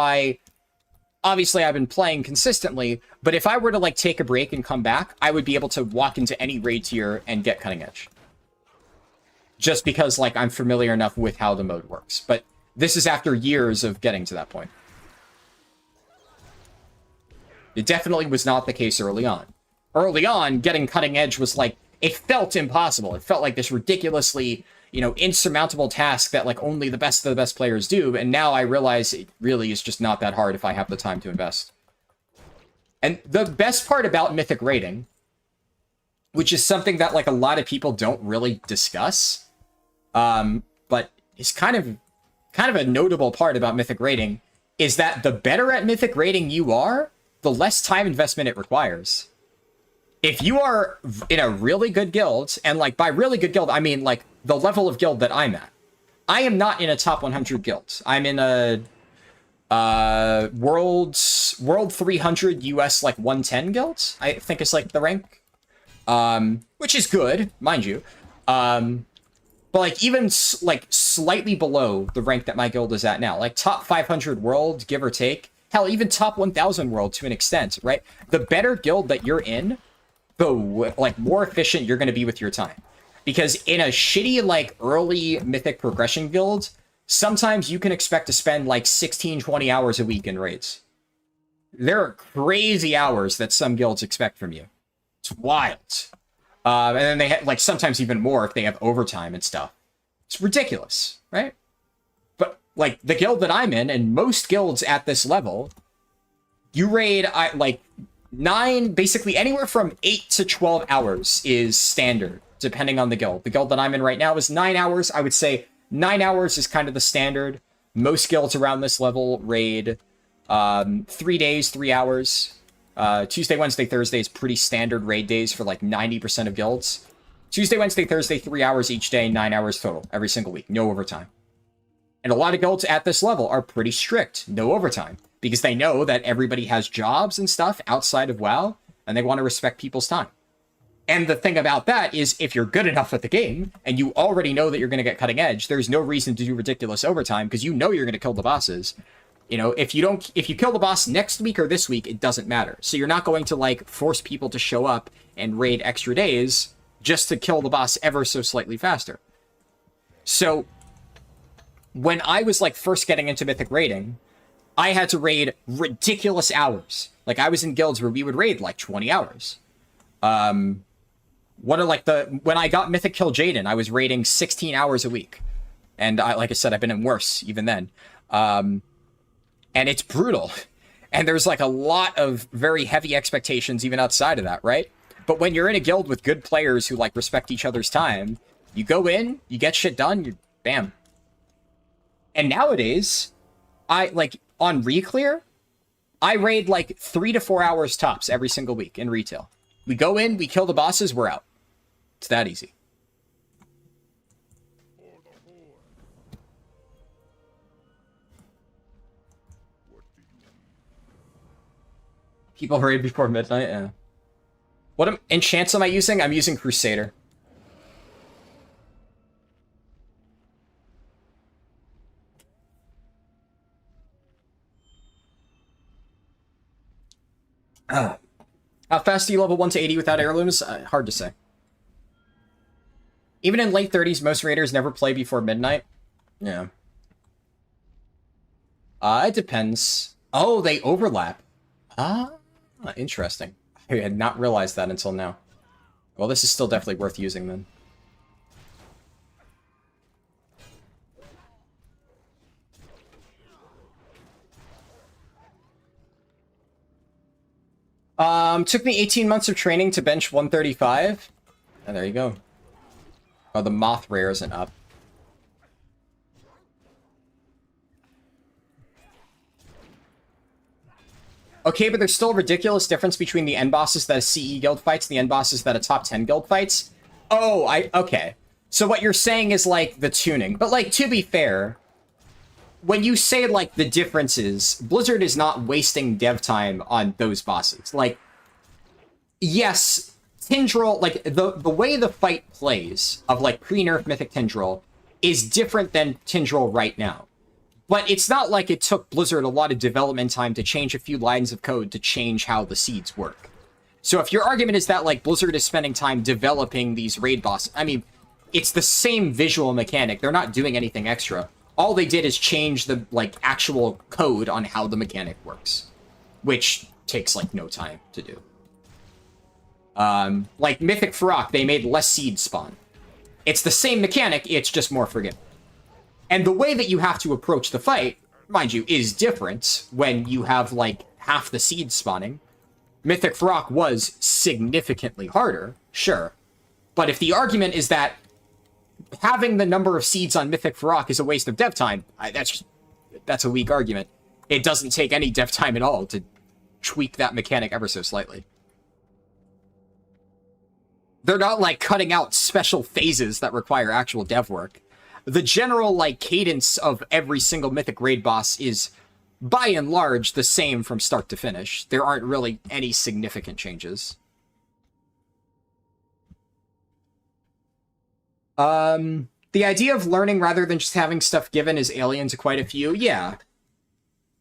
obviously, I've been playing consistently, but if I were to, like, take a break and come back, I would be able to walk into any raid tier and get cutting edge. Just because, like, I'm familiar enough with how the mode works. But this is after years of getting to that point. It definitely was not the case early on. Early on, getting cutting edge was, like, it felt impossible. It felt like this ridiculously, you know, insurmountable task that, like, only the best of the best players do, and now I realize it really is just not that hard if I have the time to invest. And the best part about mythic raiding, which is something that, like, a lot of people don't really discuss, but is kind of a notable part about mythic raiding, is that the better at mythic raiding you are, the less time investment it requires. If you are in a really good guild, and like by really good guild, I mean like the level of guild that I'm at. I am not in a top 100 guild. I'm in a world 300 US like 110 guilds. I think it's like the rank, which is good, mind you. But like even like slightly below the rank that my guild is at now, like top 500 world, give or take. Hell, even top 1000 world to an extent, right? The better guild that you're in, the like more efficient you're going to be with your time. Because in a shitty like early mythic progression guild, sometimes you can expect to spend like 16-20 hours a week in raids. There are crazy hours that some guilds expect from you. It's wild. And then they have like sometimes even more if they have overtime and stuff. It's ridiculous, right? But like the guild that I'm in, and most guilds at this level, you raid like 9, basically anywhere from 8 to 12 hours is standard, depending on the guild. The guild that I'm in right now is 9 hours. I would say 9 hours is kind of the standard. Most guilds around this level raid 3 days, 3 hours. Tuesday, Wednesday, Thursday is pretty standard raid days for like 90% of guilds. Tuesday, Wednesday, Thursday, 3 hours each day, 9 hours total every single week. No overtime. And a lot of guilds at this level are pretty strict. No overtime. Because they know that everybody has jobs and stuff outside of WoW, and they want to respect people's time. And the thing about that is, if you're good enough at the game, and you already know that you're going to get cutting edge, there's no reason to do ridiculous overtime, because you know you're going to kill the bosses. You know, if you kill the boss next week or this week, it doesn't matter. So you're not going to, like, force people to show up and raid extra days just to kill the boss ever so slightly faster. So, when I was, like, first getting into mythic raiding, I had to raid ridiculous hours. Like, I was in guilds where we would raid, like, 20 hours. When I got Mythic Kill Jaden, I was raiding 16 hours a week. And like I said, I've been in worse even then. And it's brutal. And there's, like, a lot of very heavy expectations even outside of that, right? But when you're in a guild with good players who, like, respect each other's time, you go in, you get shit done, you bam. And nowadays, on Reclear, I raid like 3 to 4 hours tops every single week in retail. We go in, we kill the bosses, we're out. It's that easy. People raid before midnight, yeah. What enchants am I using? I'm using Crusader. How fast do you level 1 to 80 without heirlooms? Hard to say. Even in late 30s, most raiders never play before midnight. Yeah. It depends. Oh, they overlap. Ah, interesting. I had not realized that until now. Well, this is still definitely worth using then. Took me 18 months of training to bench 135. And there you go. Oh, the moth rare isn't up. Okay, but there's still a ridiculous difference between the end bosses that a CE guild fights and the end bosses that a top 10 guild fights. Oh, okay. So what you're saying is, like, the tuning. But, like, to be fair, when you say, like, the differences, Blizzard is not wasting dev time on those bosses. Like, yes, Tindral, like, the way the fight plays of, like, pre-nerf Mythic Tindral is different than Tindral right now. But it's not like it took Blizzard a lot of development time to change a few lines of code to change how the seeds work. So if your argument is that, like, Blizzard is spending time developing these raid bosses, I mean, it's the same visual mechanic. They're not doing anything extra. All they did is change the, like, actual code on how the mechanic works, which takes, like, no time to do. Like, Mythic Farok, they made less seeds spawn. It's the same mechanic, it's just more forgiving. And the way that you have to approach the fight, mind you, is different when you have, like, half the seeds spawning. Mythic Farok was significantly harder, sure. But if the argument is that having the number of seeds on Mythic Farok is a waste of dev time, that's a weak argument. It doesn't take any dev time at all to tweak that mechanic ever so slightly. They're not, like, cutting out special phases that require actual dev work. The general, like, cadence of every single Mythic raid boss is, by and large, the same from start to finish. There aren't really any significant changes. The idea of learning rather than just having stuff given is alien to quite a few. Yeah.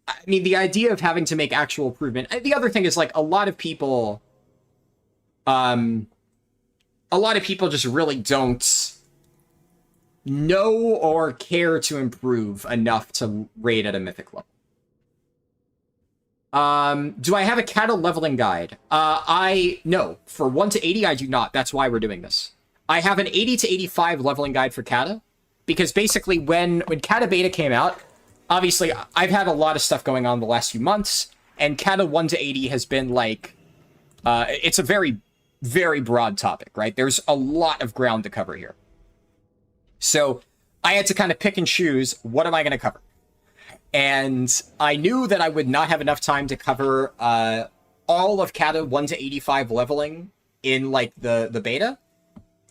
I mean, the idea of having to make actual improvement. The other thing is, like, a lot of people just really don't know or care to improve enough to raid at a mythic level. Do I have a cattle leveling guide? No. For 1 to 80, I do not. That's why we're doing this. I have an 80 to 85 leveling guide for Kata, because basically when Kata Beta came out, obviously I've had a lot of stuff going on the last few months, and Kata 1 to 80 has been, like, it's a very, very broad topic, right? There's a lot of ground to cover here. So I had to kind of pick and choose, what am I going to cover? And I knew that I would not have enough time to cover all of Kata 1 to 85 leveling in, like, the beta.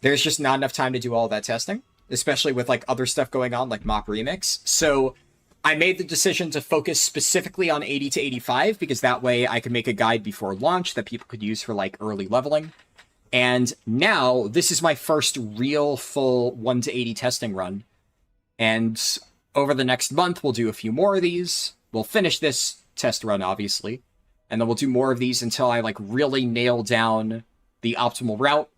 There's just not enough time to do all that testing, especially with, like, other stuff going on, like Mop Remix. So I made the decision to focus specifically on 80 to 85, because that way I could make a guide before launch that people could use for, like, early leveling. And now, this is my first real full 1 to 80 testing run. And over the next month, we'll do a few more of these. We'll finish this test run, obviously. And then we'll do more of these until I, like, really nail down the optimal route.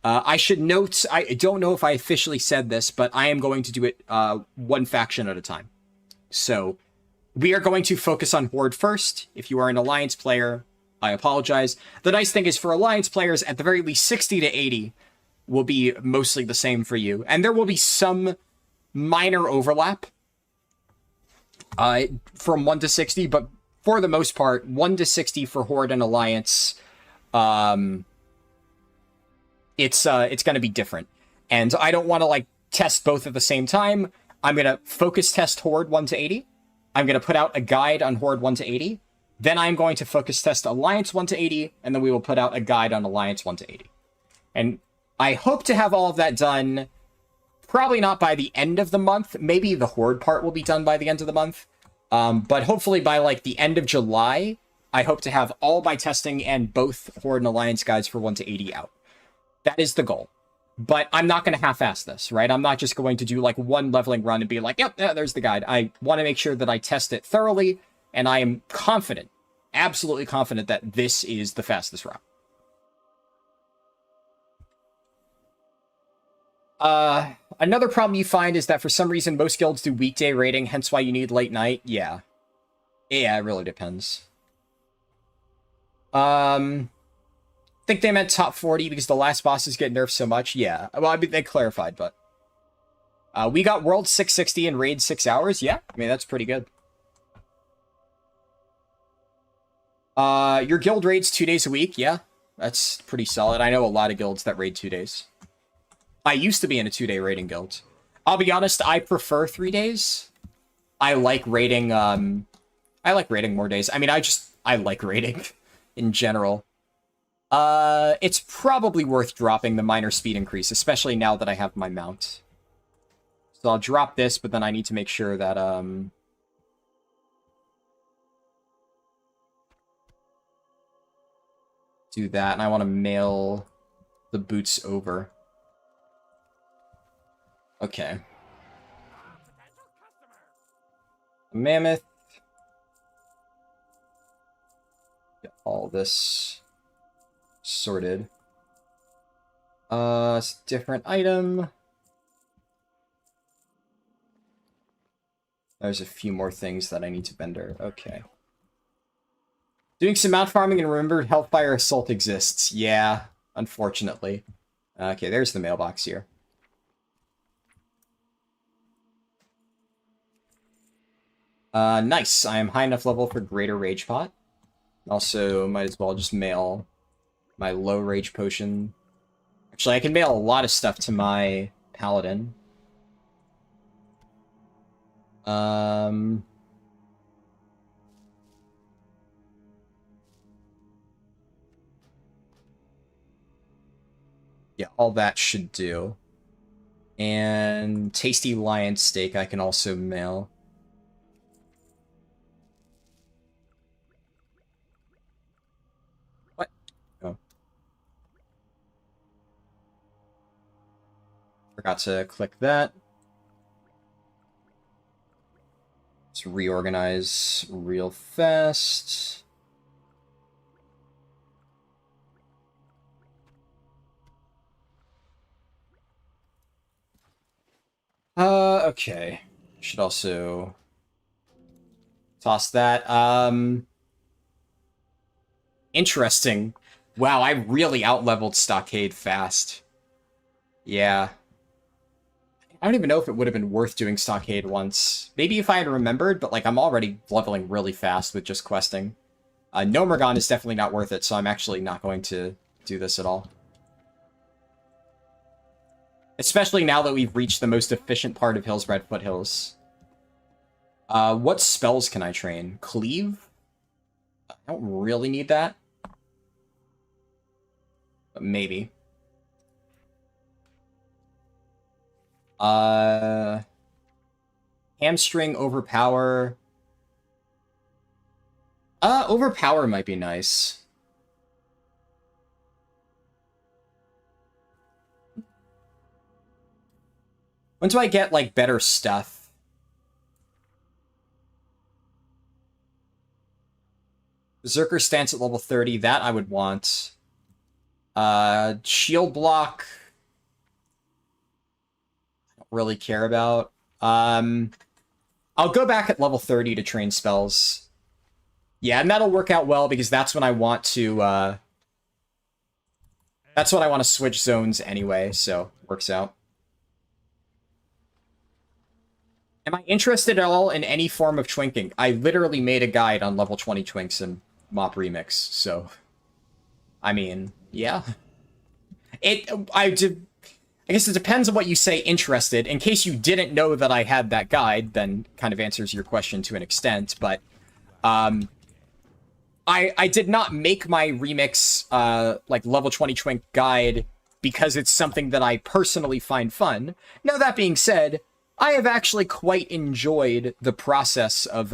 I should note, I don't know if I officially said this, but I am going to do it one faction at a time. So, we are going to focus on Horde first. If you are an Alliance player, I apologize. The nice thing is, for Alliance players, at the very least 60 to 80 will be mostly the same for you. And there will be some minor overlap from 1 to 60, but for the most part, 1 to 60 for Horde and Alliance, it's going to be different. And I don't want to, like, test both at the same time. I'm going to focus test Horde 1 to 80. I'm going to put out a guide on Horde 1 to 80. Then I'm going to focus test Alliance 1 to 80, and then we will put out a guide on Alliance 1 to 80. And I hope to have all of that done, probably not by the end of the month. Maybe the Horde part will be done by the end of the month. But hopefully by, like, the end of July, I hope to have all my testing and both Horde and Alliance guides for 1 to 80 out. That is the goal. But I'm not going to half-ass this, right? I'm not just going to do, like, one leveling run and be like, yep, yeah, there's the guide. I want to make sure that I test it thoroughly, and I am confident, absolutely confident, that this is the fastest route. Another problem you find is that for some reason most guilds do weekday raiding, hence why you need late night. Yeah. Yeah, it really depends. Think they meant top 40 because the last bosses get nerfed so much. Yeah, well, I mean, they clarified, but we got World 660 in Raid 6 hours. Yeah, I mean, that's pretty good. Your guild raids 2 days a week. Yeah, that's pretty solid. I know a lot of guilds that raid 2 days. I used to be in a 2-day raiding guild. I'll be honest, I prefer 3 days. I like raiding more days. I mean, I like raiding in general. It's probably worth dropping the minor speed increase, especially now that I have my mount. So I'll drop this, but then I need to make sure that, do that, and I want to mail the boots over. Okay. Mammoth. Get all this sorted. It's a different item. There's a few more things that I need to vendor. Okay. Doing some mount farming and remembered Hellfire Assault exists. Yeah, unfortunately. Okay, there's the mailbox here. Nice. I am high enough level for Greater Rage Pot. Also, might as well just mail my low Rage Potion. Actually, I can mail a lot of stuff to my Paladin. Yeah, all that should do. And Tasty Lion Steak I can also mail. What? Oh. Forgot to click that. Let's reorganize real fast. Okay. Should also toss that. Interesting. Wow, I really outleveled Stockade fast. Yeah. I don't even know if it would have been worth doing Stockade once. Maybe if I had remembered, but like I'm already leveling really fast with just questing. Nomergon is definitely not worth it, so I'm actually not going to do this at all. Especially now that we've reached the most efficient part of Hillsbred Foothills. What spells can I train? Cleave? I don't really need that. But maybe. Hamstring, Overpower. Overpower might be nice. When do I get, like, better stuff? Berserker stance at level 30, that I would want. Shield block. I don't really care about. I'll go back at level 30 to train spells. Yeah, and that'll work out well because that's when I want to, that's when I want to switch zones anyway, so works out. Am I interested at all in any form of twinking? I literally made a guide on level 20 twinks in Mop Remix, so... I mean, yeah. I guess it depends on what you say interested. In case you didn't know that I had that guide, then kind of answers your question to an extent, but... I did not make my Remix, like, level 20 twink guide because it's something that I personally find fun. Now, that being said... I have actually quite enjoyed the process of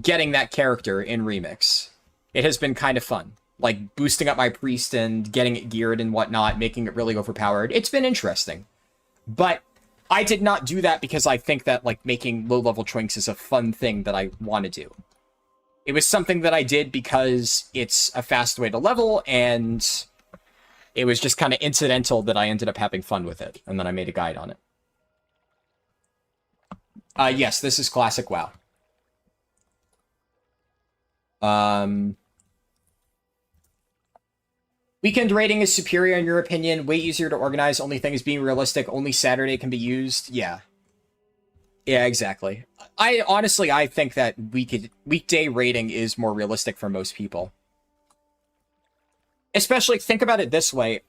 getting that character in Remix. It has been kind of fun. Like, boosting up my priest and getting it geared and whatnot, making it really overpowered. It's been interesting. But I did not do that because I think that, like, making low-level twinks is a fun thing that I want to do. It was something that I did because it's a fast way to level, and it was just kind of incidental that I ended up having fun with it. And then I made a guide on it. Yes, this is classic WoW. Weekend rating is superior in your opinion. Way easier to organize. Only thing is being realistic. Only Saturday can be used. Yeah. Yeah, exactly. I think that weekday rating is more realistic for most people. Especially, think about it this way.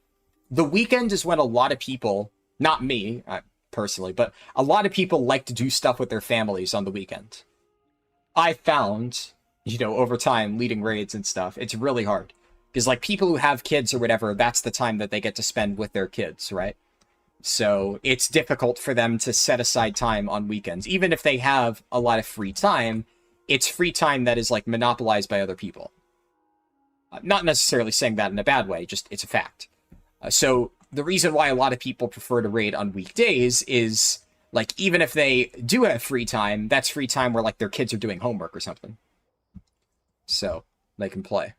The weekend is when a lot of people, not me personally, but a lot of people like to do stuff with their families on the weekend. I found, over time, leading raids and stuff, it's really hard. Because, like, people who have kids or whatever, that's the time that they get to spend with their kids, right? So it's difficult for them to set aside time on weekends. Even if they have a lot of free time, it's free time that is, like, monopolized by other people. Not necessarily saying that in a bad way, just it's a fact. So the reason why a lot of people prefer to raid on weekdays is, like, even if they do have free time, that's free time where, like, their kids are doing homework or something. So they can play.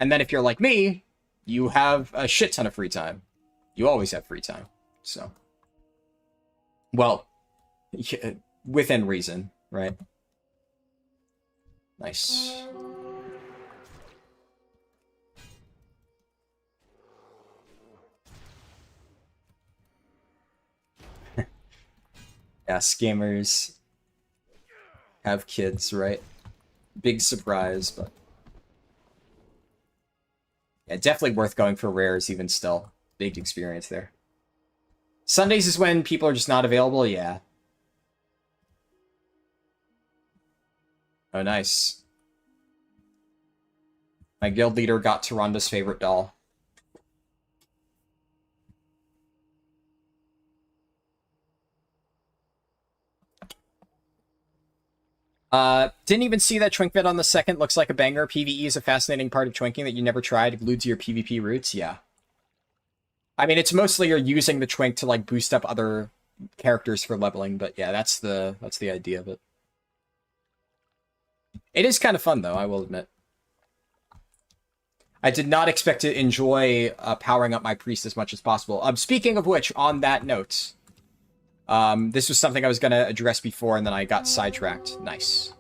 And then if you're like me, you have a shit ton of free time. You always have free time. So, well, within reason, right? Nice. Yeah, scammers have kids, right? Big surprise, but yeah, definitely worth going for rares even still. Big experience there. Sundays is when people are just not available, yeah. Oh, nice. My guild leader got Taranda's favorite doll. Didn't even see that Twink vid on the second. Looks like a banger. PvE is a fascinating part of Twinking that you never tried. Glued to your PvP roots, yeah. I mean, it's mostly you're using the Twink to, like, boost up other characters for leveling, but yeah, that's the idea of it. It is kind of fun, though, I will admit. I did not expect to enjoy powering up my priest as much as possible. Speaking of which, on that note, this was something I was going to address before, and then I got sidetracked. Nice.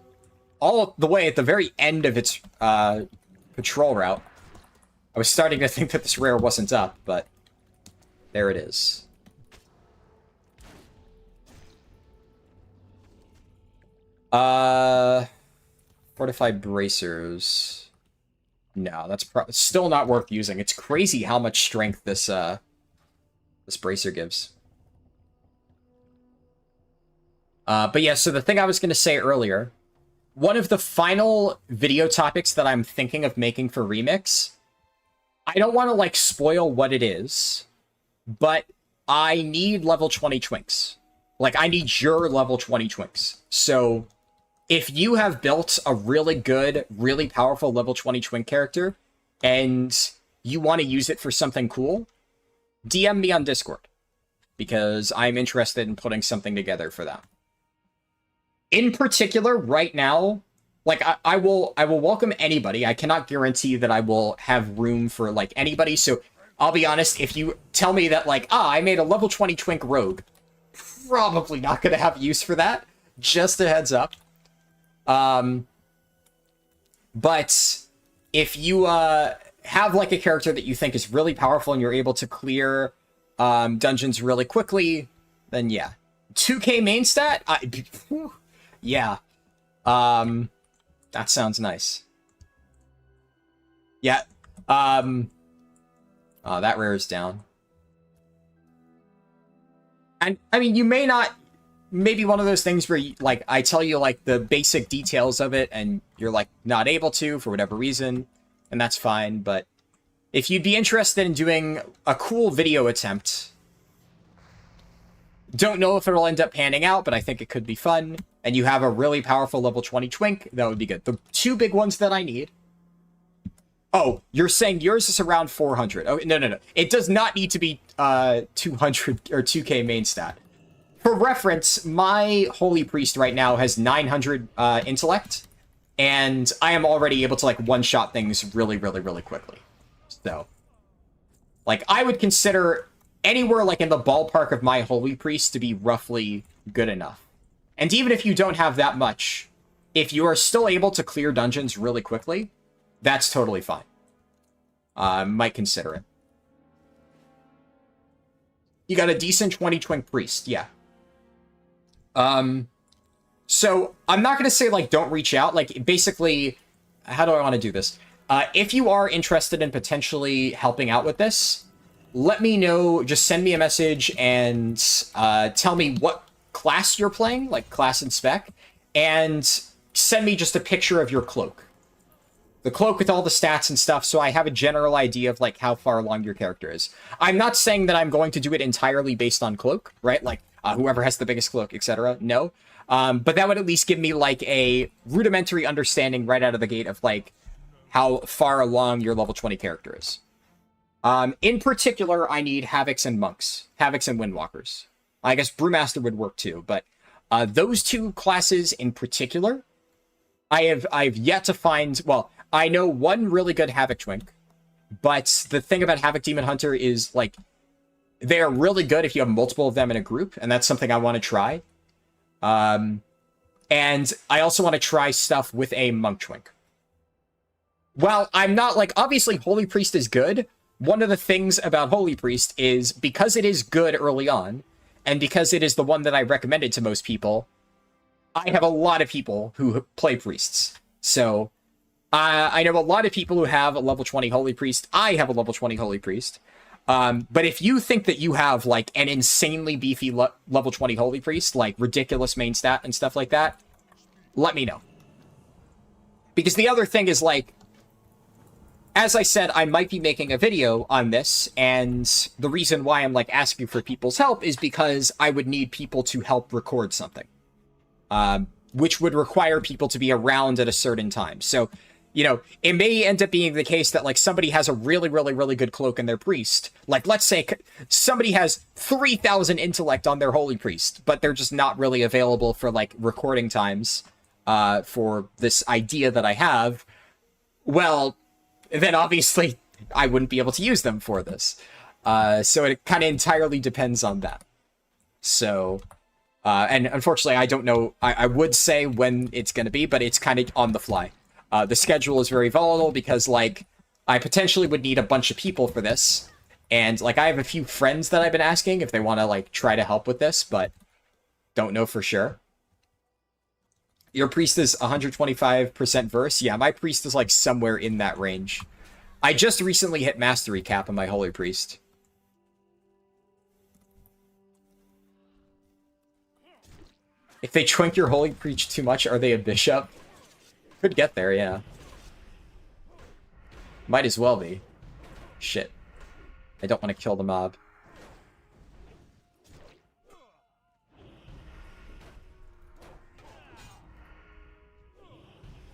All the way at the very end of its patrol route, I was starting to think that this rare wasn't up, but there it is. Fortified bracers. No, that's still not worth using. It's crazy how much strength this this bracer gives. But yeah, so the thing I was going to say earlier, one of the final video topics that I'm thinking of making for Remix, I don't want to, like, spoil what it is, but I need level 20 Twinks. Like, I need your level 20 Twinks. So if you have built a really good, really powerful level 20 Twink character, and you want to use it for something cool, DM me on Discord, because I'm interested in putting something together for that. In particular, right now, like, I will welcome anybody. I cannot guarantee that I will have room for, like, anybody, so I'll be honest, if you tell me that, like, I made a level 20 Twink rogue, probably not going to have use for that. Just a heads up. But if you have, like, a character that you think is really powerful and you're able to clear dungeons really quickly, then yeah. 2k main stat? Yeah. That sounds nice. Yeah. Oh, that rare is down. And, I mean, you may not... Maybe one of those things where, like, I tell you, like, the basic details of it, and you're, like, not able to for whatever reason, and that's fine, but if you'd be interested in doing a cool video attempt, don't know if it'll end up panning out, but I think it could be fun, and you have a really powerful level 20 Twink, that would be good. The two big ones that I need... Oh, you're saying yours is around 400. Oh, no. It does not need to be 200 or 2k main stat. For reference, my Holy Priest right now has 900 intellect, and I am already able to, like, one-shot things really, really, really quickly. So, like, I would consider anywhere, like, in the ballpark of my Holy Priest to be roughly good enough. And even if you don't have that much, if you are still able to clear dungeons really quickly, that's totally fine. might consider it. You got a decent 20 Twink Priest, yeah. So I'm not gonna say like don't reach out. Like basically, how do I want to do this? If you are interested in potentially helping out with this, let me know. Just send me a message and tell me what class you're playing, like class and spec, and send me just a picture of your cloak. The cloak with all the stats and stuff, so I have a general idea of like how far along your character is. I'm not saying that I'm going to do it entirely based on cloak, right? Like whoever has the biggest cloak, etc. No. But that would at least give me like a rudimentary understanding right out of the gate of like how far along your level 20 character is. In particular, I need Havocs and Monks. Havocs and Windwalkers. I guess Brewmaster would work too, but those two classes in particular, I've yet to find... Well, I know one really good Havoc Twink, but the thing about Havoc Demon Hunter is, like, they are really good if you have multiple of them in a group, and that's something I want to try. And I also want to try stuff with a Monk Twink. Well, I'm not, like, obviously Holy Priest is good. One of the things about Holy Priest is, because it is good early on, and because it is the one that I recommended to most people, I have a lot of people who play Priests. So, I know a lot of people who have a level 20 Holy Priest. I have a level 20 Holy Priest. But if you think that you have, like, an insanely beefy level 20 Holy Priest, like, ridiculous main stat and stuff like that, let me know. Because the other thing is, like, as I said, I might be making a video on this, and the reason why I'm, like, asking for people's help is because I would need people to help record something. Which would require people to be around at a certain time. So, you know, it may end up being the case that, like, somebody has a really, really, really good cloak in their priest. Like, let's say somebody has 3,000 intellect on their Holy Priest, but they're just not really available for, like, recording times for this idea that I have. Well, then obviously I wouldn't be able to use them for this. So it kind of entirely depends on that. So... and unfortunately, I don't know. I would say when it's going to be, but it's kind of on the fly. The schedule is very volatile because, like, I potentially would need a bunch of people for this. And, like, I have a few friends that I've been asking if they want to, like, try to help with this, but don't know for sure. Your priest is 125% verse? Yeah, my priest is, like, somewhere in that range. I just recently hit mastery cap on my Holy Priest. If they twink your Holy Priest too much, are they a bishop? Could get there, yeah. Might as well be. Shit. I don't want to kill the mob.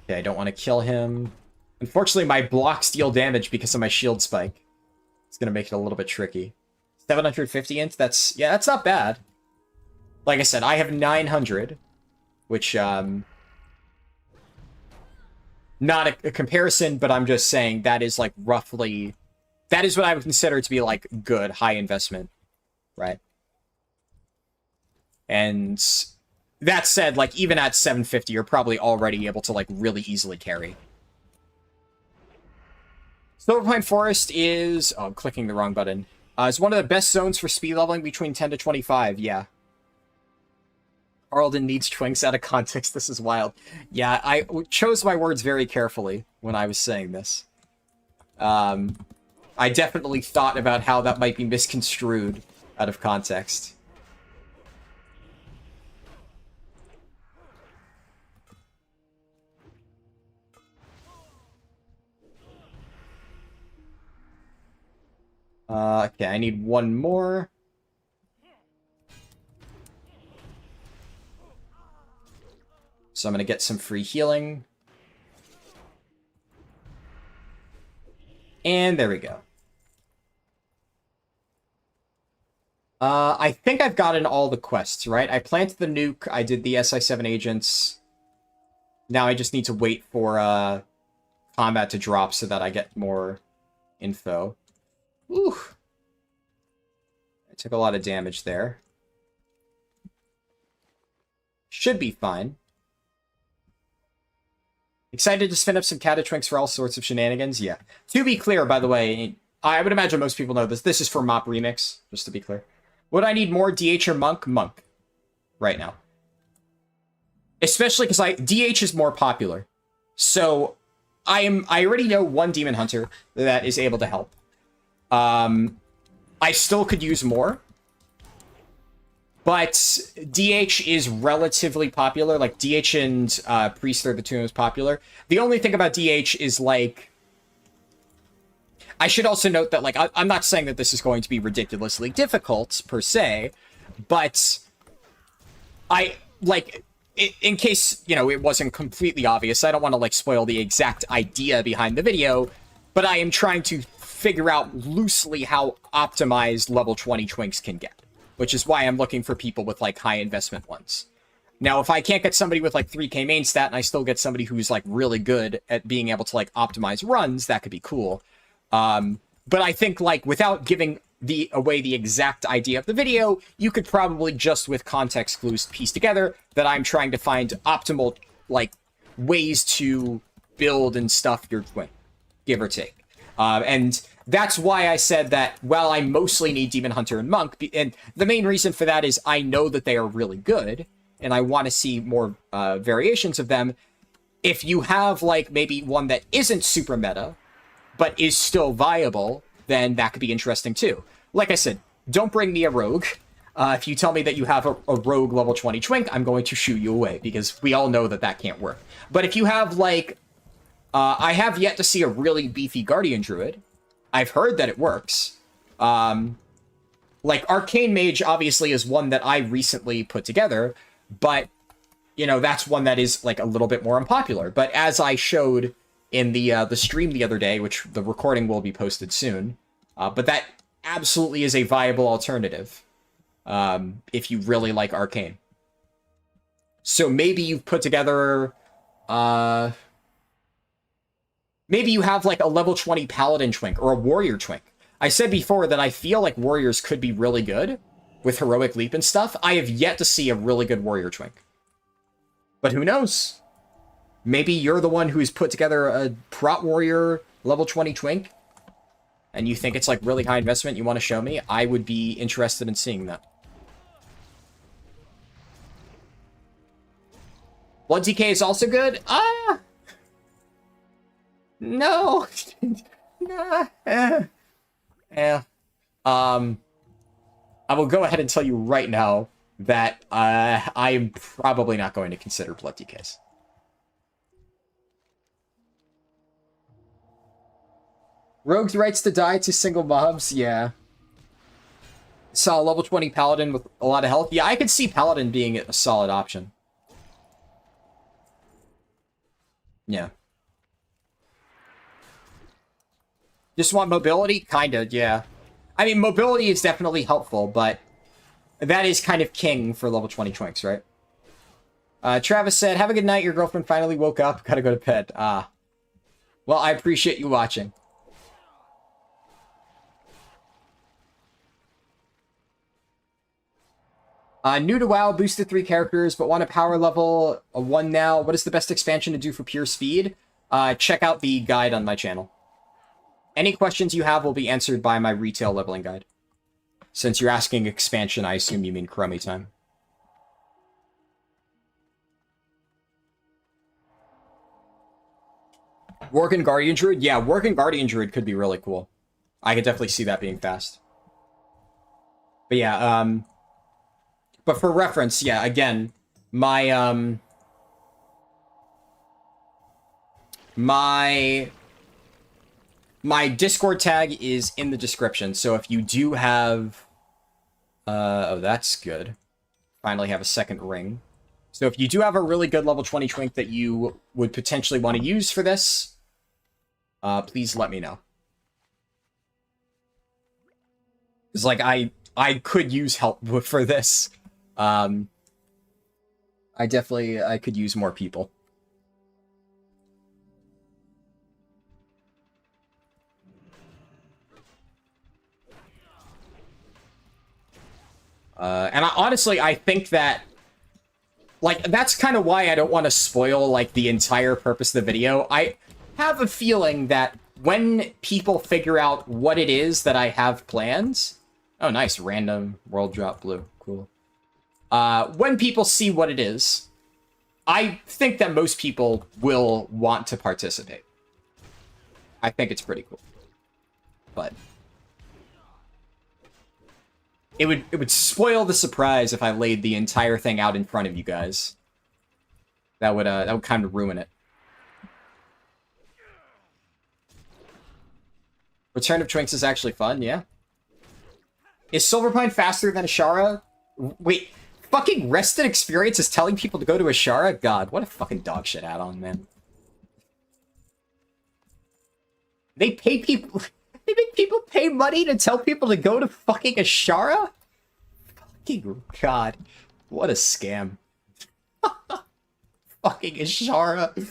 Okay, I don't want to kill him. Unfortunately, my blocks deal damage because of my shield spike. It's going to make it a little bit tricky. 750 int? That's... Yeah, that's not bad. Like I said, I have 900, which, not a comparison, but I'm just saying that is, like, roughly... That is what I would consider to be, like, good, high investment, right? And that said, like, even at 750, you're probably already able to, like, really easily carry. Silverpine Forest is... Oh, I'm clicking the wrong button. It's one of the best zones for speed leveling between 10 to 25, yeah. Arlden needs twinks out of context. This is wild. Yeah, I chose my words very carefully when I was saying this. I definitely thought about how that might be misconstrued out of context. Okay, I need one more. So I'm going to get some free healing. And there we go. I think I've gotten all the quests, right? I planted the nuke, I did the SI7 agents. Now I just need to wait for combat to drop so that I get more info. Ooh. I took a lot of damage there. Should be fine. Excited to spin up some Cataclysm for all sorts of shenanigans? Yeah. To be clear, by the way, I would imagine most people know this. This is for Mop Remix, just to be clear. Would I need more DH or Monk? Monk. Right now. Especially because DH is more popular. So I already know one Demon Hunter that is able to help. I still could use more. But DH is relatively popular. Like, DH and Priest are the two most popular. The only thing about DH is, like... I should also note that, like, I'm not saying that this is going to be ridiculously difficult, per se. But in case, you know, it wasn't completely obvious, I don't want to, like, spoil the exact idea behind the video. But I am trying to figure out loosely how optimized level 20 Twinks can get. Which is why I'm looking for people with, like, high investment ones. Now, if I can't get somebody with, like, 3k main stat, and I still get somebody who's, like, really good at being able to, like, optimize runs, that could be cool. But I think, like, without giving away the exact idea of the video, you could probably just with context clues piece together that I'm trying to find optimal, like, ways to build and stuff your twin, give or take. And that's why I said that, while I mostly need Demon Hunter and Monk, and the main reason for that is I know that they are really good, and I want to see more variations of them. If you have, like, maybe one that isn't super meta, but is still viable, then that could be interesting too. Like I said, don't bring me a rogue. If you tell me that you have a rogue level 20 Twink, I'm going to shoo you away, because we all know that that can't work. But if you have, like... I have yet to see a really beefy Guardian Druid. I've heard that it works. Like, Arcane Mage obviously is one that I recently put together, but, you know, that's one that is, like, a little bit more unpopular. But as I showed in the stream the other day, which the recording will be posted soon, but that absolutely is a viable alternative if you really like Arcane. So maybe you've put together... maybe you have, like, a level 20 Paladin Twink or a Warrior Twink. I said before that I feel like Warriors could be really good with Heroic Leap and stuff. I have yet to see a really good Warrior Twink. But who knows? Maybe you're the one who's put together a Prot Warrior level 20 Twink, and you think it's, like, really high investment, you want to show me. I would be interested in seeing that. Blood DK is also good? No. Nah. Yeah. I will go ahead and tell you right now that I am probably not going to consider Blood DKs. Rogue's rights to die to single mobs, yeah. Saw a level 20 Paladin with a lot of health. Yeah, I could see Paladin being a solid option. Yeah. Just want mobility? Kinda, yeah. I mean, mobility is definitely helpful, but that is kind of king for level 20 Twinks, right? Travis said, have a good night. Your girlfriend finally woke up. Gotta go to bed. Well, I appreciate you watching. New to WoW, boosted 3 characters, but want a power level 1 now. What is the best expansion to do for pure speed? Check out the guide on my channel. Any questions you have will be answered by my retail leveling guide. Since you're asking expansion, I assume you mean crummy time. Working Guardian Druid? Yeah, Working Guardian Druid could be really cool. I could definitely see that being fast. But yeah, but for reference, yeah, again, my, my Discord tag is in the description, so if you do have... oh, that's good. Finally have a second ring. So if you do have a really good level 20 Twink that you would potentially want to use for this, please let me know. It's like, I could use help for this. I could use more people. And honestly, I think that Like, that's kind of why I don't want to spoil, like, the entire purpose of the video. I have a feeling that when people figure out what it is that I have planned... Oh, nice. Random world drop blue. Cool. When people see what it is, I think that most people will want to participate. I think it's pretty cool. But... It would spoil the surprise if I laid the entire thing out in front of you guys. That would kind of ruin it. Return of Twinks is actually fun, yeah. Is Silverpine faster than Ashara? Wait, fucking Rested Experience is telling people to go to Ashara? God, what a fucking dog shit add-on, man. They pay people... They make people pay money to tell people to go to fucking Ashara? Fucking God. What a scam. Fucking Ashara.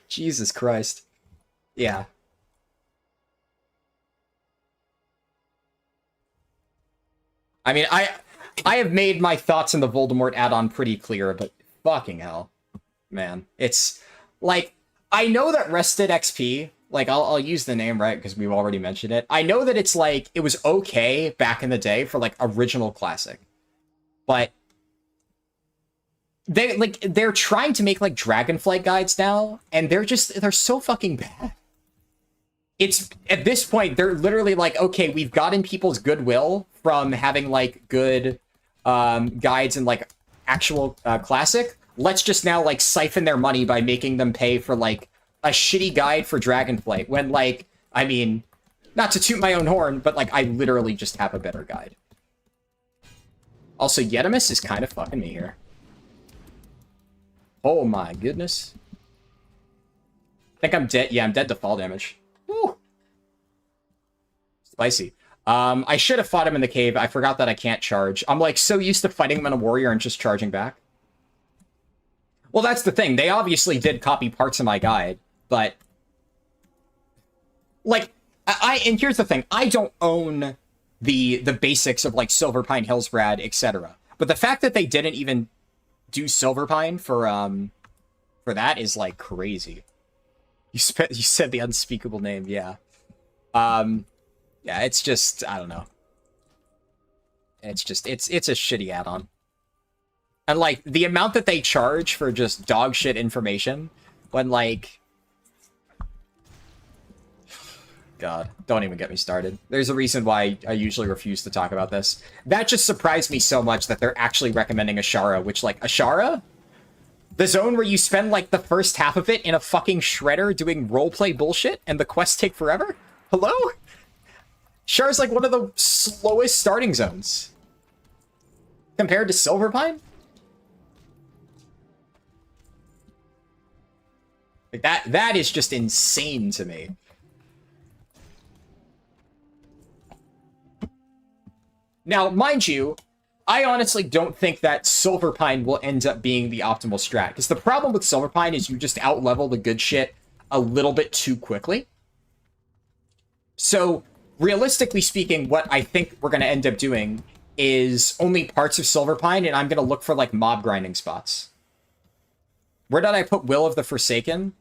Jesus Christ. Yeah. I mean, I have made my thoughts on the Voldemort add-on pretty clear, but fucking hell. Man. It's, like, I know that Rested XP... Like, I'll use the name, right, because we've already mentioned it. I know that it's, like, it was okay back in the day for, like, original Classic. But... they're trying to make, like, Dragonflight guides now, and they're so fucking bad. It's, at this point, they're literally like, okay, we've gotten people's goodwill from having, like, good guides in, like, actual Classic. Let's just now, like, siphon their money by making them pay for, like, a shitty guide for Dragonflight, when, like, I mean, not to toot my own horn, but, like, I literally just have a better guide. Also, Yetimus is kind of fucking me here. Oh my goodness. I think I'm dead. Yeah, I'm dead to fall damage. Woo! Spicy. I should have fought him in the cave. I forgot that I can't charge. I'm, like, so used to fighting him in a warrior and just charging back. Well, that's the thing. They obviously did copy parts of my guide. But, like, and here's the thing. I don't own the basics of, like, Silverpine, Hillsbrad, etc. But the fact that they didn't even do Silverpine for that is, like, crazy. You said the unspeakable name, yeah. Yeah, it's just, I don't know. It's just, it's a shitty add-on. And, like, the amount that they charge for just dog shit information, when, like... God, don't even get me started. There's a reason why I usually refuse to talk about this. That just surprised me so much that they're actually recommending Ashara, which, like, Ashara? The zone where you spend, like, the first half of it in a fucking shredder doing roleplay bullshit and the quests take forever? Hello? Ashara's, like, one of the slowest starting zones. Compared to Silverpine? Like, that is just insane to me. Now, mind you, I honestly don't think that Silverpine will end up being the optimal strat. Because the problem with Silverpine is you just out-level the good shit a little bit too quickly. So, realistically speaking, what I think we're going to end up doing is only parts of Silverpine, and I'm going to look for, like, mob grinding spots. Where did I put Will of the Forsaken?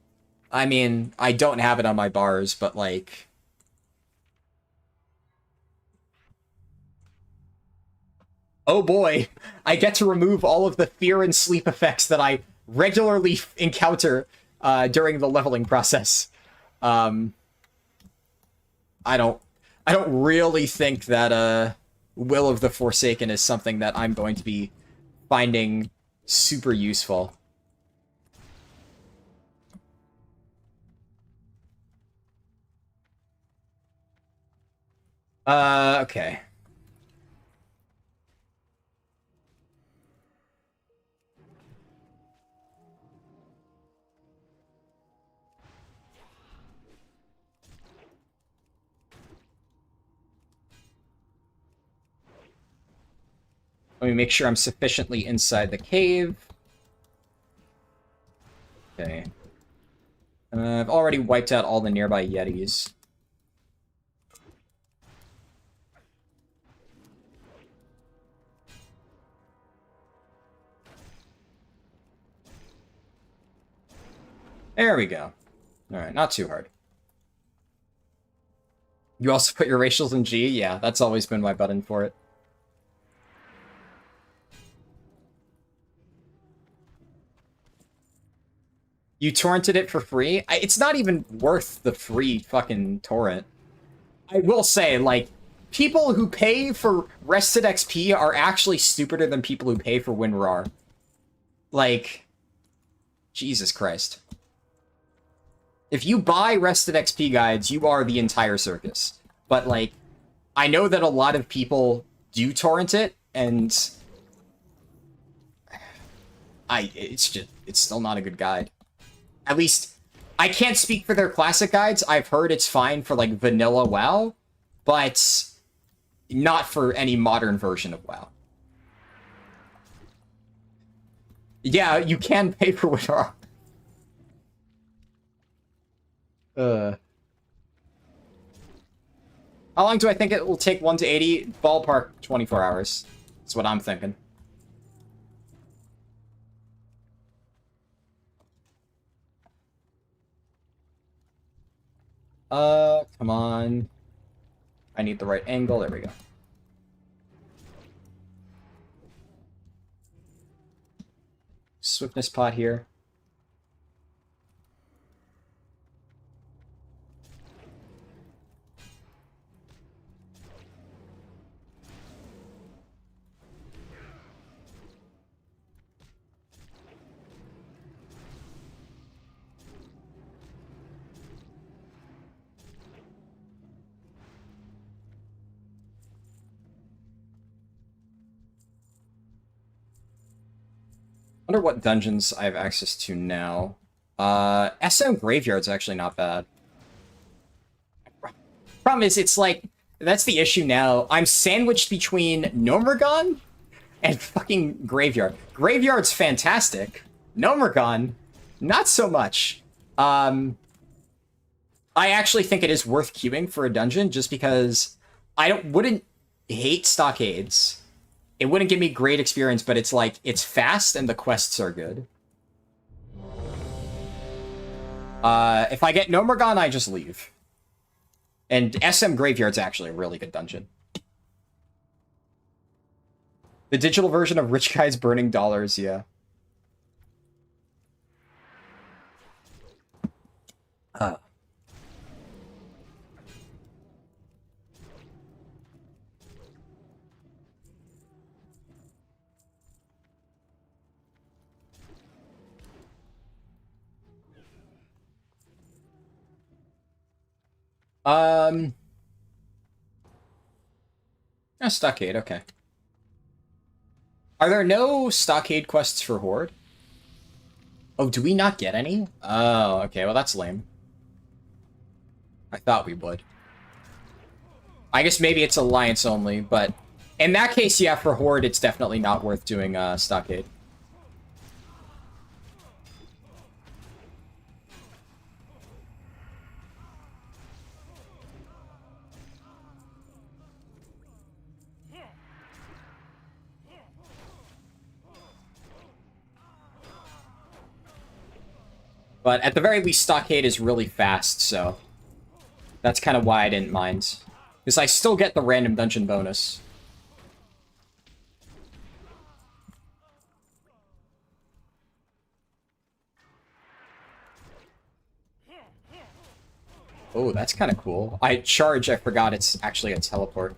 I mean, I don't have it on my bars, but, like... Oh boy, I get to remove all of the fear and sleep effects that I regularly encounter during the leveling process. I don't really think that Will of the Forsaken is something that I'm going to be finding super useful. Okay. Let me make sure I'm sufficiently inside the cave. Okay. I've already wiped out all the nearby Yetis. There we go. Alright, not too hard. You also put your racials in G? Yeah, that's always been my button for it. You torrented it for free? It's not even worth the free fucking torrent. I will say, like, people who pay for rested XP are actually stupider than people who pay for WinRAR. Like, Jesus Christ. If you buy rested XP guides, you are the entire circus. But, like, I know that a lot of people do torrent it, and it's still not a good guide. At least, I can't speak for their classic guides. I've heard it's fine for, like, vanilla WoW, but not for any modern version of WoW. Yeah, you can pay for WinRAR. How long do I think it will take 1 to 80? Ballpark 24 hours. That's what I'm thinking. Come on. I need the right angle. There we go. Swiftness pot here. I wonder what dungeons I have access to now. SM Graveyard's actually not bad. Problem is, it's like, that's the issue now. I'm sandwiched between Nomergon and fucking Graveyard. Graveyard's fantastic. Nomergon, not so much. I actually think it is worth queuing for a dungeon just because I wouldn't hate stockades. It wouldn't give me great experience, but it's like, it's fast and the quests are good. If I get Nomergon, I just leave. And SM Graveyard's actually a really good dungeon. The digital version of Rich Guys Burning Dollars, yeah. A stockade, okay. Are there no stockade quests for Horde? Oh, do we not get any? Oh, okay, well that's lame. I thought we would. I guess maybe it's Alliance only, but in that case, yeah, for Horde, it's definitely not worth doing stockade. But at the very least, stockade is really fast, so that's kind of why I didn't mind. Because I still get the random dungeon bonus. Oh, that's kind of cool. I forgot it's actually a teleport.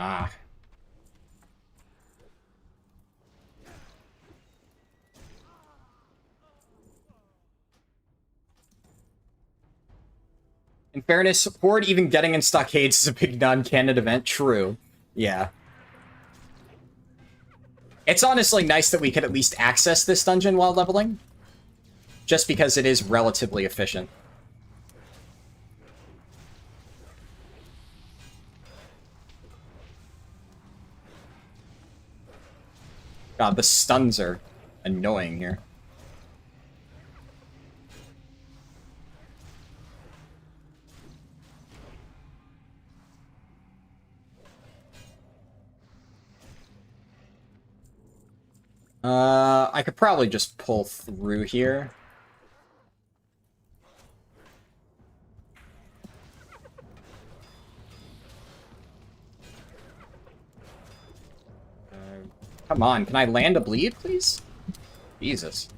Ah. In fairness, Horde even getting in stockades is a big non-canon event. True. Yeah. It's honestly nice that we could at least access this dungeon while leveling. just because it is relatively efficient. God, the stuns are annoying here. I could probably just pull through here. Come on, can I land a bleed, please? Jesus.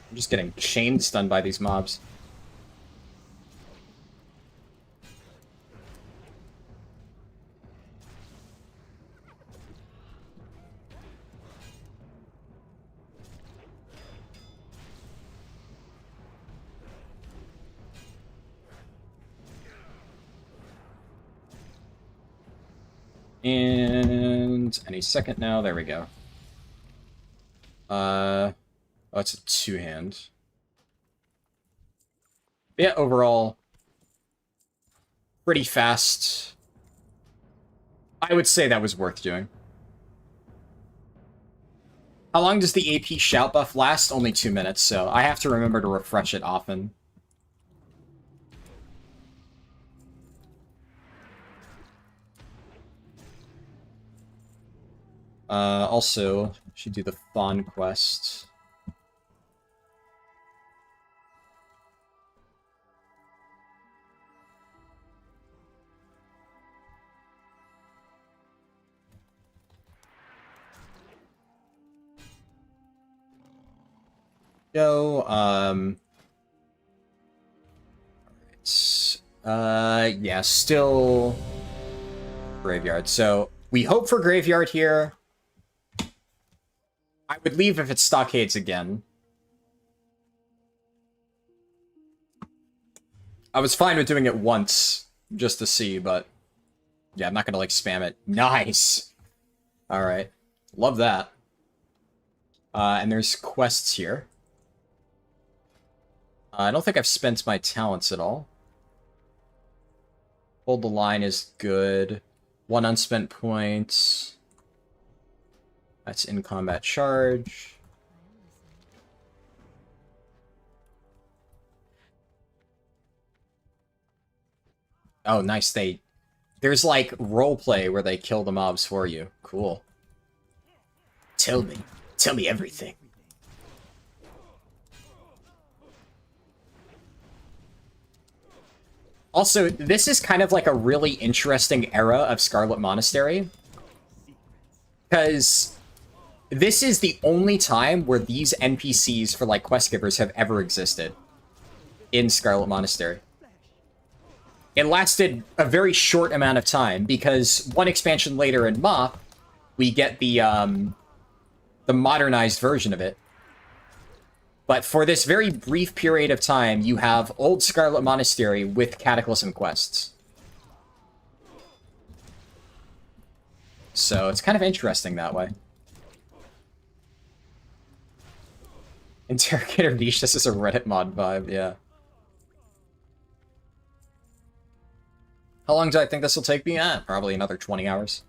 I'm just getting chain stunned by these mobs. And any second now, there we go. Oh, it's a two-hand. Yeah, overall, pretty fast. I would say that was worth doing. How long does the AP shout buff last? Only 2 minutes, so I have to remember to refresh it often. Also, should do the Fawn quest. Go, yeah, still Graveyard. So, we hope for Graveyard here. I would leave if it stockades again. I was fine with doing it once, just to see, but... yeah, I'm not gonna, like, spam it. Nice! Alright. Love that. And there's quests here. I don't think I've spent my talents at all. Hold the line is good. 1 unspent point. That's in combat charge. Oh, nice. There's like roleplay where they kill the mobs for you. Cool. Tell me everything. Also, this is kind of like a really interesting era of Scarlet Monastery. Because this is the only time where these NPCs for, like, quest givers have ever existed in Scarlet Monastery. It lasted a very short amount of time, because one expansion later in Mop, we get the modernized version of it. But for this very brief period of time, you have old Scarlet Monastery with Cataclysm quests. So it's kind of interesting that way. Interrogator niche, this is a Reddit mod vibe, yeah. How long do I think this will take me? Probably another 20 hours.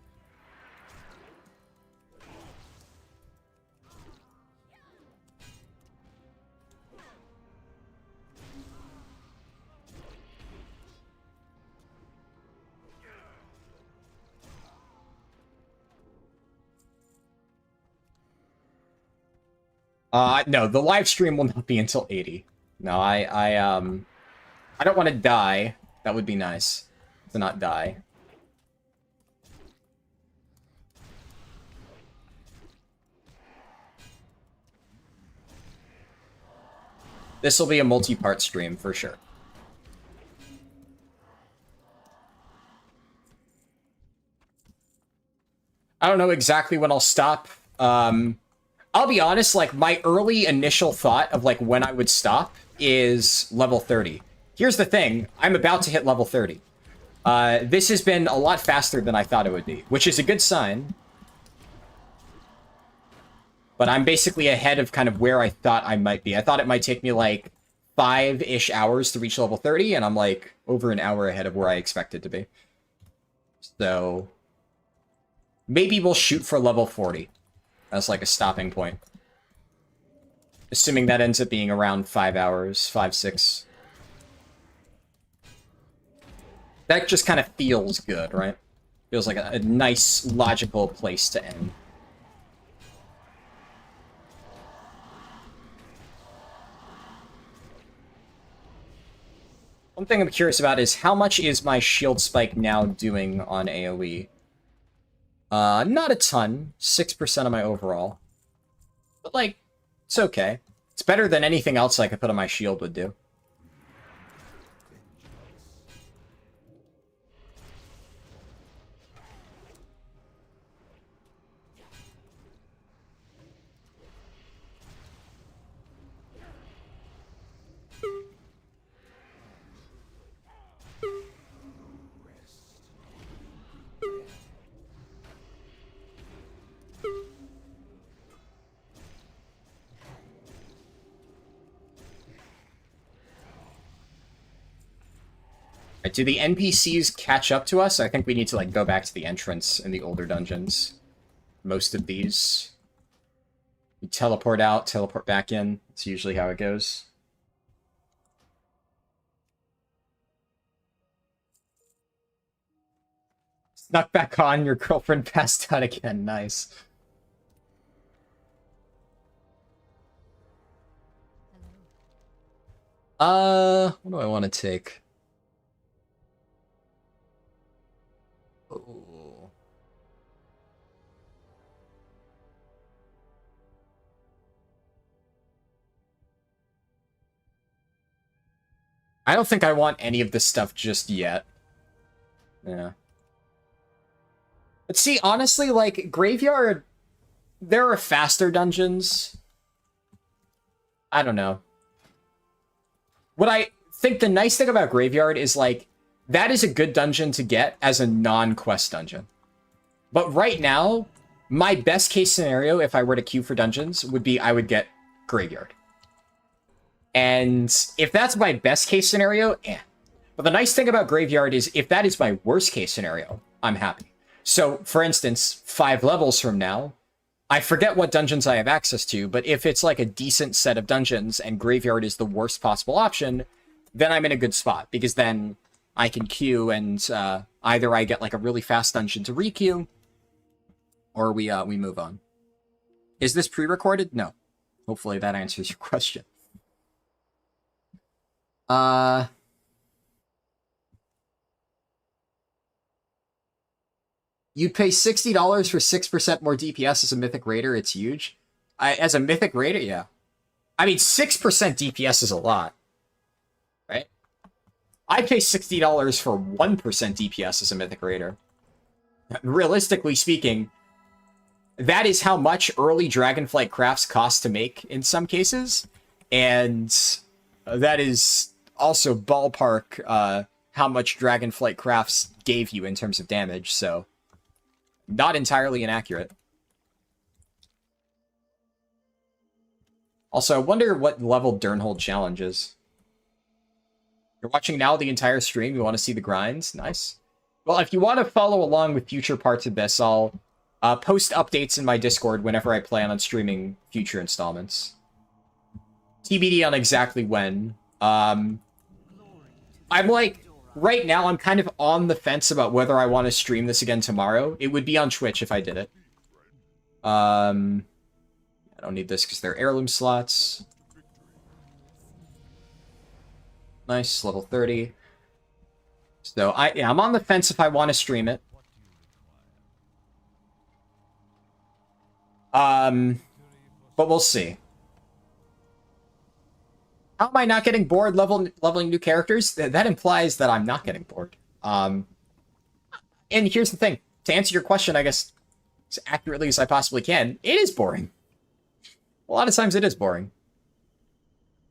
No, the live stream will not be until 80. No, I don't want to die. That would be nice. To not die. This will be a multi-part stream, for sure. I don't know exactly when I'll stop. I'll be honest, like, my early initial thought of, like, when I would stop is level 30. Here's the thing, I'm about to hit level 30. This has been a lot faster than I thought it would be, which is a good sign. But I'm basically ahead of kind of where I thought I might be. I thought it might take me like 5-ish hours to reach level 30, and I'm like over an hour ahead of where I expected to be. So maybe we'll shoot for level 40 as like a stopping point. Assuming that ends up being around 5 hours, 5, 6. That just kind of feels good, right? Feels like a nice, logical place to end. One thing I'm curious about is how much is my shield spike now doing on AoE? Not a ton. 6% of my overall. But, like, it's okay. It's better than anything else I could put on my shield would do. Do the NPCs catch up to us? I think we need to, like, go back to the entrance in the older dungeons. Most of these. You teleport out, teleport back in. That's usually how it goes. Snuck back on, your girlfriend passed out again. Nice. What do I want to take? Oh. I don't think I want any of this stuff just yet. Yeah. But see, honestly, like, Graveyard, there are faster dungeons. I don't know. What I think the nice thing about Graveyard is, like, that is a good dungeon to get as a non-quest dungeon. But right now, my best case scenario, if I were to queue for dungeons, would be I would get Graveyard. And if that's my best case scenario, eh. But the nice thing about Graveyard is if that is my worst case scenario, I'm happy. So, for instance, 5 levels from now, I forget what dungeons I have access to, but if it's like a decent set of dungeons and Graveyard is the worst possible option, then I'm in a good spot, because then I can queue and either I get like a really fast dungeon to re-queue, or we move on. Is this pre-recorded? No. Hopefully that answers your question. You'd pay $60 for 6% more DPS as a Mythic Raider. It's huge. As a Mythic Raider, yeah. I mean, 6% DPS is a lot, right? I'd pay $60 for 1% DPS as a Mythic Raider. Realistically speaking, that is how much early Dragonflight crafts cost to make in some cases, and that is also ballpark how much Dragonflight crafts gave you in terms of damage, so not entirely inaccurate. Also, I wonder what level Durnhold challenge is. You're watching now the entire stream, you want to see the grinds? Nice. Well, if you want to follow along with future parts of this, I'll post updates in my Discord whenever I plan on streaming future installments. TBD on exactly when. I'm like, right now I'm kind of on the fence about whether I want to stream this again tomorrow. It would be on Twitch if I did it. I don't need this because they're heirloom slots. Nice, level 30. So I'm on the fence if I want to stream it. But we'll see. How am I not getting bored leveling new characters? That implies that I'm not getting bored. And here's the thing. To answer your question, I guess, as accurately as I possibly can, it is boring. A lot of times it is boring.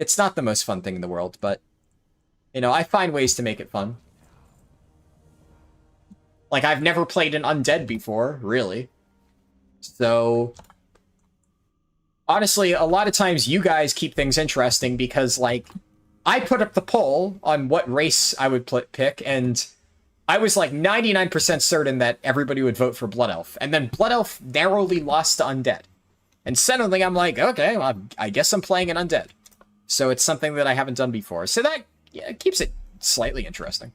It's not the most fun thing in the world, but, you know, I find ways to make it fun. Like, I've never played an undead before, really. So, honestly, a lot of times you guys keep things interesting because, like, I put up the poll on what race I would pick, and I was like 99% certain that everybody would vote for Blood Elf. And then Blood Elf narrowly lost to Undead. And suddenly I'm like, okay, well, I guess I'm playing an Undead. So it's something that I haven't done before. So that keeps it slightly interesting.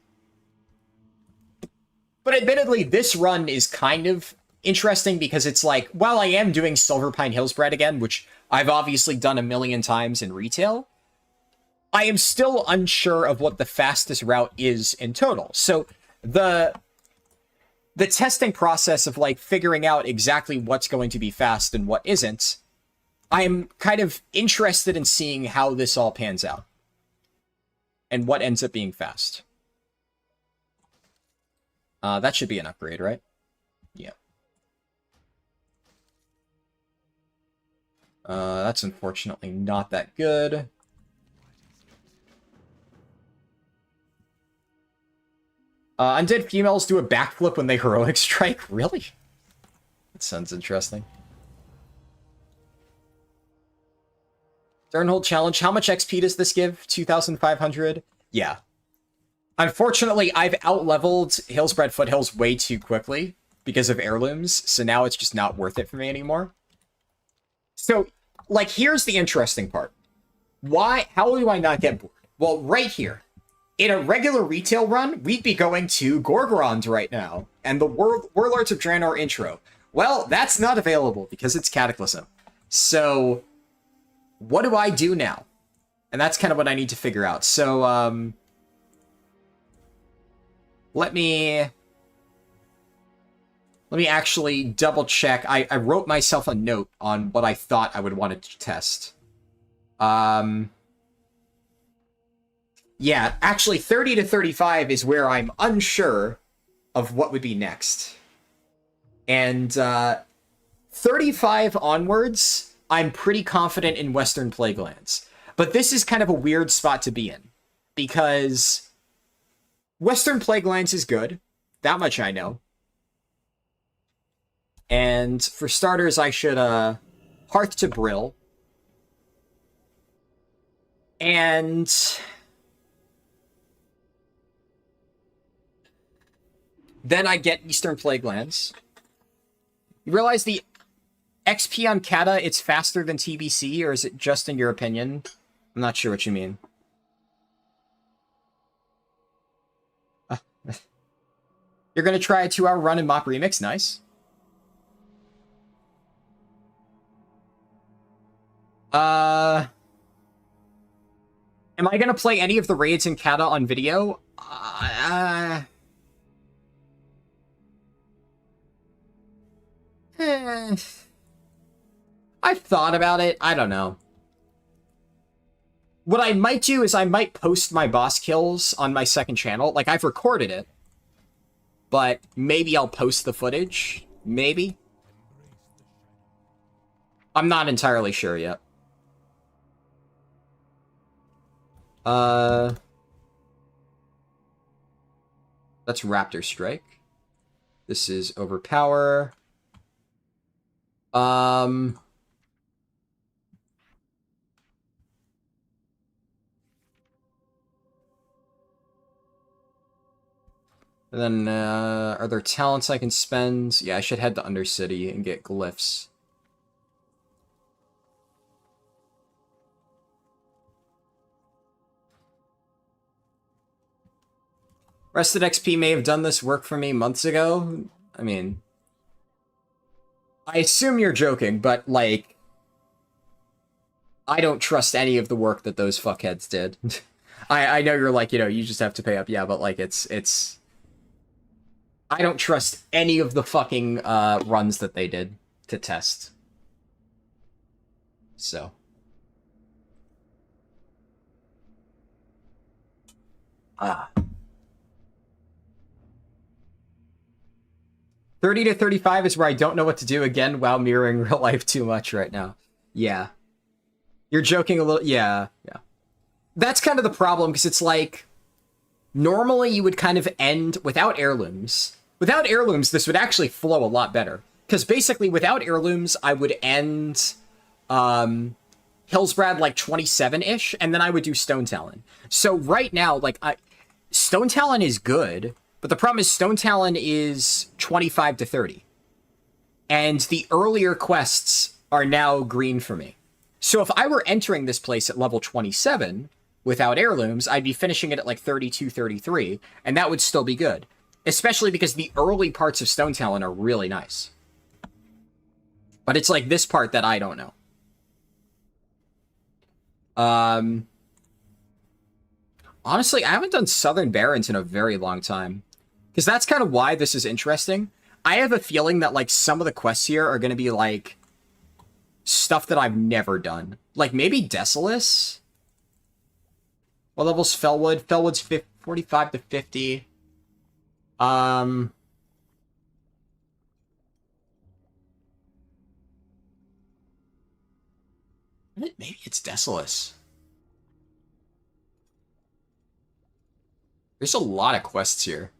But admittedly, this run is kind of interesting because it's like, while I am doing Silver Pine Hills Bread again, which I've obviously done a million times in retail, I am still unsure of what the fastest route is in total. So the testing process of like figuring out exactly what's going to be fast and what isn't, I am kind of interested in seeing how this all pans out and what ends up being fast. That should be an upgrade, right? Yeah. That's unfortunately not that good. Undead females do a backflip when they heroic strike? Really? That sounds interesting. Sternhold challenge. How much XP does this give? 2,500? Yeah. Unfortunately, I've outleveled Hillsbred Foothills way too quickly because of heirlooms, so now it's just not worth it for me anymore. So, like, here's the interesting part. How do I not get bored? Well, right here. In a regular retail run, we'd be going to Gorgorond right now, and the Warlords of Draenor intro. Well, that's not available because it's Cataclysm. So, what do I do now? And that's kind of what I need to figure out. So, let me actually double check. I wrote myself a note on what I thought I would want to test. Yeah, actually 30 to 35 is where I'm unsure of what would be next. And 35 onwards, I'm pretty confident in Western Plaguelands. But this is kind of a weird spot to be in, because Western Plaguelands is good. That much I know. And for starters, I should Hearth to Brill. And then I get Eastern Plaguelands. You realize the XP on Kata, it's faster than TBC, or is it just in your opinion? I'm not sure what you mean. You're going to try a 2-hour run in Mop Remix? Nice. Am I going to play any of the raids in Kata on video? I've thought about it. I don't know. What I might do is I might post my boss kills on my second channel. Like, I've recorded it. But maybe I'll post the footage. Maybe. I'm not entirely sure yet. That's Raptor Strike. This is Overpower. And then, are there talents I can spend? Yeah, I should head to Undercity and get glyphs. Rested XP may have done this work for me months ago. I mean, I assume you're joking, but, like, I don't trust any of the work that those fuckheads did. I know you're like, you know, you just have to pay up. Yeah, but, like, it's... I don't trust any of the fucking runs that they did to test. So. Ah. 30 to 35 is where I don't know what to do again while mirroring real life too much right now. Yeah. You're joking a little. Yeah, yeah. that's kind of the problem, because it's like, normally you would kind of end without heirlooms. Without heirlooms, this would actually flow a lot better. Because basically, without heirlooms, I would end Hillsbrad like 27-ish, and then I would do Stone Talon. So right now, like, Stone Talon is good, but the problem is Stone Talon is 25 to 30. And the earlier quests are now green for me. So if I were entering this place at level 27 without heirlooms, I'd be finishing it at like 32, 33, and that would still be good. Especially because the early parts of Stone Talon are really nice. But it's like this part that I don't know. Honestly, I haven't done Southern Barrens in a very long time. Because that's kind of why this is interesting. I have a feeling that like some of the quests here are going to be like stuff that I've never done. Like maybe Desolus? What level's Fellwood? Fellwood's 45 to 50. Maybe it's Desolus. There's a lot of quests here.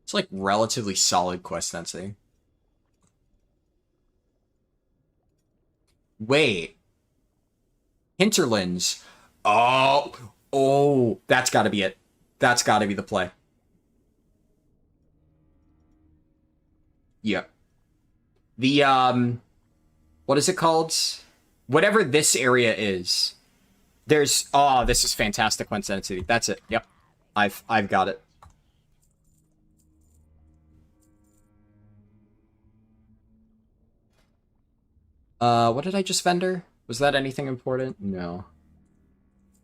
It's like relatively solid quest density. Wait. Hinterlands. Oh, that's gotta be it. That's gotta be the play. Yep. The, what is it called? Whatever this area is, there's, oh, this is fantastic quest density. That's it. Yep. I've got it. What did I just vendor? Was that anything important? No.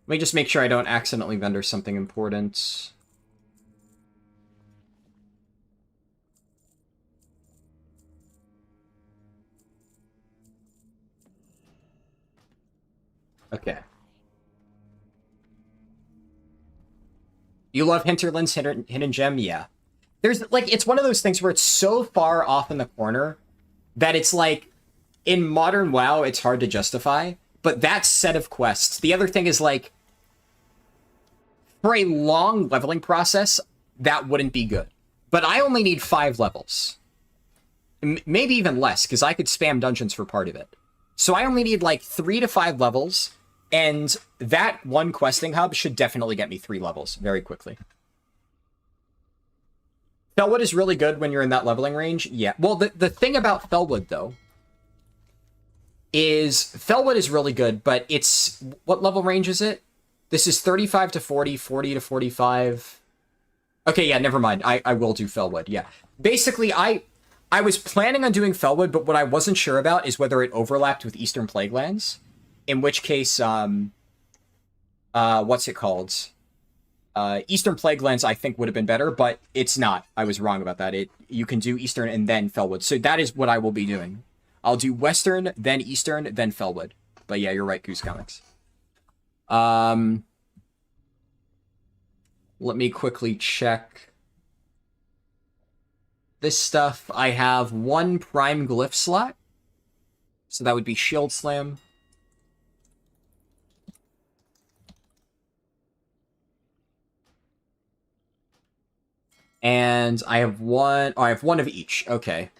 Let me just make sure I don't accidentally vendor something important. Okay. You love Hinterland's hidden gem? Yeah. There's, like, it's one of those things where it's so far off in the corner that it's like, in modern WoW, it's hard to justify. But that set of quests, the other thing is, like, for a long leveling process, that wouldn't be good. But I only need 5 levels. Maybe even less, because I could spam dungeons for part of it. So I only need, like, 3 to 5 levels, and that one questing hub should definitely get me 3 levels very quickly. Fellwood is really good when you're in that leveling range. Yeah. Well, the thing about Fellwood, though, is Fellwood is really good, but it's... What level range is it? This is 35 to 40, 40 to 45. Okay, yeah, never mind. I will do Fellwood, yeah. Basically, I was planning on doing Fellwood, but what I wasn't sure about is whether it overlapped with Eastern Plaguelands. In which case, what's it called? Eastern Plaguelands, I think, would have been better, but it's not. I was wrong about that. You can do Eastern and then Fellwood. So that is what I will be doing. I'll do Western, then Eastern, then Fellwood. But yeah, you're right, Goose Comics. Let me quickly check this stuff. I have 1 Prime Glyph slot. So that would be Shield Slam. And I have 1... Oh, I have 1 of each. Okay.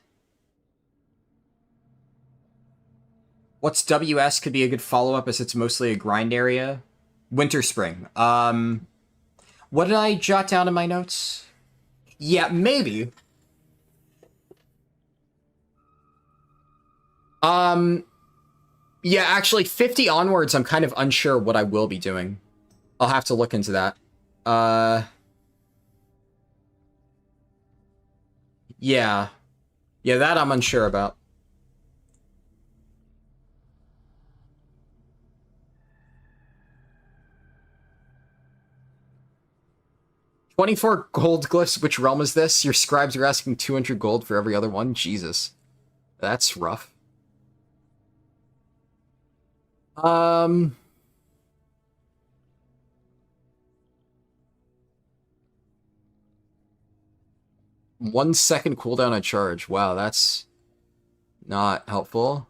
What's WS could be a good follow-up as it's mostly a grind area? Winter Spring. What did I jot down in my notes? Yeah, maybe. Yeah, actually, 50 onwards, I'm kind of unsure what I will be doing. I'll have to look into that. Yeah. Yeah, that I'm unsure about. 24 gold glyphs. Which realm is this? Your scribes are asking 200 gold for every other one? Jesus. That's rough. 1 second cooldown on charge. Wow, that's not helpful.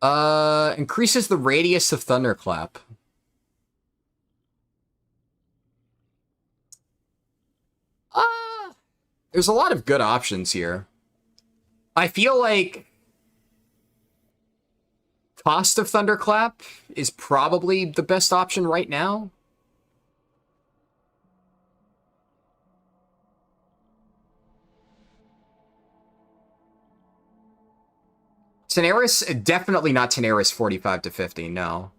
Increases the radius of Thunderclap. There's a lot of good options here. I feel like cost of Thunderclap is probably the best option right now. Tenaris, definitely not Tenaris 45 to 50, no.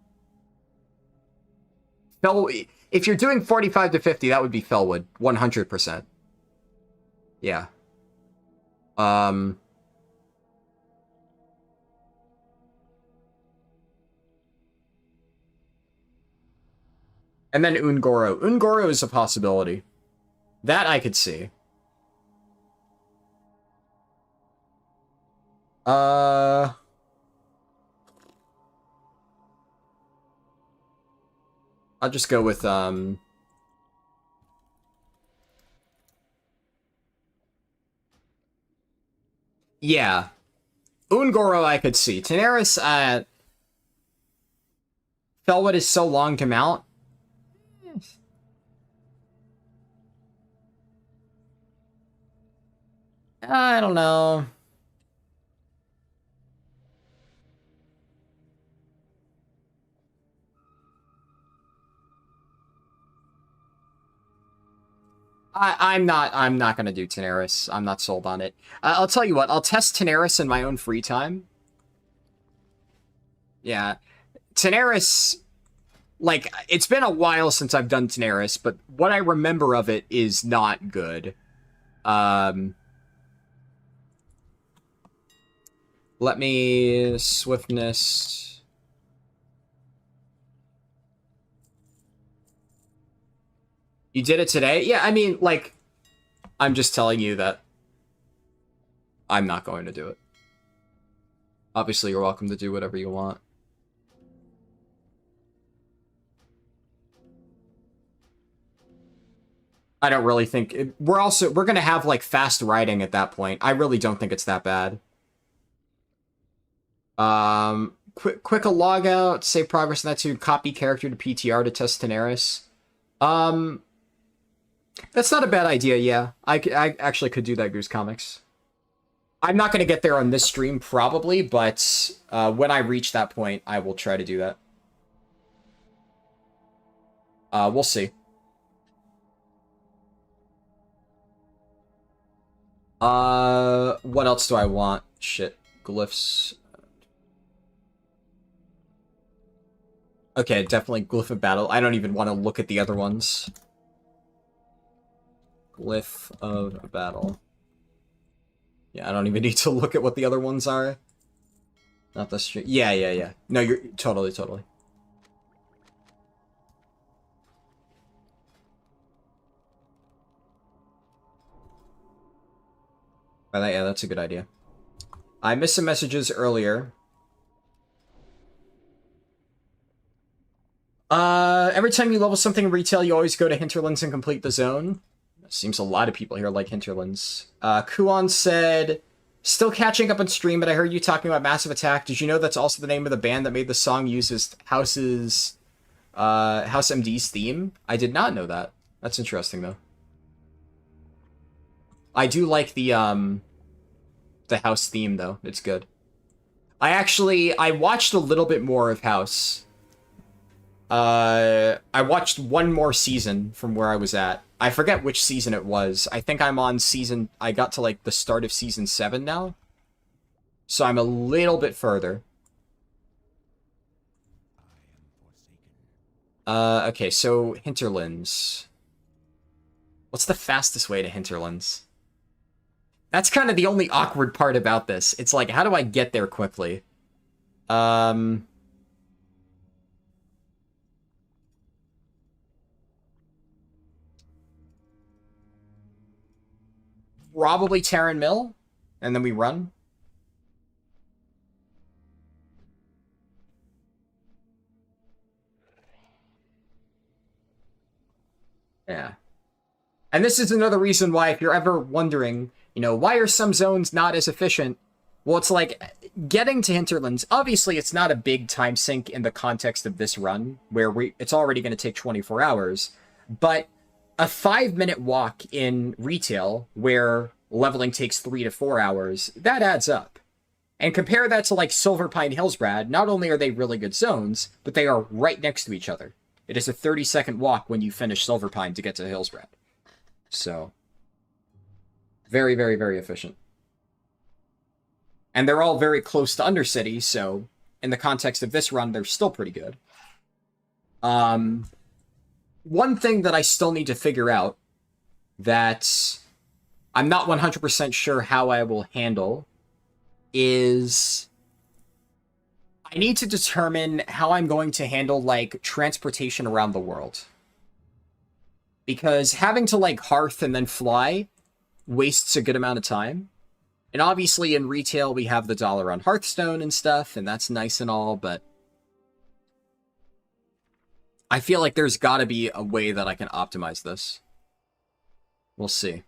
If you're doing 45 to 50, that would be Felwood, 100%. Yeah. And then Ungoro. Ungoro is a possibility. That I could see. I'll just go with, yeah. Ungoro I could see. Tenaris, Felwood is so long to mount. I don't know. I'm not gonna do Tenaris. I'm not sold on it. I'll tell you what, I'll test Tenaris in my own free time. Yeah. Tenaris, like, it's been a while since I've done Tenaris, but what I remember of it is not good. Let me swiftness. You did it today? Yeah, I mean, like, I'm just telling you that I'm not going to do it. Obviously, you're welcome to do whatever you want. I don't really think... we're going to have, like, fast riding at that point. I really don't think it's that bad. Quick a logout, save progress in that to copy character to PTR to test Tenaris. That's not a bad idea, yeah. I actually could do that, Goose Comics. I'm not going to get there on this stream, probably, but when I reach that point, I will try to do that. We'll see. What else do I want? Shit. Glyphs. Okay, definitely Glyph of Battle. I don't even want to look at the other ones. Glyph of Battle. Yeah, I don't even need to look at what the other ones are. Not the stream. Yeah. No, you're totally. Yeah, that's a good idea. I missed some messages earlier. Every time you level something in retail, you always go to Hinterlands and complete the zone. Seems a lot of people here like Hinterlands. Kuon said, still catching up on stream, but I heard you talking about Massive Attack. Did you know that's also the name of the band that made the song uses House MD's theme? I did not know that. That's interesting, though. I do like the House theme, though. It's good. I watched a little bit more of House. I watched one more season from where I was at. I forget which season it was. I think I'm on I got to, like, the start of season 7 now. So I'm a little bit further. Okay, so Hinterlands. What's the fastest way to Hinterlands? That's kind of the only awkward part about this. It's like, how do I get there quickly? Probably Terran Mill, and then we run. Yeah. And this is another reason why, if you're ever wondering, you know, why are some zones not as efficient? Well, it's like, getting to Hinterlands, obviously it's not a big time sink in the context of this run, where it's already going to take 24 hours, but a 5-minute walk in retail, where leveling takes 3 to 4 hours, that adds up. And compare that to, like, Silver Pine Hills, Brad. Not only are they really good zones, but they are right next to each other. It is a 30-second walk when you finish Silver Pine to get to Hillsbrad. So, very, very, very efficient. And they're all very close to Undercity, so in the context of this run, they're still pretty good. One thing that I still need to figure out that I'm not 100% sure how I will handle is I need to determine how I'm going to handle, like, transportation around the world. Because having to, like, hearth and then fly wastes a good amount of time. And obviously in retail we have the dollar on Hearthstone and stuff, and that's nice and all, but I feel like there's gotta be a way that I can optimize this. We'll see.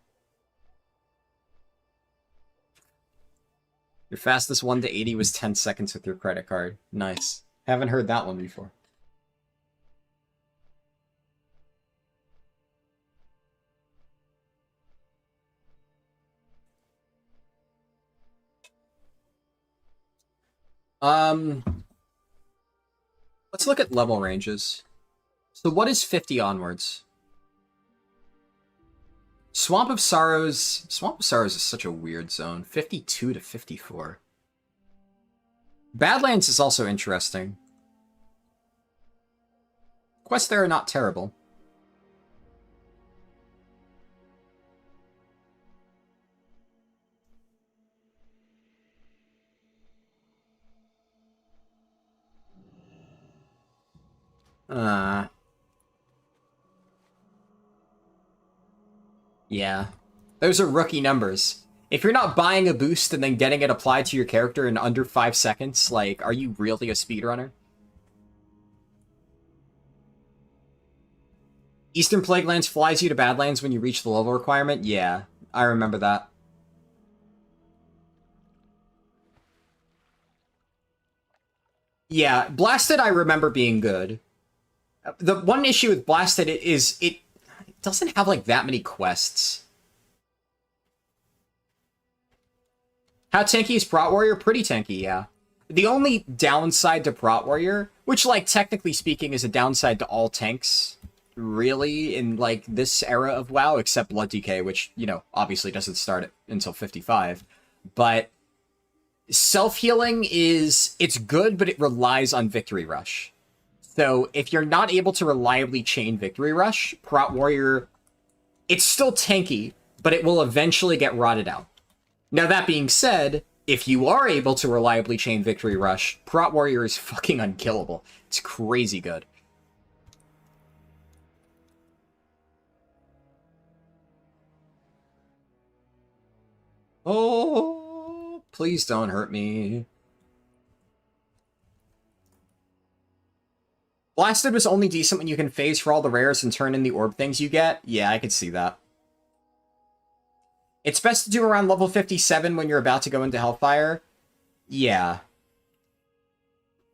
Your fastest 1 to 80 was 10 seconds with your credit card. Nice. Haven't heard that one before. Let's look at level ranges. So what is 50 onwards? Swamp of Sorrows is such a weird zone. 52 to 54. Badlands is also interesting. Quests there are not terrible. Yeah. Those are rookie numbers. If you're not buying a boost and then getting it applied to your character in under 5 seconds, like, are you really a speedrunner? Eastern Plaguelands flies you to Badlands when you reach the level requirement? Yeah, I remember that. Yeah, Blasted I remember being good. The one issue with Blasted is it doesn't have, like, that many quests. How tanky is Prot Warrior? Pretty tanky, yeah. The only downside to Prot Warrior, which, like, technically speaking is a downside to all tanks, really, in, like, this era of WoW, except Blood DK, which, you know, obviously doesn't start until 55. But self-healing it's good, but it relies on Victory Rush. So if you're not able to reliably chain Victory Rush, Prot Warrior, it's still tanky, but it will eventually get rotted out. Now, that being said, if you are able to reliably chain Victory Rush, Prot Warrior is fucking unkillable. It's crazy good. Oh, please don't hurt me. Blasted was only decent when you can phase for all the rares and turn in the orb things you get. Yeah, I could see that. It's best to do around level 57 when you're about to go into Hellfire. Yeah.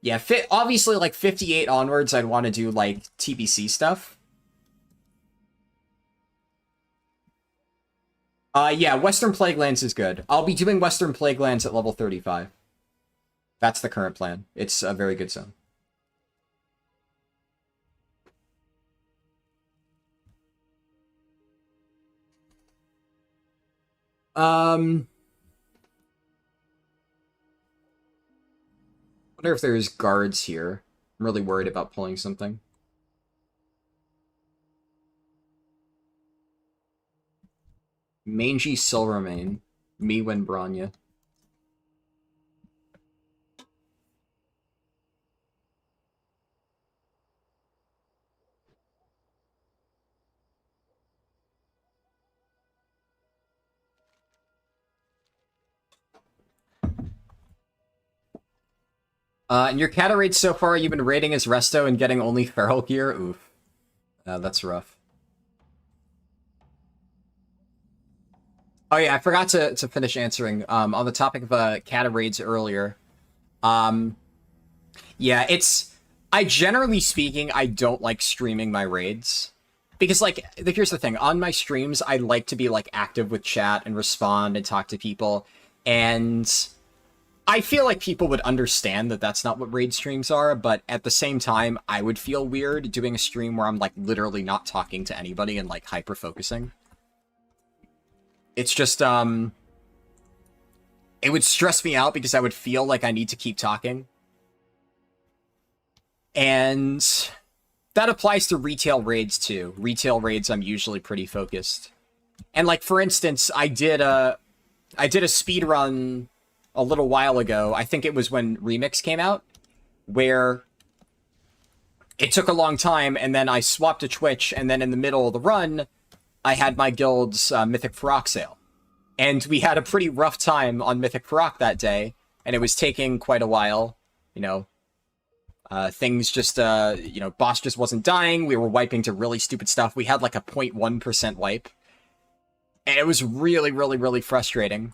Yeah, obviously, like, 58 onwards, I'd want to do, like, TBC stuff. Yeah, Western Plaguelands is good. I'll be doing Western Plaguelands at level 35. That's the current plan. It's a very good zone. Wonder if there's guards here. I'm really worried about pulling something. Mangy Silvermane. Me when Branya. In your Cata raids so far, you've been raiding as Resto and getting only feral gear? Oof. That's rough. Oh yeah, I forgot to finish answering. On the topic of Cata raids earlier, Um, yeah, generally speaking, I don't like streaming my raids. Because, like, here's the thing. On my streams, I like to be, like, active with chat and respond and talk to people. And I feel like people would understand that that's not what raid streams are, but at the same time, I would feel weird doing a stream where I'm, like, literally not talking to anybody and, like, hyper-focusing. It's just, it would stress me out because I would feel like I need to keep talking. And that applies to retail raids, too. Retail raids, I'm usually pretty focused. And, like, for instance, I did a speedrun a little while ago. I think it was when Remix came out, where it took a long time, and then I swapped to Twitch, and then in the middle of the run, I had my guild's Mythic Farok sale. And we had a pretty rough time on Mythic Farok that day, and it was taking quite a while, you know. Things just, you know, boss just wasn't dying. We were wiping to really stupid stuff. We had like a 0.1% wipe. And it was really, really, really frustrating.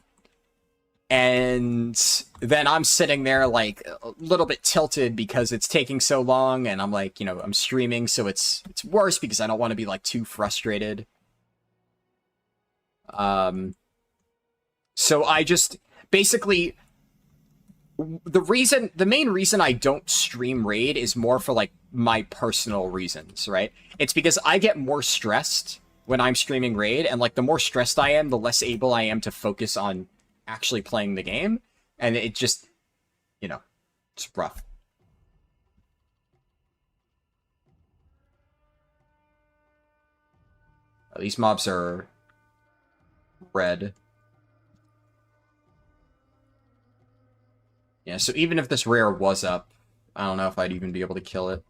And then I'm sitting there like a little bit tilted because it's taking so long. And I'm like, you know, I'm streaming, so it's worse because I don't want to be like too frustrated. So I just basically... The main reason I don't stream raid is more for, like, my personal reasons, right? It's because I get more stressed when I'm streaming raid, and, like, the more stressed I am, the less able I am to focus on actually playing the game, and it just, you know, it's rough. These mobs are red. Yeah, so even if this rare was up, I don't know if I'd even be able to kill it.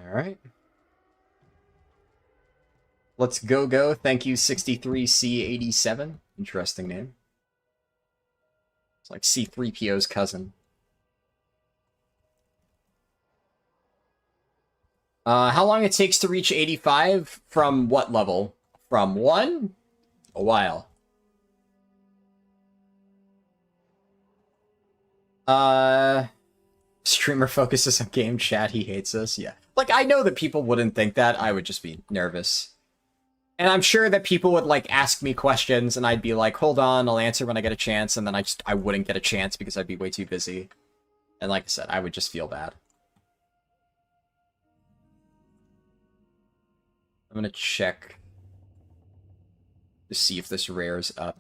Alright. Let's go. Thank you, 63C87. Interesting name. It's like C3PO's cousin. How long it takes to reach 85? From what level? From 1? A while. Streamer focuses on game chat, he hates us. Yeah. Like, I know that people wouldn't think that. I would just be nervous. And I'm sure that people would, like, ask me questions, and I'd be like, hold on, I'll answer when I get a chance, and then I wouldn't get a chance because I'd be way too busy. And like I said, I would just feel bad. I'm gonna check to see if this rare's up.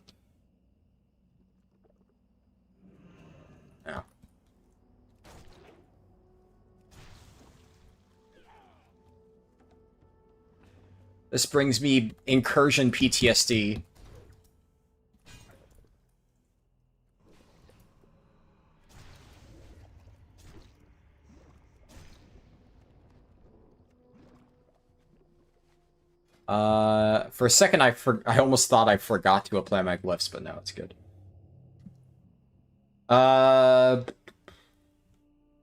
No. This brings me incursion PTSD. For a second, I almost thought I forgot to apply my glyphs, but no, it's good.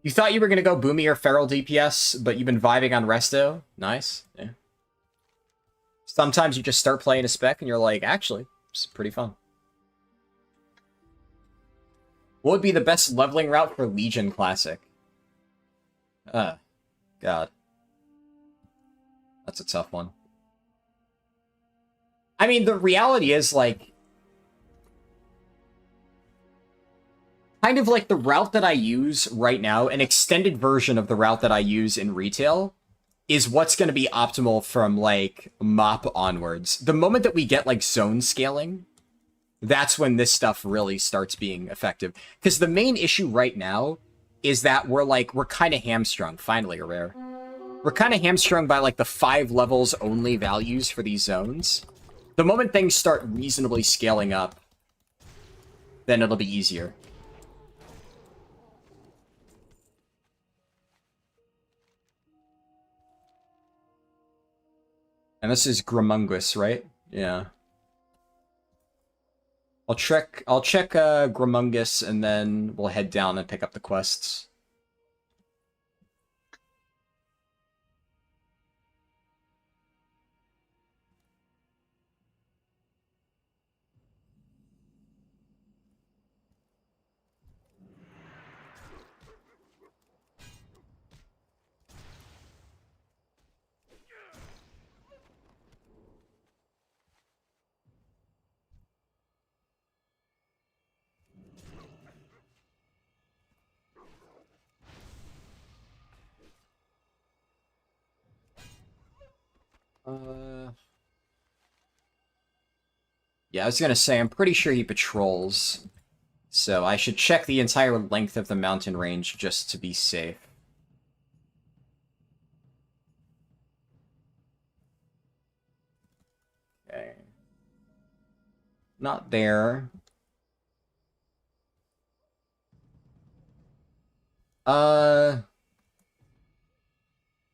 You thought you were gonna go Boomy or Feral DPS, but you've been vibing on Resto? Nice. Yeah. Sometimes you just start playing a spec and you're like, actually, it's pretty fun. What would be the best leveling route for Legion Classic? God. That's a tough one. I mean, the reality is, like, kind of like the route that I use right now, an extended version of the route that I use in retail, is what's going to be optimal from, like, MOP onwards. The moment that we get, like, zone scaling, that's when this stuff really starts being effective. Because the main issue right now is that we're kind of hamstrung. Finally, a rare. We're kind of hamstrung by, like, the 5 levels only values for these zones. The moment things start reasonably scaling up, then it'll be easier. And this is Gramungus, right? Yeah. I'll check Gramungus, and then we'll head down and pick up the quests. Yeah, I was gonna say, I'm pretty sure he patrols, so I should check the entire length of the mountain range just to be safe. Okay. Not there.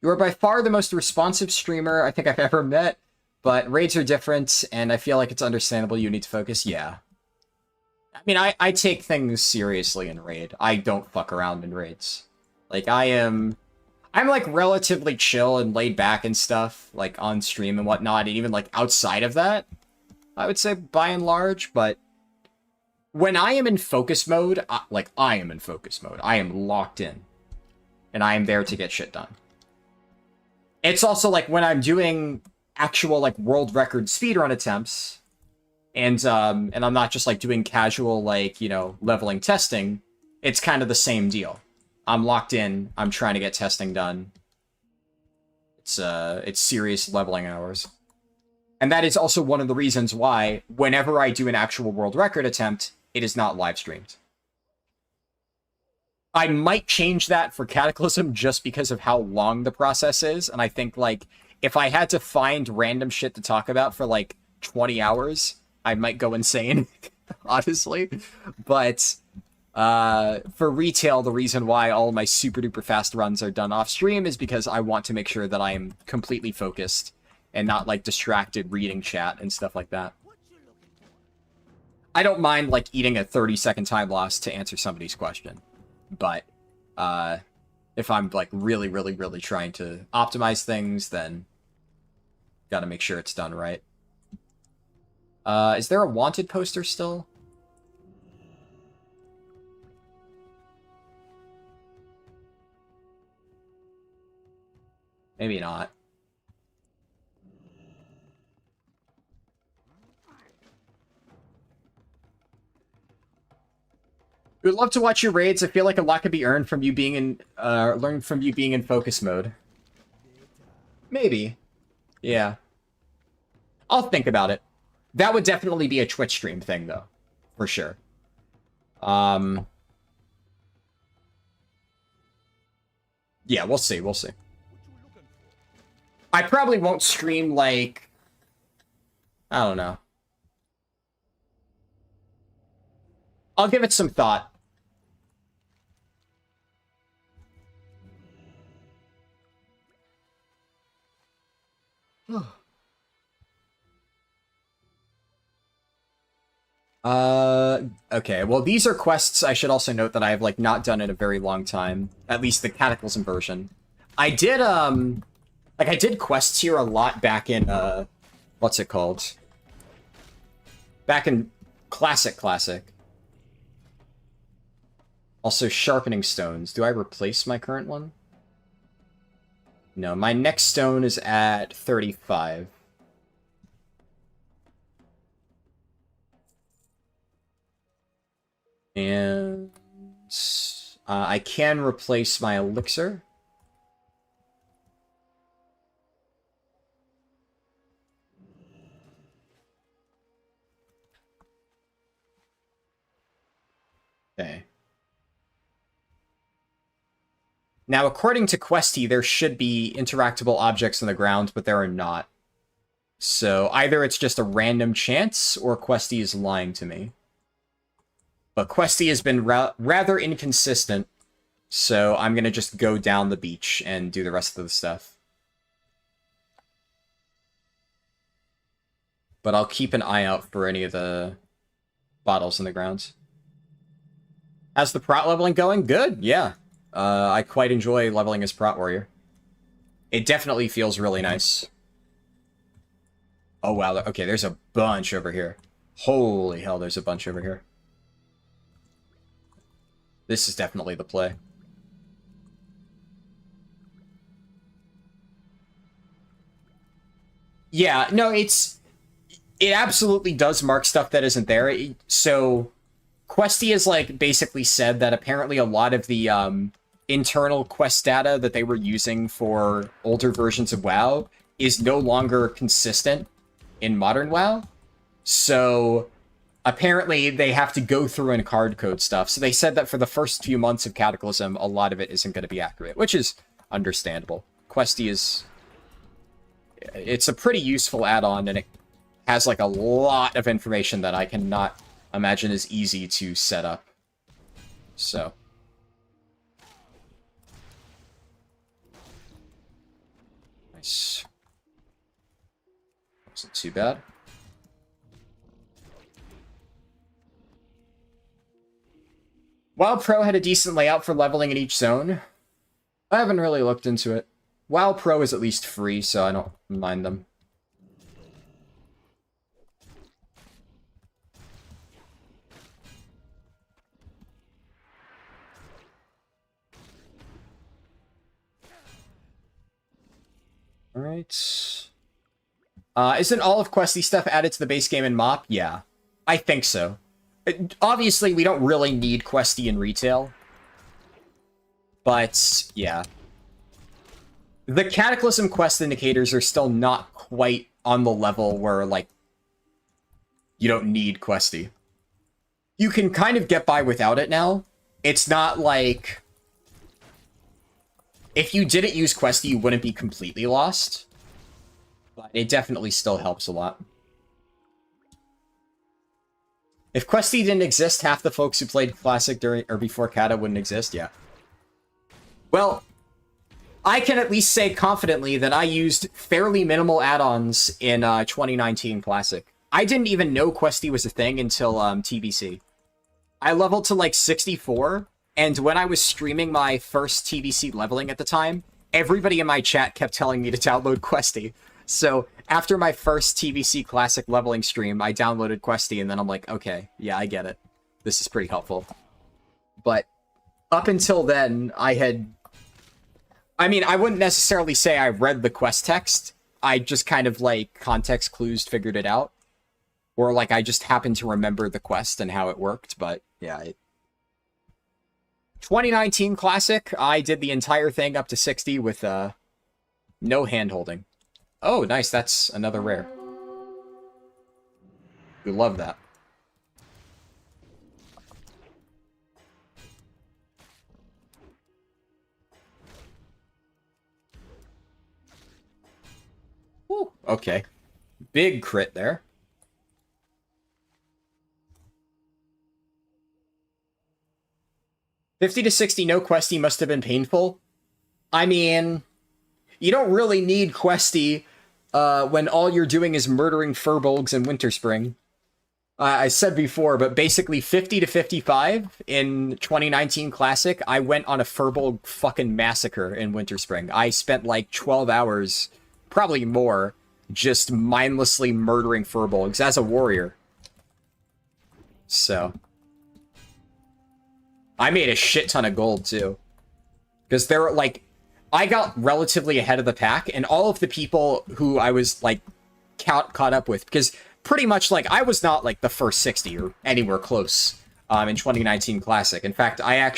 You are by far the most responsive streamer I think I've ever met, but raids are different, and I feel like it's understandable you need to focus. Yeah. I mean, I take things seriously in raid. I don't fuck around in raids. Like, I'm like relatively chill and laid back and stuff, like on stream and whatnot, and even like outside of that, I would say by and large, but when I am in focus mode, I am in focus mode. I am locked in, and I am there to get shit done. It's also like when I'm doing actual like world record speedrun attempts, and I'm not just like doing casual like, you know, leveling testing, it's kind of the same deal. I'm locked in, I'm trying to get testing done. It's serious leveling hours. And that is also one of the reasons why whenever I do an actual world record attempt, it is not live streamed. I might change that for Cataclysm just because of how long the process is, and I think, like, if I had to find random shit to talk about for, like, 20 hours, I might go insane, honestly. But, for retail, the reason why all my super-duper fast runs are done off-stream is because I want to make sure that I am completely focused and not, like, distracted reading chat and stuff like that. I don't mind, like, eating a 30-second time loss to answer somebody's question. But if I'm like really trying to optimize things, then gotta make sure it's done right. Is there a wanted poster still? Maybe not. We would love to watch your raids. I feel like a lot could be earned from you being in, learned from you being in focus mode. Maybe. Yeah. I'll think about it. That would definitely be a Twitch stream thing, though. For sure. Yeah, we'll see, we'll see. I probably won't stream, like... I don't know. I'll give it some thought. Okay, well, these are quests I should also note that I have, like, not done in a very long time. At least the Cataclysm version. I did, like, I did quests here a lot back in, what's it called? Back in Classic. Also, sharpening stones. Do I replace my current one? No, my next stone is at 35. And I can replace my elixir. Okay. Now, according to Questy, there should be interactable objects on the ground, but there are not. So either it's just a random chance, or Questy is lying to me. But Questy has been rather inconsistent, so I'm gonna just go down the beach and do the rest of the stuff. But I'll keep an eye out for any of the bottles in the ground. How's the Prot leveling going? Good, yeah. I quite enjoy leveling as Prot Warrior. It definitely feels really nice. Oh, wow. Okay, there's a bunch over here. Holy hell, there's a bunch over here. This is definitely the play. Yeah, no, it absolutely does mark stuff that isn't there. So, Questy has, like, basically said that apparently a lot of the, internal quest data that they were using for older versions of WoW is no longer consistent in modern WoW. So apparently they have to go through and card code stuff. So they said that for the first few months of Cataclysm, a lot of it isn't going to be accurate, which is understandable. Questy is... it's a pretty useful add-on, and it has like a lot of information that I cannot imagine is easy to set up. So... nice. Wasn't too bad. WoW Pro had a decent layout for leveling in each zone. I haven't really looked into it. WoW Pro is at least free, so I don't mind them. Alright. Isn't all of Questy stuff added to the base game in MoP? Yeah. I think so. Obviously, we don't really need Questy in retail. But, yeah. The Cataclysm quest indicators are still not quite on the level where, like, you don't need Questy. You can kind of get by without it now. It's not like... if you didn't use Questy, you wouldn't be completely lost. But it definitely still helps a lot. If Questy didn't exist, half the folks who played Classic during or before Kata wouldn't exist, yeah. Well, I can at least say confidently that I used fairly minimal add-ons in 2019 Classic. I didn't even know Questy was a thing until TBC. I leveled to like 64, and when I was streaming my first TBC leveling at the time, everybody in my chat kept telling me to download Questy. So after my first TBC Classic leveling stream, I downloaded Questy, and then I'm like, okay, yeah, I get it. This is pretty helpful. But up until then, I mean, I wouldn't necessarily say I read the quest text. I just kind of, like, context clues figured it out. Or, like, I just happened to remember the quest and how it worked, but, yeah. 2019 Classic, I did the entire thing up to 60 with, no hand-holding. Oh, nice, that's another rare. We love that. Woo, okay. Big crit there. $50 to $60 no Questy must have been painful. I mean, you don't really need Questy when all you're doing is murdering Furbolgs in Winterspring. I said before, but basically 50 to 55 in 2019 Classic, I went on a Furbolg fucking massacre in Winterspring. I spent like 12 hours, probably more, just mindlessly murdering Furbolgs as a warrior. So... I made a shit ton of gold, too. Because there were, like... I got relatively ahead of the pack, and all of the people who I was, like, caught up with... because pretty much, like, I was not, like, the first 60 or anywhere close in 2019 Classic. In fact, I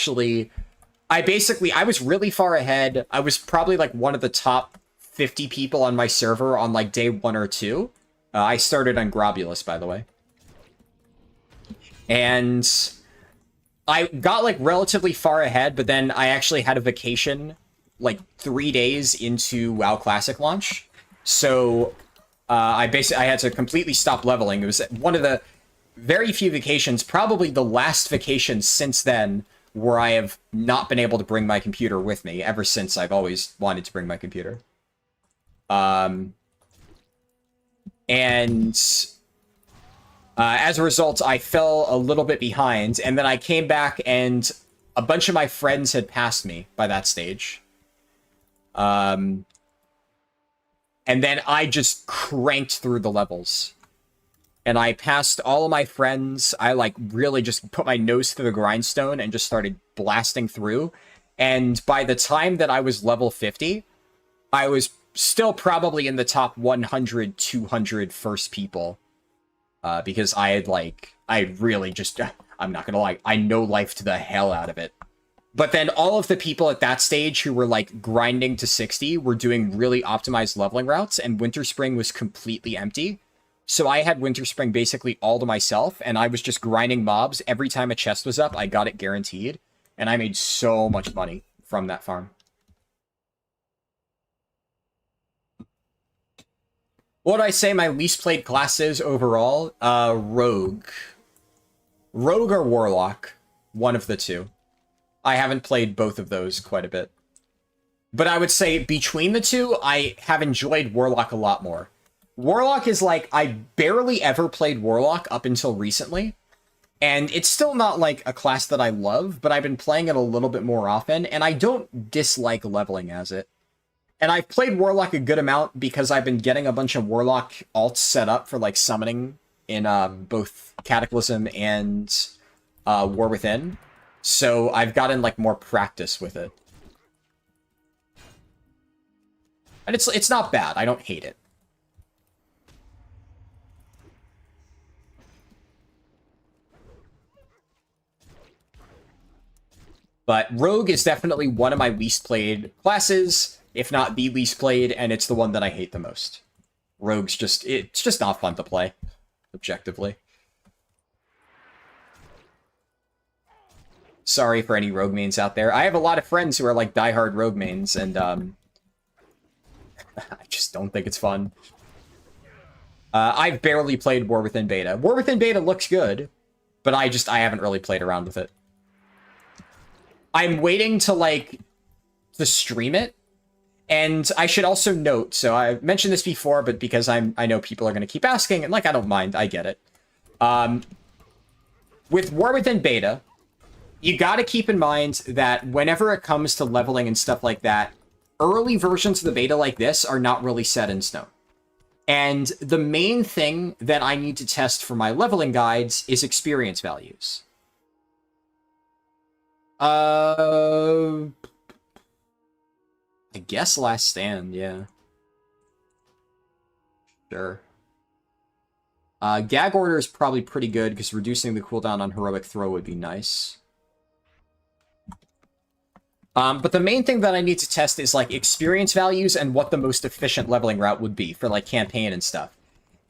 was really far ahead. I was probably, like, one of the top 50 people on my server on, like, day 1 or 2. I started on Grobulus, by the way. And... I got, like, relatively far ahead, but then I actually had a vacation, like, 3 days into WoW Classic launch. So, I had to completely stop leveling. It was one of the very few vacations, probably the last vacation since then, where I have not been able to bring my computer with me, ever since I've always wanted to bring my computer. And... As a result, I fell a little bit behind, and then I came back, and a bunch of my friends had passed me by that stage. And then I just cranked through the levels. And I passed all of my friends. I, like, really just put my nose to the grindstone and just started blasting through. And by the time that I was level 50, I was still probably in the top 100, 200 first people. Because I had, like, I really just, I'm not gonna lie, I no-lifed the hell out of it. But then all of the people at that stage who were, like, grinding to 60 were doing really optimized leveling routes, and Winter Spring was completely empty. So I had Winter Spring basically all to myself, and I was just grinding mobs. Every time a chest was up, I got it guaranteed. And I made so much money from that farm. What would I say my least played class is overall? Rogue. Rogue or Warlock. One of the two. I haven't played both of those quite a bit. But I would say between the two, I have enjoyed Warlock a lot more. Warlock is like, I barely ever played Warlock up until recently. And it's still not like a class that I love, but I've been playing it a little bit more often, and I don't dislike leveling as it. And I've played Warlock a good amount because I've been getting a bunch of Warlock alts set up for, like, summoning in both Cataclysm and War Within. So I've gotten, like, more practice with it. And it's not bad. I don't hate it. But Rogue is definitely one of my least played classes, if not the least played, and it's the one that I hate the most. Rogue's just, it's just not fun to play, objectively. Sorry for any Rogue mains out there. I have a lot of friends who are like diehard Rogue mains, and I just don't think it's fun. I've barely played War Within Beta. War Within Beta looks good, but I haven't really played around with it. I'm waiting to, like, to stream it. And I should also note, so I mentioned this before, but because I know people are going to keep asking, and, like, I don't mind, I get it. With War Within Beta, you got to keep in mind that whenever it comes to leveling and stuff like that, early versions of the beta like this are not really set in stone. And the main thing that I need to test for my leveling guides is experience values. I guess Last Stand, yeah. Sure. Gag Order is probably pretty good, because reducing the cooldown on Heroic Throw would be nice. But the main thing that I need to test is, like, experience values and what the most efficient leveling route would be for, like, campaign and stuff.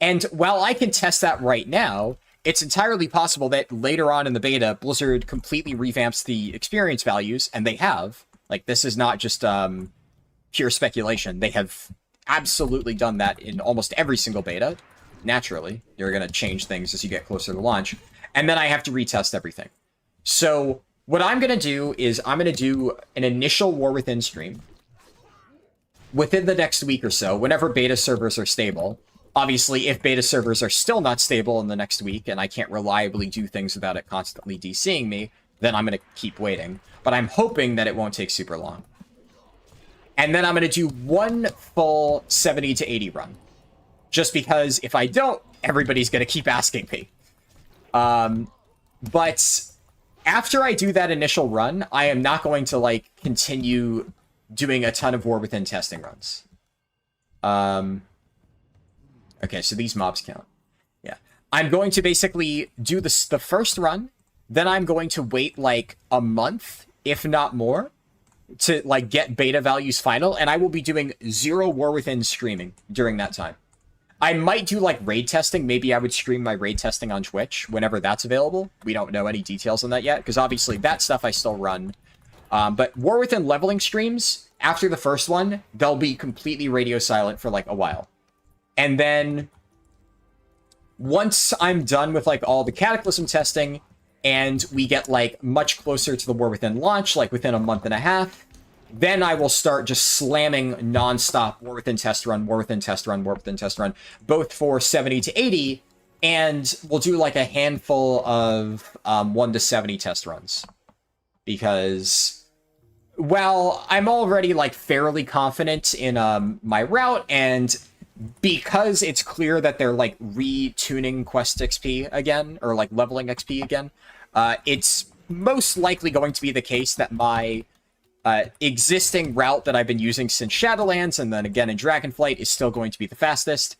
And while I can test that right now, it's entirely possible that later on in the beta, Blizzard completely revamps the experience values, and they have. Like, this is not just pure speculation. They have absolutely done that in almost every single beta. Naturally, you're going to change things as you get closer to launch. And then I have to retest everything. So what I'm going to do is I'm going to do an initial War Within stream within the next week or so, whenever beta servers are stable. Obviously, if beta servers are still not stable in the next week, and I can't reliably do things without it constantly DCing me, then I'm going to keep waiting. But I'm hoping that it won't take super long. And then I'm going to do one full 70 to 80 run. Just because if I don't, everybody's going to keep asking me. But after I do that initial run, I am not going to, like, continue doing a ton of War Within testing runs. Okay, so these mobs count. Yeah. I'm going to basically do the first run, then I'm going to wait, like, a month, if not more, to, like, get beta values final, and I will be doing 0 War Within streaming during that time. I might do, like, raid testing. Maybe I would stream my raid testing on Twitch whenever that's available. We don't know any details on that yet, because obviously that stuff I still run. But War Within leveling streams, after the first one, they'll be completely radio silent for, like, a while. And then once I'm done with, like, all the Cataclysm testing, and we get, like, much closer to the War Within launch, like within a month and a half, then I will start just slamming nonstop War Within test run, War Within test run, War Within test run, both for 70 to 80, And we'll do like a handful of 1 to 70 test runs. Because, well, I'm already like fairly confident in my route, and because it's clear that they're like retuning quest XP again, or like leveling XP again, it's most likely going to be the case that my existing route that I've been using since Shadowlands, and then again in Dragonflight, is still going to be the fastest.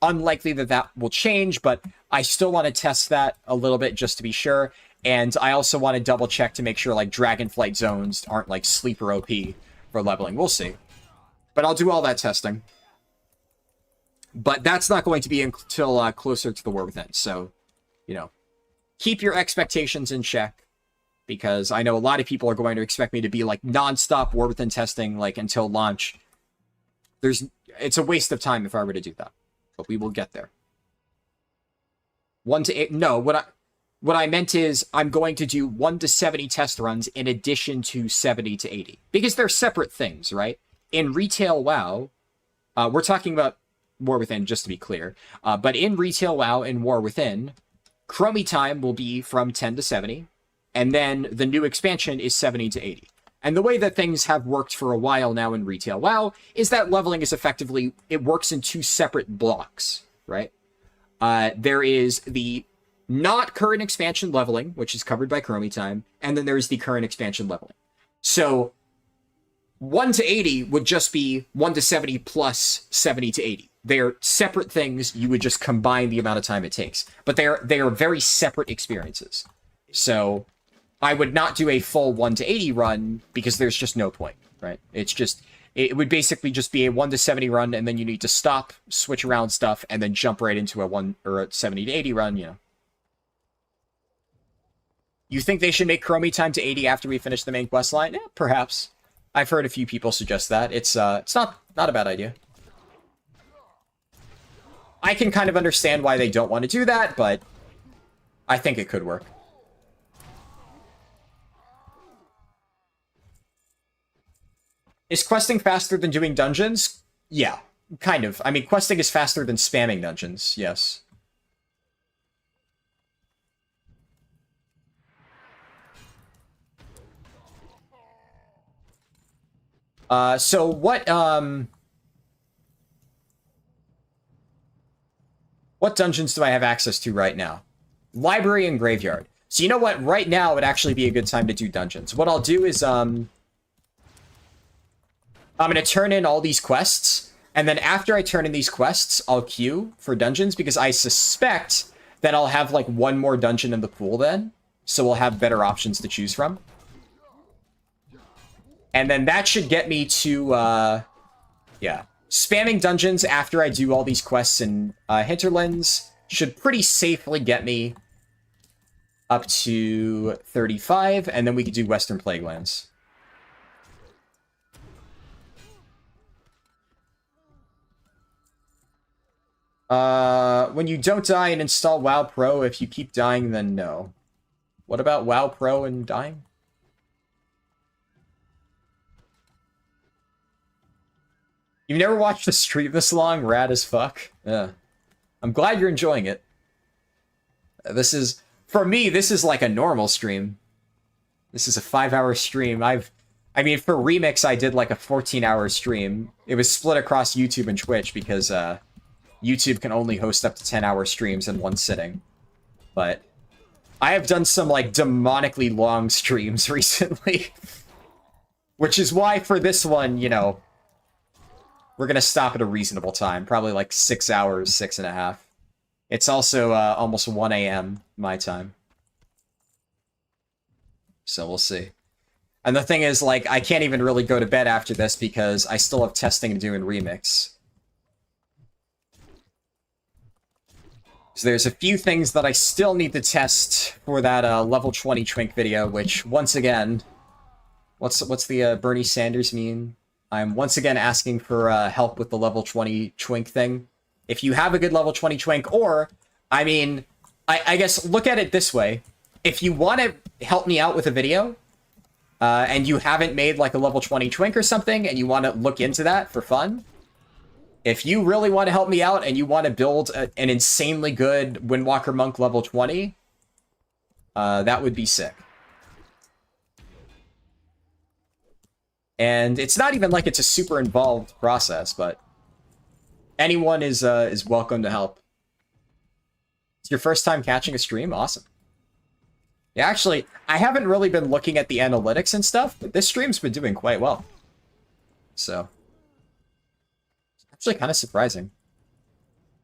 Unlikely that that will change, but I still want to test that a little bit just to be sure. And I also want to double check to make sure like Dragonflight zones aren't like sleeper OP for leveling. We'll see. But I'll do all that testing. But that's not going to be until closer to the War Within. So, you know, keep your expectations in check. Because I know a lot of people are going to expect me to be like non-stop War Within testing like until launch. It's a waste of time if I were to do that. But we will get there. 1 to 8. No, what I meant is I'm going to do 1 to 70 test runs in addition to 70 to 80. Because they're separate things, right? In retail WoW, we're talking about War Within, just to be clear. But in retail WoW and War Within, Chromie time will be from 10 to 70. And then the new expansion is 70 to 80. And the way that things have worked for a while now in retail WoW is that leveling is effectively, it works in 2 separate blocks, right? There is the not current expansion leveling, which is covered by Chromie time, and then there's the current expansion leveling. So 1 to 80 would just be 1 to 70 plus 70 to 80. They're separate things. You would just combine the amount of time it takes. But they are very separate experiences. So I would not do a full 1 to 80 run because there's just no point, right? It would basically just be a 1 to 70 run, and then you need to stop, switch around stuff, and then jump right into a 1 or a 70 to 80 run, you know. You think they should make Chromie time to 80 after we finish the main quest line? Yeah, perhaps. I've heard a few people suggest that. It's not a bad idea. I can kind of understand why they don't want to do that, but I think it could work. Is questing faster than doing dungeons? Yeah, kind of. I mean, questing is faster than spamming dungeons, yes. So what dungeons do I have access to right now? Library and Graveyard. So you know what? Right now would actually be a good time to do dungeons. What I'll do is, I'm going to turn in all these quests, and then after I turn in these quests, I'll queue for dungeons, because I suspect that I'll have, like, 1 more dungeon in the pool then, so we'll have better options to choose from. And then that should get me to, yeah. Spamming dungeons after I do all these quests in Hinterlands should pretty safely get me up to 35, and then we could do Western Plaguelands. When you don't die and install WoW Pro, if you keep dying, then no. What about WoW Pro and dying? You've never watched a stream this long? Rad as fuck. Yeah. I'm glad you're enjoying it. This is, for me, this is like a normal stream. This is a 5-hour stream. I mean, for Remix, I did like a 14-hour stream. It was split across YouTube and Twitch because, YouTube can only host up to 10-hour streams in one sitting. But I have done some, like, demonically long streams recently. Which is why, for this one, you know, we're gonna stop at a reasonable time. Probably, like, 6 hours, 6.5. It's also, almost 1 a.m. my time. So we'll see. And the thing is, like, I can't even really go to bed after this because I still have testing to do in Remix. So there's a few things that I still need to test for that level 20 Twink video, which, once again, what's the Bernie Sanders meme? I'm once again asking for help with the level 20 Twink thing. If you have a good level 20 Twink, or, I mean, I guess look at it this way. If you want to help me out with a video, and you haven't made like a level 20 Twink or something, and you want to look into that for fun, If you really want to help me out and you want to build an insanely good Windwalker Monk level 20, that would be sick. And it's not even like it's a super involved process, but anyone is welcome to help. It's your first time catching a stream? Awesome. Yeah, actually, I haven't really been looking at the analytics and stuff, but this stream's been doing quite well. So, it's actually kind of surprising.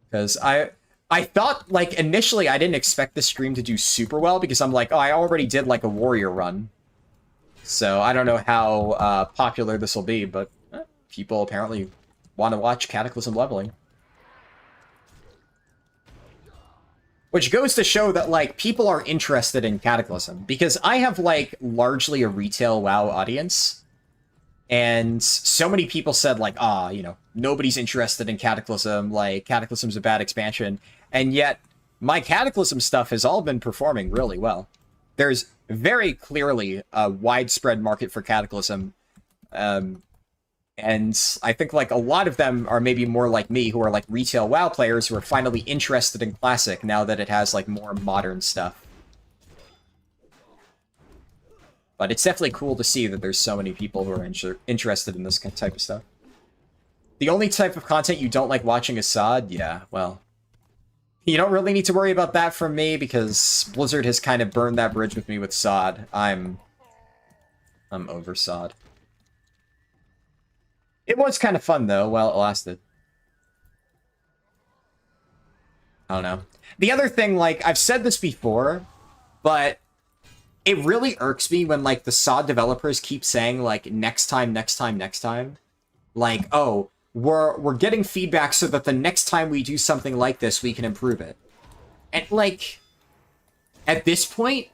Because I thought, like, initially I didn't expect this stream to do super well, because I'm like, oh, I already did, like, a warrior run. So, I don't know how popular this will be, but people apparently want to watch Cataclysm leveling. Which goes to show that, like, people are interested in Cataclysm. Because I have, like, largely a retail WoW audience. And so many people said, like, you know, nobody's interested in Cataclysm. Like, Cataclysm's a bad expansion. And yet, my Cataclysm stuff has all been performing really well. There's very clearly a widespread market for Cataclysm. And I think, like, a lot of them are maybe more like me, who are, like, retail WoW players who are finally interested in Classic now that it has, like, more modern stuff. But it's definitely cool to see that there's so many people who are interested in this type of stuff. The only type of content you don't like watching is SOD? Yeah, well, you don't really need to worry about that from me, because Blizzard has kind of burned that bridge with me with SOD. I'm over SOD. It was kind of fun, though, while it lasted. I don't know. The other thing, like, I've said this before, but it really irks me when, like, the SOD developers keep saying, like, next time, next time, next time. Like, oh, we're getting feedback so that the next time we do something like this, we can improve it. And, like, at this point,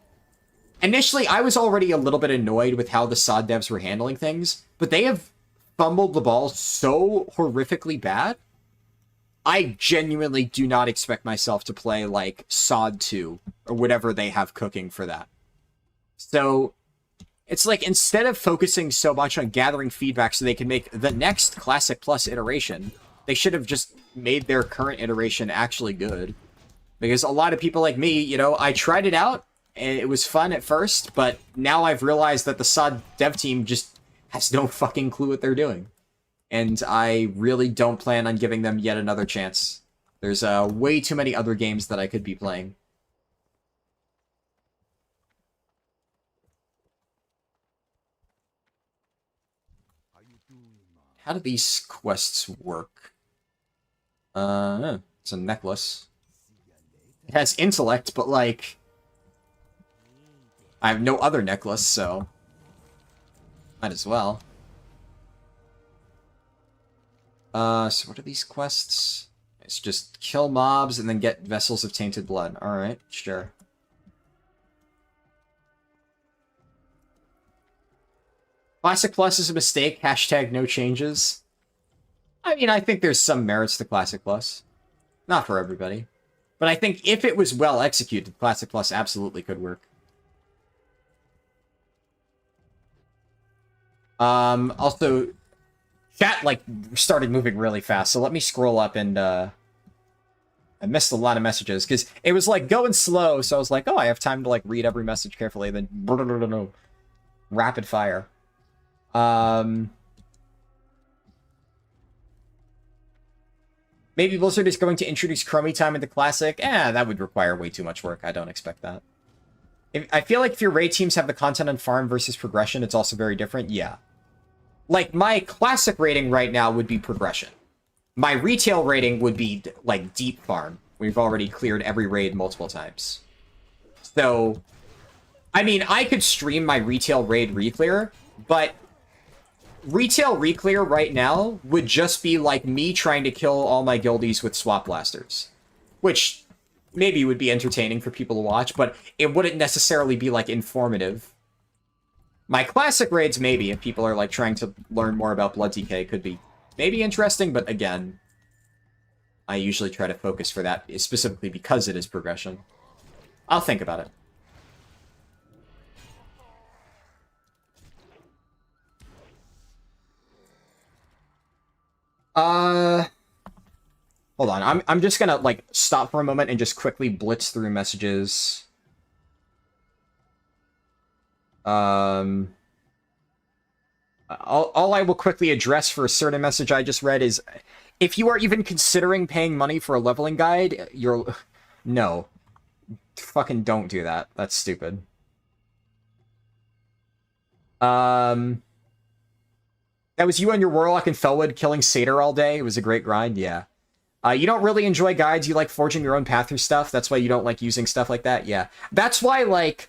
initially, I was already a little bit annoyed with how the SOD devs were handling things, but they have fumbled the ball so horrifically bad. I genuinely do not expect myself to play, like, SOD 2, or whatever they have cooking for that. So, it's like, instead of focusing so much on gathering feedback so they can make the next Classic Plus iteration, they should have just made their current iteration actually good. Because a lot of people like me, you know, I tried it out, and it was fun at first, but now I've realized that the SOD dev team just has no fucking clue what they're doing. And I really don't plan on giving them yet another chance. There's way too many other games that I could be playing. How do these quests work? It's a necklace. It has intellect, but, like, I have no other necklace, so might as well. So what are these quests? It's just kill mobs and then get Vessels of Tainted Blood. Alright, sure. Classic Plus is a mistake. Hashtag no changes. I mean, I think there's some merits to Classic Plus. Not for everybody. But I think if it was well executed, Classic Plus absolutely could work. Also, chat, like, started moving really fast, so let me scroll up and, I missed a lot of messages, because it was, like, going slow, so I was like, oh, I have time to, like, read every message carefully, then rapid fire. Maybe Blizzard is going to introduce Chromie time into Classic? That would require way too much work. I don't expect that. I feel like if your raid teams have the content on farm versus progression, it's also very different. Yeah. Like, my Classic rating right now would be progression. My retail rating would be, like, deep farm. We've already cleared every raid multiple times. So, I mean, I could stream my retail raid reclear, but retail reclear right now would just be like me trying to kill all my guildies with swap blasters. Which maybe would be entertaining for people to watch, but it wouldn't necessarily be, like, informative. My Classic raids, maybe, if people are, like, trying to learn more about Blood DK, could be maybe interesting, but again, I usually try to focus for that, specifically because it is progression. I'll think about it. Hold on, I'm just gonna, like, stop for a moment and just quickly blitz through messages. All I will quickly address for a certain message I just read is, if you are even considering paying money for a leveling guide, you're... No. Fucking don't do that. That's stupid. That was you on your Warlock in Felwood killing Satyr all day? It was a great grind? Yeah. You don't really enjoy guides, you like forging your own path through stuff? That's why you don't like using stuff like that? Yeah. That's why, like...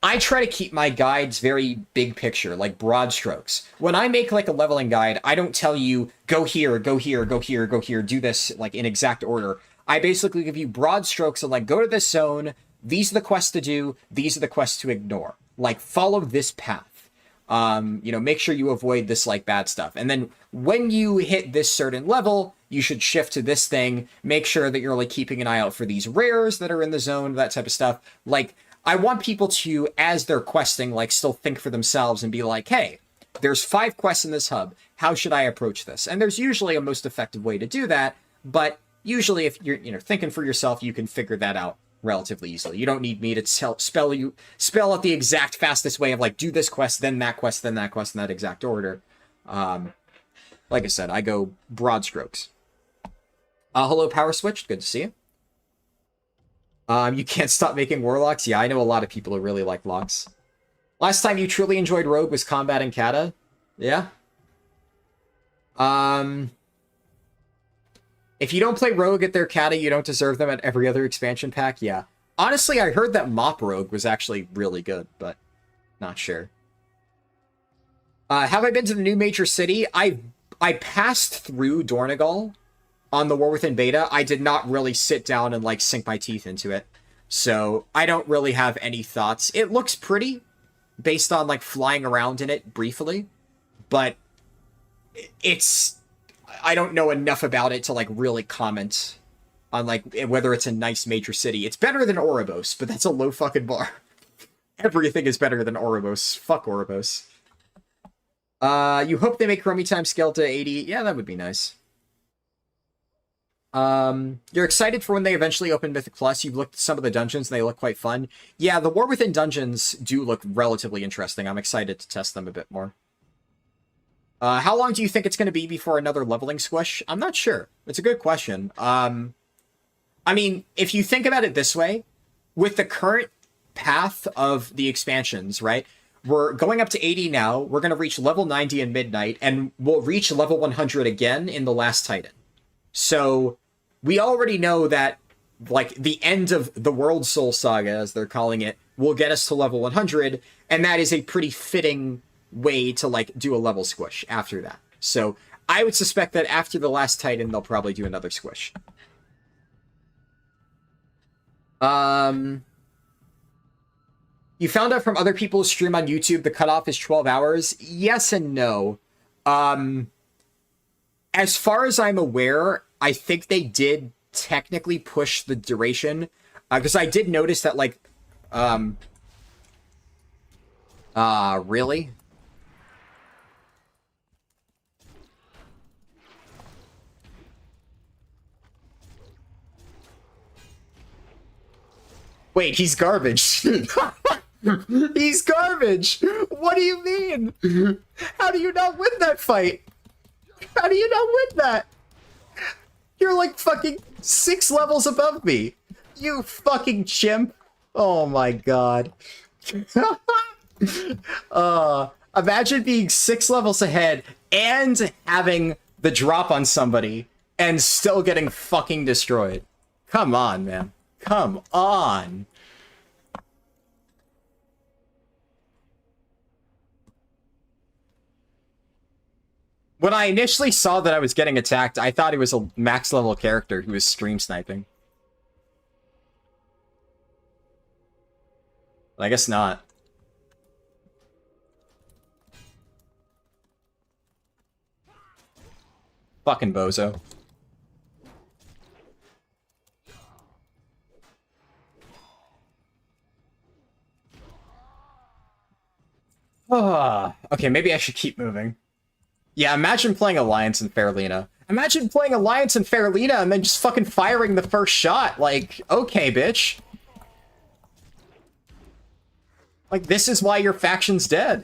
I try to keep my guides very big picture, like broad strokes. When I make like a leveling guide, I don't tell you, go here, go here, go here, go here, do this like in exact order. I basically give you broad strokes and like, go to this zone, these are the quests to do, these are the quests to ignore. Like, follow this path. You know, make sure you avoid this like bad stuff. And then when you hit this certain level, you should shift to this thing, make sure that you're like keeping an eye out for these rares that are in the zone, that type of stuff. Like, I want people to, as they're questing, like, still think for themselves and be like, hey, there's 5 quests in this hub. How should I approach this? And there's usually a most effective way to do that, but usually if you're, you know, thinking for yourself, you can figure that out relatively easily. You don't need me to spell out the exact fastest way of, like, do this quest, then that quest, then that quest, in that exact order. Like I said, I go broad strokes. Hello, Power Switch. Good to see you. You can't stop making warlocks? Yeah, I know a lot of people who really like locks. Last time you truly enjoyed Rogue was combating Kata? Yeah? If you don't play Rogue at their Kata, you don't deserve them at every other expansion pack? Yeah. Honestly, I heard that Mop Rogue was actually really good, but not sure. Have I been to the new major city? I passed through Dornegal on the War Within beta. I did not really sit down and, like, sink my teeth into it. So, I don't really have any thoughts. It looks pretty, based on, like, flying around in it briefly. But it's... I don't know enough about it to, like, really comment on, like, whether it's a nice major city. It's better than Oribos, but that's a low fucking bar. Everything is better than Oribos. Fuck Oribos. You hope they make roaming time scale to 80? Yeah, that would be nice. You're excited for when they eventually open Mythic Plus. You've looked at some of the dungeons and they look quite fun. Yeah, the War Within dungeons do look relatively interesting. I'm excited to test them a bit more. How long do you think it's going to be before another leveling squish? I'm not sure. It's a good question. I mean, if you think about it this way, with the current path of the expansions, right? We're going up to 80 now. We're going to reach level 90 in Midnight, and we'll reach level 100 again in the Last Titan. So, we already know that, like, the end of the World Soul Saga, as they're calling it, will get us to level 100, and that is a pretty fitting way to, like, do a level squish after that. So, I would suspect that after the Last Titan, they'll probably do another squish. You found out from other people who stream on YouTube the cutoff is 12 hours? Yes and no. As far as I'm aware, I think they did technically push the duration. Because I did notice that, like... really? Wait, he's garbage. He's garbage! What do you mean? How do you not win that fight? How do you not win that? You're like fucking 6 levels above me. You fucking chimp. Oh my god. Imagine being 6 levels ahead and having the drop on somebody and still getting fucking destroyed. Come on, man. Come on. When I initially saw that I was getting attacked, I thought it was a max level character who was stream sniping. But I guess not. Fucking bozo. Okay, maybe I should keep moving. Yeah, imagine playing Alliance in Fairlena. Imagine playing Alliance in Faralina and then just fucking firing the first shot. Like, okay, bitch. Like, this is why your faction's dead.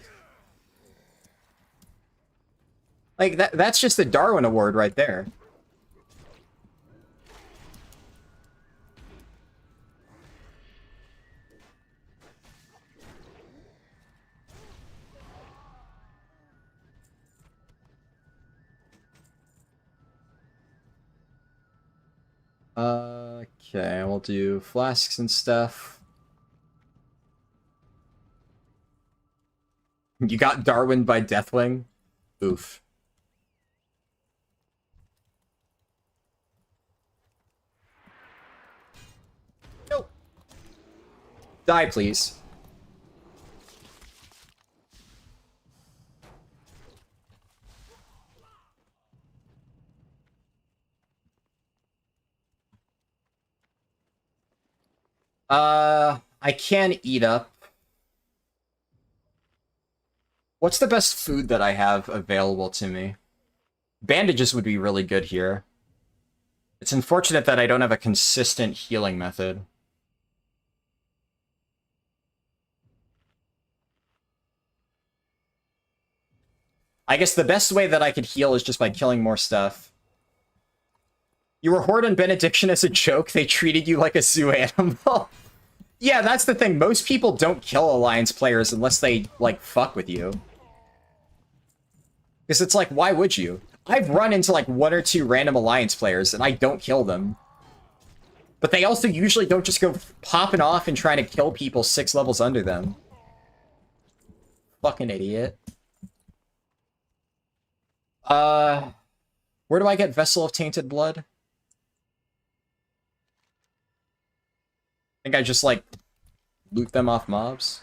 Like, that's just the Darwin Award right there. Okay, we'll do flasks and stuff. You got Darwin by Deathwing? Oof. Nope. Die, please. I can eat up. What's the best food that I have available to me? Bandages would be really good here. It's unfortunate that I don't have a consistent healing method. I guess the best way that I could heal is just by killing more stuff. You were Horde and Benediction as a joke? They treated you like a zoo animal? Yeah, that's the thing. Most people don't kill Alliance players unless they, like, fuck with you. Because it's like, why would you? I've run into, like, 1 or 2 random Alliance players, and I don't kill them. But they also usually don't just go popping off and trying to kill people 6 levels under them. Fucking idiot. Where do I get Vessel of Tainted Blood? I think I just, like, loot them off mobs.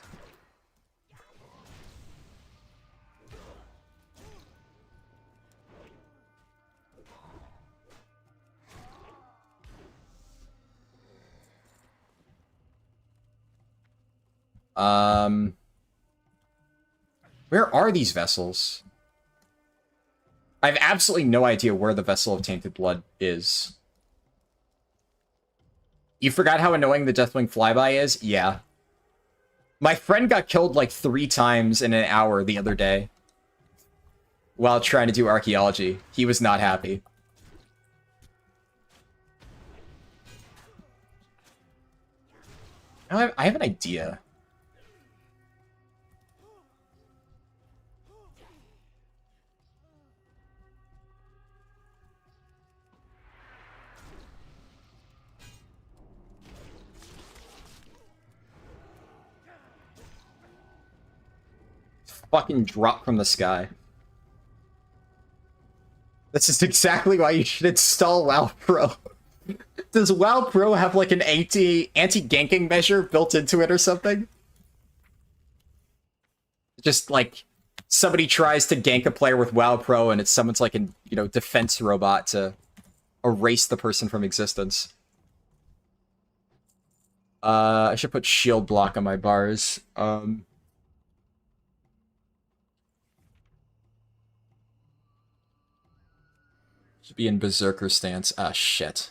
Where are these vessels? I have absolutely no idea where the Vessel of Tainted Blood is. You forgot how annoying the Deathwing flyby is? Yeah. My friend got killed like 3 times in an hour the other day while trying to do archaeology. He was not happy. I have an idea. Fucking drop from the sky. This is exactly why you should install WoW Pro. Does WoW Pro have like an anti-ganking measure built into it or something? Just like somebody tries to gank a player with WoW Pro and it summons like an, you know, defense robot to erase the person from existence. I should put shield block on my bars. Should be in Berserker stance. Ah, shit.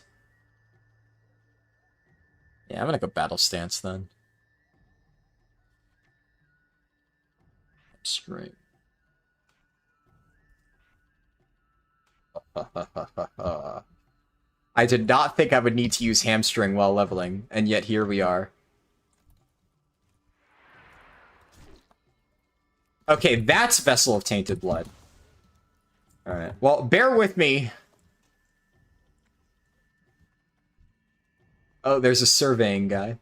Yeah, I'm gonna go battle stance then. Straight. I did not think I would need to use hamstring while leveling, and yet here we are. Okay, that's Vessel of Tainted Blood. Alright, well, bear with me. Oh, there's a surveying guy.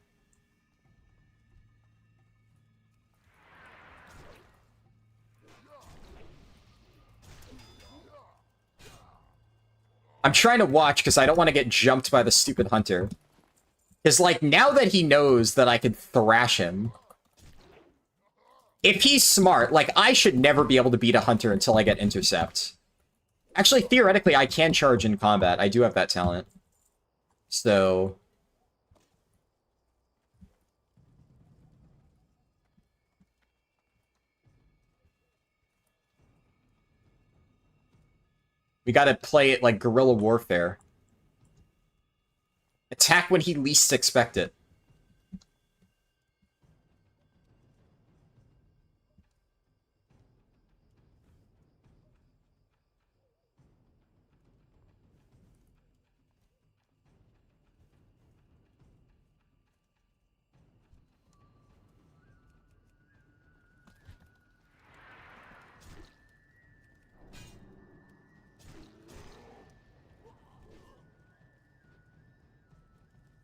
I'm trying to watch because I don't want to get jumped by the stupid hunter. Because, like, now that he knows that I could thrash him, if he's smart, like, I should never be able to beat a hunter until I get intercept. Actually, theoretically, I can charge in combat. I do have that talent. So... We gotta play it like guerrilla warfare. Attack when he least expect it.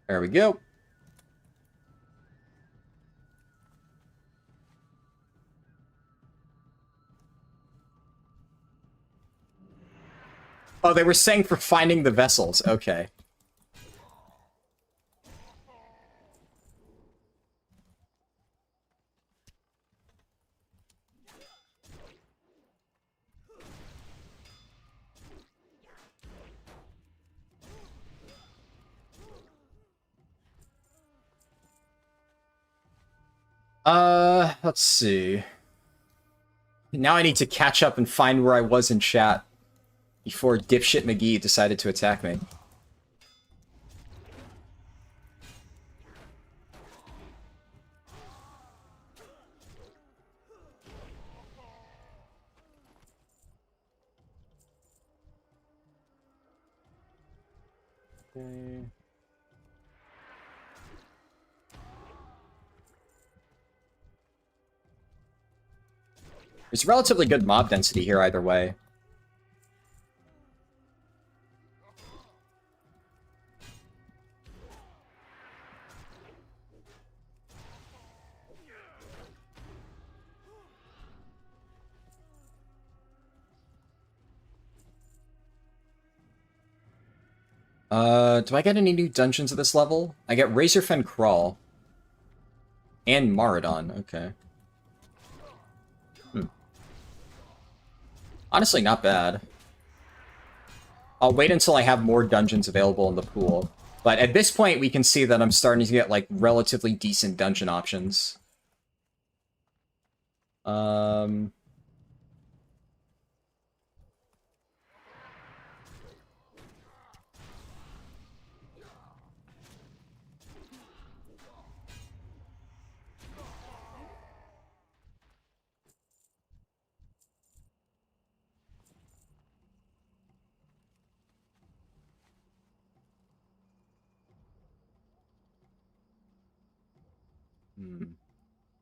There we go. Oh, they were saying for finding the vessels. Okay. Let's see. Now I need to catch up and find where I was in chat before dipshit McGee decided to attack me. Okay. There's relatively good mob density here either way. Do I get any new dungeons at this level? I get Razorfen Crawl. And Maradon, okay. Honestly, not bad. I'll wait until I have more dungeons available in the pool. But at this point, we can see that I'm starting to get, like, relatively decent dungeon options.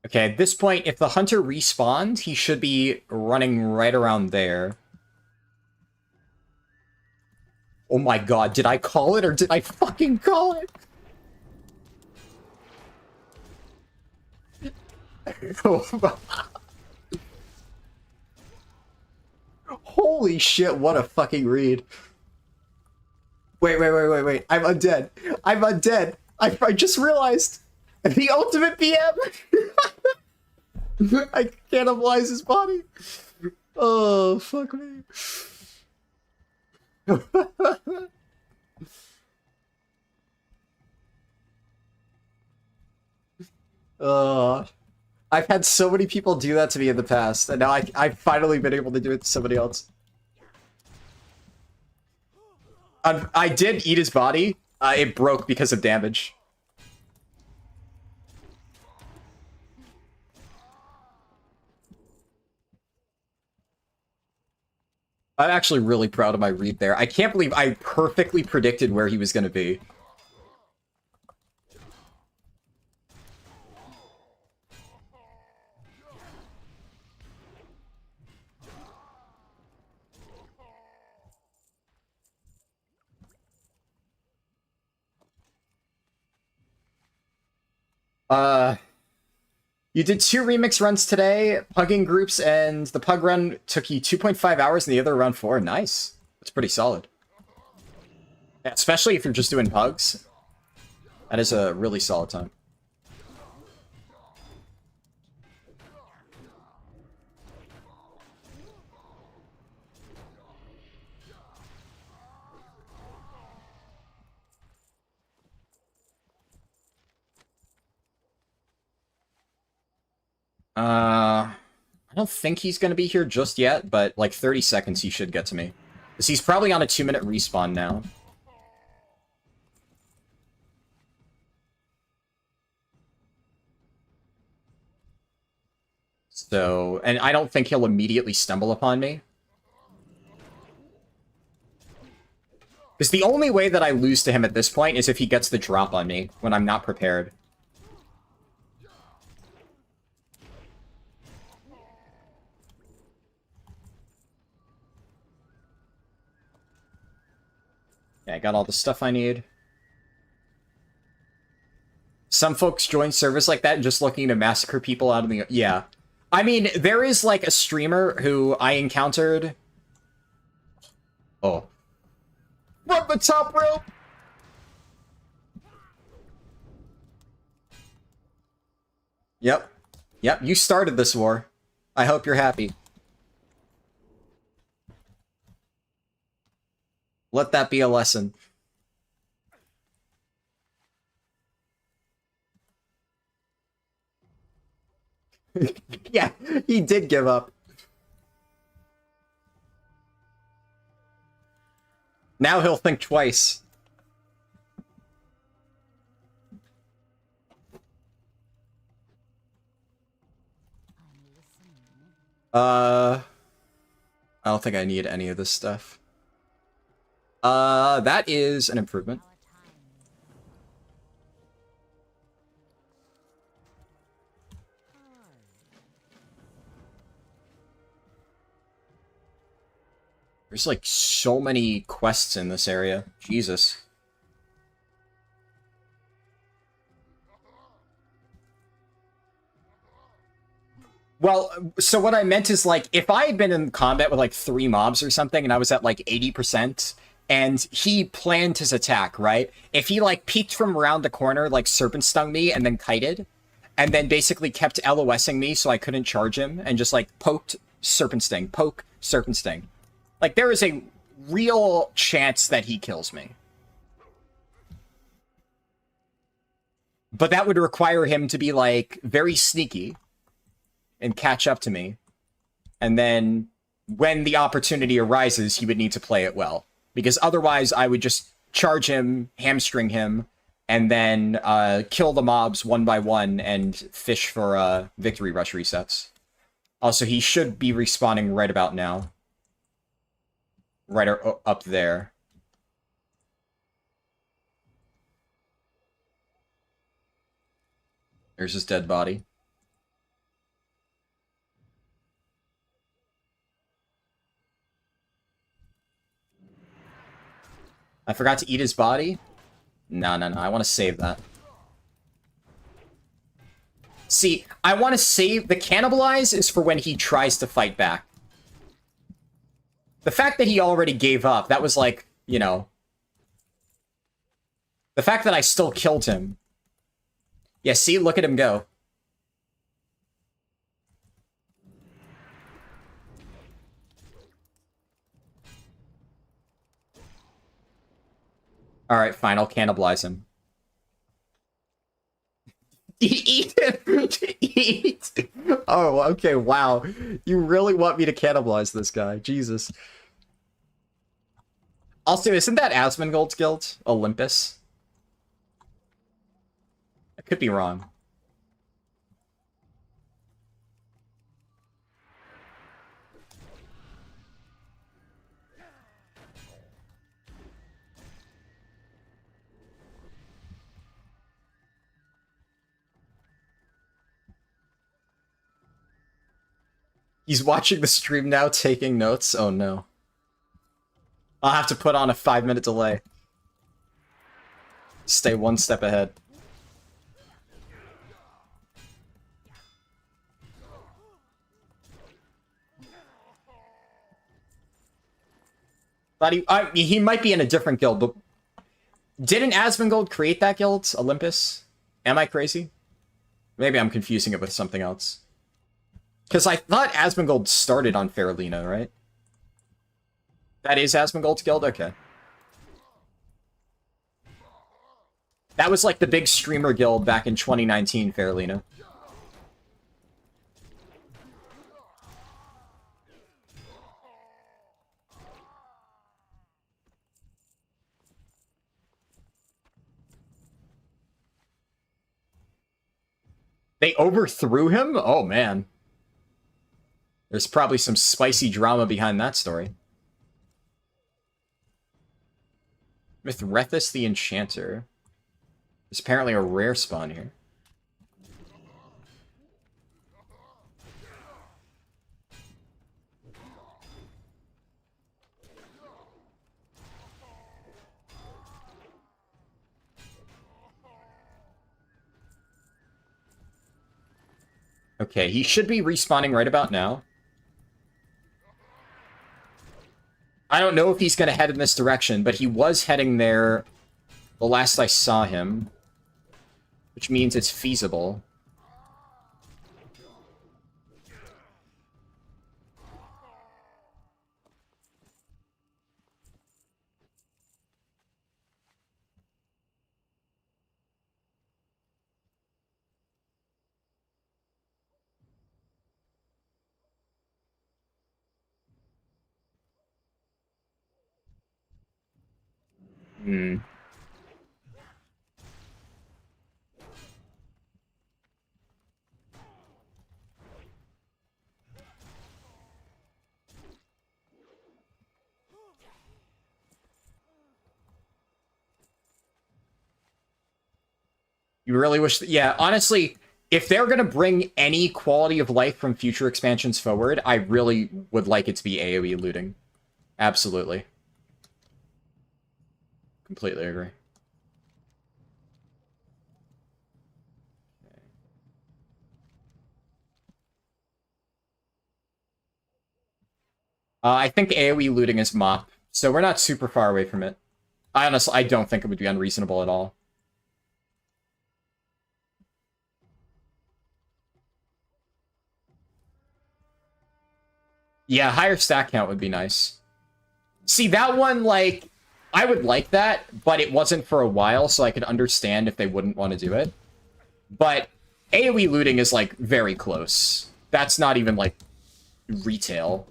Okay, at this point, if the hunter respawned, he should be running right around there. Oh my god, did I call it or did I fucking call it? Holy shit, what a fucking read. Wait. I'm undead. I'm undead. I just realized. The ultimate PM! I cannibalize his body. Oh, fuck me. I've had so many people do that to me in the past, and now I've finally been able to do it to somebody else. I did eat his body. It broke because of damage. I'm actually really proud of my read there. I can't believe I perfectly predicted where he was going to be. You did 2 remix runs today, pugging groups, and the pug run took you 2.5 hours and the other around 4. Nice. That's pretty solid. Yeah, especially if you're just doing pugs. That is a really solid time. I don't think he's going to be here just yet, but like 30 seconds he should get to me. Because he's probably on a 2-minute respawn now. So, and I don't think he'll immediately stumble upon me. Because the only way that I lose to him at this point is if he gets the drop on me when I'm not prepared. Yeah, I got all the stuff I need. Some folks join servers like that just looking to massacre people out of the... Yeah. I mean, there is, like, a streamer who I encountered... Oh. Run the top rope! Yep. Yep, you started this war. I hope you're happy. Let that be a lesson. Yeah, he did give up. Now he'll think twice. I don't think I need any of this stuff. That is an improvement. There's, like, so many quests in this area. Jesus. Well, so what I meant is, like, if I had been in combat with, like, 3 mobs or something, and I was at, like, 80%, and he planned his attack, right? If he, like, peeked from around the corner, like, serpent stung me, and then kited, and then basically kept LOSing me so I couldn't charge him, and just, like, poked, serpent sting, poke, serpent sting. Like, there is a real chance that he kills me. But that would require him to be, like, very sneaky and catch up to me. And then, when the opportunity arises, he would need to play it well. Because otherwise, I would just charge him, hamstring him, and then kill the mobs one by one and fish for victory rush resets. Also, he should be respawning right about now. Right up there. There's his dead body. I forgot to eat his body? No, I want to save that. See, I want to save... The cannibalize is for when he tries to fight back. The fact that he already gave up, that was like, you know... The fact that I still killed him. Yeah, see? Look at him go. Alright, fine, I'll cannibalize him. Eat him! Eat! Oh, okay, wow. You really want me to cannibalize this guy. Jesus. Also, isn't that Asmongold's guild? Olympus? I could be wrong. He's watching the stream now, taking notes. Oh no. I'll have to put on a 5-minute delay. Stay one step ahead. But he might be in a different guild, but... Didn't Asmongold create that guild, Olympus? Am I crazy? Maybe I'm confusing it with something else. Because I thought Asmongold started on Faralina, right? That is Asmongold's guild? Okay. That was like the big streamer guild back in 2019, Faralina. They overthrew him? Oh, man. There's probably some spicy drama behind that story. Mithrethus the Enchanter. There's apparently a rare spawn here. Okay, he should be respawning right about now. I don't know if he's going to head in this direction, but he was heading there the last I saw him, which means it's feasible. Hmm. You really wish that, yeah, honestly, if they're going to bring any quality of life from future expansions forward, I really would like it to be AoE looting. Absolutely. Completely agree. I think AoE looting is mop, so we're not super far away from it. I don't think it would be unreasonable at all. Yeah, higher stack count would be nice. See, that one, like, I would like that, but it wasn't for a while, so I could understand if they wouldn't want to do it. But AoE looting is, like, very close. That's not even, like, retail.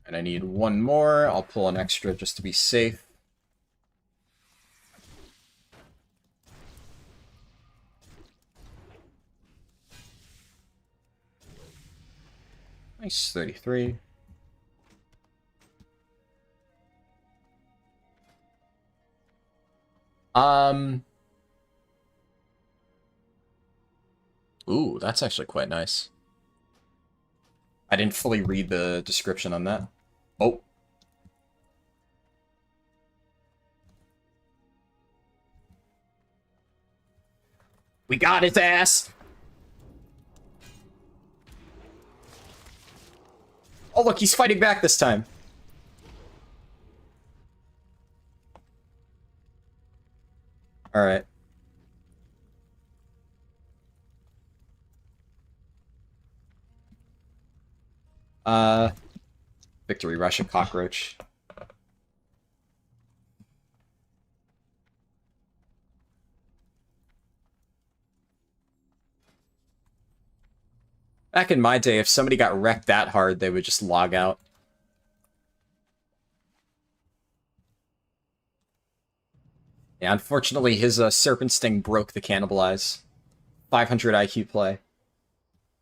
And I need one more. I'll pull an extra just to be safe. Nice, 33. Ooh, that's actually quite nice. I didn't fully read the description on that. Oh. We got his ass! Oh, look, he's fighting back this time. Alright. Victory Rush and Cockroach. Back in my day, if somebody got wrecked that hard, they would just log out. Yeah, unfortunately, his Serpent Sting broke the Cannibalize. 500 IQ play.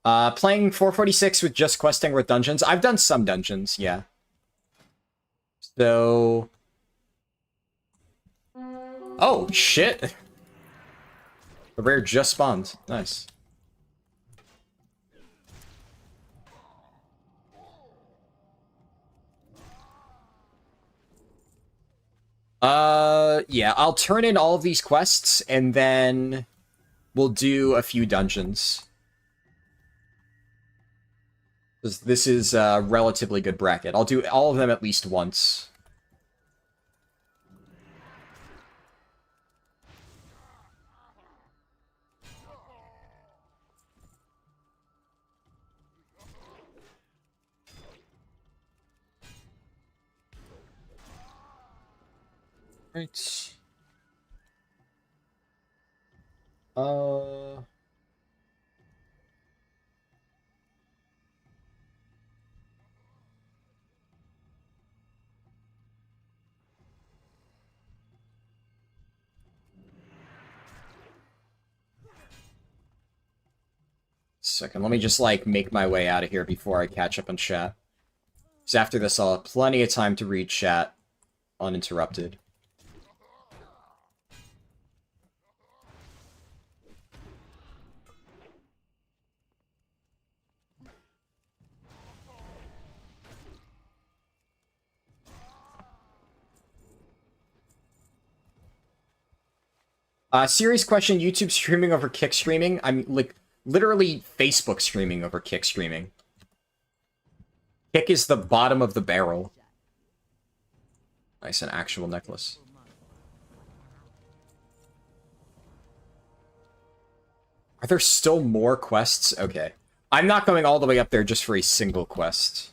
Playing 446 with just questing with dungeons. I've done some dungeons, yeah. So... Oh, shit! The rare just spawned. Nice. Yeah, I'll turn in all of these quests, and then we'll do a few dungeons. This is a relatively good bracket. I'll do all of them at least once. Right. Second, let me just, like, make my way out of here before I catch up on chat. Because after this, I'll have plenty of time to read chat uninterrupted. Serious question, YouTube streaming over Kick streaming? I'm, like, literally Facebook streaming over Kick streaming. Kick is the bottom of the barrel. Nice, an actual necklace. Are there still more quests? Okay. I'm not going all the way up there just for a single quest.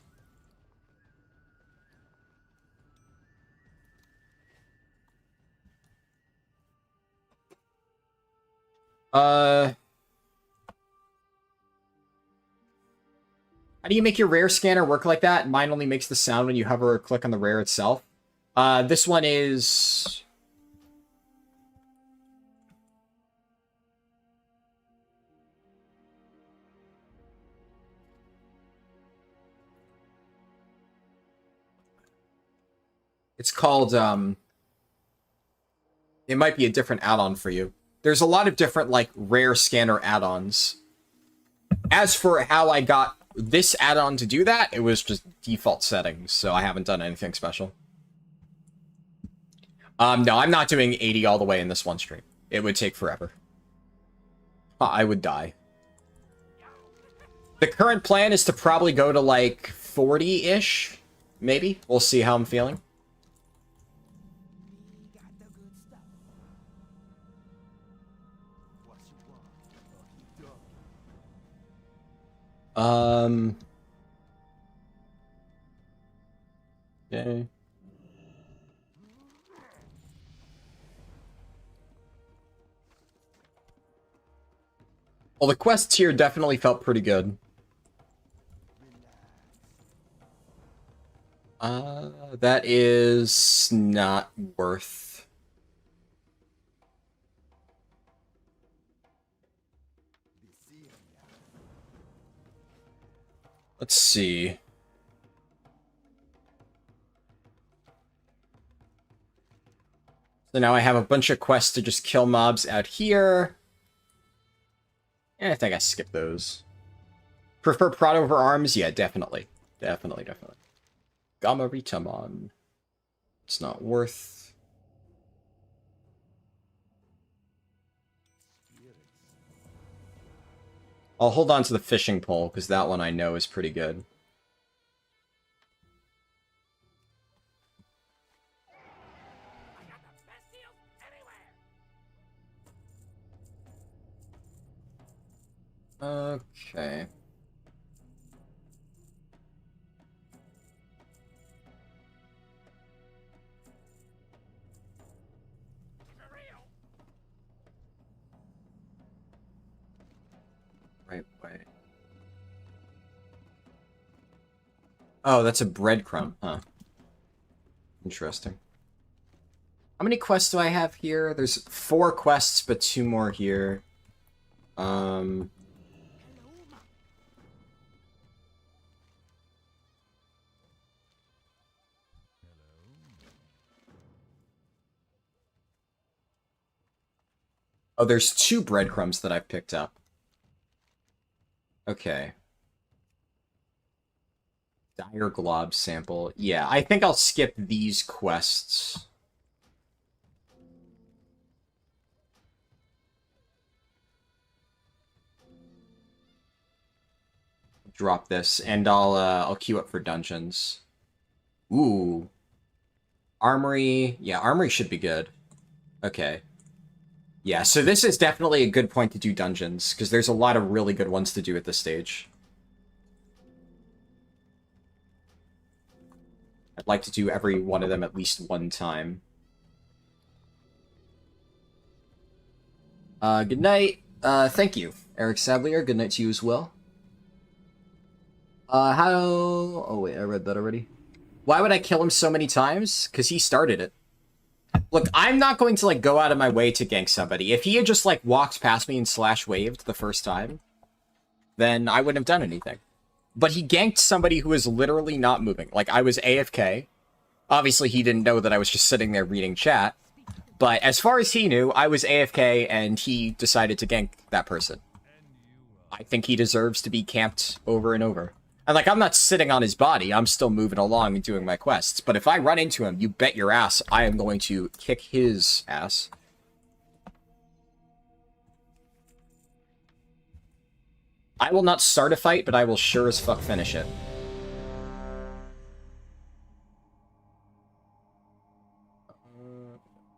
How do you make your rare scanner work like that? Mine only makes the sound when you hover or click on the rare itself. This one is... It's called, it might be a different add-on for you. There's a lot of different, like, rare scanner add-ons. As for how I got this add-on to do that, it was just default settings, so I haven't done anything special. No, I'm not doing 80 all the way in this one stream. It would take forever. I would die. The current plan is to probably go to, like, 40-ish, maybe. We'll see how I'm feeling. Okay. Well, the quests here definitely felt pretty good. That is not worth... Let's see. So now I have a bunch of quests to just kill mobs out here. I think I skipped those. Prefer Prot over arms? Yeah, definitely. Definitely. Gamma Ritamon. It's not worth... I'll hold on to the fishing pole, because that one I know is pretty good. Okay. Right way. Oh, that's a breadcrumb, huh? Interesting. How many quests do I have here? There's 4 quests, but 2 more here. Oh, there's 2 breadcrumbs that I've picked up. Okay. Dire Glob sample. Yeah, I think I'll skip these quests. Drop this, and I'll queue up for dungeons. Ooh. Armory. Yeah, Armory should be good. Okay. Yeah, so this is definitely a good point to do dungeons, because there's a lot of really good ones to do at this stage. I'd like to do every one of them at least one time. Good night. Thank you, Eric Sablier. Good night to you as well. How... Oh, wait, I read that already. Why would I kill him so many times? Because he started it. Look, I'm not going to, like, go out of my way to gank somebody. If he had just, like, walked past me and slash-waved the first time, then I wouldn't have done anything. But he ganked somebody who was literally not moving. Like, I was AFK. Obviously, he didn't know that I was just sitting there reading chat. But as far as he knew, I was AFK, and he decided to gank that person. I think he deserves to be camped over and over. And, like, I'm not sitting on his body. I'm still moving along and doing my quests. But if I run into him, you bet your ass I am going to kick his ass. I will not start a fight, but I will sure as fuck finish it.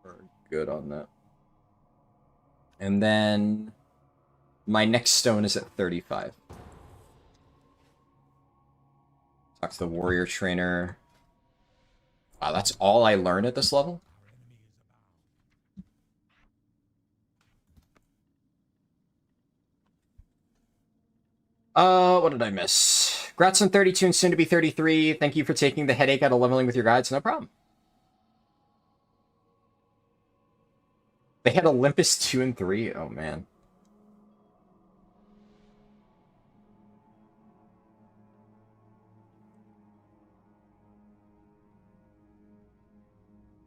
We're good on that. And then my next stone is at 35. Talk to the warrior trainer. Wow, that's all I learn at this level? What did I miss? Grats on 32 and soon to be 33. Thank you for taking the headache out of leveling with your guides. No problem. They had Olympus 2 and 3. Oh, man.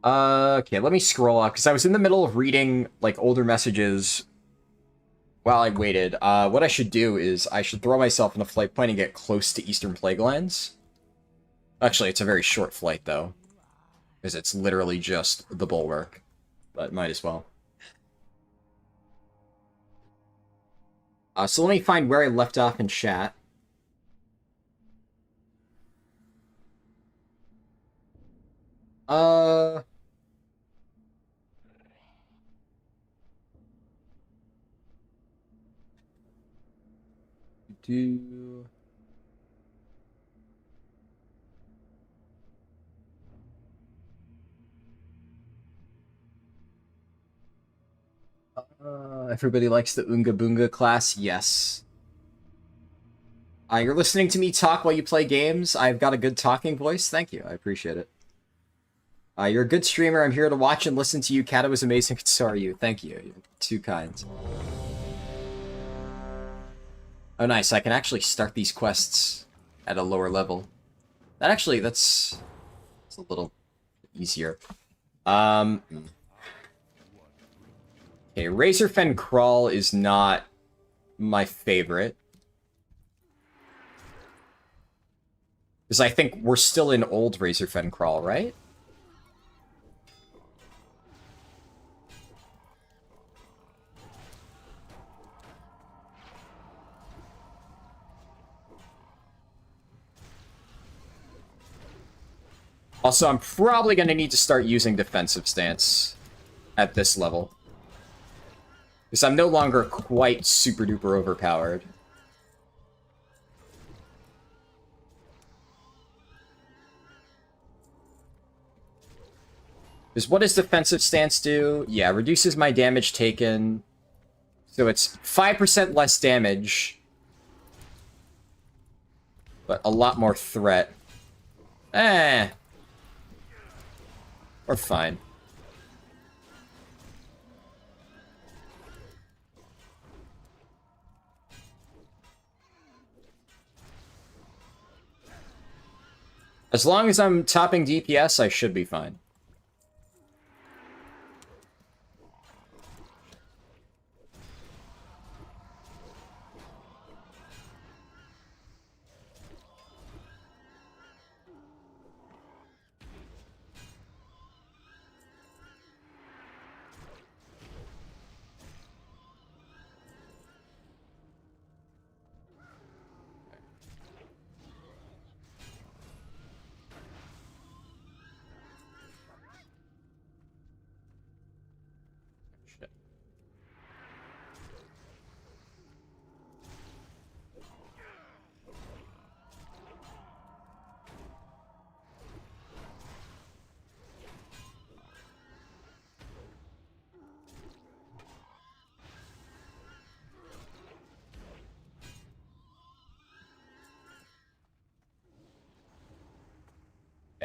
Okay, let me scroll up, because I was in the middle of reading, like, older messages while I waited. What I should do is I should throw myself in a flight point and get close to Eastern Plaguelands. Actually, it's a very short flight, though, because it's literally just the bulwark, but might as well. So let me find where I left off in chat. Everybody likes the Oonga Boonga class? Yes. You're listening to me talk while you play games. I've got a good talking voice. Thank you. I appreciate it. You're a good streamer. I'm here to watch and listen to you. Kata was amazing. So are you. Thank you. You're too kind. Oh, nice. I can actually start these quests at a lower level. That's a little easier. Okay, Razorfen Crawl is not my favorite. Because I think we're still in old Razorfen Crawl, right? Also, I'm probably going to need to start using defensive stance at this level. Because I'm no longer quite super duper overpowered. Because what does defensive stance do? Yeah, reduces my damage taken. So it's 5% less damage. But a lot more threat. We're fine. As long as I'm topping DPS, I should be fine.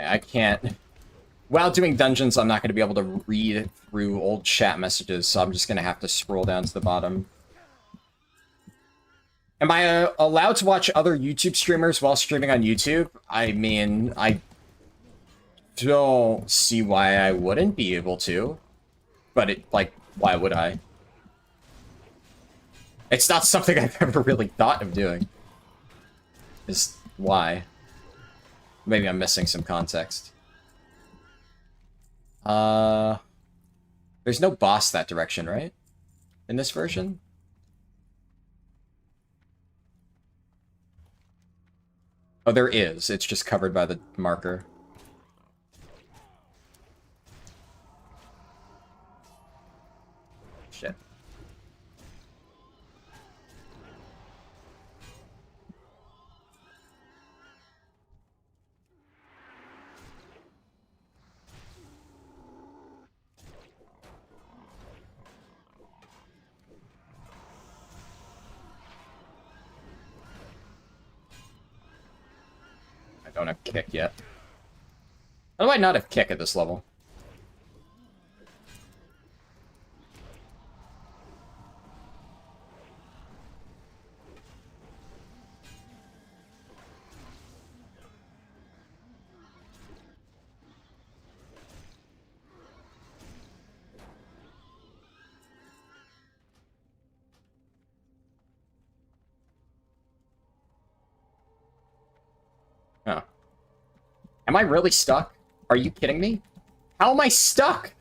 I can't... While doing dungeons, I'm not going to be able to read through old chat messages, so I'm just going to have to scroll down to the bottom. Am I allowed to watch other YouTube streamers while streaming on YouTube? I mean, I don't see why I wouldn't be able to. But, why would I? It's not something I've ever really thought of doing. Is why. Maybe I'm missing some context. There's no boss that direction, right? In this version? Oh, there is. It's just covered by the marker. Shit. I don't have kick yet. How do I not have kick at this level? Oh. Am I really stuck? Are you kidding me? How am I stuck?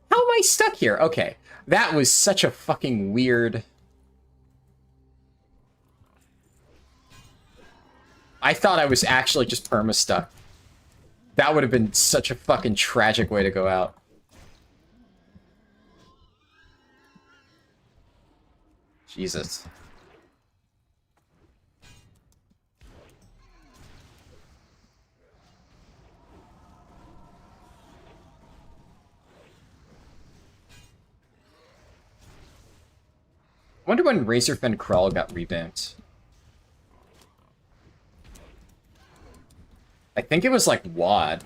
How am I stuck here? Okay. That was such a fucking weird... I thought I was actually just perma-stuck. That would have been such a fucking tragic way to go out. Jesus. I wonder when Razorfen Crawl got revamped. I think it was like WoD.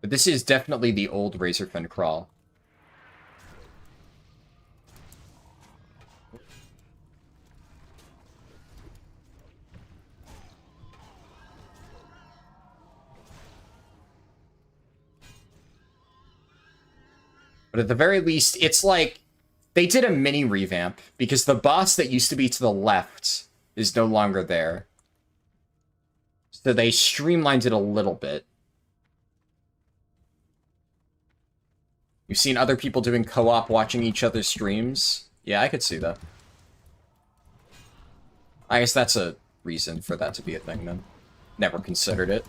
But this is definitely the old Razorfen Crawl. But at the very least, it's like they did a mini revamp because the boss that used to be to the left is no longer there. So they streamlined it a little bit. You've seen other people doing co-op watching each other's streams? Yeah, I could see that. I guess that's a reason for that to be a thing, then. Never considered it.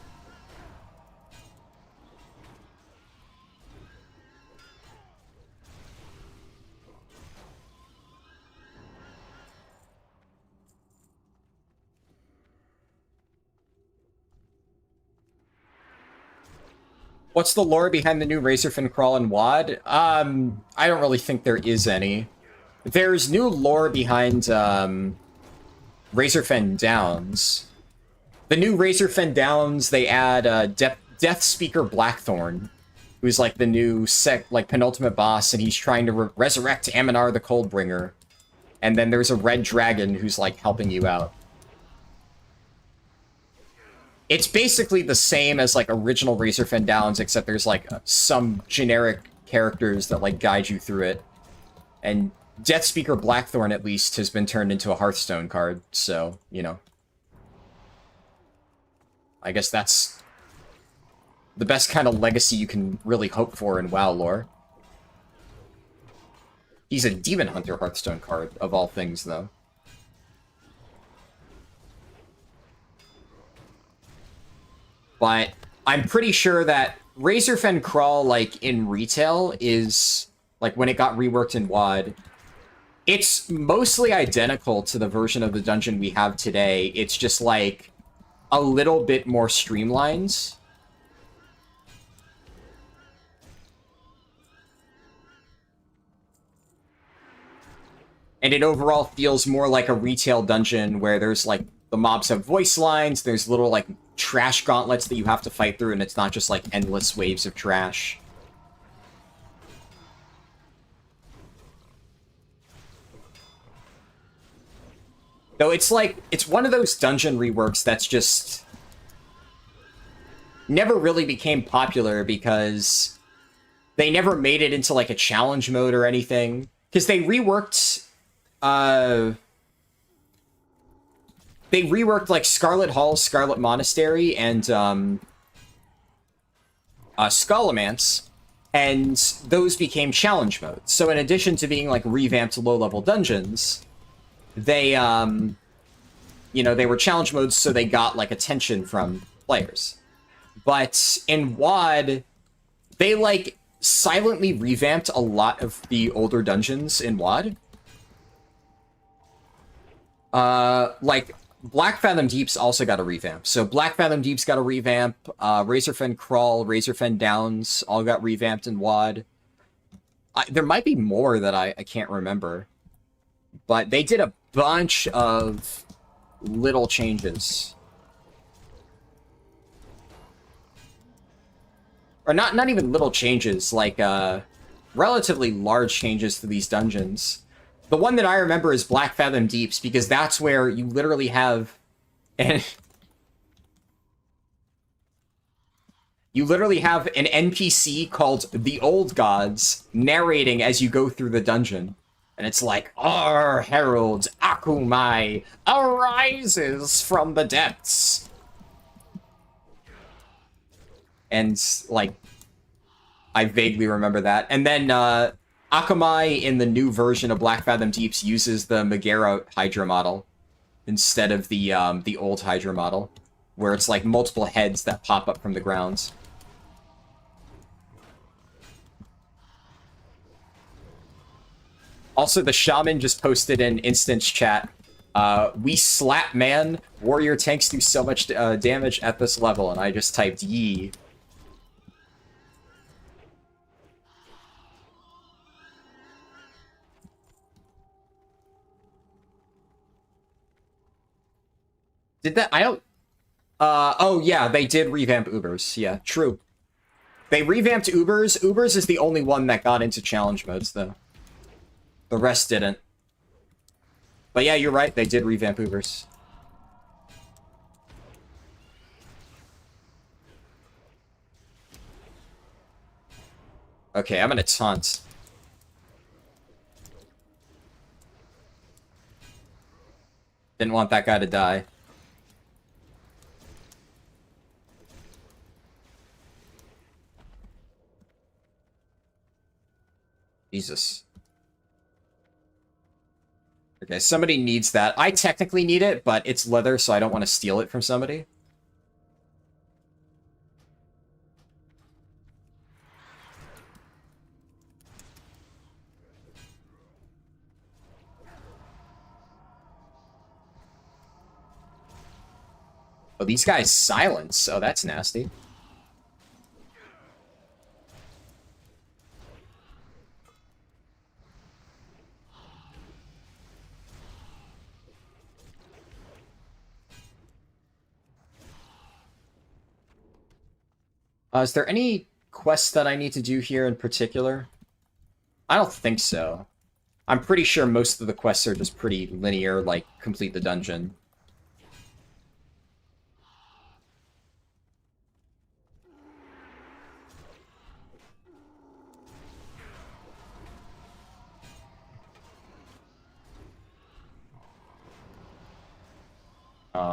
What's the lore behind the new Razorfen Crawl and WoD? I don't really think there is any. There's new lore behind Razorfen Downs. The new Razorfen Downs, they add Death Speaker Blackthorn, who's like the new penultimate boss, and he's trying to resurrect Aminar the Coldbringer. And then there's a red dragon who's like helping you out. It's basically the same as, like, original Razorfen Downs, except there's, like, some generic characters that, like, guide you through it. And Death Speaker Blackthorn, at least, has been turned into a Hearthstone card, so, you know. I guess that's the best kind of legacy you can really hope for in WoW lore. He's a Demon Hunter Hearthstone card, of all things, though. But I'm pretty sure that Razorfen Crawl, like, in retail is, like, when it got reworked in WoD, it's mostly identical to the version of the dungeon we have today. It's just, like, a little bit more streamlined. And it overall feels more like a retail dungeon where there's, like, the mobs have voice lines, there's little, like, trash gauntlets that you have to fight through, and it's not just, like, endless waves of trash. Though it's, like, it's one of those dungeon reworks that's just never really became popular because they never made it into, like, a challenge mode or anything. Because they reworked, like, Scarlet Hall, Scarlet Monastery, and, Skullomance, and those became challenge modes. So in addition to being, like, revamped low-level dungeons, they, you know, they were challenge modes, so they got, like, attention from players. But in WoD, they, like, silently revamped a lot of the older dungeons in WoD. Like, Black Fathom Deeps also got a revamp. So Black Fathom Deeps got a revamp, Razorfen Crawl, Razorfen Downs all got revamped in WoD. There might be more that I can't remember. But they did a bunch of little changes. Or not even little changes, like, relatively large changes to these dungeons. The one that I remember is Black Fathom Deeps, because that's where you literally have... you literally have an NPC called the Old Gods narrating as you go through the dungeon. And it's like, our herald, Akumai, arises from the depths. And, like, I vaguely remember that. And then, Akamai in the new version of Black Fathom Deeps uses the Megara Hydra model instead of the old Hydra model, where it's like multiple heads that pop up from the ground. Also, the Shaman just posted in instance chat, we slap man, warrior tanks do so much damage at this level, and I just typed yee. Did that? I don't... oh, yeah, they did revamp Ubers. Yeah, true. They revamped Ubers. Ubers is the only one that got into challenge modes, though. The rest didn't. But yeah, you're right. They did revamp Ubers. Okay, I'm gonna taunt. Didn't want that guy to die. Jesus. Okay, somebody needs that. I technically need it, but it's leather, so I don't want to steal it from somebody. Oh, these guys silence. Oh, that's nasty. Is there any quests that I need to do here in particular? I don't think so. I'm pretty sure most of the quests are just pretty linear, like, complete the dungeon.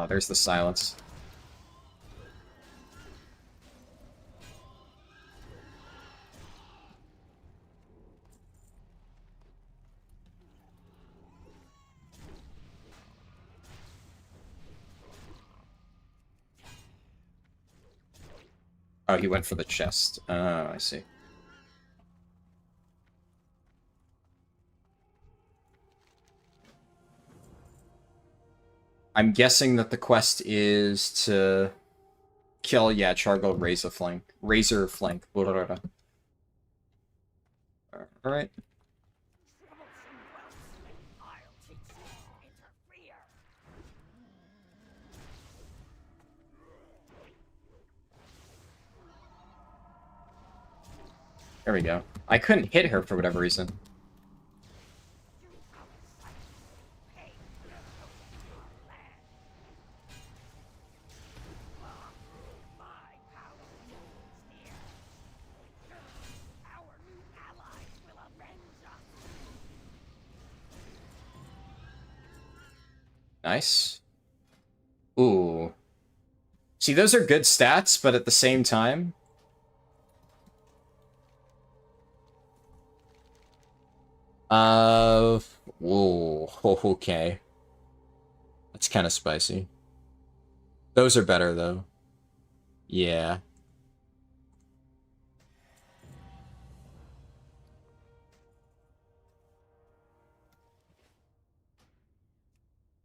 There's the silence. Oh, he went for the chest. Oh, I see. I'm guessing that the quest is to kill, yeah, Chargo Razor Flank. Alright. There we go. I couldn't hit her for whatever reason. Nice. Ooh. See, those are good stats, but at the same time... Whoa. Okay. That's kind of spicy. Those are better, though. Yeah.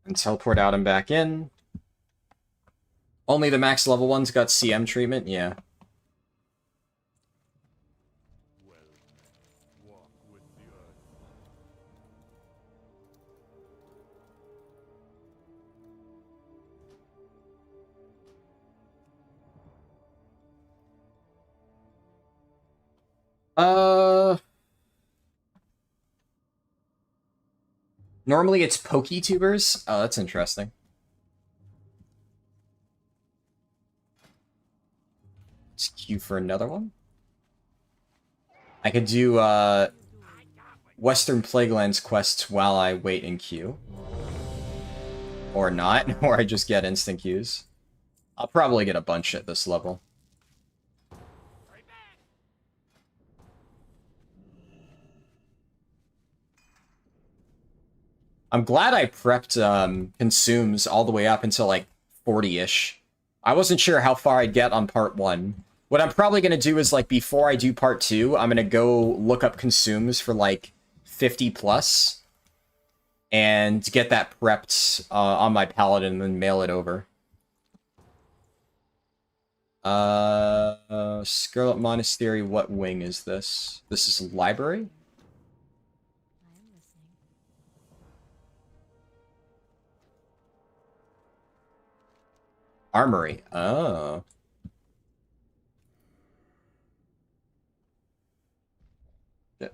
And teleport out and back in. Only the max level ones got CM treatment? Yeah. Normally it's PokeTubers. Oh, that's interesting. Let's queue for another one. I could do Western Plaguelands quests while I wait in queue. Or not, or I just get instant queues. I'll probably get a bunch at this level. I'm glad I prepped consumes all the way up until like 40-ish. I wasn't sure how far I'd get on part 1. What I'm probably going to do is, like, before I do part 2, I'm going to go look up consumes for like 50 plus and get that prepped on my paladin and then mail it over. Scarlet Monastery, what wing is this? This is library? Armory. Oh. Yeah.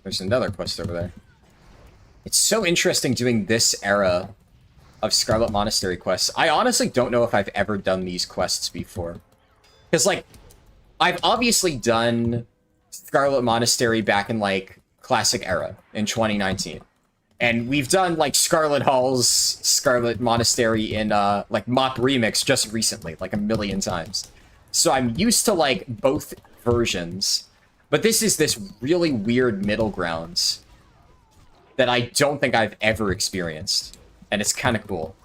There's another quest over there. It's so interesting doing this era of Scarlet Monastery quests. I honestly don't know if I've ever done these quests before. Because, like, I've obviously done Scarlet Monastery back in, like, Classic era in 2019. And we've done, like, Scarlet Hall's Scarlet Monastery in, like, Mop Remix just recently, like, a million times. So I'm used to, like, both versions. But this is this really weird middle ground that I don't think I've ever experienced. And it's kind of cool.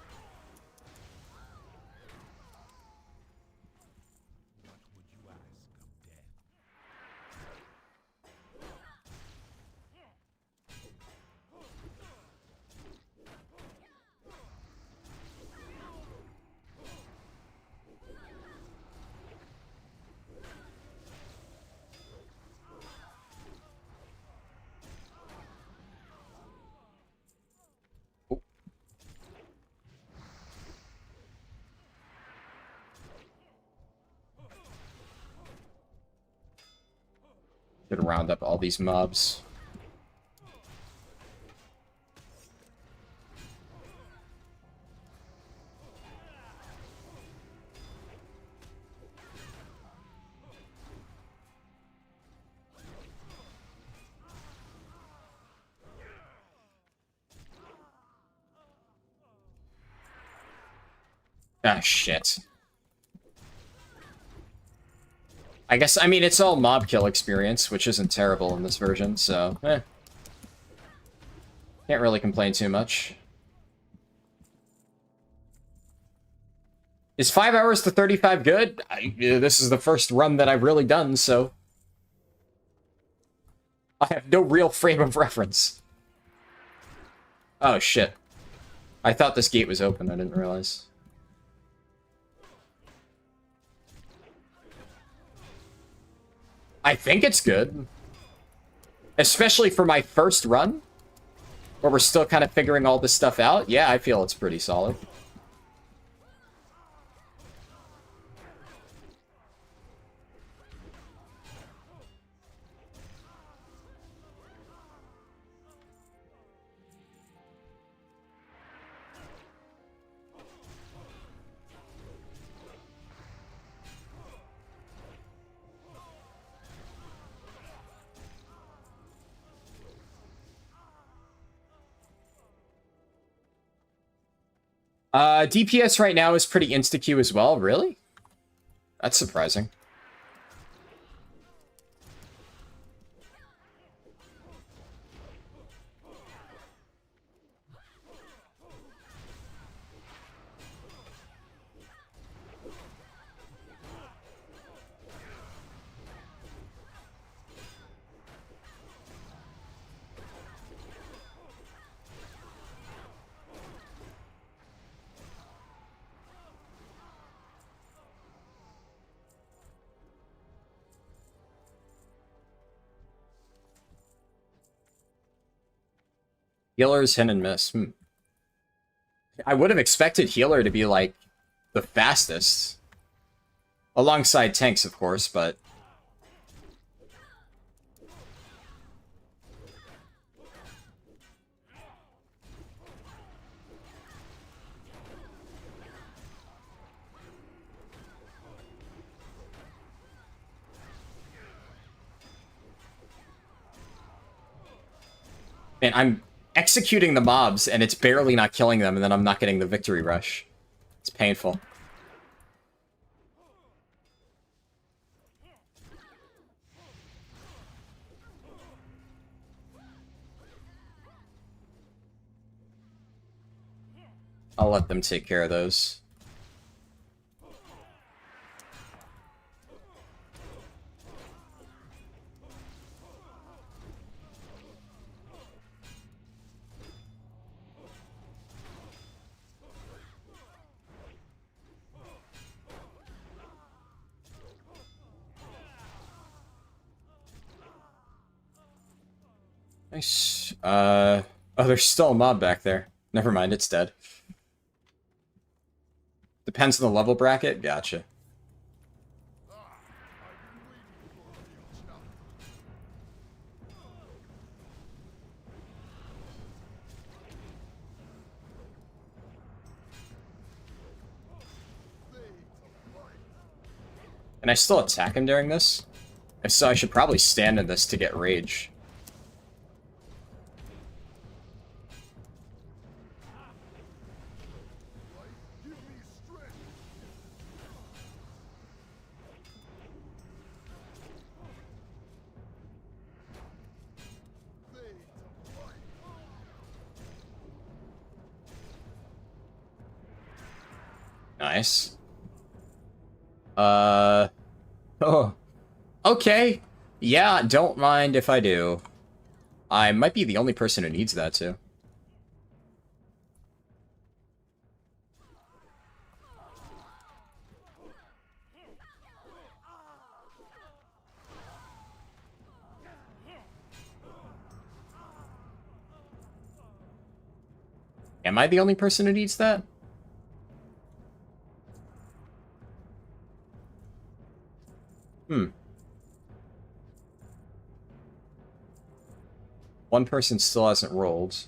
Gonna round up all these mobs. Ah, shit. I guess, I mean, it's all mob kill experience, which isn't terrible in this version, so, eh. Can't really complain too much. Is 5 hours to 35 good? This is the first run that I've really done, so... I have no real frame of reference. Oh, shit. I thought this gate was open, I didn't realize. I think it's good. Especially for my first run, where we're still kind of figuring all this stuff out. Yeah, I feel it's pretty solid. DPS right now is pretty insta-Q as well, really? That's surprising. Healer's hit and miss. I would have expected healer to be, like, the fastest. Alongside tanks, of course, but... Man, I'm executing the mobs, and it's barely not killing them, and then I'm not getting the victory rush. It's painful. I'll let them take care of those. Nice. Oh, there's still a mob back there. Never mind, it's dead. Depends on the level bracket? Gotcha. Can I still attack him during this? If so, I should probably stand in this to get rage. Nice. Oh. Okay. Yeah, don't mind if I do. I might be the only person who needs that, too. Am I the only person who needs that? One person still hasn't rolled.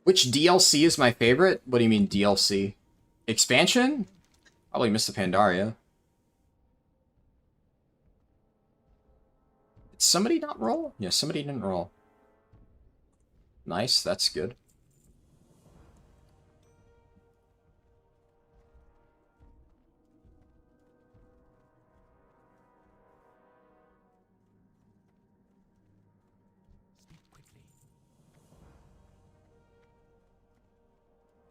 Which DLC is my favorite? What do you mean DLC? Expansion? Probably Mists of Pandaria. Did somebody not roll? Yeah, somebody didn't roll. Nice, that's good.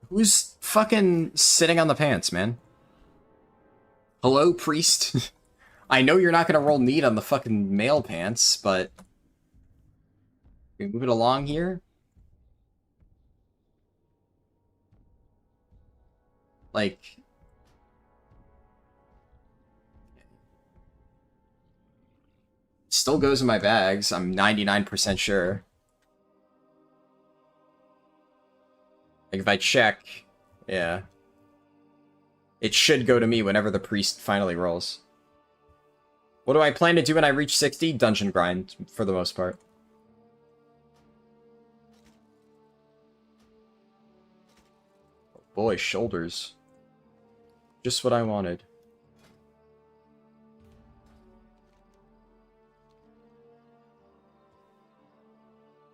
Who's fucking sitting on the pants, man? Hello, priest? I know you're not gonna roll need on the fucking male pants, but... Can we move it along here? Like... Still goes in my bags, I'm 99% sure. Like, if I check, yeah. It should go to me whenever the priest finally rolls. What do I plan to do when I reach 60? Dungeon grind, for the most part. Oh boy, shoulders. Just what I wanted.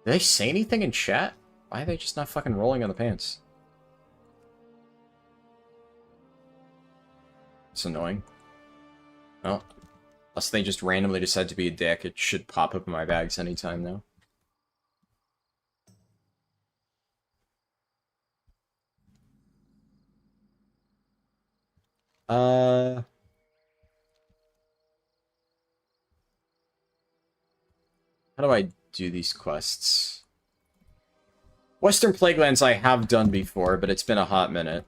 Did they say anything in chat? Why are they just not fucking rolling on the pants? It's annoying. Oh. Unless they just randomly decide to be a dick, it should pop up in my bags anytime now. How do I do these quests? Western Plaguelands I have done before, but it's been a hot minute.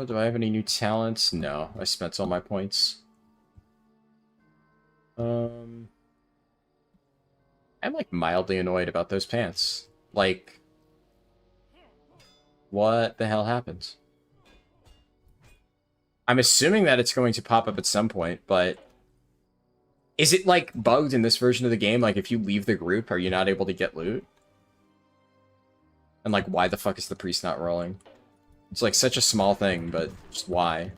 Do I have any new talents? No, I spent all my points. I'm like mildly annoyed about those pants. Like, what the hell happened? I'm assuming that it's going to pop up at some point, but is it like bugged in this version of the game? Like, if you leave the group, are you not able to get loot? And like, why the fuck is the priest not rolling? It's like such a small thing, but just why?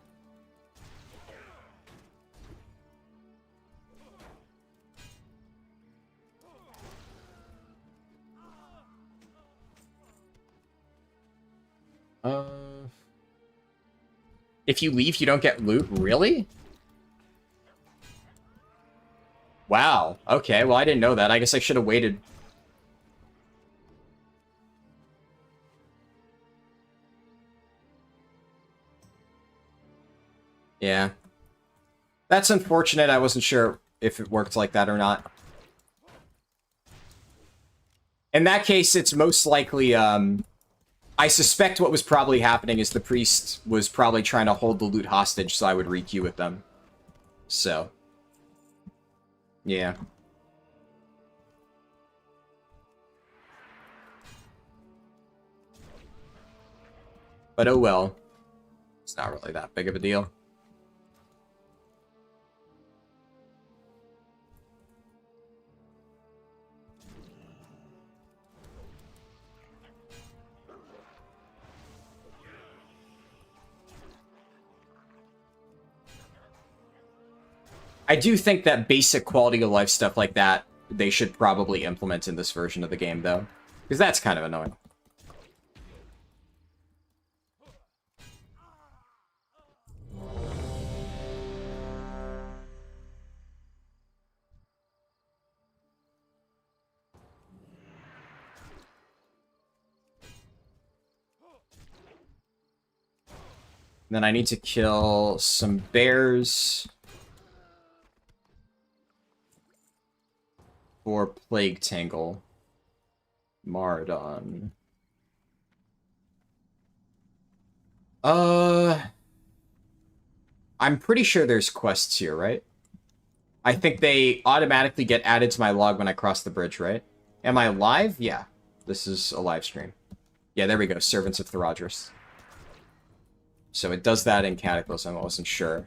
If you leave, you don't get loot? Really? Wow. Okay, well, I didn't know that. I guess I should have waited. Yeah. That's unfortunate. I wasn't sure if it worked like that or not. In that case, it's most likely, I suspect what was probably happening is the priest was probably trying to hold the loot hostage so I would re-queue with them. So. Yeah. But oh well. It's not really that big of a deal. I do think that basic quality of life stuff like that, they should probably implement in this version of the game, though. Because that's kind of annoying. Then I need to kill some bears for Plague Tangle. Mardon. I'm pretty sure there's quests here, right? I think they automatically get added to my log when I cross the bridge, right? Am I live? Yeah. This is a live stream. Yeah, there we go. Servants of Therodris. So it does that in Cataclysm. I wasn't sure.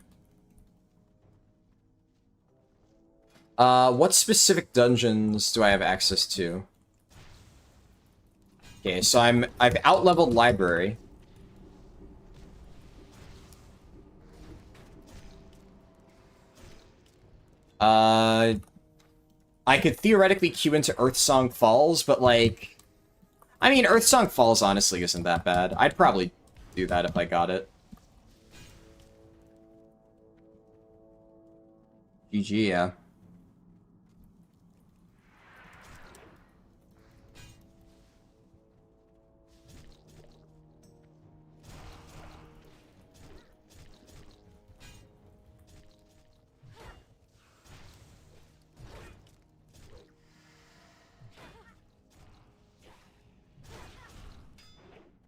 What specific dungeons do I have access to? Okay, so I've out-leveled library. I could theoretically queue into Earthsong Falls, but like, I mean, Earthsong Falls honestly isn't that bad. I'd probably do that if I got it. GG, yeah.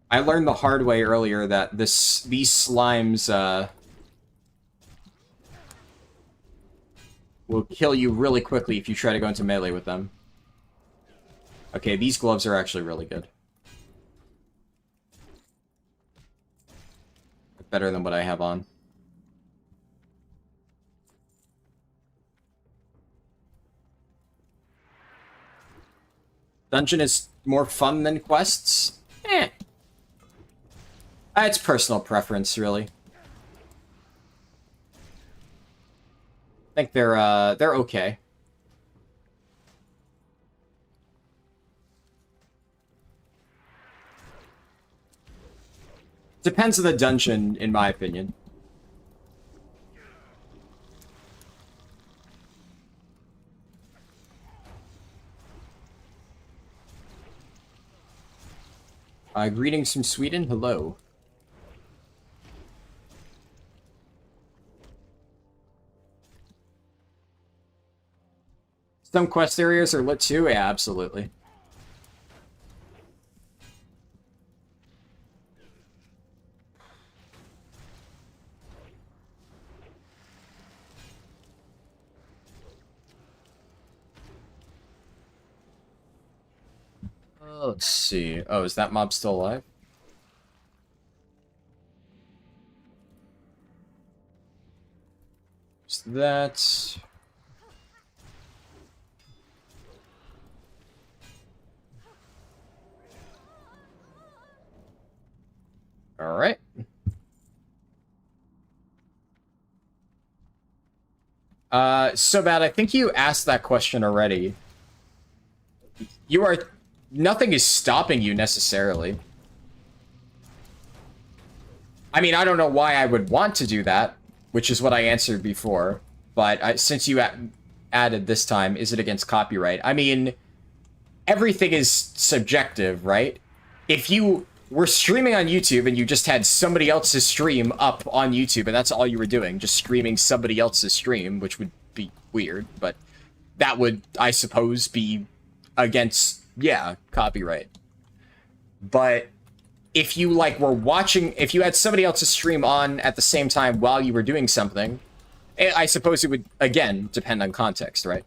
I learned the hard way earlier that these slimes, will kill you really quickly if you try to go into melee with them. Okay, these gloves are actually really good. better than what I have on. Dungeon is more fun than quests? Eh. It's personal preference, really. I think they're okay. Depends on the dungeon, in my opinion. Greetings from Sweden. Hello. Some quest areas are lit too? Yeah, absolutely. Let's see. Oh, is that mob still alive? Is that... Alright. So bad. I think you asked that question already. You are... Nothing is stopping you, necessarily. I mean, I don't know why I would want to do that, which is what I answered before. But since you added this time, is it against copyright? I mean, everything is subjective, right? If you were streaming on YouTube and you just had somebody else's stream up on YouTube and that's all you were doing, just streaming somebody else's stream, which would be weird, but that would, I suppose, be against, yeah, copyright. But if you, like, were watching, if you had somebody else's stream on at the same time while you were doing something, I suppose it would, again, depend on context, right?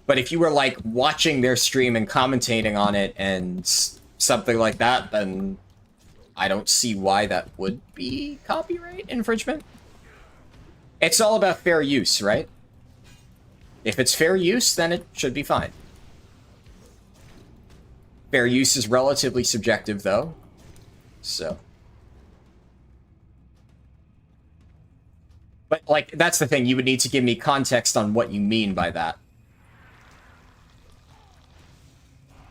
But if you were, like, watching their stream and commentating on it and something like that, then I don't see why that would be copyright infringement. It's all about fair use, right? If it's fair use, then it should be fine. Fair use is relatively subjective, though. So. But, like, that's the thing. You would need to give me context on what you mean by that.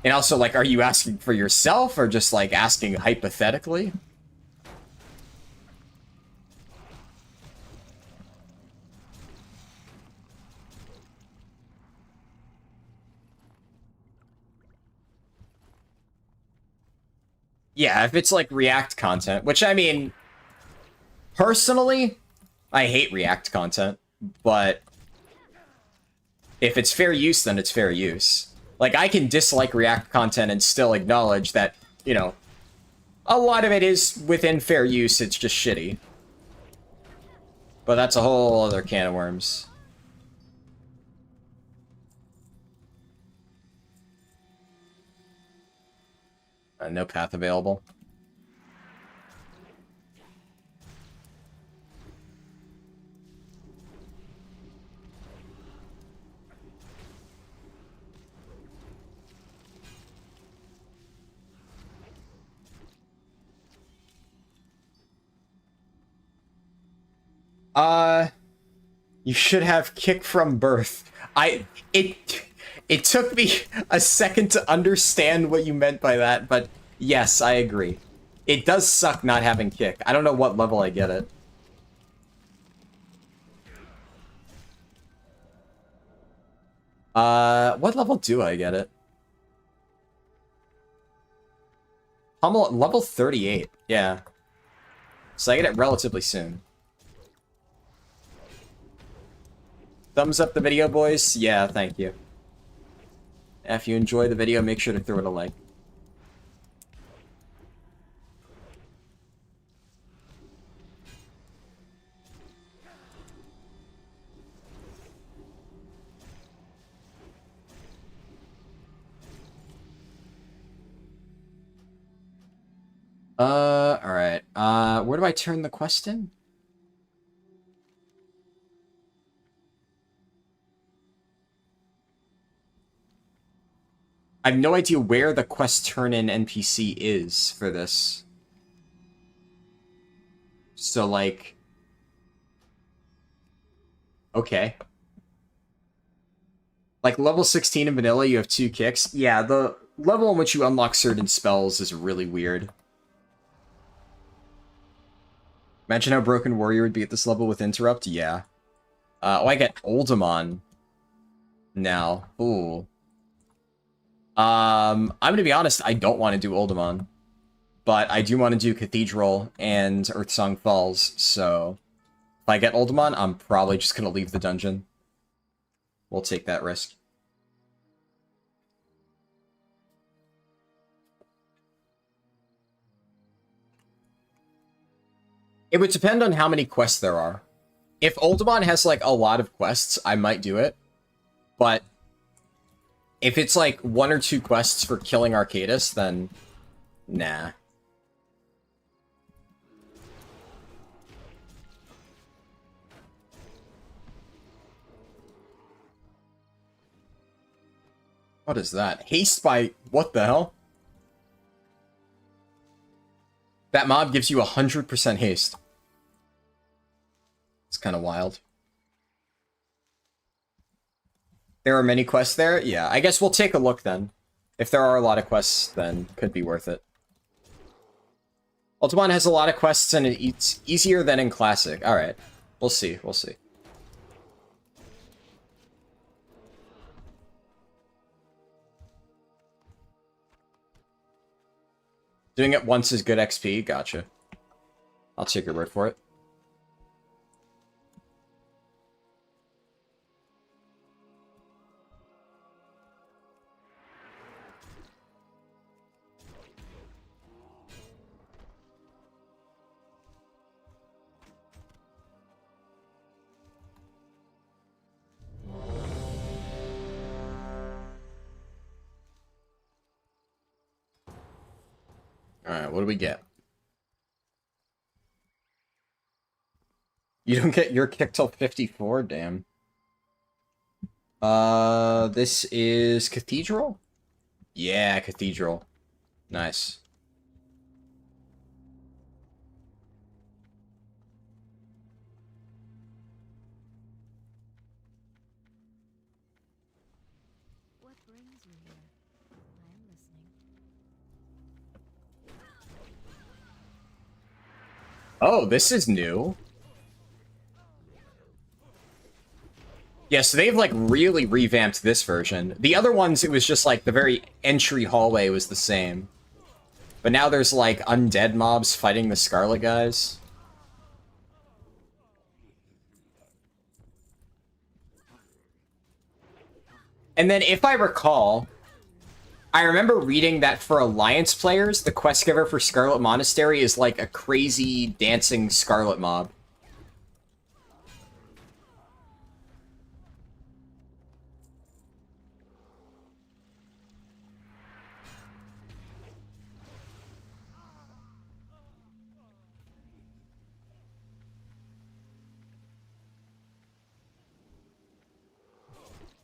And also, like, are you asking for yourself or just, like, asking hypothetically? Yeah, if it's, like, React content, which, I mean, personally, I hate React content, but if it's fair use, then it's fair use. Like, I can dislike React content and still acknowledge that, you know, a lot of it is within fair use, it's just shitty. But that's a whole other can of worms. No path available. You should have kick from birth. It took me a second to understand what you meant by that, but yes, I agree. It does suck not having kick. I don't know what level I get it. What level do I get it? Hummel, level 38, yeah. So I get it relatively soon. Thumbs up the video, boys? Yeah, thank you. If you enjoy the video, make sure to throw it a like. Alright. Where do I turn the quest in? I have no idea where the quest turn-in NPC is for this. So, like... Okay. Like, level 16 in vanilla, you have 2 kicks. Yeah, the level in which you unlock certain spells is really weird. Imagine how Broken Warrior would be at this level with Interrupt? Yeah. Oh, I get Oldemon now. Ooh. I'm gonna be honest, I don't want to do Oldemon. But I do want to do Cathedral and Earthsong Falls, so... If I get Oldemon, I'm probably just gonna leave the dungeon. We'll take that risk. It would depend on how many quests there are. If Oldemon has, like, a lot of quests, I might do it. But if it's, like, 1 or 2 quests for killing Arcadis, then... Nah. What is that? Haste by... What the hell? That mob gives you 100% haste. It's kind of wild. There are many quests there? Yeah, I guess we'll take a look then. If there are a lot of quests, then could be worth it. Ultimon has a lot of quests and it's easier than in Classic. Alright. We'll see, we'll see. Doing it once is good XP, gotcha. I'll take your word for it. Alright, what do we get? You don't get your kick till 54? Damn. This is Cathedral? Yeah, Cathedral. Nice. What brings you here? I am listening. Oh, this is new. Yeah, so they've, like, really revamped this version. The other ones, it was just, like, the very entry hallway was the same. But now there's, like, undead mobs fighting the Scarlet guys. And then, if I recall, I remember reading that for Alliance players, the quest giver for Scarlet Monastery is, like, a crazy dancing Scarlet mob.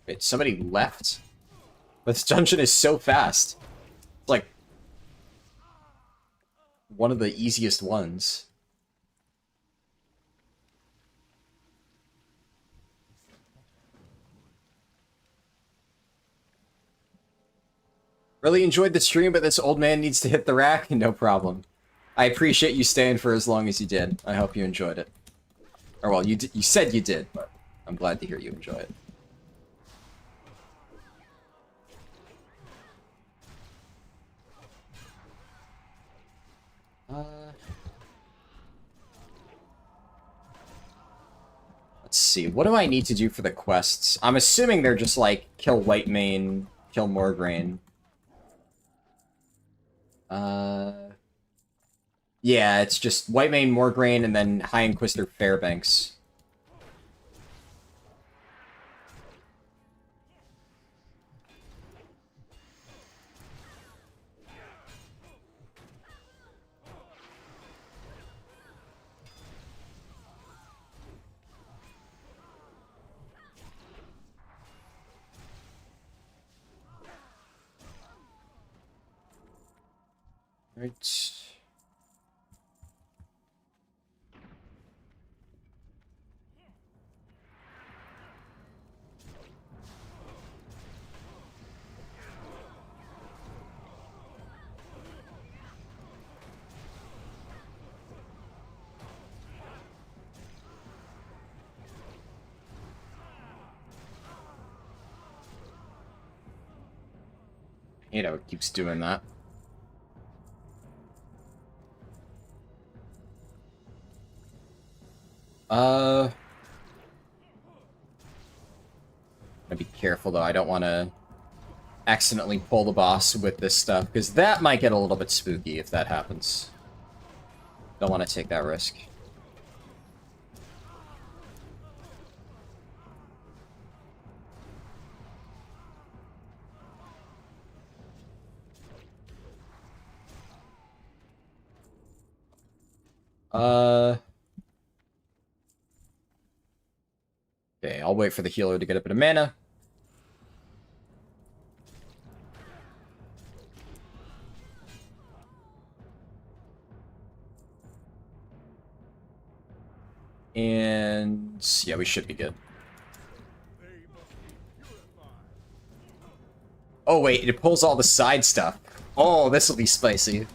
Wait, somebody left? This dungeon is so fast. It's like one of the easiest ones. Really enjoyed the stream, but this old man needs to hit the rack? No problem. I appreciate you staying for as long as you did. I hope you enjoyed it. Or well, you said you did, but I'm glad to hear you enjoy it. Let's see, what do I need to do for the quests? I'm assuming they're just like, kill Whitemane, kill Morgraine. Yeah, it's just Whitemane, Morgraine, and then High Inquisitor Fairbanks. Right. You know, it keeps doing that. Gotta be careful though. I don't want to accidentally pull the boss with this stuff, because that might get a little bit spooky if that happens. Don't want to take that risk. Okay, I'll wait for the healer to get a bit of mana. And yeah, we should be good. Oh wait, it pulls all the side stuff. Oh, this will be spicy.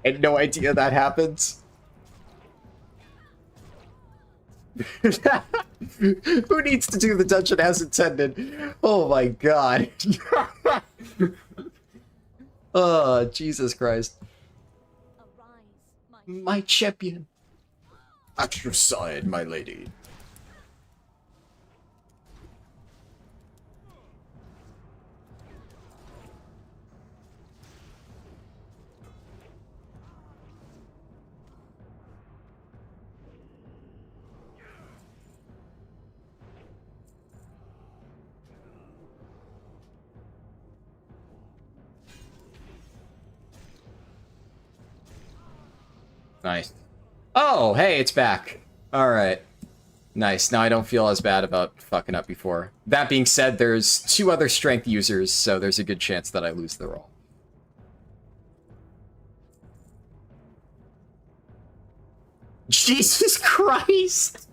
I had no idea that happens. Who needs to do the dungeon as intended? Oh my god. Oh, Jesus Christ. My champion. At your side, my lady. Nice. Oh, hey, it's back. Alright. Nice. Now I don't feel as bad about fucking up before. That being said, there's 2 other strength users, so there's a good chance that I lose the roll. Jesus Christ!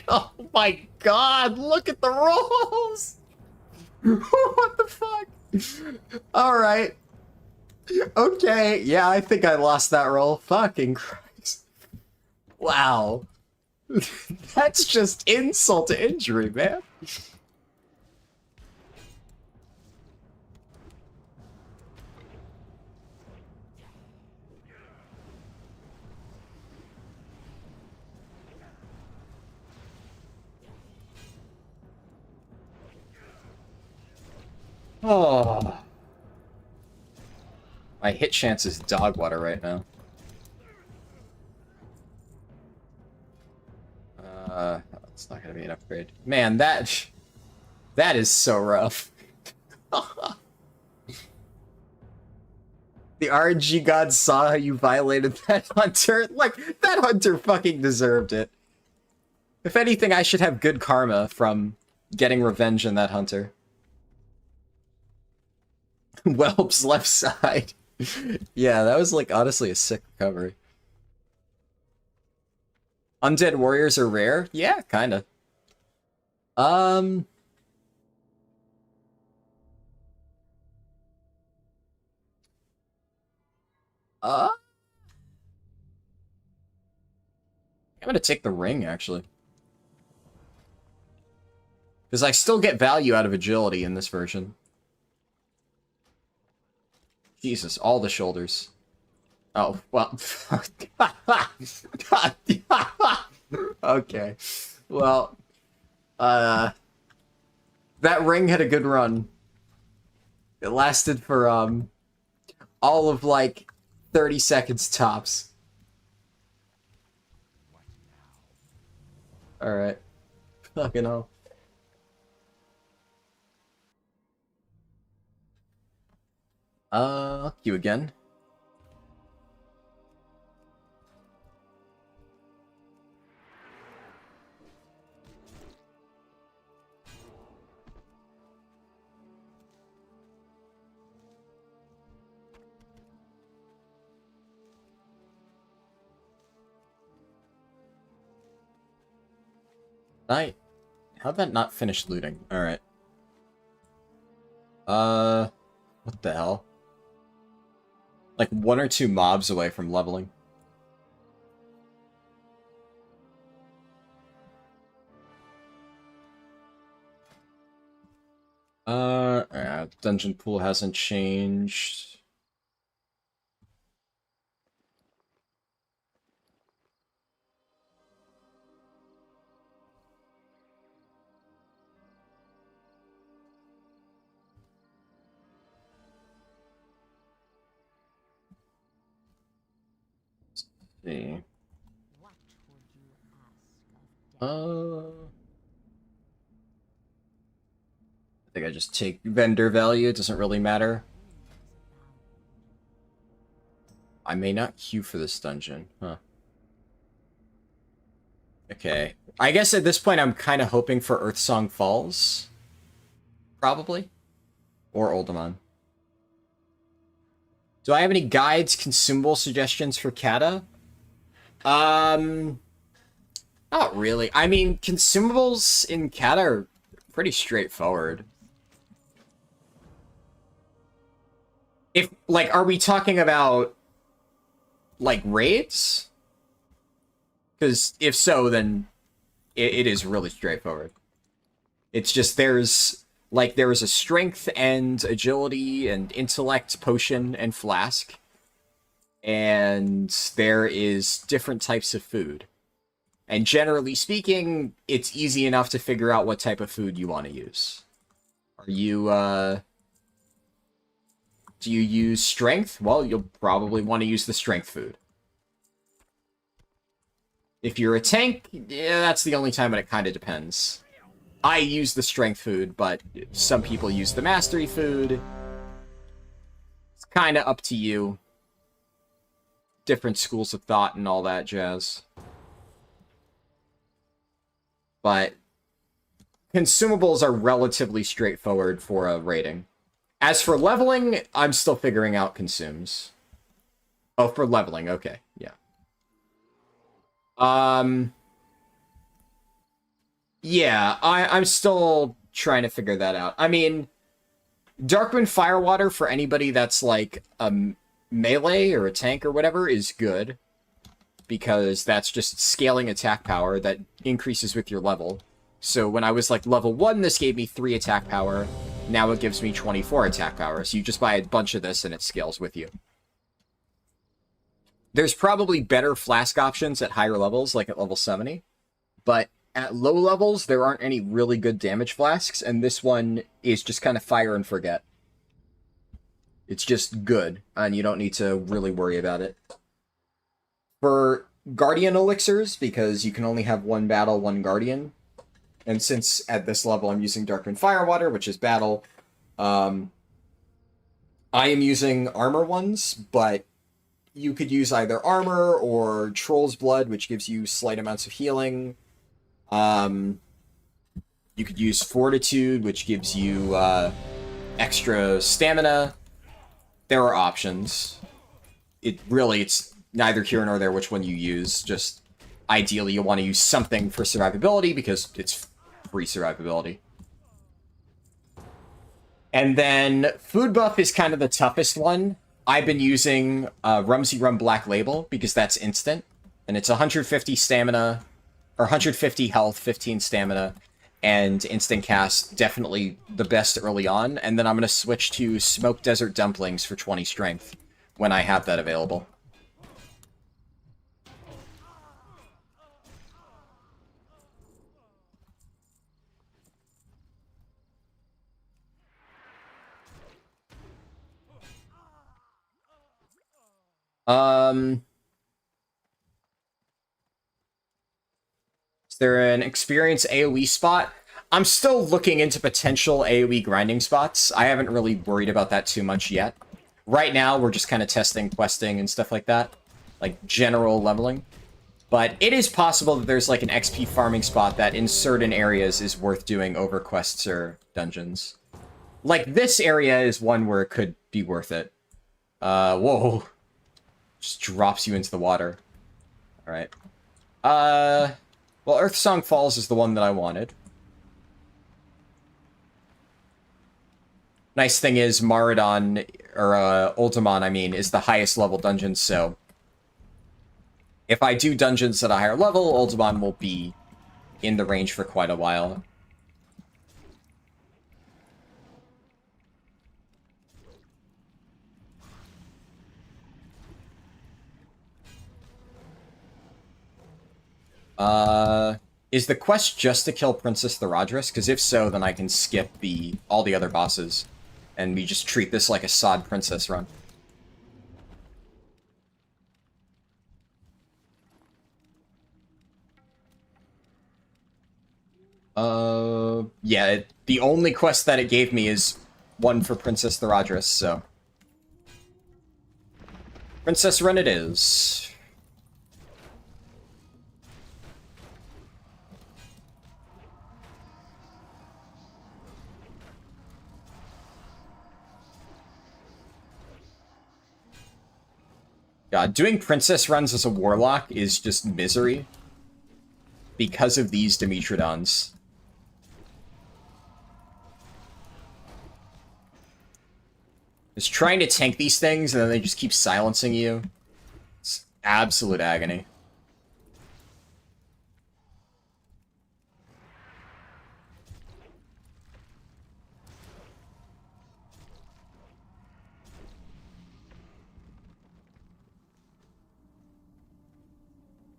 Oh my god, look at the rolls! What the fuck? Alright. Okay, yeah, I think I lost that roll. Fucking Christ. Wow. That's just insult to injury, man. Oh. My hit chance is dog water right now. That's not gonna be an upgrade. Man, that is so rough. The RNG gods saw how you violated that hunter. Like, that hunter fucking deserved it. If anything, I should have good karma from getting revenge on that hunter. Whelp's left side. Yeah, that was, like, honestly a sick recovery. Undead warriors are rare? Yeah, kinda. I'm gonna take the ring, actually. Because I still get value out of agility in this version. Jesus, all the shoulders. Oh, well. Okay. Well, that ring had a good run. It lasted for, all of, like, 30 seconds tops. Alright. Fucking hell. You again. How'd that not finish looting? Alright. What the hell? Like 1 or 2 mobs away from leveling. Dungeon pool hasn't changed. See. I think I just take vendor value, it doesn't really matter. I may not queue for this dungeon, huh. Okay. I guess at this point I'm kind of hoping for Earthsong Falls. Probably. Or Oldemon. Do I have any guides, consumable suggestions for Kata? Not really. I mean, consumables in Kata are pretty straightforward. If, like, are we talking about, like, raids? Because if so, then it is really straightforward. It's just there's a strength and agility and intellect potion and flask. And there is different types of food. And generally speaking, it's easy enough to figure out what type of food you want to use. Are you, do you use strength? Well, you'll probably want to use the strength food. If you're a tank, yeah, that's the only time when it kind of depends. I use the strength food, but some people use the mastery food. It's kind of up to you. Different schools of thought and all that jazz. But consumables are relatively straightforward for a rating. As for leveling, I'm still figuring out consumes. Oh, for leveling, okay, yeah. Yeah, I'm still trying to figure that out. I mean, Darkwind Firewater for anybody that's like a melee or a tank or whatever is good. Because that's just scaling attack power that increases with your level. So when I was like level 1, this gave me 3 attack power. Now it gives me 24 attack power. So you just buy a bunch of this and it scales with you. There's probably better flask options at higher levels, like at level 70. But at low levels, there aren't any really good damage flasks. And this one is just kind of fire and forget. It's just good. And you don't need to really worry about it. For Guardian elixirs, because you can only have one battle, one Guardian. And since at this level I'm using Darkwind Firewater, which is battle, I am using armor ones, but you could use either armor or Troll's Blood, which gives you slight amounts of healing. You could use Fortitude, which gives you extra stamina. There are options. It's neither here nor there which one you use. Just ideally you want to use something for survivability because it's free survivability. And then food buff is kind of the toughest one. I've been using Rumsey Rum Black Label because that's instant. And it's 150 stamina, or 150 health, 15 stamina, and instant cast. Definitely the best early on. And then I'm going to switch to Smoked Desert Dumplings for 20 strength when I have that available. Is there an experienced AoE spot? I'm still looking into potential AoE grinding spots. I haven't really worried about that too much yet. right now we're just kind of testing questing and stuff like that, like general leveling. But it is possible that there's like an XP farming spot that in certain areas is worth doing over quests or dungeons. Like this area is one where it could be worth it. Whoa. Just drops you into the water. Alright. Well, Earthsong Falls is the one that I wanted. Nice thing is Maradon, or Ultimon, I mean, is the highest level dungeon, so if I do dungeons at a higher level, Ultimon will be in the range for quite a while. Is the quest just to kill Princess Therodris? Because if so, then I can skip all the other bosses, and we just treat this like a sod princess run. Yeah, the only quest that it gave me is one for Princess Therodris, so... Princess Run it is. God, doing princess runs as a warlock is just misery. Because of these Dimitrodons. Just trying to tank these things and then they just keep silencing you. It's absolute agony.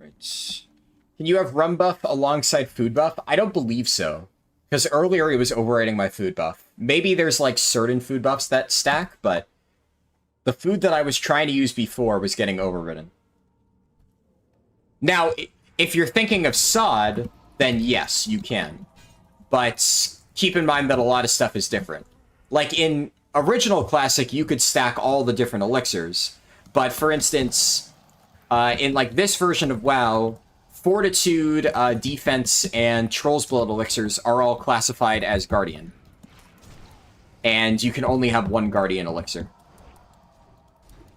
Right. Can you have rum buff alongside food buff? I don't believe so. Because earlier it was overriding my food buff. Maybe there's like certain food buffs that stack, but the food that I was trying to use before was getting overridden. Now, if you're thinking of sod, then yes, you can. But keep in mind that a lot of stuff is different. Like in original Classic, you could stack all the different elixirs. But for instance, in like this version of WoW, Fortitude, Defense, and Troll's Blood elixirs are all classified as Guardian. And you can only have one Guardian elixir.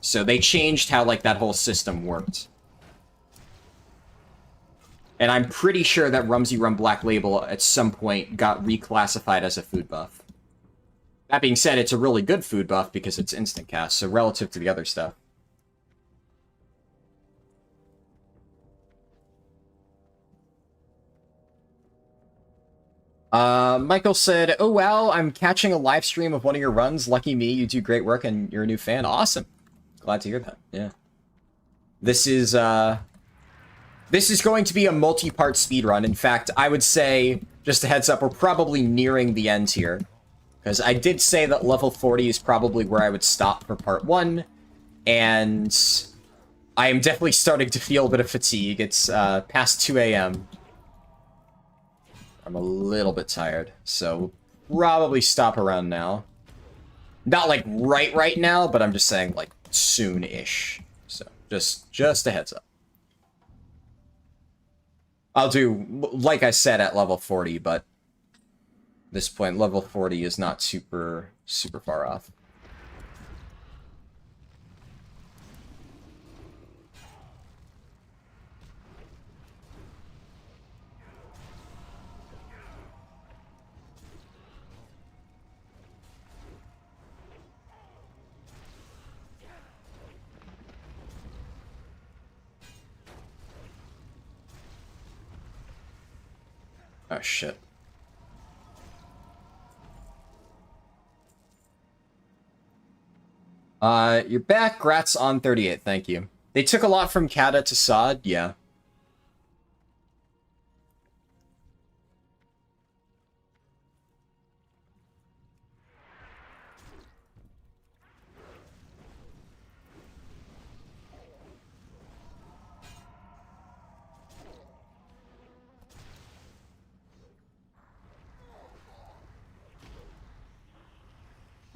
So they changed how like that whole system worked. And I'm pretty sure that Rumsey Rum Black Label at some point got reclassified as a food buff. That being said, it's a really good food buff because it's instant cast, so relative to the other stuff. Michael said, "Oh wow, I'm catching a live stream of one of your runs. Lucky me, you do great work and you're a new fan. Awesome. Glad to hear that. Yeah. This is going to be a multi-part speedrun. In fact, I would say, just a heads up, we're probably nearing the end here. Because I did say that level 40 is probably where I would stop for part 1. And I am definitely starting to feel a bit of fatigue. It's past 2 a.m. I'm a little bit tired, so we'll probably stop around now. Not like right now, but I'm just saying like soon-ish. So just a heads up. I'll do, like I said, at level 40, but at this point, level 40 is not super far off. Oh, shit. You're back. Grats on 38. Thank you. They took a lot from Kata to Sod. Yeah.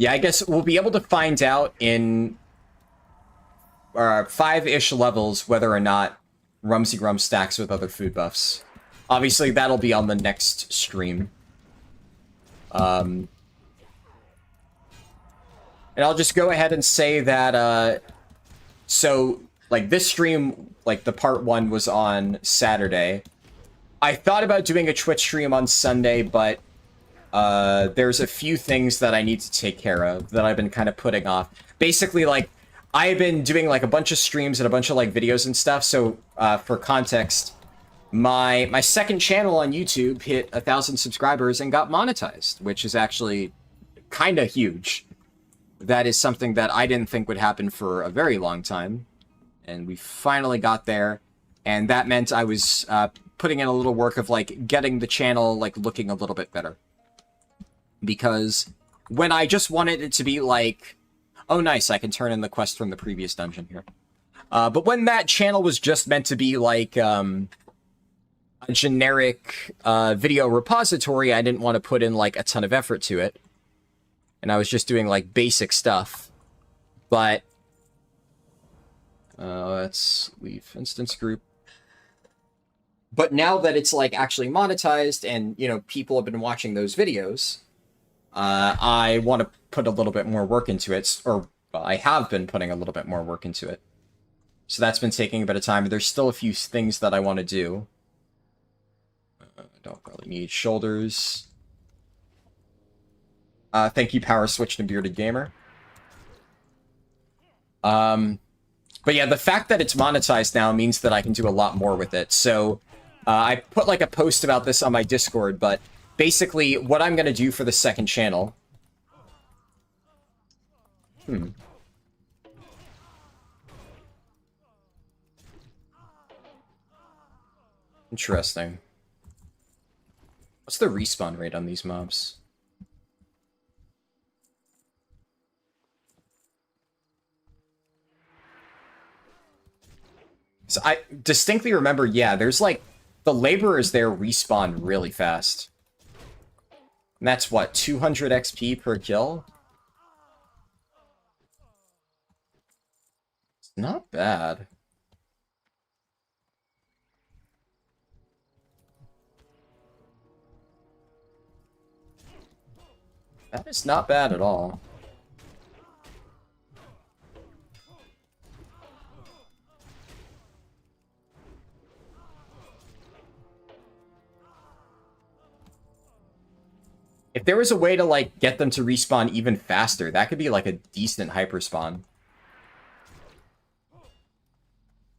Yeah, I guess we'll be able to find out in 5-ish levels whether or not Rumsy Grum stacks with other food buffs. Obviously, that'll be on the next stream. And I'll just go ahead and say that, so, like, this stream, like, the part 1 was on Saturday. I thought about doing a Twitch stream on Sunday, but there's a few things that I need to take care of that I've been kind of putting off. Basically, like, I've been doing, like, a bunch of streams and a bunch of, like, videos and stuff, so, for context, my second channel on YouTube hit 1,000 subscribers and got monetized, which is actually kind of huge. That is something that I didn't think would happen for a very long time, and we finally got there, and that meant I was putting in a little work of, like, getting the channel, like, looking a little bit better. Because when I just wanted it to be like, oh nice, I can turn in the quest from the previous dungeon here. But when that channel was just meant to be like a generic video repository, I didn't want to put in like a ton of effort to it. And I was just doing like basic stuff. But let's leave instance group. But now that it's like actually monetized and, you know, people have been watching those videos, I want to put a little bit more work into it, or well, I have been putting a little bit more work into it. So that's been taking a bit of time. There's still a few things that I want to do. I don't really need shoulders. Thank you, Power Switch and Bearded Gamer. But yeah, the fact that it's monetized now means that I can do a lot more with it. So I put like a post about this on my Discord, but basically, what I'm going to do for the second channel... Interesting. What's the respawn rate on these mobs? So I distinctly remember, yeah, there's like... The laborers there respawn really fast. And that's what, 200 XP per kill? It's not bad. That is not bad at all. If there was a way to, like, get them to respawn even faster, that could be, like, a decent hyperspawn.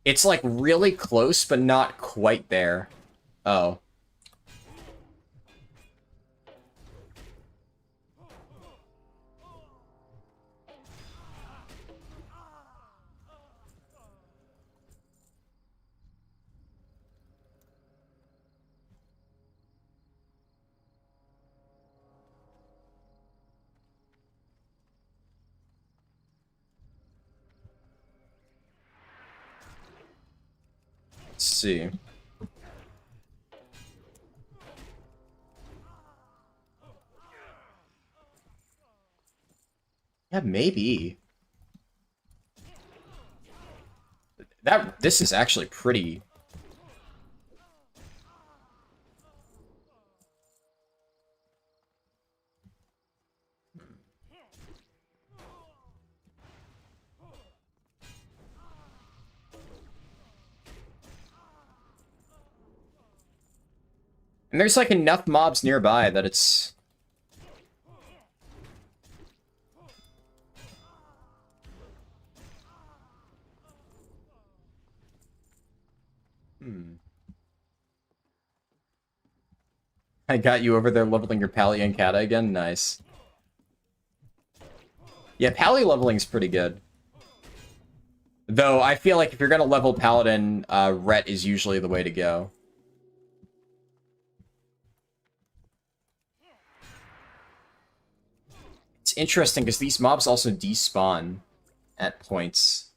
It's, like, really close, but not quite there. Oh. Let's see. Yeah, maybe. This is actually pretty... And there's, like, enough mobs nearby that it's... I got you over there leveling your Pally and Kata again? Nice. Yeah, Pally leveling's pretty good. Though, I feel like if you're gonna level Paladin, Ret is usually the way to go. It's interesting, because these mobs also despawn at points.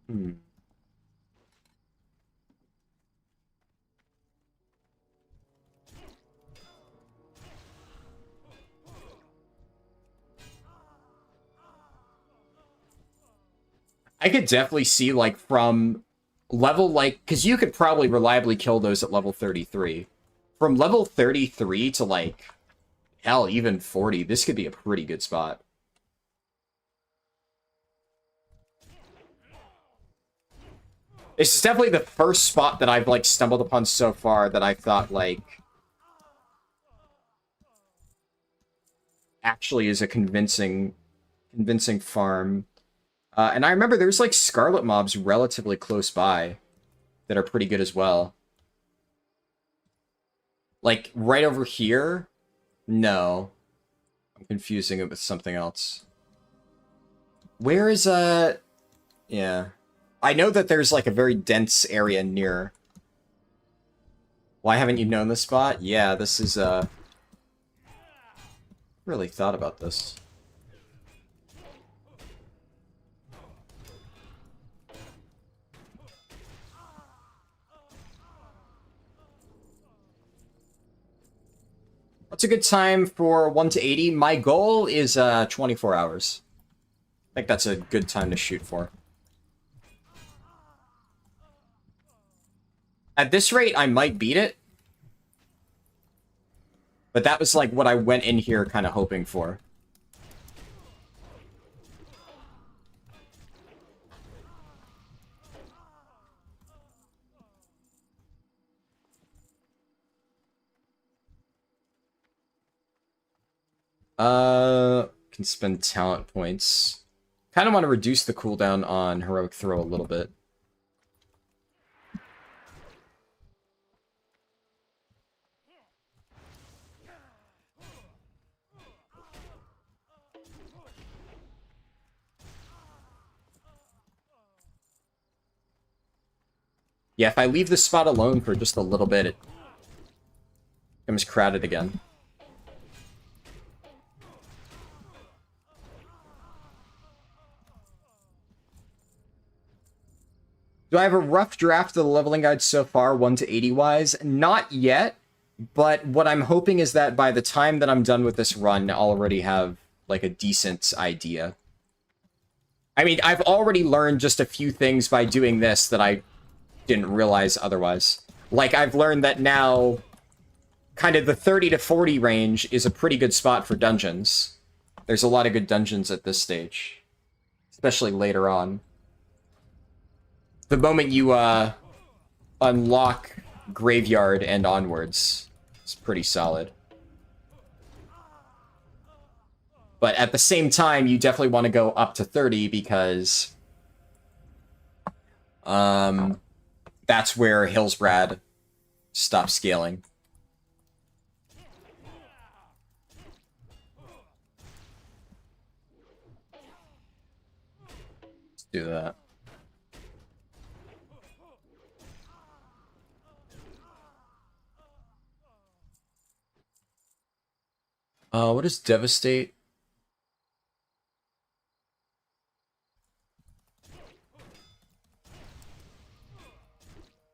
Hmm. I could definitely see, like, from level, like, because you could probably reliably kill those at level 33. From level 33 to, like, hell, even 40, this could be a pretty good spot. This is definitely the first spot that I've, like, stumbled upon so far that I thought, like, actually is a convincing farm. And I remember there's, like, Scarlet mobs relatively close by that are pretty good as well. Like, right over here? No. I'm confusing it with something else. Where is, yeah. I know that there's, like, a very dense area near. Why haven't you known this spot? Yeah, this is, really thought about this. What's a good time for 1 to 80? My goal is 24 hours. I think that's a good time to shoot for. At this rate, I might beat it. But that was like what I went in here kind of hoping for. Can spend talent points. Kind of want to reduce the cooldown on Heroic Throw a little bit. Yeah, if I leave this spot alone for just a little bit, it becomes crowded again. Do I have a rough draft of the leveling guide so far, 1 to 80 wise? Not yet, but what I'm hoping is that by the time that I'm done with this run, I'll already have, like, a decent idea. I mean, I've already learned just a few things by doing this that I didn't realize otherwise. Like, I've learned that now, kind of the 30 to 40 range is a pretty good spot for dungeons. There's a lot of good dungeons at this stage, especially later on. The moment you unlock Graveyard and onwards, it's pretty solid. But at the same time, you definitely want to go up to 30 because that's where Hillsbrad stops scaling. Let's do that. What is Devastate?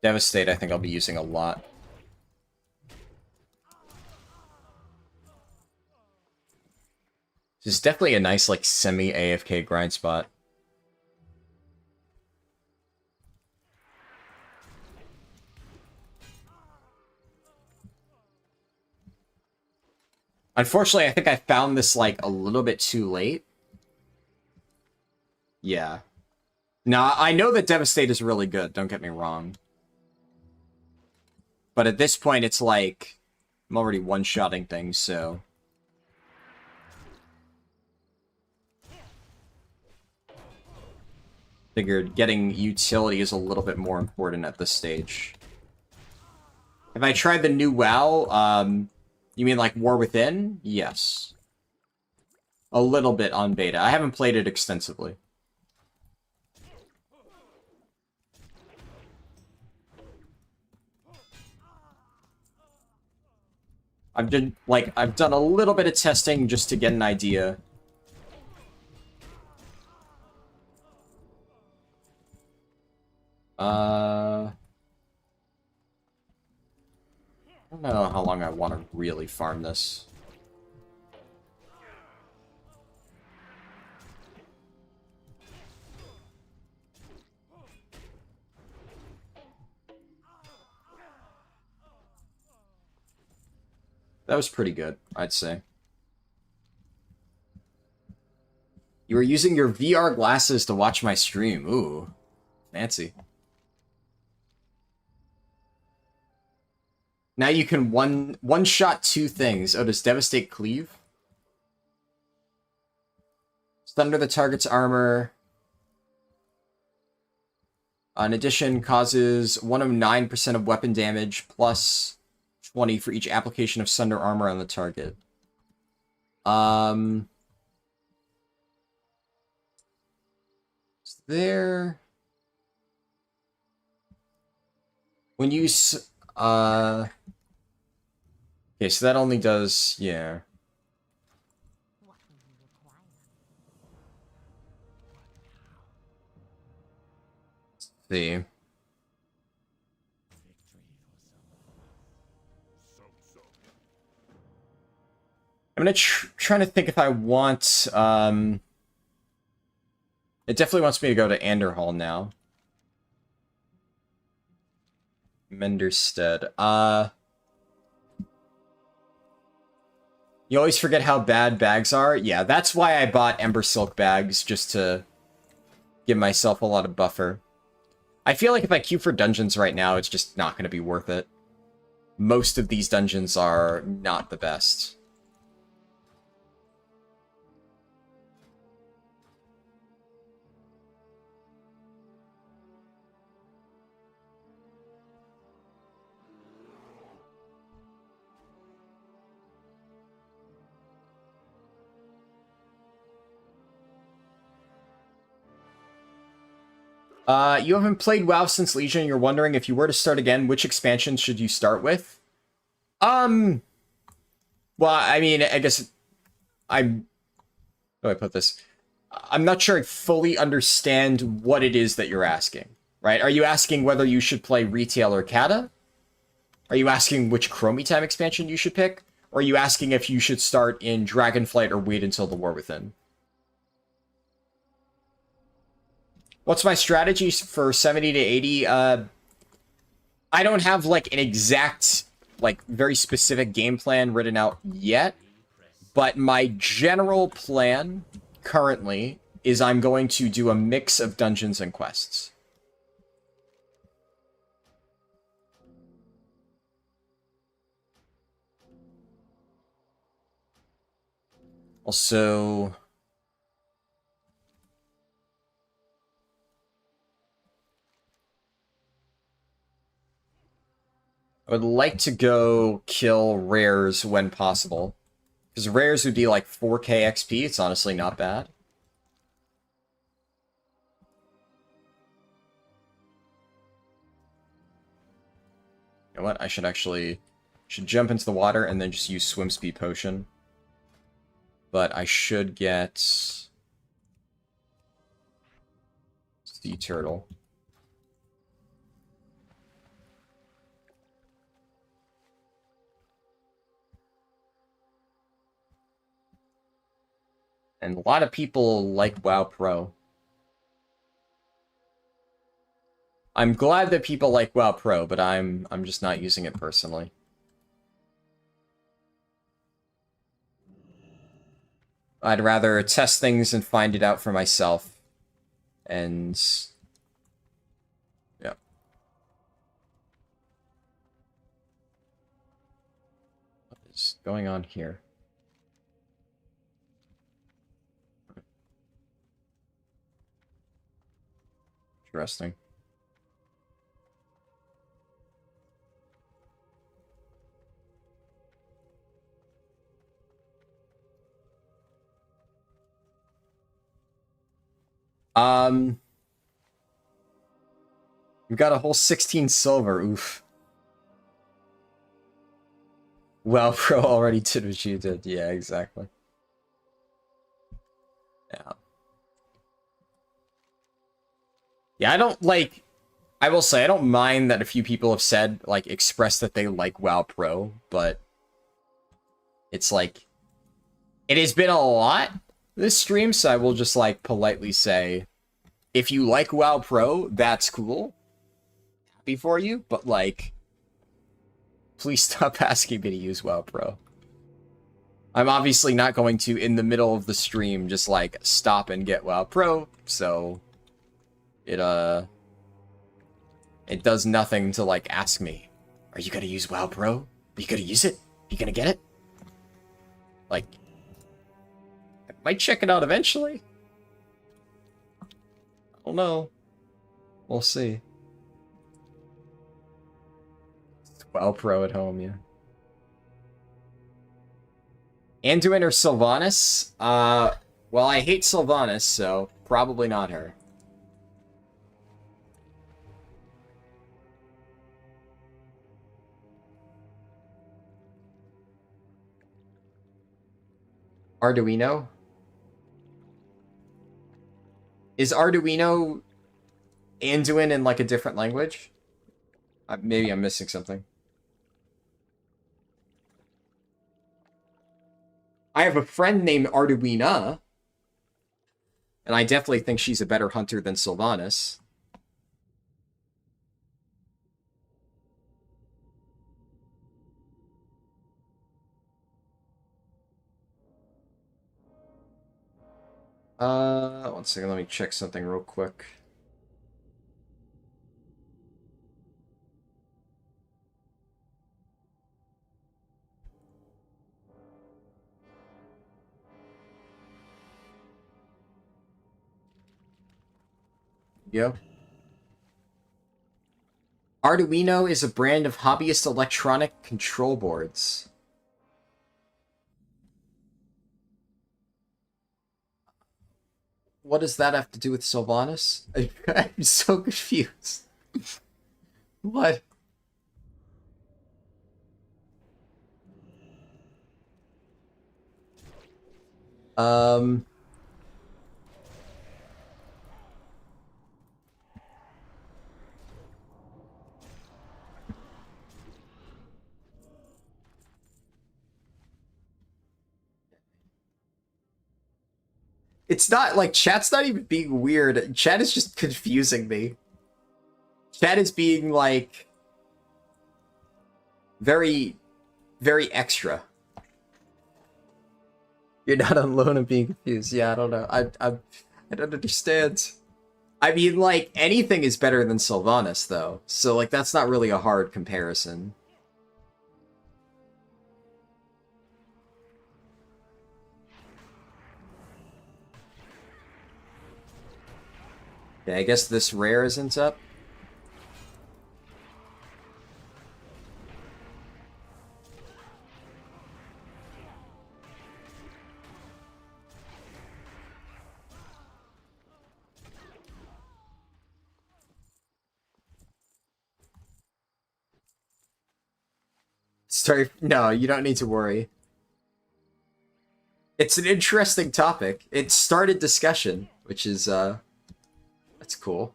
Devastate, I think I'll be using a lot. This is definitely a nice, like, semi-AFK grind spot. Unfortunately, I think I found this, like, a little bit too late. Yeah. Now, I know that Devastate is really good, don't get me wrong. But at this point, it's like, I'm already one-shotting things, so... Figured getting utility is a little bit more important at this stage. Have I tried the new WoW? You mean like War Within? Yes. A little bit on beta. I haven't played it extensively. I've done a little bit of testing just to get an idea. I don't know how long I want to really farm this. That was pretty good, I'd say. You were using your VR glasses to watch my stream. Ooh, fancy. Now you can one-shot two things. Oh, does Devastate cleave? Thunder the target's armor. In addition, causes 109% of weapon damage plus 20 for each application of Sunder armor on the target. Is there... When you... Okay, so that only does... Yeah. Let's see. I'm gonna trying to think if I want, it definitely wants me to go to Anderhall now. Menderstead. You always forget how bad bags are? Yeah, that's why I bought Ember Silk bags, just to give myself a lot of buffer. I feel like if I queue for dungeons right now, it's just not going to be worth it. Most of these dungeons are not the best. You haven't played WoW since Legion. You're wondering if you were to start again, which expansion should you start with? Well, I mean, I guess how do I put this? I'm not sure I fully understand what it is that you're asking, right? Are you asking whether you should play Retail or Kata? Are you asking which Chromie Time expansion you should pick? Or are you asking if you should start in Dragonflight or wait until the War Within? What's my strategy for 70 to 80? I don't have, like, an exact, like, very specific game plan written out yet. But my general plan, currently, is I'm going to do a mix of dungeons and quests. Also... I would like to go kill rares when possible. Because rares would be like 4k XP. It's honestly not bad. You know what? I should jump into the water and then just use swim speed potion. But I should get sea turtle. And a lot of people like WoW Pro. I'm glad that people like WoW Pro, but I'm just not using it personally. I'd rather test things and find it out for myself. And yeah. What is going on here? Interesting. We've got a whole 16 silver. Oof. Well, Pro already did what you did. Yeah, exactly. Yeah. Yeah, I will say, I don't mind that a few people have said, like, expressed that they like WoW Pro, but it's like, it has been a lot this stream, so I will just, like, politely say, if you like WoW Pro, that's cool. Happy for you, but, like, please stop asking me to use WoW Pro. I'm obviously not going to, in the middle of the stream, just, like, stop and get WoW Pro, so it does nothing to, like, ask me, are you gonna use WoW Pro? Are you gonna use it? Are you gonna get it? Like, I might check it out eventually. I don't know. We'll see. WoW Pro at home, yeah. Anduin or Sylvanas? Well, I hate Sylvanas, so probably not her. Arduino? Is Arduino Anduin in, like, a different language? Maybe I'm missing something. I have a friend named Arduina, and I definitely think she's a better hunter than Sylvanas. One second, let me check something real quick. Yep. Arduino is a brand of hobbyist electronic control boards. What does that have to do with Sylvanas? I'm so confused. What? It's not, like, chat's not even being weird. Chat is just confusing me. Chat is being, like, very, very extra. You're not alone in being confused. Yeah, I don't know. I don't understand. I mean, like, anything is better than Sylvanas, though. So, like, that's not really a hard comparison. Yeah, I guess this rare isn't up. Sorry, no, you don't need to worry. It's an interesting topic. It started discussion, which is, that's cool.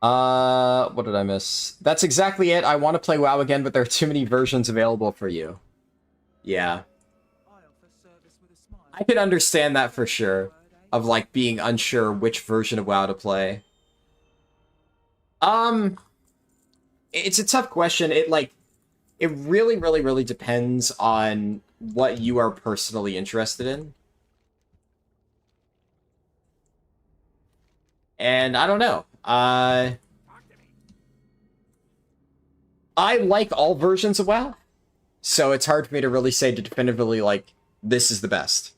What did I miss? That's exactly it. I want to play WoW again, but there are too many versions available for you. Yeah. I can understand that for sure, of, like, being unsure which version of WoW to play. It's a tough question. It really, really, really depends on what you are personally interested in. And I don't know. I like all versions of WoW, so it's hard for me to really say definitively, like, this is the best.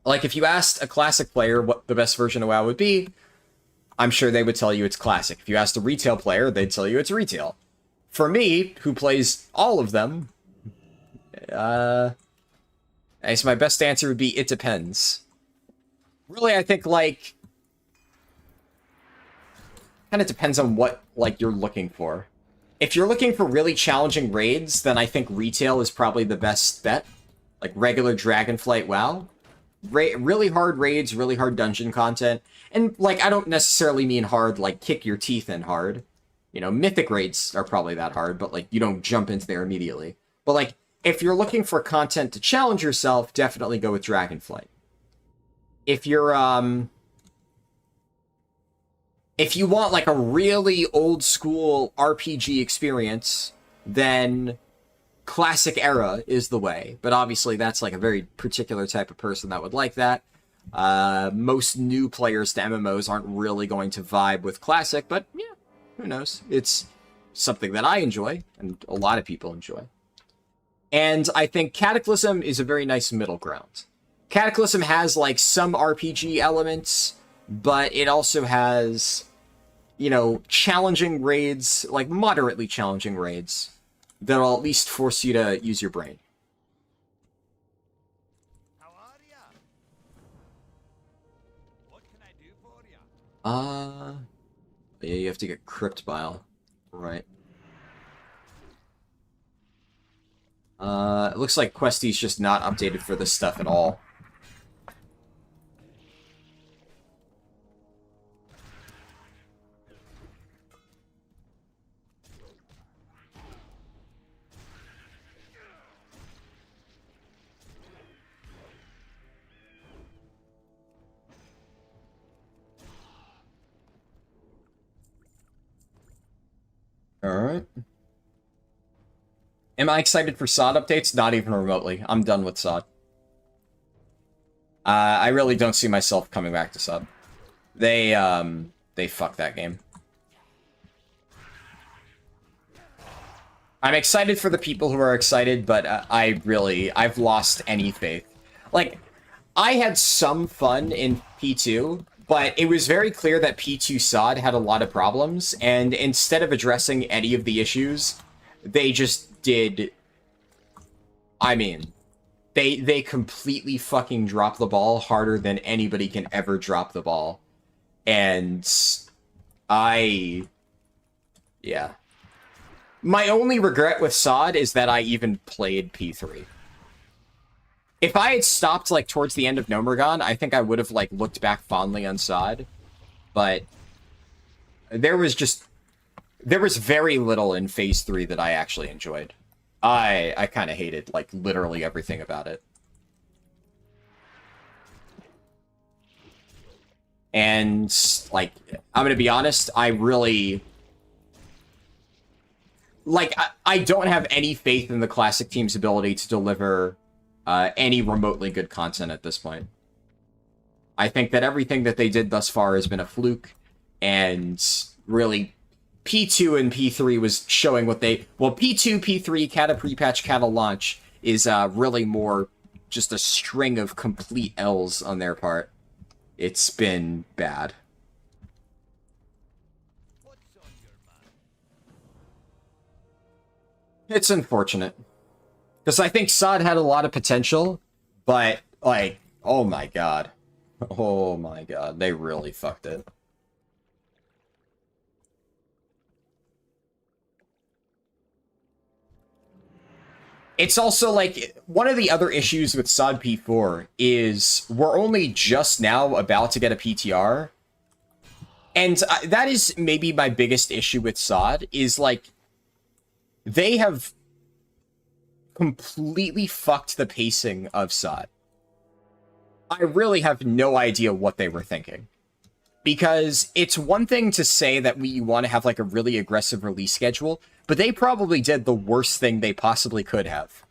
Like, if you asked a classic player what the best version of WoW would be, I'm sure they would tell you it's classic. If you asked a retail player, they'd tell you it's retail. For me, who plays all of them, I guess my best answer would be it depends. Really, I think, like, kind of depends on what, like, you're looking for. If you're looking for really challenging raids, then I think retail is probably the best bet. Like regular Dragonflight WoW. Really hard raids, really hard dungeon content. And, like, I don't necessarily mean hard, like, kick your teeth in hard. You know, mythic raids are probably that hard, but, like, you don't jump into there immediately. But, like, if you're looking for content to challenge yourself, definitely go with Dragonflight. If you're, if you want, like, a really old-school RPG experience, then Classic Era is the way. But obviously, that's, like, a very particular type of person that would like that. Most new players to MMOs aren't really going to vibe with Classic, but, yeah, who knows? It's something that I enjoy, and a lot of people enjoy. And I think Cataclysm is a very nice middle ground. Cataclysm has, like, some RPG elements, but it also has, you know, challenging raids, like, moderately challenging raids, that'll at least force you to use your brain. How are ya? What can I do for ya? Yeah, you have to get Crypt Bile. Right. It looks like Questie's just not updated for this stuff at all. Alright. Am I excited for SOD updates? Not even remotely. I'm done with SOD. I really don't see myself coming back to SOD. They fucked that game. I'm excited for the people who are excited, but I've lost any faith. Like, I had some fun in P2, but it was very clear that P2 SOD had a lot of problems, and instead of addressing any of the issues, they just did... I mean, they completely fucking dropped the ball harder than anybody can ever drop the ball. And yeah. My only regret with SOD is that I even played P3. If I had stopped, like, towards the end of Nomergon, I think I would have, like, looked back fondly on SOD. But there was very little in Phase 3 that I actually enjoyed. I kind of hated, like, literally everything about it. And, like, I'm gonna be honest, I really... Like, I don't have any faith in the Classic team's ability to deliver any remotely good content at this point. I think that everything that they did thus far has been a fluke, and really, P2 and P3 was showing what they... Well, P2, P3, Cata pre-patch, Cata launch is really more just a string of complete L's on their part. It's been bad. It's unfortunate. Because I think SOD had a lot of potential, but, like, oh my god. Oh my god, they really fucked it. It's also, like, one of the other issues with SOD P4 is we're only just now about to get a PTR. And that is maybe my biggest issue with SOD, is, like, they have completely fucked the pacing of SOD. I really have no idea what they were thinking. Because it's one thing to say that we want to have, like, a really aggressive release schedule, but they probably did the worst thing they possibly could have.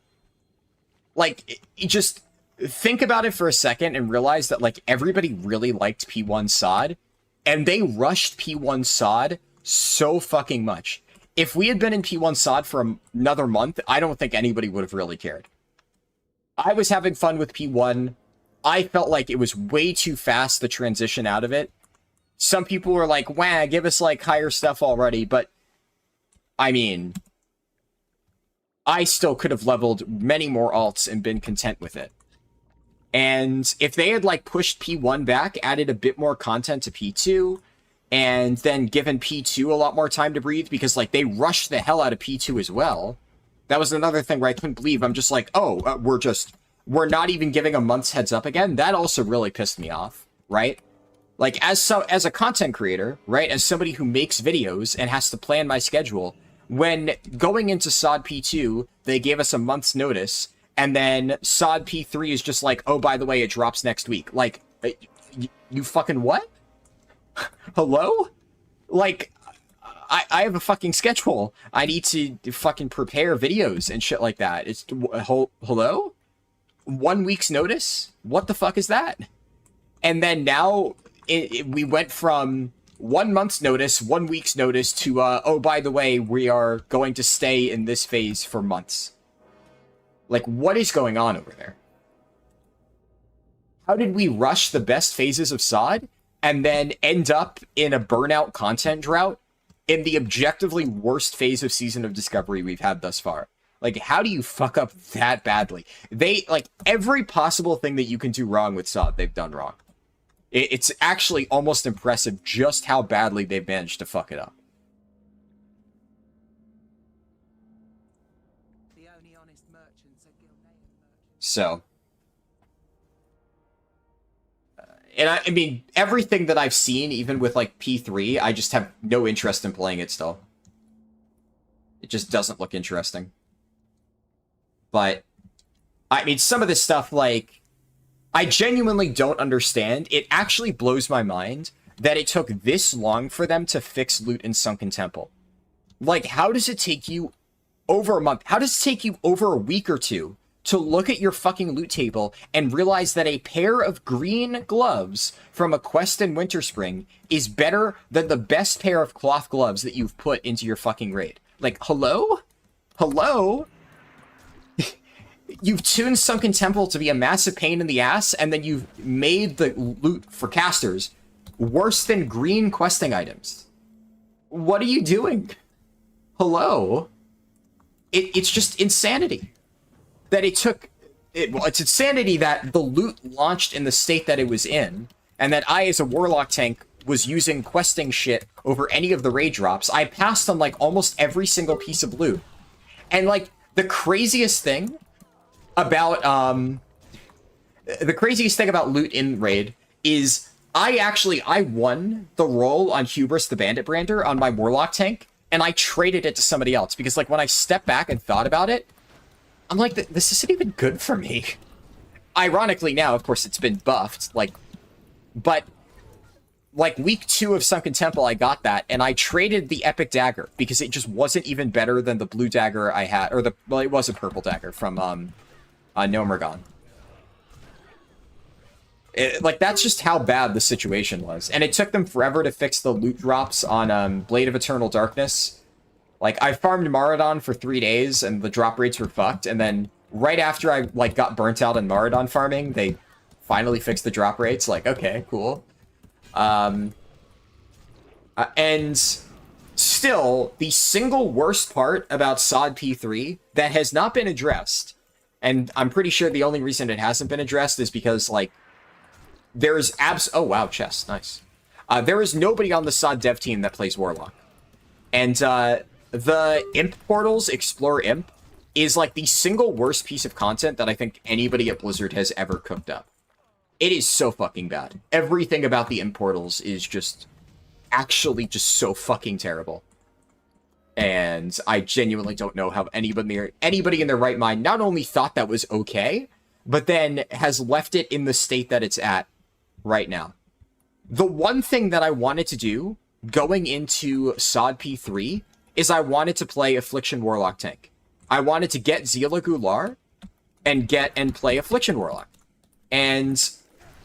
Like, just think about it for a second and realize that, like, everybody really liked P1 SOD, and they rushed P1 SOD so fucking much. If we had been in P1 SOD for another month, I don't think anybody would have really cared. I was having fun with P1. I felt like it was way too fast, the transition out of it. Some people were like, wah, give us, like, higher stuff already, but, I mean, I still could have leveled many more alts and been content with it. And if they had, like, pushed P1 back, added a bit more content to P2, and then given P2 a lot more time to breathe, because like they rushed the hell out of P2 as well. That was another thing where I couldn't believe. I'm just like, oh, we're not even giving a month's heads up again. That also really pissed me off, right? Like as a content creator, right? As somebody who makes videos and has to plan my schedule, when going into SOD P2, they gave us a month's notice, and then SOD P3 is just like, oh, by the way, it drops next week. Like, you fucking what? Hello? Like, I have a fucking schedule. I need to fucking prepare videos and shit like that. It's, hello? 1 week's notice? What the fuck is that? And then now, we went from 1 month's notice, 1 week's notice, to, oh, by the way, we are going to stay in this phase for months. Like, what is going on over there? How did we rush the best phases of SOD and then end up in a burnout content drought in the objectively worst phase of Season of Discovery we've had thus far? Like, how do you fuck up that badly? They, like, every possible thing that you can do wrong with SOD, they've done wrong. It's actually almost impressive just how badly they've managed to fuck it up. The only honest merchants are Gilnean merchants. So, and I mean, everything that I've seen, even with like P3, I just have no interest in playing it still. It just doesn't look interesting. But, I mean, some of this stuff, like, I genuinely don't understand. It actually blows my mind that it took this long for them to fix loot in Sunken Temple. Like, how does it take you over a month? How does it take you over a week or two to look at your fucking loot table and realize that a pair of green gloves from a quest in Winterspring is better than the best pair of cloth gloves that you've put into your fucking raid? Like, hello? Hello? You've tuned Sunken Temple to be a massive pain in the ass, and then you've made the loot for casters worse than green questing items. What are you doing? Hello? It's just insanity. That it took... it's insanity that the loot launched in the state that it was in, and that I, as a Warlock tank, was using questing shit over any of the raid drops. I passed on, like, almost every single piece of loot. And, like, the craziest thing about loot in raid is I won the role on Hubris the Bandit Brander on my Warlock tank, and I traded it to somebody else because, like, when I stepped back and thought about it, I'm like, this isn't even good for me. Ironically now, of course, it's been buffed, like, but like week 2 of Sunken Temple, I got that, and I traded the Epic Dagger because it just wasn't even better than the blue dagger I had, or well, it was a purple dagger from Nomergon. Like, that's just how bad the situation was. And it took them forever to fix the loot drops on Blade of Eternal Darkness. Like, I farmed Maradon for 3 days, and the drop rates were fucked. And then right after I, like, got burnt out on Maradon farming, they finally fixed the drop rates. Like, okay, cool. And still, the single worst part about SOD P3 that has not been addressed, and I'm pretty sure the only reason it hasn't been addressed is because, like, there's oh, wow, chest, nice. There is nobody on the SOD dev team that plays Warlock. And, the Imp portals, Explore Imp, is, like, the single worst piece of content that I think anybody at Blizzard has ever cooked up. It is so fucking bad. Everything about the Imp portals is just actually just so fucking terrible. And I genuinely don't know how anybody in their right mind not only thought that was okay, but then has left it in the state that it's at right now. The one thing that I wanted to do going into SOD P3 is I wanted to play Affliction Warlock tank. I wanted to get Zila Gular and play Affliction Warlock. And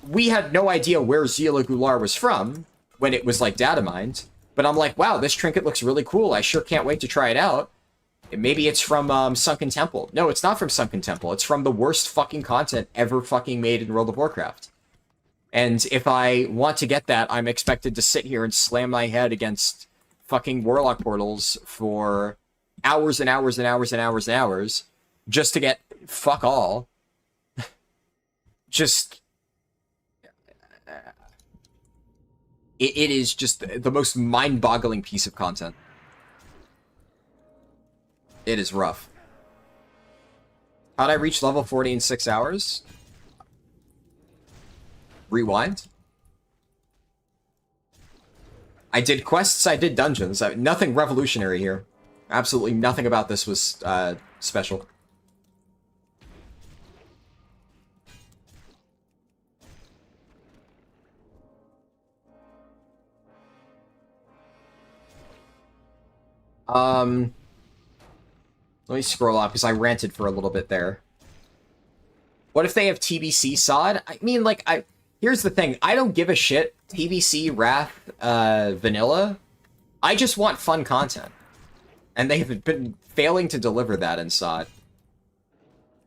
we had no idea where Zila Gular was from when it was, like, data mined. But I'm like, wow, this trinket looks really cool. I sure can't wait to try it out. Maybe it's from Sunken Temple. No, it's not from Sunken Temple. It's from the worst fucking content ever fucking made in World of Warcraft. And if I want to get that, I'm expected to sit here and slam my head against fucking Warlock portals for hours and hours and hours and hours and hours just to get fuck all. Just... it is just the most mind-boggling piece of content. It is rough. How'd I reach level 40 in 6 hours? Rewind. I did quests, I did dungeons. Nothing revolutionary here. Absolutely nothing about this was special. Let me scroll up because I ranted for a little bit there. What if they have TBC SOD? I mean, like, here's the thing. I don't give a shit. TBC, Wrath, Vanilla. I just want fun content. And they have been failing to deliver that in SOD.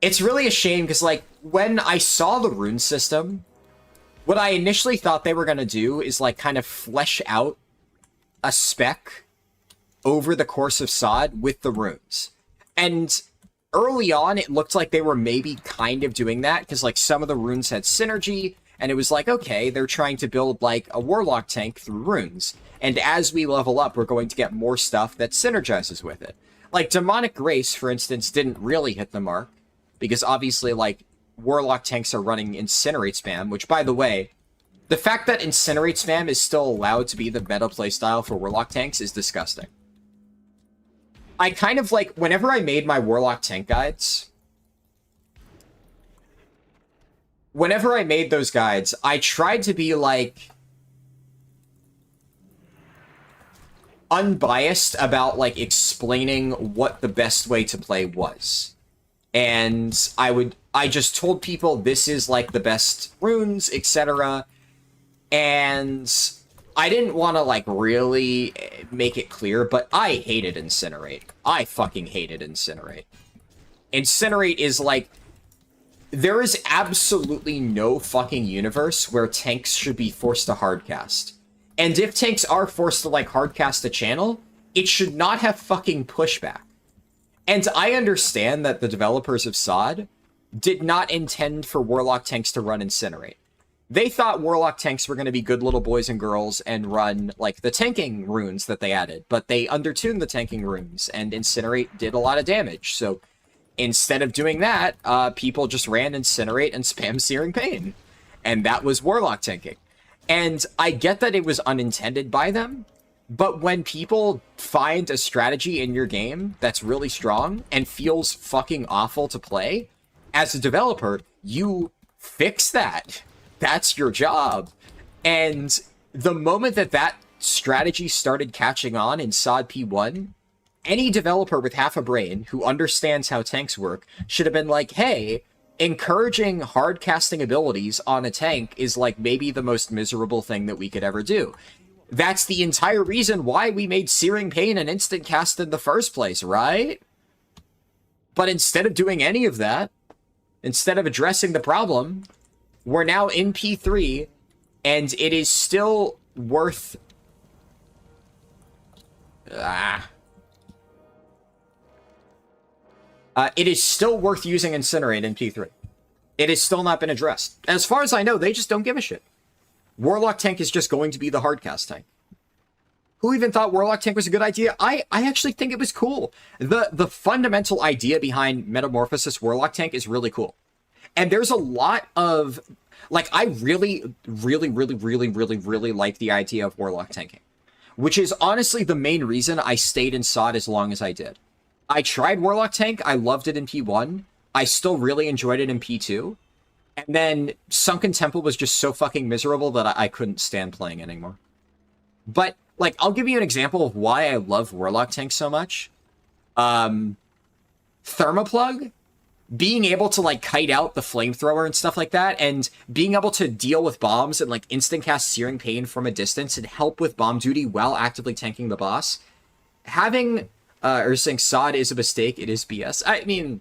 It's really a shame because, like, when I saw the rune system, what I initially thought they were going to do is, like, kind of flesh out a spec over the course of SOD with the runes. And early on, it looked like they were maybe kind of doing that, because, like, some of the runes had synergy, and it was like, okay, they're trying to build, like, a Warlock tank through runes. And as we level up, we're going to get more stuff that synergizes with it. Like, Demonic Grace, for instance, didn't really hit the mark, because obviously, like, Warlock tanks are running Incinerate spam, which, by the way, the fact that Incinerate spam is still allowed to be the meta playstyle for Warlock tanks is disgusting. I kind of, like, whenever I made my Warlock tank guides, whenever I made those guides, I tried to be, like, unbiased about, like, explaining what the best way to play was. And I just told people this is, like, the best runes, etc. And I didn't want to, like, really make it clear, but I hated Incinerate. I fucking hated Incinerate. Incinerate is, like, there is absolutely no fucking universe where tanks should be forced to hardcast. And if tanks are forced to, like, hardcast a channel, it should not have fucking pushback. And I understand that the developers of SOD did not intend for Warlock tanks to run Incinerate. They thought Warlock tanks were going to be good little boys and girls and run, like, the tanking runes that they added, but they undertuned the tanking runes, and Incinerate did a lot of damage. So instead of doing that, people just ran Incinerate and spam Searing Pain. And that was Warlock tanking. And I get that it was unintended by them, but when people find a strategy in your game that's really strong and feels fucking awful to play, as a developer, you fix that. That's your job. And the moment that that strategy started catching on in SOD P1, any developer with half a brain who understands how tanks work should have been like, hey, encouraging hard casting abilities on a tank is, like, maybe the most miserable thing that we could ever do. That's the entire reason why we made Searing Pain an instant cast in the first place, right? But instead of doing any of that, instead of addressing the problem, we're now in P3, and it is still worth... it is still worth using Incinerate in P3. It has still not been addressed. As far as I know, they just don't give a shit. Warlock tank is just going to be the hardcast tank. Who even thought Warlock tank was a good idea? I actually think it was cool. The fundamental idea behind Metamorphosis Warlock tank is really cool. And there's a lot of, like, I really like the idea of Warlock tanking, which is honestly the main reason I stayed in SOD as long as I did. I tried Warlock tank, I loved it in P1, I still really enjoyed it in P2, and then Sunken Temple was just so fucking miserable that I couldn't stand playing anymore. But, like, I'll give you an example of why I love Warlock tank so much. Thermoplug, being able to, like, kite out the flamethrower and stuff like that, and being able to deal with bombs and, like, instant cast Searing Pain from a distance and help with bomb duty while actively tanking the boss. Having, or saying SOD is a mistake, it is BS. I mean,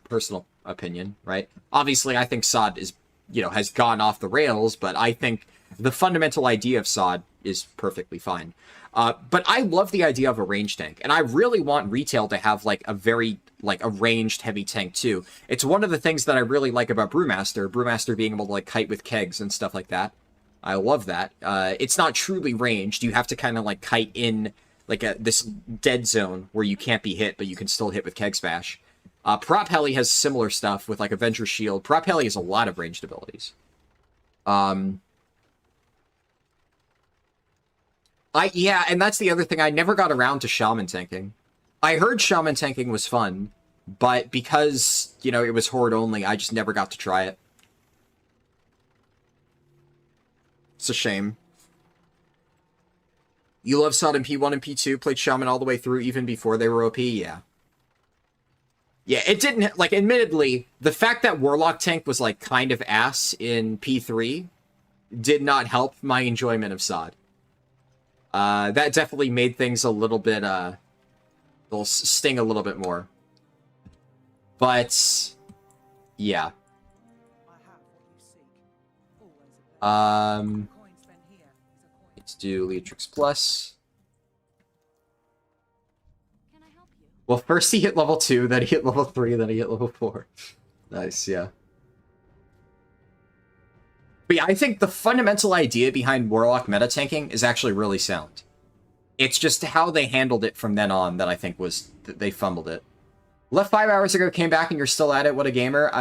personal opinion, right? Obviously, I think SOD is, you know, has gone off the rails, but I think the fundamental idea of SOD is perfectly fine. But I love the idea of a range tank, and I really want retail to have, like, a very, like, a ranged heavy tank too. It's one of the things that I really like about Brewmaster being able to, like, kite with kegs and stuff like that. I love that. It's not truly ranged. You have to kind of like kite in like this dead zone where you can't be hit, but you can still hit with Keg Smash. Prop Heli has similar stuff with like Avenger Shield. Prop Heli has a lot of ranged abilities. Yeah, and that's the other thing. I never got around to Shaman tanking. I heard Shaman tanking was fun, but because, you know, it was Horde only, I just never got to try it. It's a shame. You love Sod in P1 and P2, played Shaman all the way through even before they were OP? Yeah. Yeah, it didn't, like, admittedly, the fact that Warlock tank was, like, kind of ass in P3 did not help my enjoyment of Sod. That definitely made things a little bit, they'll sting a little bit more. But, yeah. Let's do Leatrix Plus. Can I help you? Well, first he hit level 2, then he hit level 3, then he hit level 4. Nice, yeah. But yeah, I think the fundamental idea behind Warlock meta tanking is actually really sound. It's just how they handled it from then on that I think was they fumbled it. Left 5 hours ago, came back, and you're still at it. What a gamer!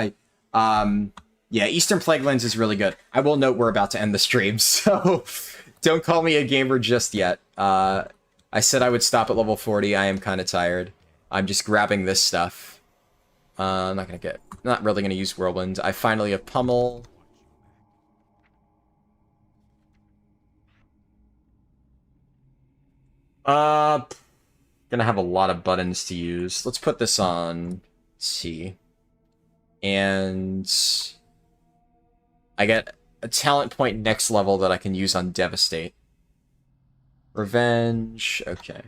Yeah, Eastern Plaguelands is really good. I will note we're about to end the stream, so don't call me a gamer just yet. I said I would stop at level 40. I am kind of tired. I'm just grabbing this stuff. I'm not really gonna use Whirlwind. I finally have Pummel. Gonna have a lot of buttons to use. Let's put this on C. And I get a talent point next level that I can use on Devastate. Revenge, okay.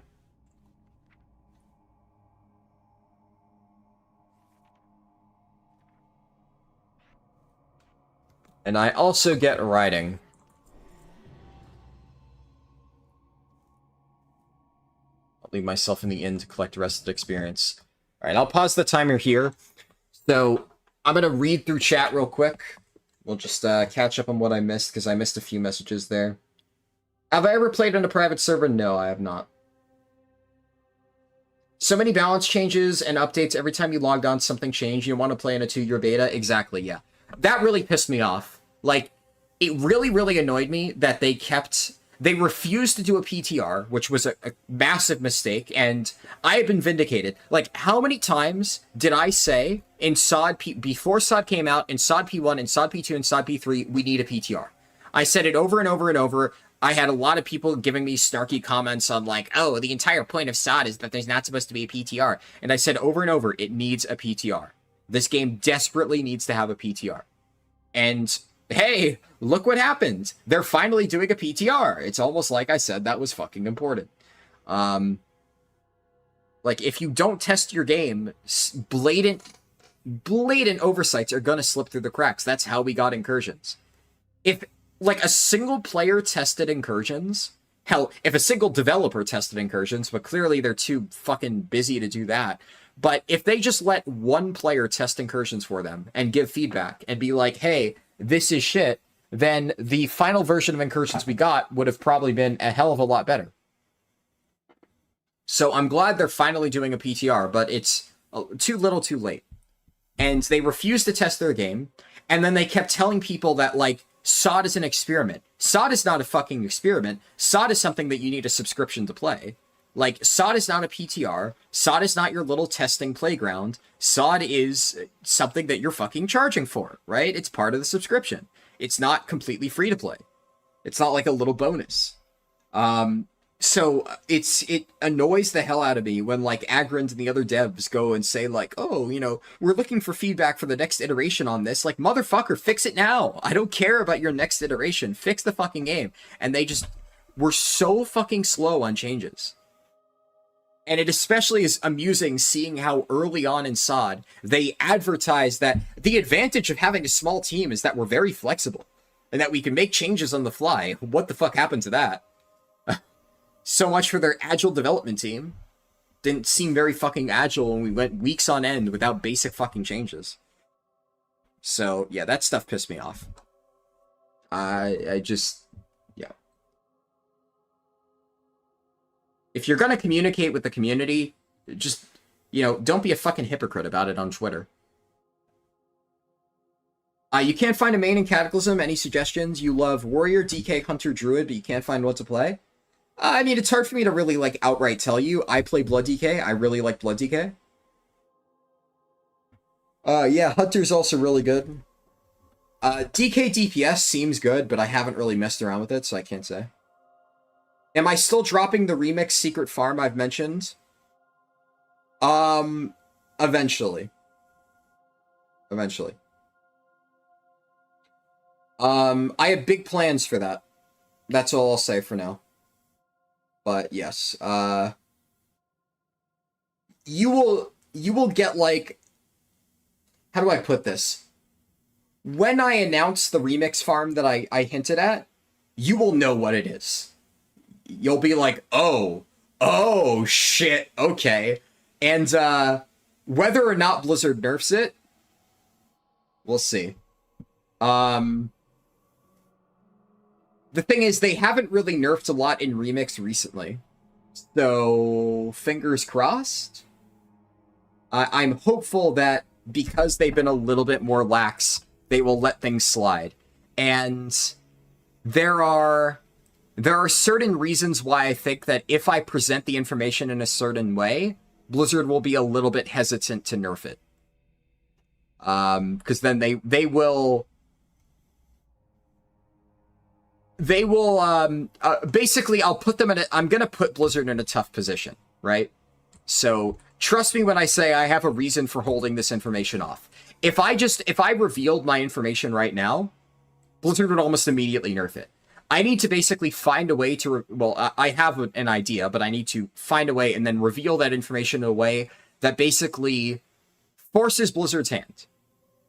And I also get Riding. Leave myself in the inn to collect the rest of the experience. Alright, I'll pause the timer here. So, I'm going to read through chat real quick. We'll just catch up on what I missed, because I missed a few messages there. Have I ever played on a private server? No, I have not. So many balance changes and updates. Every time you logged on, something changed. You want to play in a 2-year beta? Exactly, yeah. That really pissed me off. Like, it really, really annoyed me that they refused to do a PTR, which was a massive mistake, and I have been vindicated. Like, how many times did I say in before SOD came out, in SOD P1, in SOD P2, and SOD P3, we need a PTR? I said it over and over and over. I had a lot of people giving me snarky comments on like, oh, the entire point of SOD is that there's not supposed to be a PTR. And I said over and over, it needs a PTR. This game desperately needs to have a PTR. And hey, look what happened. They're finally doing a PTR. It's almost like I said that was fucking important. Like, if you don't test your game, blatant oversights are gonna slip through the cracks. That's how we got incursions. If, like, a single player tested incursions, hell, if a single developer tested incursions, but clearly they're too fucking busy to do that, but if they just let one player test incursions for them and give feedback and be like, hey, this is shit, then the final version of incursions we got would have probably been a hell of a lot better. So I'm glad they're finally doing a PTR, but it's too little too late. And they refused to test their game, and then they kept telling people that, like, SOD is an experiment. SOD is not a fucking experiment. SOD is something that you need a subscription to play. Like, SOD is not a PTR. SOD is not your little testing playground. SOD is something that you're fucking charging for, right? It's part of the subscription. It's not completely free to play. It's not like a little bonus. So it annoys the hell out of me when, like, Agrand and the other devs go and say, like, oh, you know, we're looking for feedback for the next iteration on this. Like, motherfucker, fix it now. I don't care about your next iteration. Fix the fucking game. And they just were so fucking slow on changes. And it especially is amusing seeing how early on in SOD, they advertised that the advantage of having a small team is that we're very flexible and that we can make changes on the fly. What the fuck happened to that? So much for their agile development team. Didn't seem very fucking agile when we went weeks on end without basic fucking changes. So, yeah, that stuff pissed me off. I just, yeah. If you're gonna communicate with the community, just, don't be a fucking hypocrite about it on Twitter. You can't find a main in Cataclysm. Any suggestions? You love Warrior, DK, Hunter, Druid, but you can't find what to play? I mean, it's hard for me to really, like, outright tell you. I play Blood DK. I really like Blood DK. Yeah, Hunter's also really good. DK DPS seems good, but I haven't really messed around with it, so I can't say. Am I still dropping the remix Secret Farm I've mentioned? Eventually. Eventually. I have big plans for that. That's all I'll say for now. But yes, you will get, like, how do I put this? When I announce the remix farm that I hinted at, you will know what it is. You'll be like, oh shit, okay. And whether or not Blizzard nerfs it, we'll see. The thing is, they haven't really nerfed a lot in Remix recently. So, fingers crossed. I'm hopeful that because they've been a little bit more lax, they will let things slide. And there are certain reasons why I think that if I present the information in a certain way, Blizzard will be a little bit hesitant to nerf it. Because then they will... basically, I'll put them I'm gonna put Blizzard in a tough position, right? So, trust me when I say I have a reason for holding this information off. If I revealed my information right now, Blizzard would almost immediately nerf it. I need to basically find a way to, I have an idea, but I need to find a way and then reveal that information in a way that basically forces Blizzard's hand.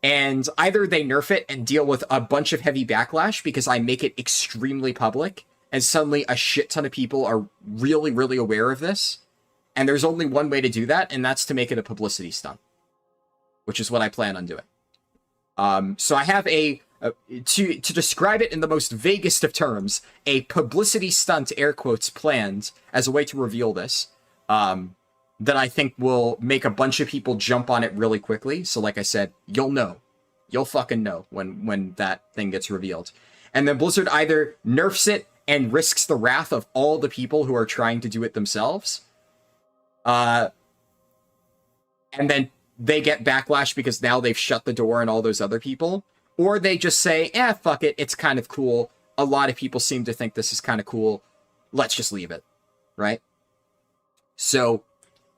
And either they nerf it and deal with a bunch of heavy backlash because I make it extremely public, and suddenly a shit ton of people are really, really aware of this. And there's only one way to do that, and that's to make it a publicity stunt, which is what I plan on doing. So I have to describe it in the most vaguest of terms, a publicity stunt, air quotes, planned as a way to reveal this. That I think will make a bunch of people jump on it really quickly. So like I said, you'll know. You'll fucking know when that thing gets revealed. And then Blizzard either nerfs it and risks the wrath of all the people who are trying to do it themselves. And then they get backlash because now they've shut the door on all those other people. Or they just say, fuck it, it's kind of cool. A lot of people seem to think this is kind of cool. Let's just leave it. Right? So...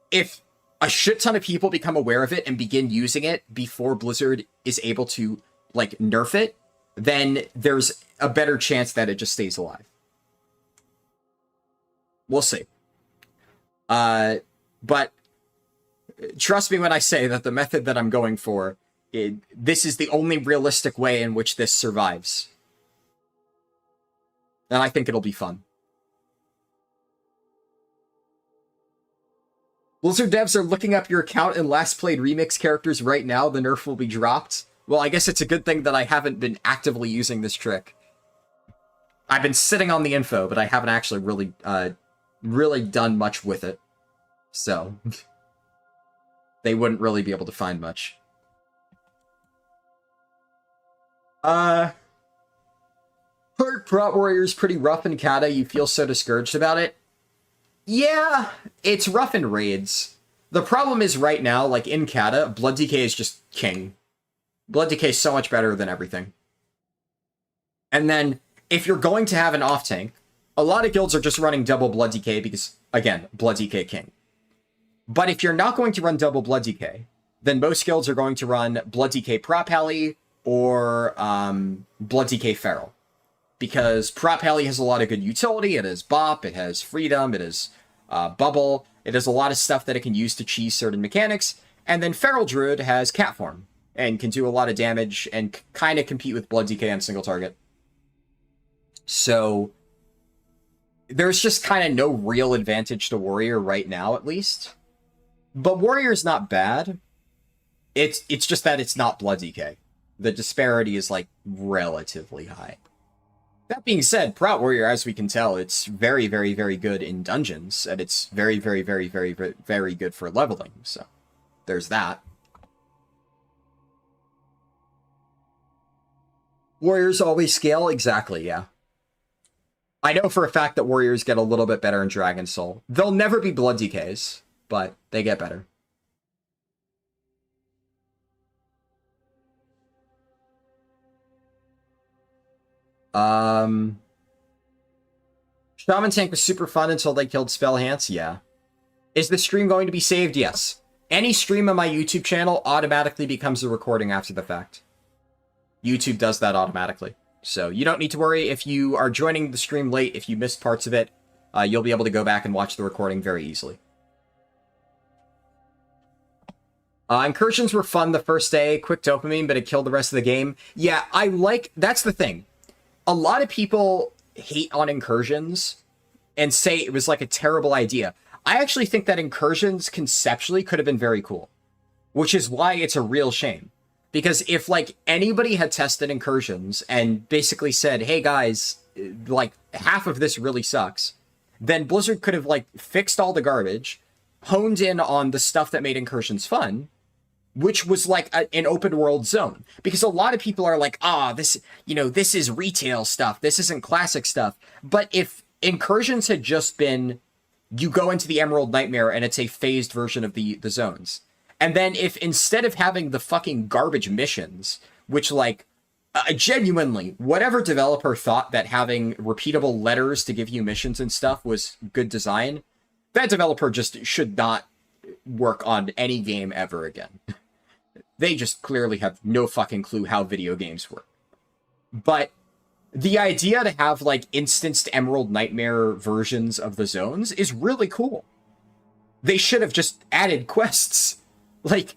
if a shit ton of people become aware of it and begin using it before Blizzard is able to, like, nerf it, then there's a better chance that it just stays alive. We'll see. But trust me when I say that the method that I'm going for, this is the only realistic way in which this survives. And I think it'll be fun. Blizzard devs are looking up your account and last played remix characters right now. The nerf will be dropped. Well, I guess it's a good thing that I haven't been actively using this trick. I've been sitting on the info, but I haven't actually really done much with it. So, they wouldn't really be able to find much. Heard Prot Warrior's pretty rough in Kata. You feel so discouraged about it? Yeah, it's rough in raids. The problem is right now, like in Kata, Blood DK is just king. Blood DK is so much better than everything. And then, if you're going to have an off-tank, a lot of guilds are just running double Blood DK because, again, Blood DK king. But if you're not going to run double Blood DK, then most guilds are going to run Blood DK Prot Pally or Blood DK Feral. Because Prot Pally has a lot of good utility. It has Bop, it has Freedom, it has Bubble. It has a lot of stuff that it can use to cheese certain mechanics. And then Feral Druid has Cat Form and can do a lot of damage and kind of compete with Blood DK on single target. So there's just kind of no real advantage to Warrior right now, at least. But Warrior's not bad. It's just that it's not Blood DK. The disparity is, like, relatively high. That being said, Prot Warrior, as we can tell, it's very, very, very good in dungeons, and it's very, very, very, very, very, very good for leveling. So, there's that. Warriors always scale? Exactly, yeah. I know for a fact that Warriors get a little bit better in Dragon Soul. They'll never be Blood DKs, but they get better. Shaman Tank was super fun until they killed Spellhance? Yeah. Is the stream going to be saved? Yes. Any stream on my YouTube channel automatically becomes a recording after the fact. YouTube does that automatically. So you don't need to worry if you are joining the stream late, if you missed parts of it, you'll be able to go back and watch the recording very easily. Incursions were fun the first day, quick dopamine, but it killed the rest of the game. Yeah, that's the thing. A lot of people hate on incursions and say it was like a terrible idea. I actually think that incursions conceptually could have been very cool, which is why it's a real shame. Because if like anybody had tested incursions and basically said, hey guys, like half of this really sucks, then Blizzard could have like fixed all the garbage, honed in on the stuff that made incursions fun, which was like an open world zone. Because a lot of people are like, this is retail stuff. This isn't classic stuff. But if incursions had just been, you go into the Emerald Nightmare and it's a phased version of the zones. And then if instead of having the fucking garbage missions, which like, genuinely, whatever developer thought that having repeatable letters to give you missions and stuff was good design, that developer just should not work on any game ever again. They just clearly have no fucking clue how video games work. But the idea to have like instanced Emerald Nightmare versions of the zones is really cool. They should have just added quests. Like,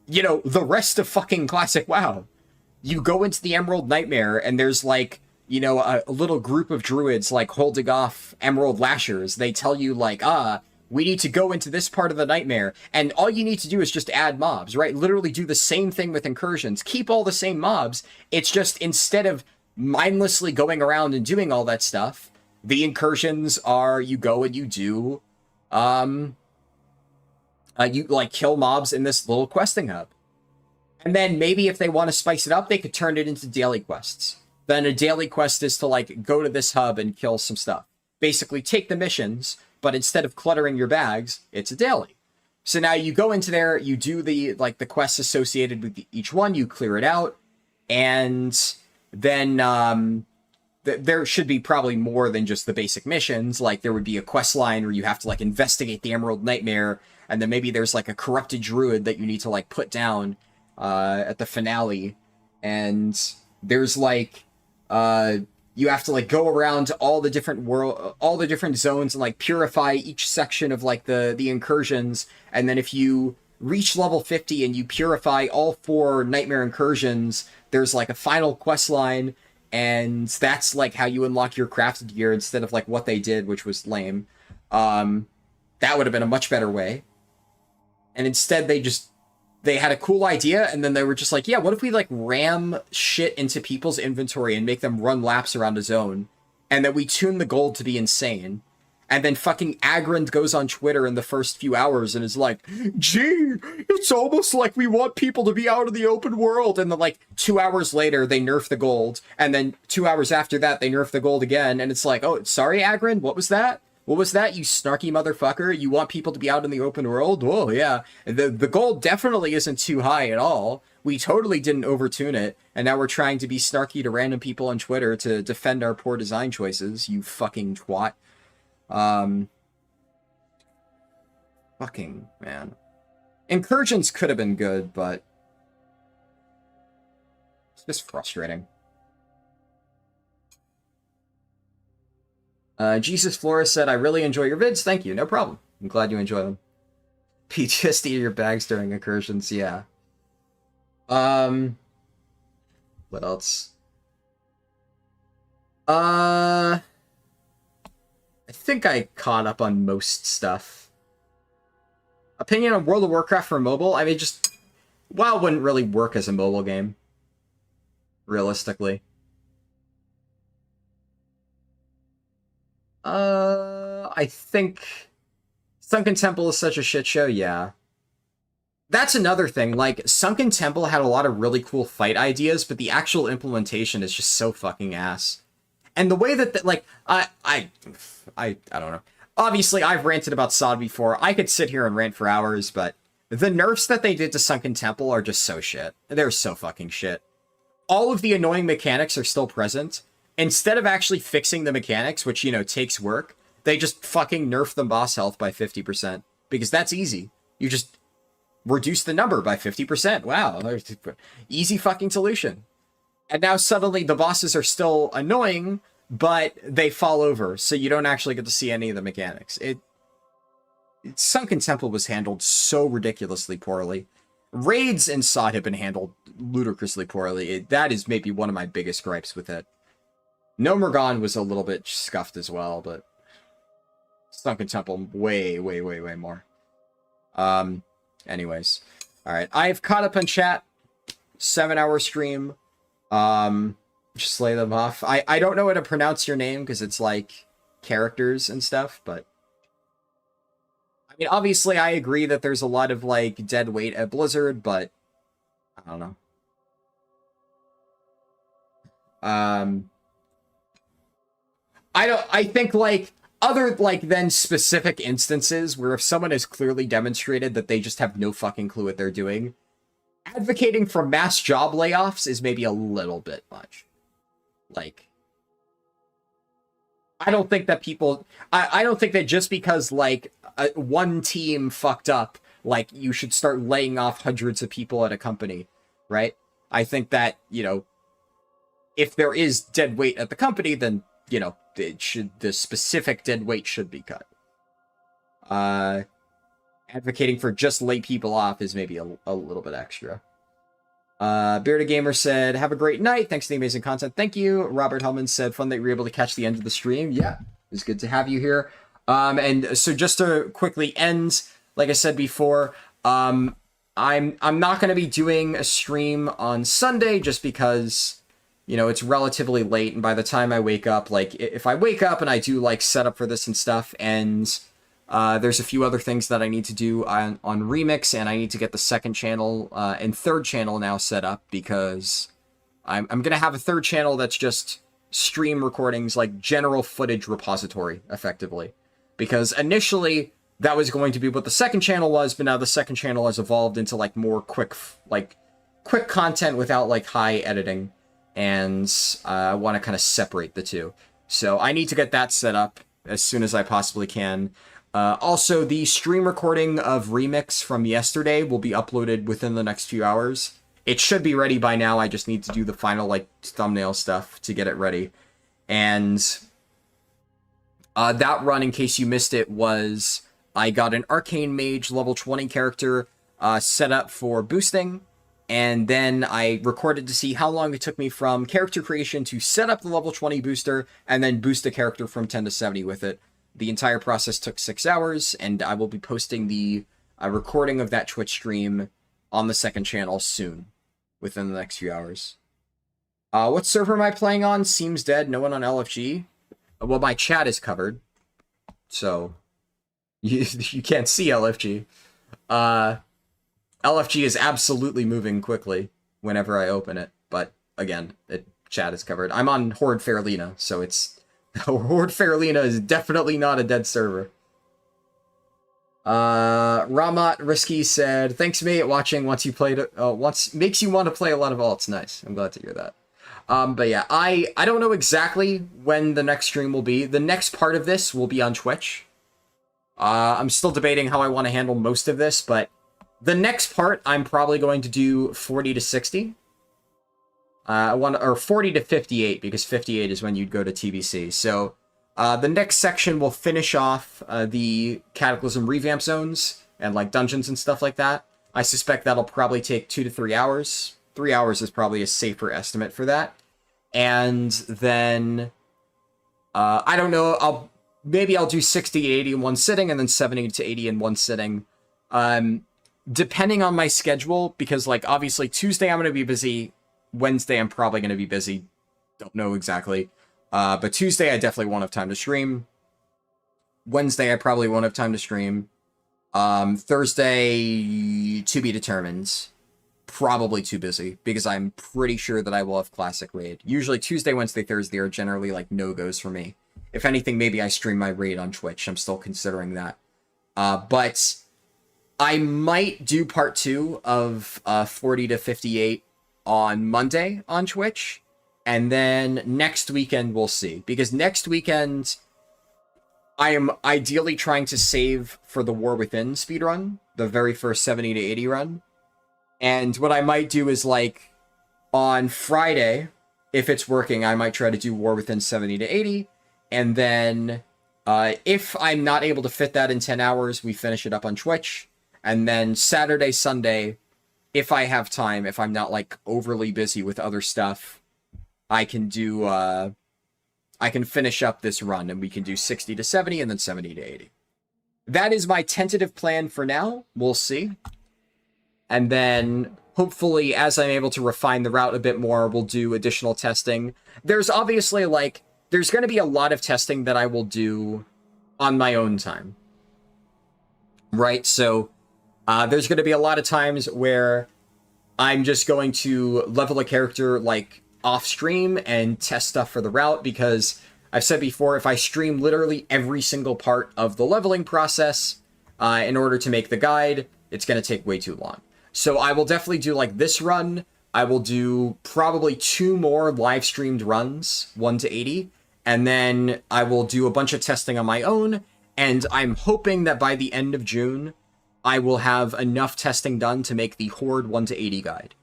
the rest of fucking classic WoW. You go into the Emerald Nightmare and there's like, a little group of druids like holding off Emerald Lashers. They tell you like, we need to go into this part of the nightmare. And all you need to do is just add mobs, right? Literally do the same thing with incursions. Keep all the same mobs. It's just instead of mindlessly going around and doing all that stuff, the incursions are you go and you do, you like kill mobs in this little questing hub. And then maybe if they want to spice it up, they could turn it into daily quests. Then a daily quest is to like go to this hub and kill some stuff. Basically take the missions, but instead of cluttering your bags, it's a daily. So now you go into there, you do the quests associated with each one, you clear it out, and then there should be probably more than just the basic missions. Like there would be a quest line where you have to like investigate the Emerald Nightmare, and then maybe there's like a corrupted druid that you need to like put down at the finale, and there's like you have to like go around to all the different zones and like purify each section of like the incursions, and then if you reach level 50 and you purify all 4 nightmare incursions, there's like a final quest line, and that's like how you unlock your crafted gear instead of like what they did, which was lame. That would have been a much better way. And instead they had a cool idea, and then they were just like, yeah, what if we like ram shit into people's inventory and make them run laps around a zone, and then we tune the gold to be insane. And then fucking Agrand goes on Twitter in the first few hours and is like, gee, it's almost like we want people to be out in the open world. And then like 2 hours later, they nerf the gold. And then 2 hours after that, they nerf the gold again. And it's like, oh, sorry, Agrand, what was that? What was that, you snarky motherfucker? You want people to be out in the open world? Oh, yeah. The gold definitely isn't too high at all. We totally didn't overtune it. And now we're trying to be snarky to random people on Twitter to defend our poor design choices, you fucking twat. Fucking, man. Incursions could have been good, but it's just frustrating. Jesus Flores said, I really enjoy your vids. Thank you. No problem. I'm glad you enjoy them. PTSD of your bags during incursions. Yeah. What else? I think I caught up on most stuff. Opinion on World of Warcraft for mobile? I mean, just WoW wouldn't really work as a mobile game, realistically. I think Sunken Temple is such a shit show, yeah. That's another thing, like, Sunken Temple had a lot of really cool fight ideas, but the actual implementation is just so fucking ass. And the way that, like, I don't know. Obviously, I've ranted about SOD before. I could sit here and rant for hours, but the nerfs that they did to Sunken Temple are just so shit. They're so fucking shit. All of the annoying mechanics are still present. Instead of actually fixing the mechanics, which, you know, takes work, they just fucking nerf the boss health by 50%. Because that's easy. You just reduce the number by 50%. Wow. Easy fucking solution. And now suddenly the bosses are still annoying, but they fall over, so you don't actually get to see any of the mechanics. Sunken Temple was handled so ridiculously poorly. Raids in SOD have been handled ludicrously poorly. That is maybe one of my biggest gripes with it. No Morgan was a little bit scuffed as well, but Sunken Temple way, way, way, way more. Anyways. Alright, I've caught up on chat. 7-hour stream. Just lay them off. I don't know how to pronounce your name, because it's like characters and stuff, but I mean, obviously I agree that there's a lot of like dead weight at Blizzard, but I don't know. I think like other like then specific instances where if someone has clearly demonstrated that they just have no fucking clue what they're doing, advocating for mass job layoffs is maybe a little bit much. Like, I don't think that people... I don't think that just because, like, one team fucked up, like, you should start laying off hundreds of people at a company, right? I think that, you know, if there is dead weight at the company, then, you know, the specific dead weight should be cut. Advocating for just lay people off is maybe a little bit extra. Bearded Gamer said, have a great night. Thanks for the amazing content. Thank you. Robert Hellman said, fun that you were able to catch the end of the stream. Yeah, it was good to have you here. And so just to quickly end, like I said before, I'm not going to be doing a stream on Sunday just because, you know, it's relatively late. And by the time I wake up, like if I wake up and I do like setup for this and stuff, and there's a few other things that I need to do on Remix, and I need to get the second channel and third channel now set up, because I'm going to have a third channel that's just stream recordings, like general footage repository, effectively. Because initially, that was going to be what the second channel was, but now the second channel has evolved into like more quick content without like high editing, and I want to kind of separate the two. So I need to get that set up as soon as I possibly can. Also, the stream recording of Remix from yesterday will be uploaded within the next few hours. It should be ready by now. I just need to do the final like thumbnail stuff to get it ready. And that run, in case you missed it, was I got an Arcane Mage level 20 character set up for boosting. And then I recorded to see how long it took me from character creation to set up the level 20 booster, and then boost the character from 10 to 70 with it. The entire process took 6 hours, and I will be posting the recording of that Twitch stream on the second channel soon, within the next few hours. What server am I playing on? Seems dead. No one on LFG. Well, my chat is covered, so you can't see LFG. LFG is absolutely moving quickly whenever I open it, but again, chat is covered. I'm on Horde Fairlina, so it's... Horde Fairlina is definitely not a dead server. Ramat Risky said, thanks mate, watching once you played it, makes you want to play a lot of alts. Nice. I'm glad to hear that. But yeah, I don't know exactly when the next stream will be. The next part of this will be on Twitch. I'm still debating how I want to handle most of this, but the next part I'm probably going to do 40 to 60. Or 40 to 58, because 58 is when you'd go to TBC. So the next section will finish off the Cataclysm revamp zones and like dungeons and stuff like that. I suspect that'll probably take 2 to 3 hours. 3 hours is probably a safer estimate for that. And then I don't know. Maybe I'll do 60 to 80 in one sitting, and then 70 to 80 in one sitting. Depending on my schedule, because like obviously Tuesday I'm going to be busy. Wednesday I'm probably going to be busy. Don't know exactly. But Tuesday I definitely won't have time to stream. Wednesday, I probably won't have time to stream. Thursday, to be determined. Probably too busy, because I'm pretty sure that I will have Classic Raid. Usually Tuesday, Wednesday, Thursday are generally, like, no-goes for me. If anything, maybe I stream my Raid on Twitch. I'm still considering that. But I might do part 2 of 40 to 58 on Monday on Twitch. And then next weekend, we'll see. Because next weekend, I am ideally trying to save for the War Within speedrun. The very first 70 to 80 run. And what I might do is, like, on Friday, if it's working, I might try to do War Within 70 to 80. And then, if I'm not able to fit that in 10 hours, we finish it up on Twitch. And then Saturday, Sunday, if I have time, if I'm not, like, overly busy with other stuff, I can do, I can finish up this run, and we can do 60 to 70 and then 70 to 80. That is my tentative plan for now. We'll see. And then, hopefully, as I'm able to refine the route a bit more, we'll do additional testing. There's obviously, like, there's going to be a lot of testing that I will do on my own time. Right? So, there's going to be a lot of times where I'm just going to level a character, like, off-stream and test stuff for the route, because I've said before, if I stream literally every single part of the leveling process in order to make the guide, it's going to take way too long. So I will definitely do, like, this run. I will do probably 2 more live streamed runs, 1 to 80, and then I will do a bunch of testing on my own, and I'm hoping that by the end of June, I will have enough testing done to make the Horde 1 to 80 guide.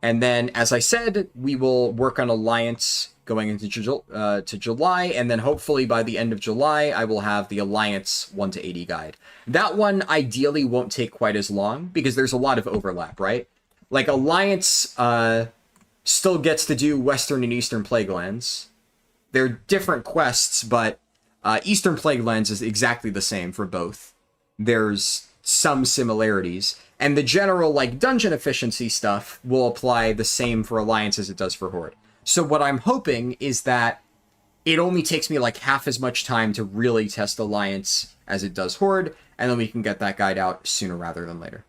And then, as I said, we will work on Alliance going into to July, and then hopefully by the end of July, I will have the Alliance 1 to 80 guide. That one ideally won't take quite as long, because there's a lot of overlap, right? Like, Alliance still gets to do Western and Eastern Plaguelands. They're different quests, but Eastern Plaguelands is exactly the same for both. There's some similarities. And the general, like, dungeon efficiency stuff will apply the same for Alliance as it does for Horde. So what I'm hoping is that it only takes me, like, half as much time to really test Alliance as it does Horde, and then we can get that guide out sooner rather than later.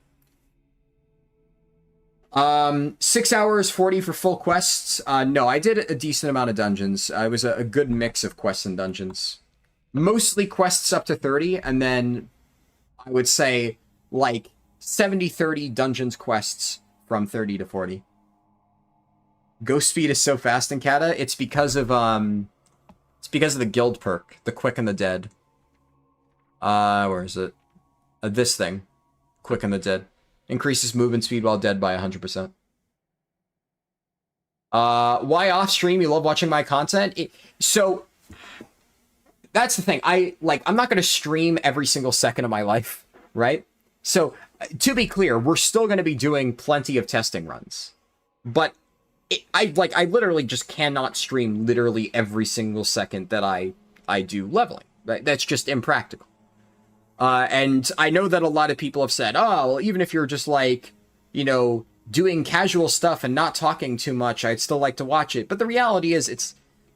6 hours, 40 for full quests. No, I did a decent amount of dungeons. It was a good mix of quests and dungeons. Mostly quests up to 30, and then I would say, like, 70-30 dungeons quests from 30 to 40. Ghost speed is so fast in Cata. It's because of the guild perk, the Quicken the Dead. Where is it? This thing, Quicken the Dead, increases movement speed while dead by 100%. Why off stream? You love watching my content. So that's the thing. I'm not going to stream every single second of my life, right? So to be clear, we're still going to be doing plenty of testing runs, but I literally just cannot stream literally every single second that I do leveling. Right? That's just impractical. And I know that a lot of people have said, oh, well, even if you're just, like, you know, doing casual stuff and not talking too much, I'd still like to watch it. But the reality is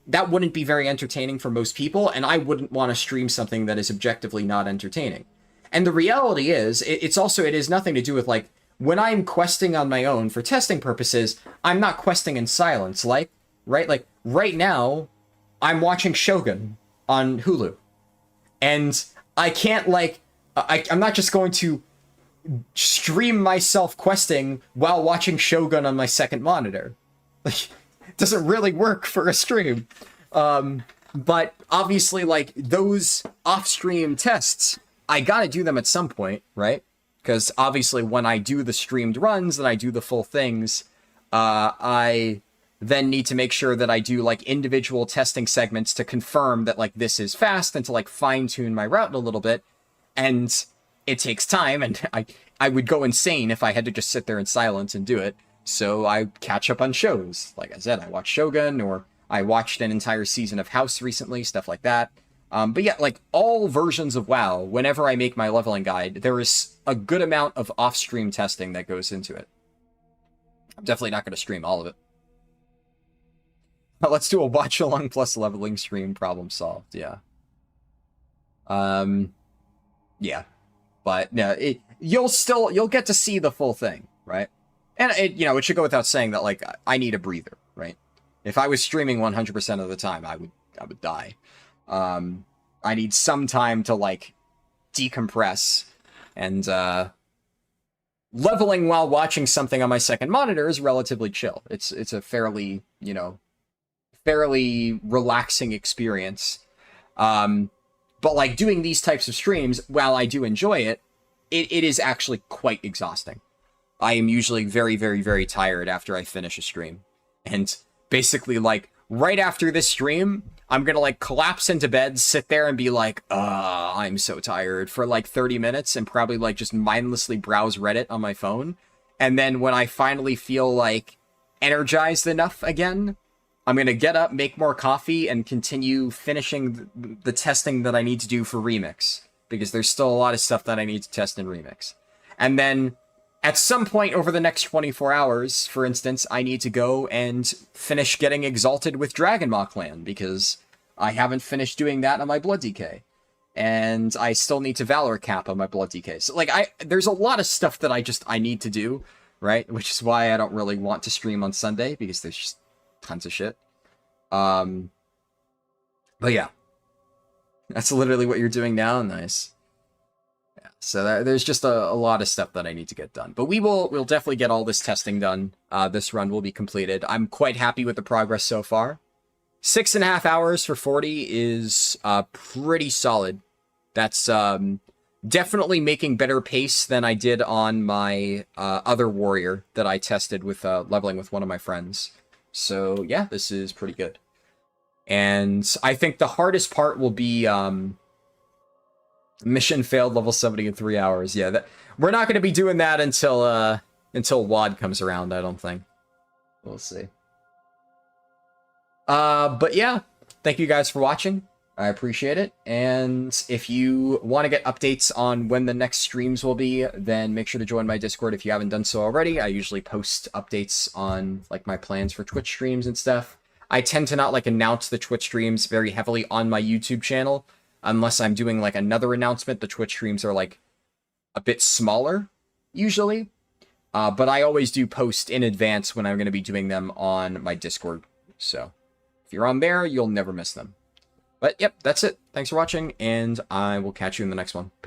that wouldn't be very entertaining for most people, and I wouldn't want to stream something that is objectively not entertaining. And the reality is, it has nothing to do with, like, when I'm questing on my own for testing purposes, I'm not questing in silence, right? Like, right now, I'm watching Shogun on Hulu. And I can't, like, I'm not just going to stream myself questing while watching Shogun on my second monitor. Like, it doesn't really work for a stream. But obviously, like, those off-stream tests, I gotta do them at some point, right? Because obviously when I do the streamed runs and I do the full things, I then need to make sure that I do, like, individual testing segments to confirm that, like, this is fast and to, like, fine-tune my route a little bit. And it takes time, and I would go insane if I had to just sit there in silence and do it. So I catch up on shows. Like I said, I watched Shogun, or I watched an entire season of House recently, stuff like that. But yeah, like, all versions of WoW, whenever I make my leveling guide, there is a good amount of off-stream testing that goes into it. I'm definitely not going to stream all of it. But let's do a watch-along plus leveling stream, problem solved, yeah. Yeah. But no, you'll get to see the full thing, right? And it should go without saying that like I need a breather, right? If I was streaming 100% of the time, I would die. I need some time to like decompress, and leveling while watching something on my second monitor is relatively chill. It's a fairly relaxing experience. But like doing these types of streams, while I do enjoy it, it is actually quite exhausting. I am usually very, very, very tired after I finish a stream. And basically, like, right after this stream, I'm gonna, like, collapse into bed, sit there, and be like, I'm so tired for, like, 30 minutes, and probably, like, just mindlessly browse Reddit on my phone. And then when I finally feel, like, energized enough again, I'm gonna get up, make more coffee, and continue finishing the testing that I need to do for Remix. Because there's still a lot of stuff that I need to test in Remix. And then, at some point over the next 24 hours, for instance, I need to go and finish getting Exalted with Dragonmaw Clan, because I haven't finished doing that on my Blood DK. And I still need to Valor Cap on my Blood DK. So, like, there's a lot of stuff that I need to do, right? Which is why I don't really want to stream on Sunday, because there's just tons of shit. But yeah. That's literally what you're doing now. Nice. Yeah. So there's just a lot of stuff that I need to get done. But we'll definitely get all this testing done. This run will be completed. I'm quite happy with the progress so far. 6.5 hours for 40 is pretty solid. That's definitely making better pace than I did on my other warrior that I tested with leveling with one of my friends. So yeah, this is pretty good. And I think the hardest part will be mission failed level 70 in 3 hours. Yeah, we're not going to be doing that until WAD comes around, I don't think. We'll see. But yeah, thank you guys for watching. I appreciate it. And if you want to get updates on when the next streams will be, then make sure to join my Discord if you haven't done so already. I usually post updates on like my plans for Twitch streams and stuff. I tend to not like announce the Twitch streams very heavily on my YouTube channel unless I'm doing like another announcement. The Twitch streams are like a bit smaller usually, but I always do post in advance when I'm going to be doing them on my Discord. So if you're on there, you'll never miss them. But yep, that's it. Thanks for watching, and I will catch you in the next one. Peace.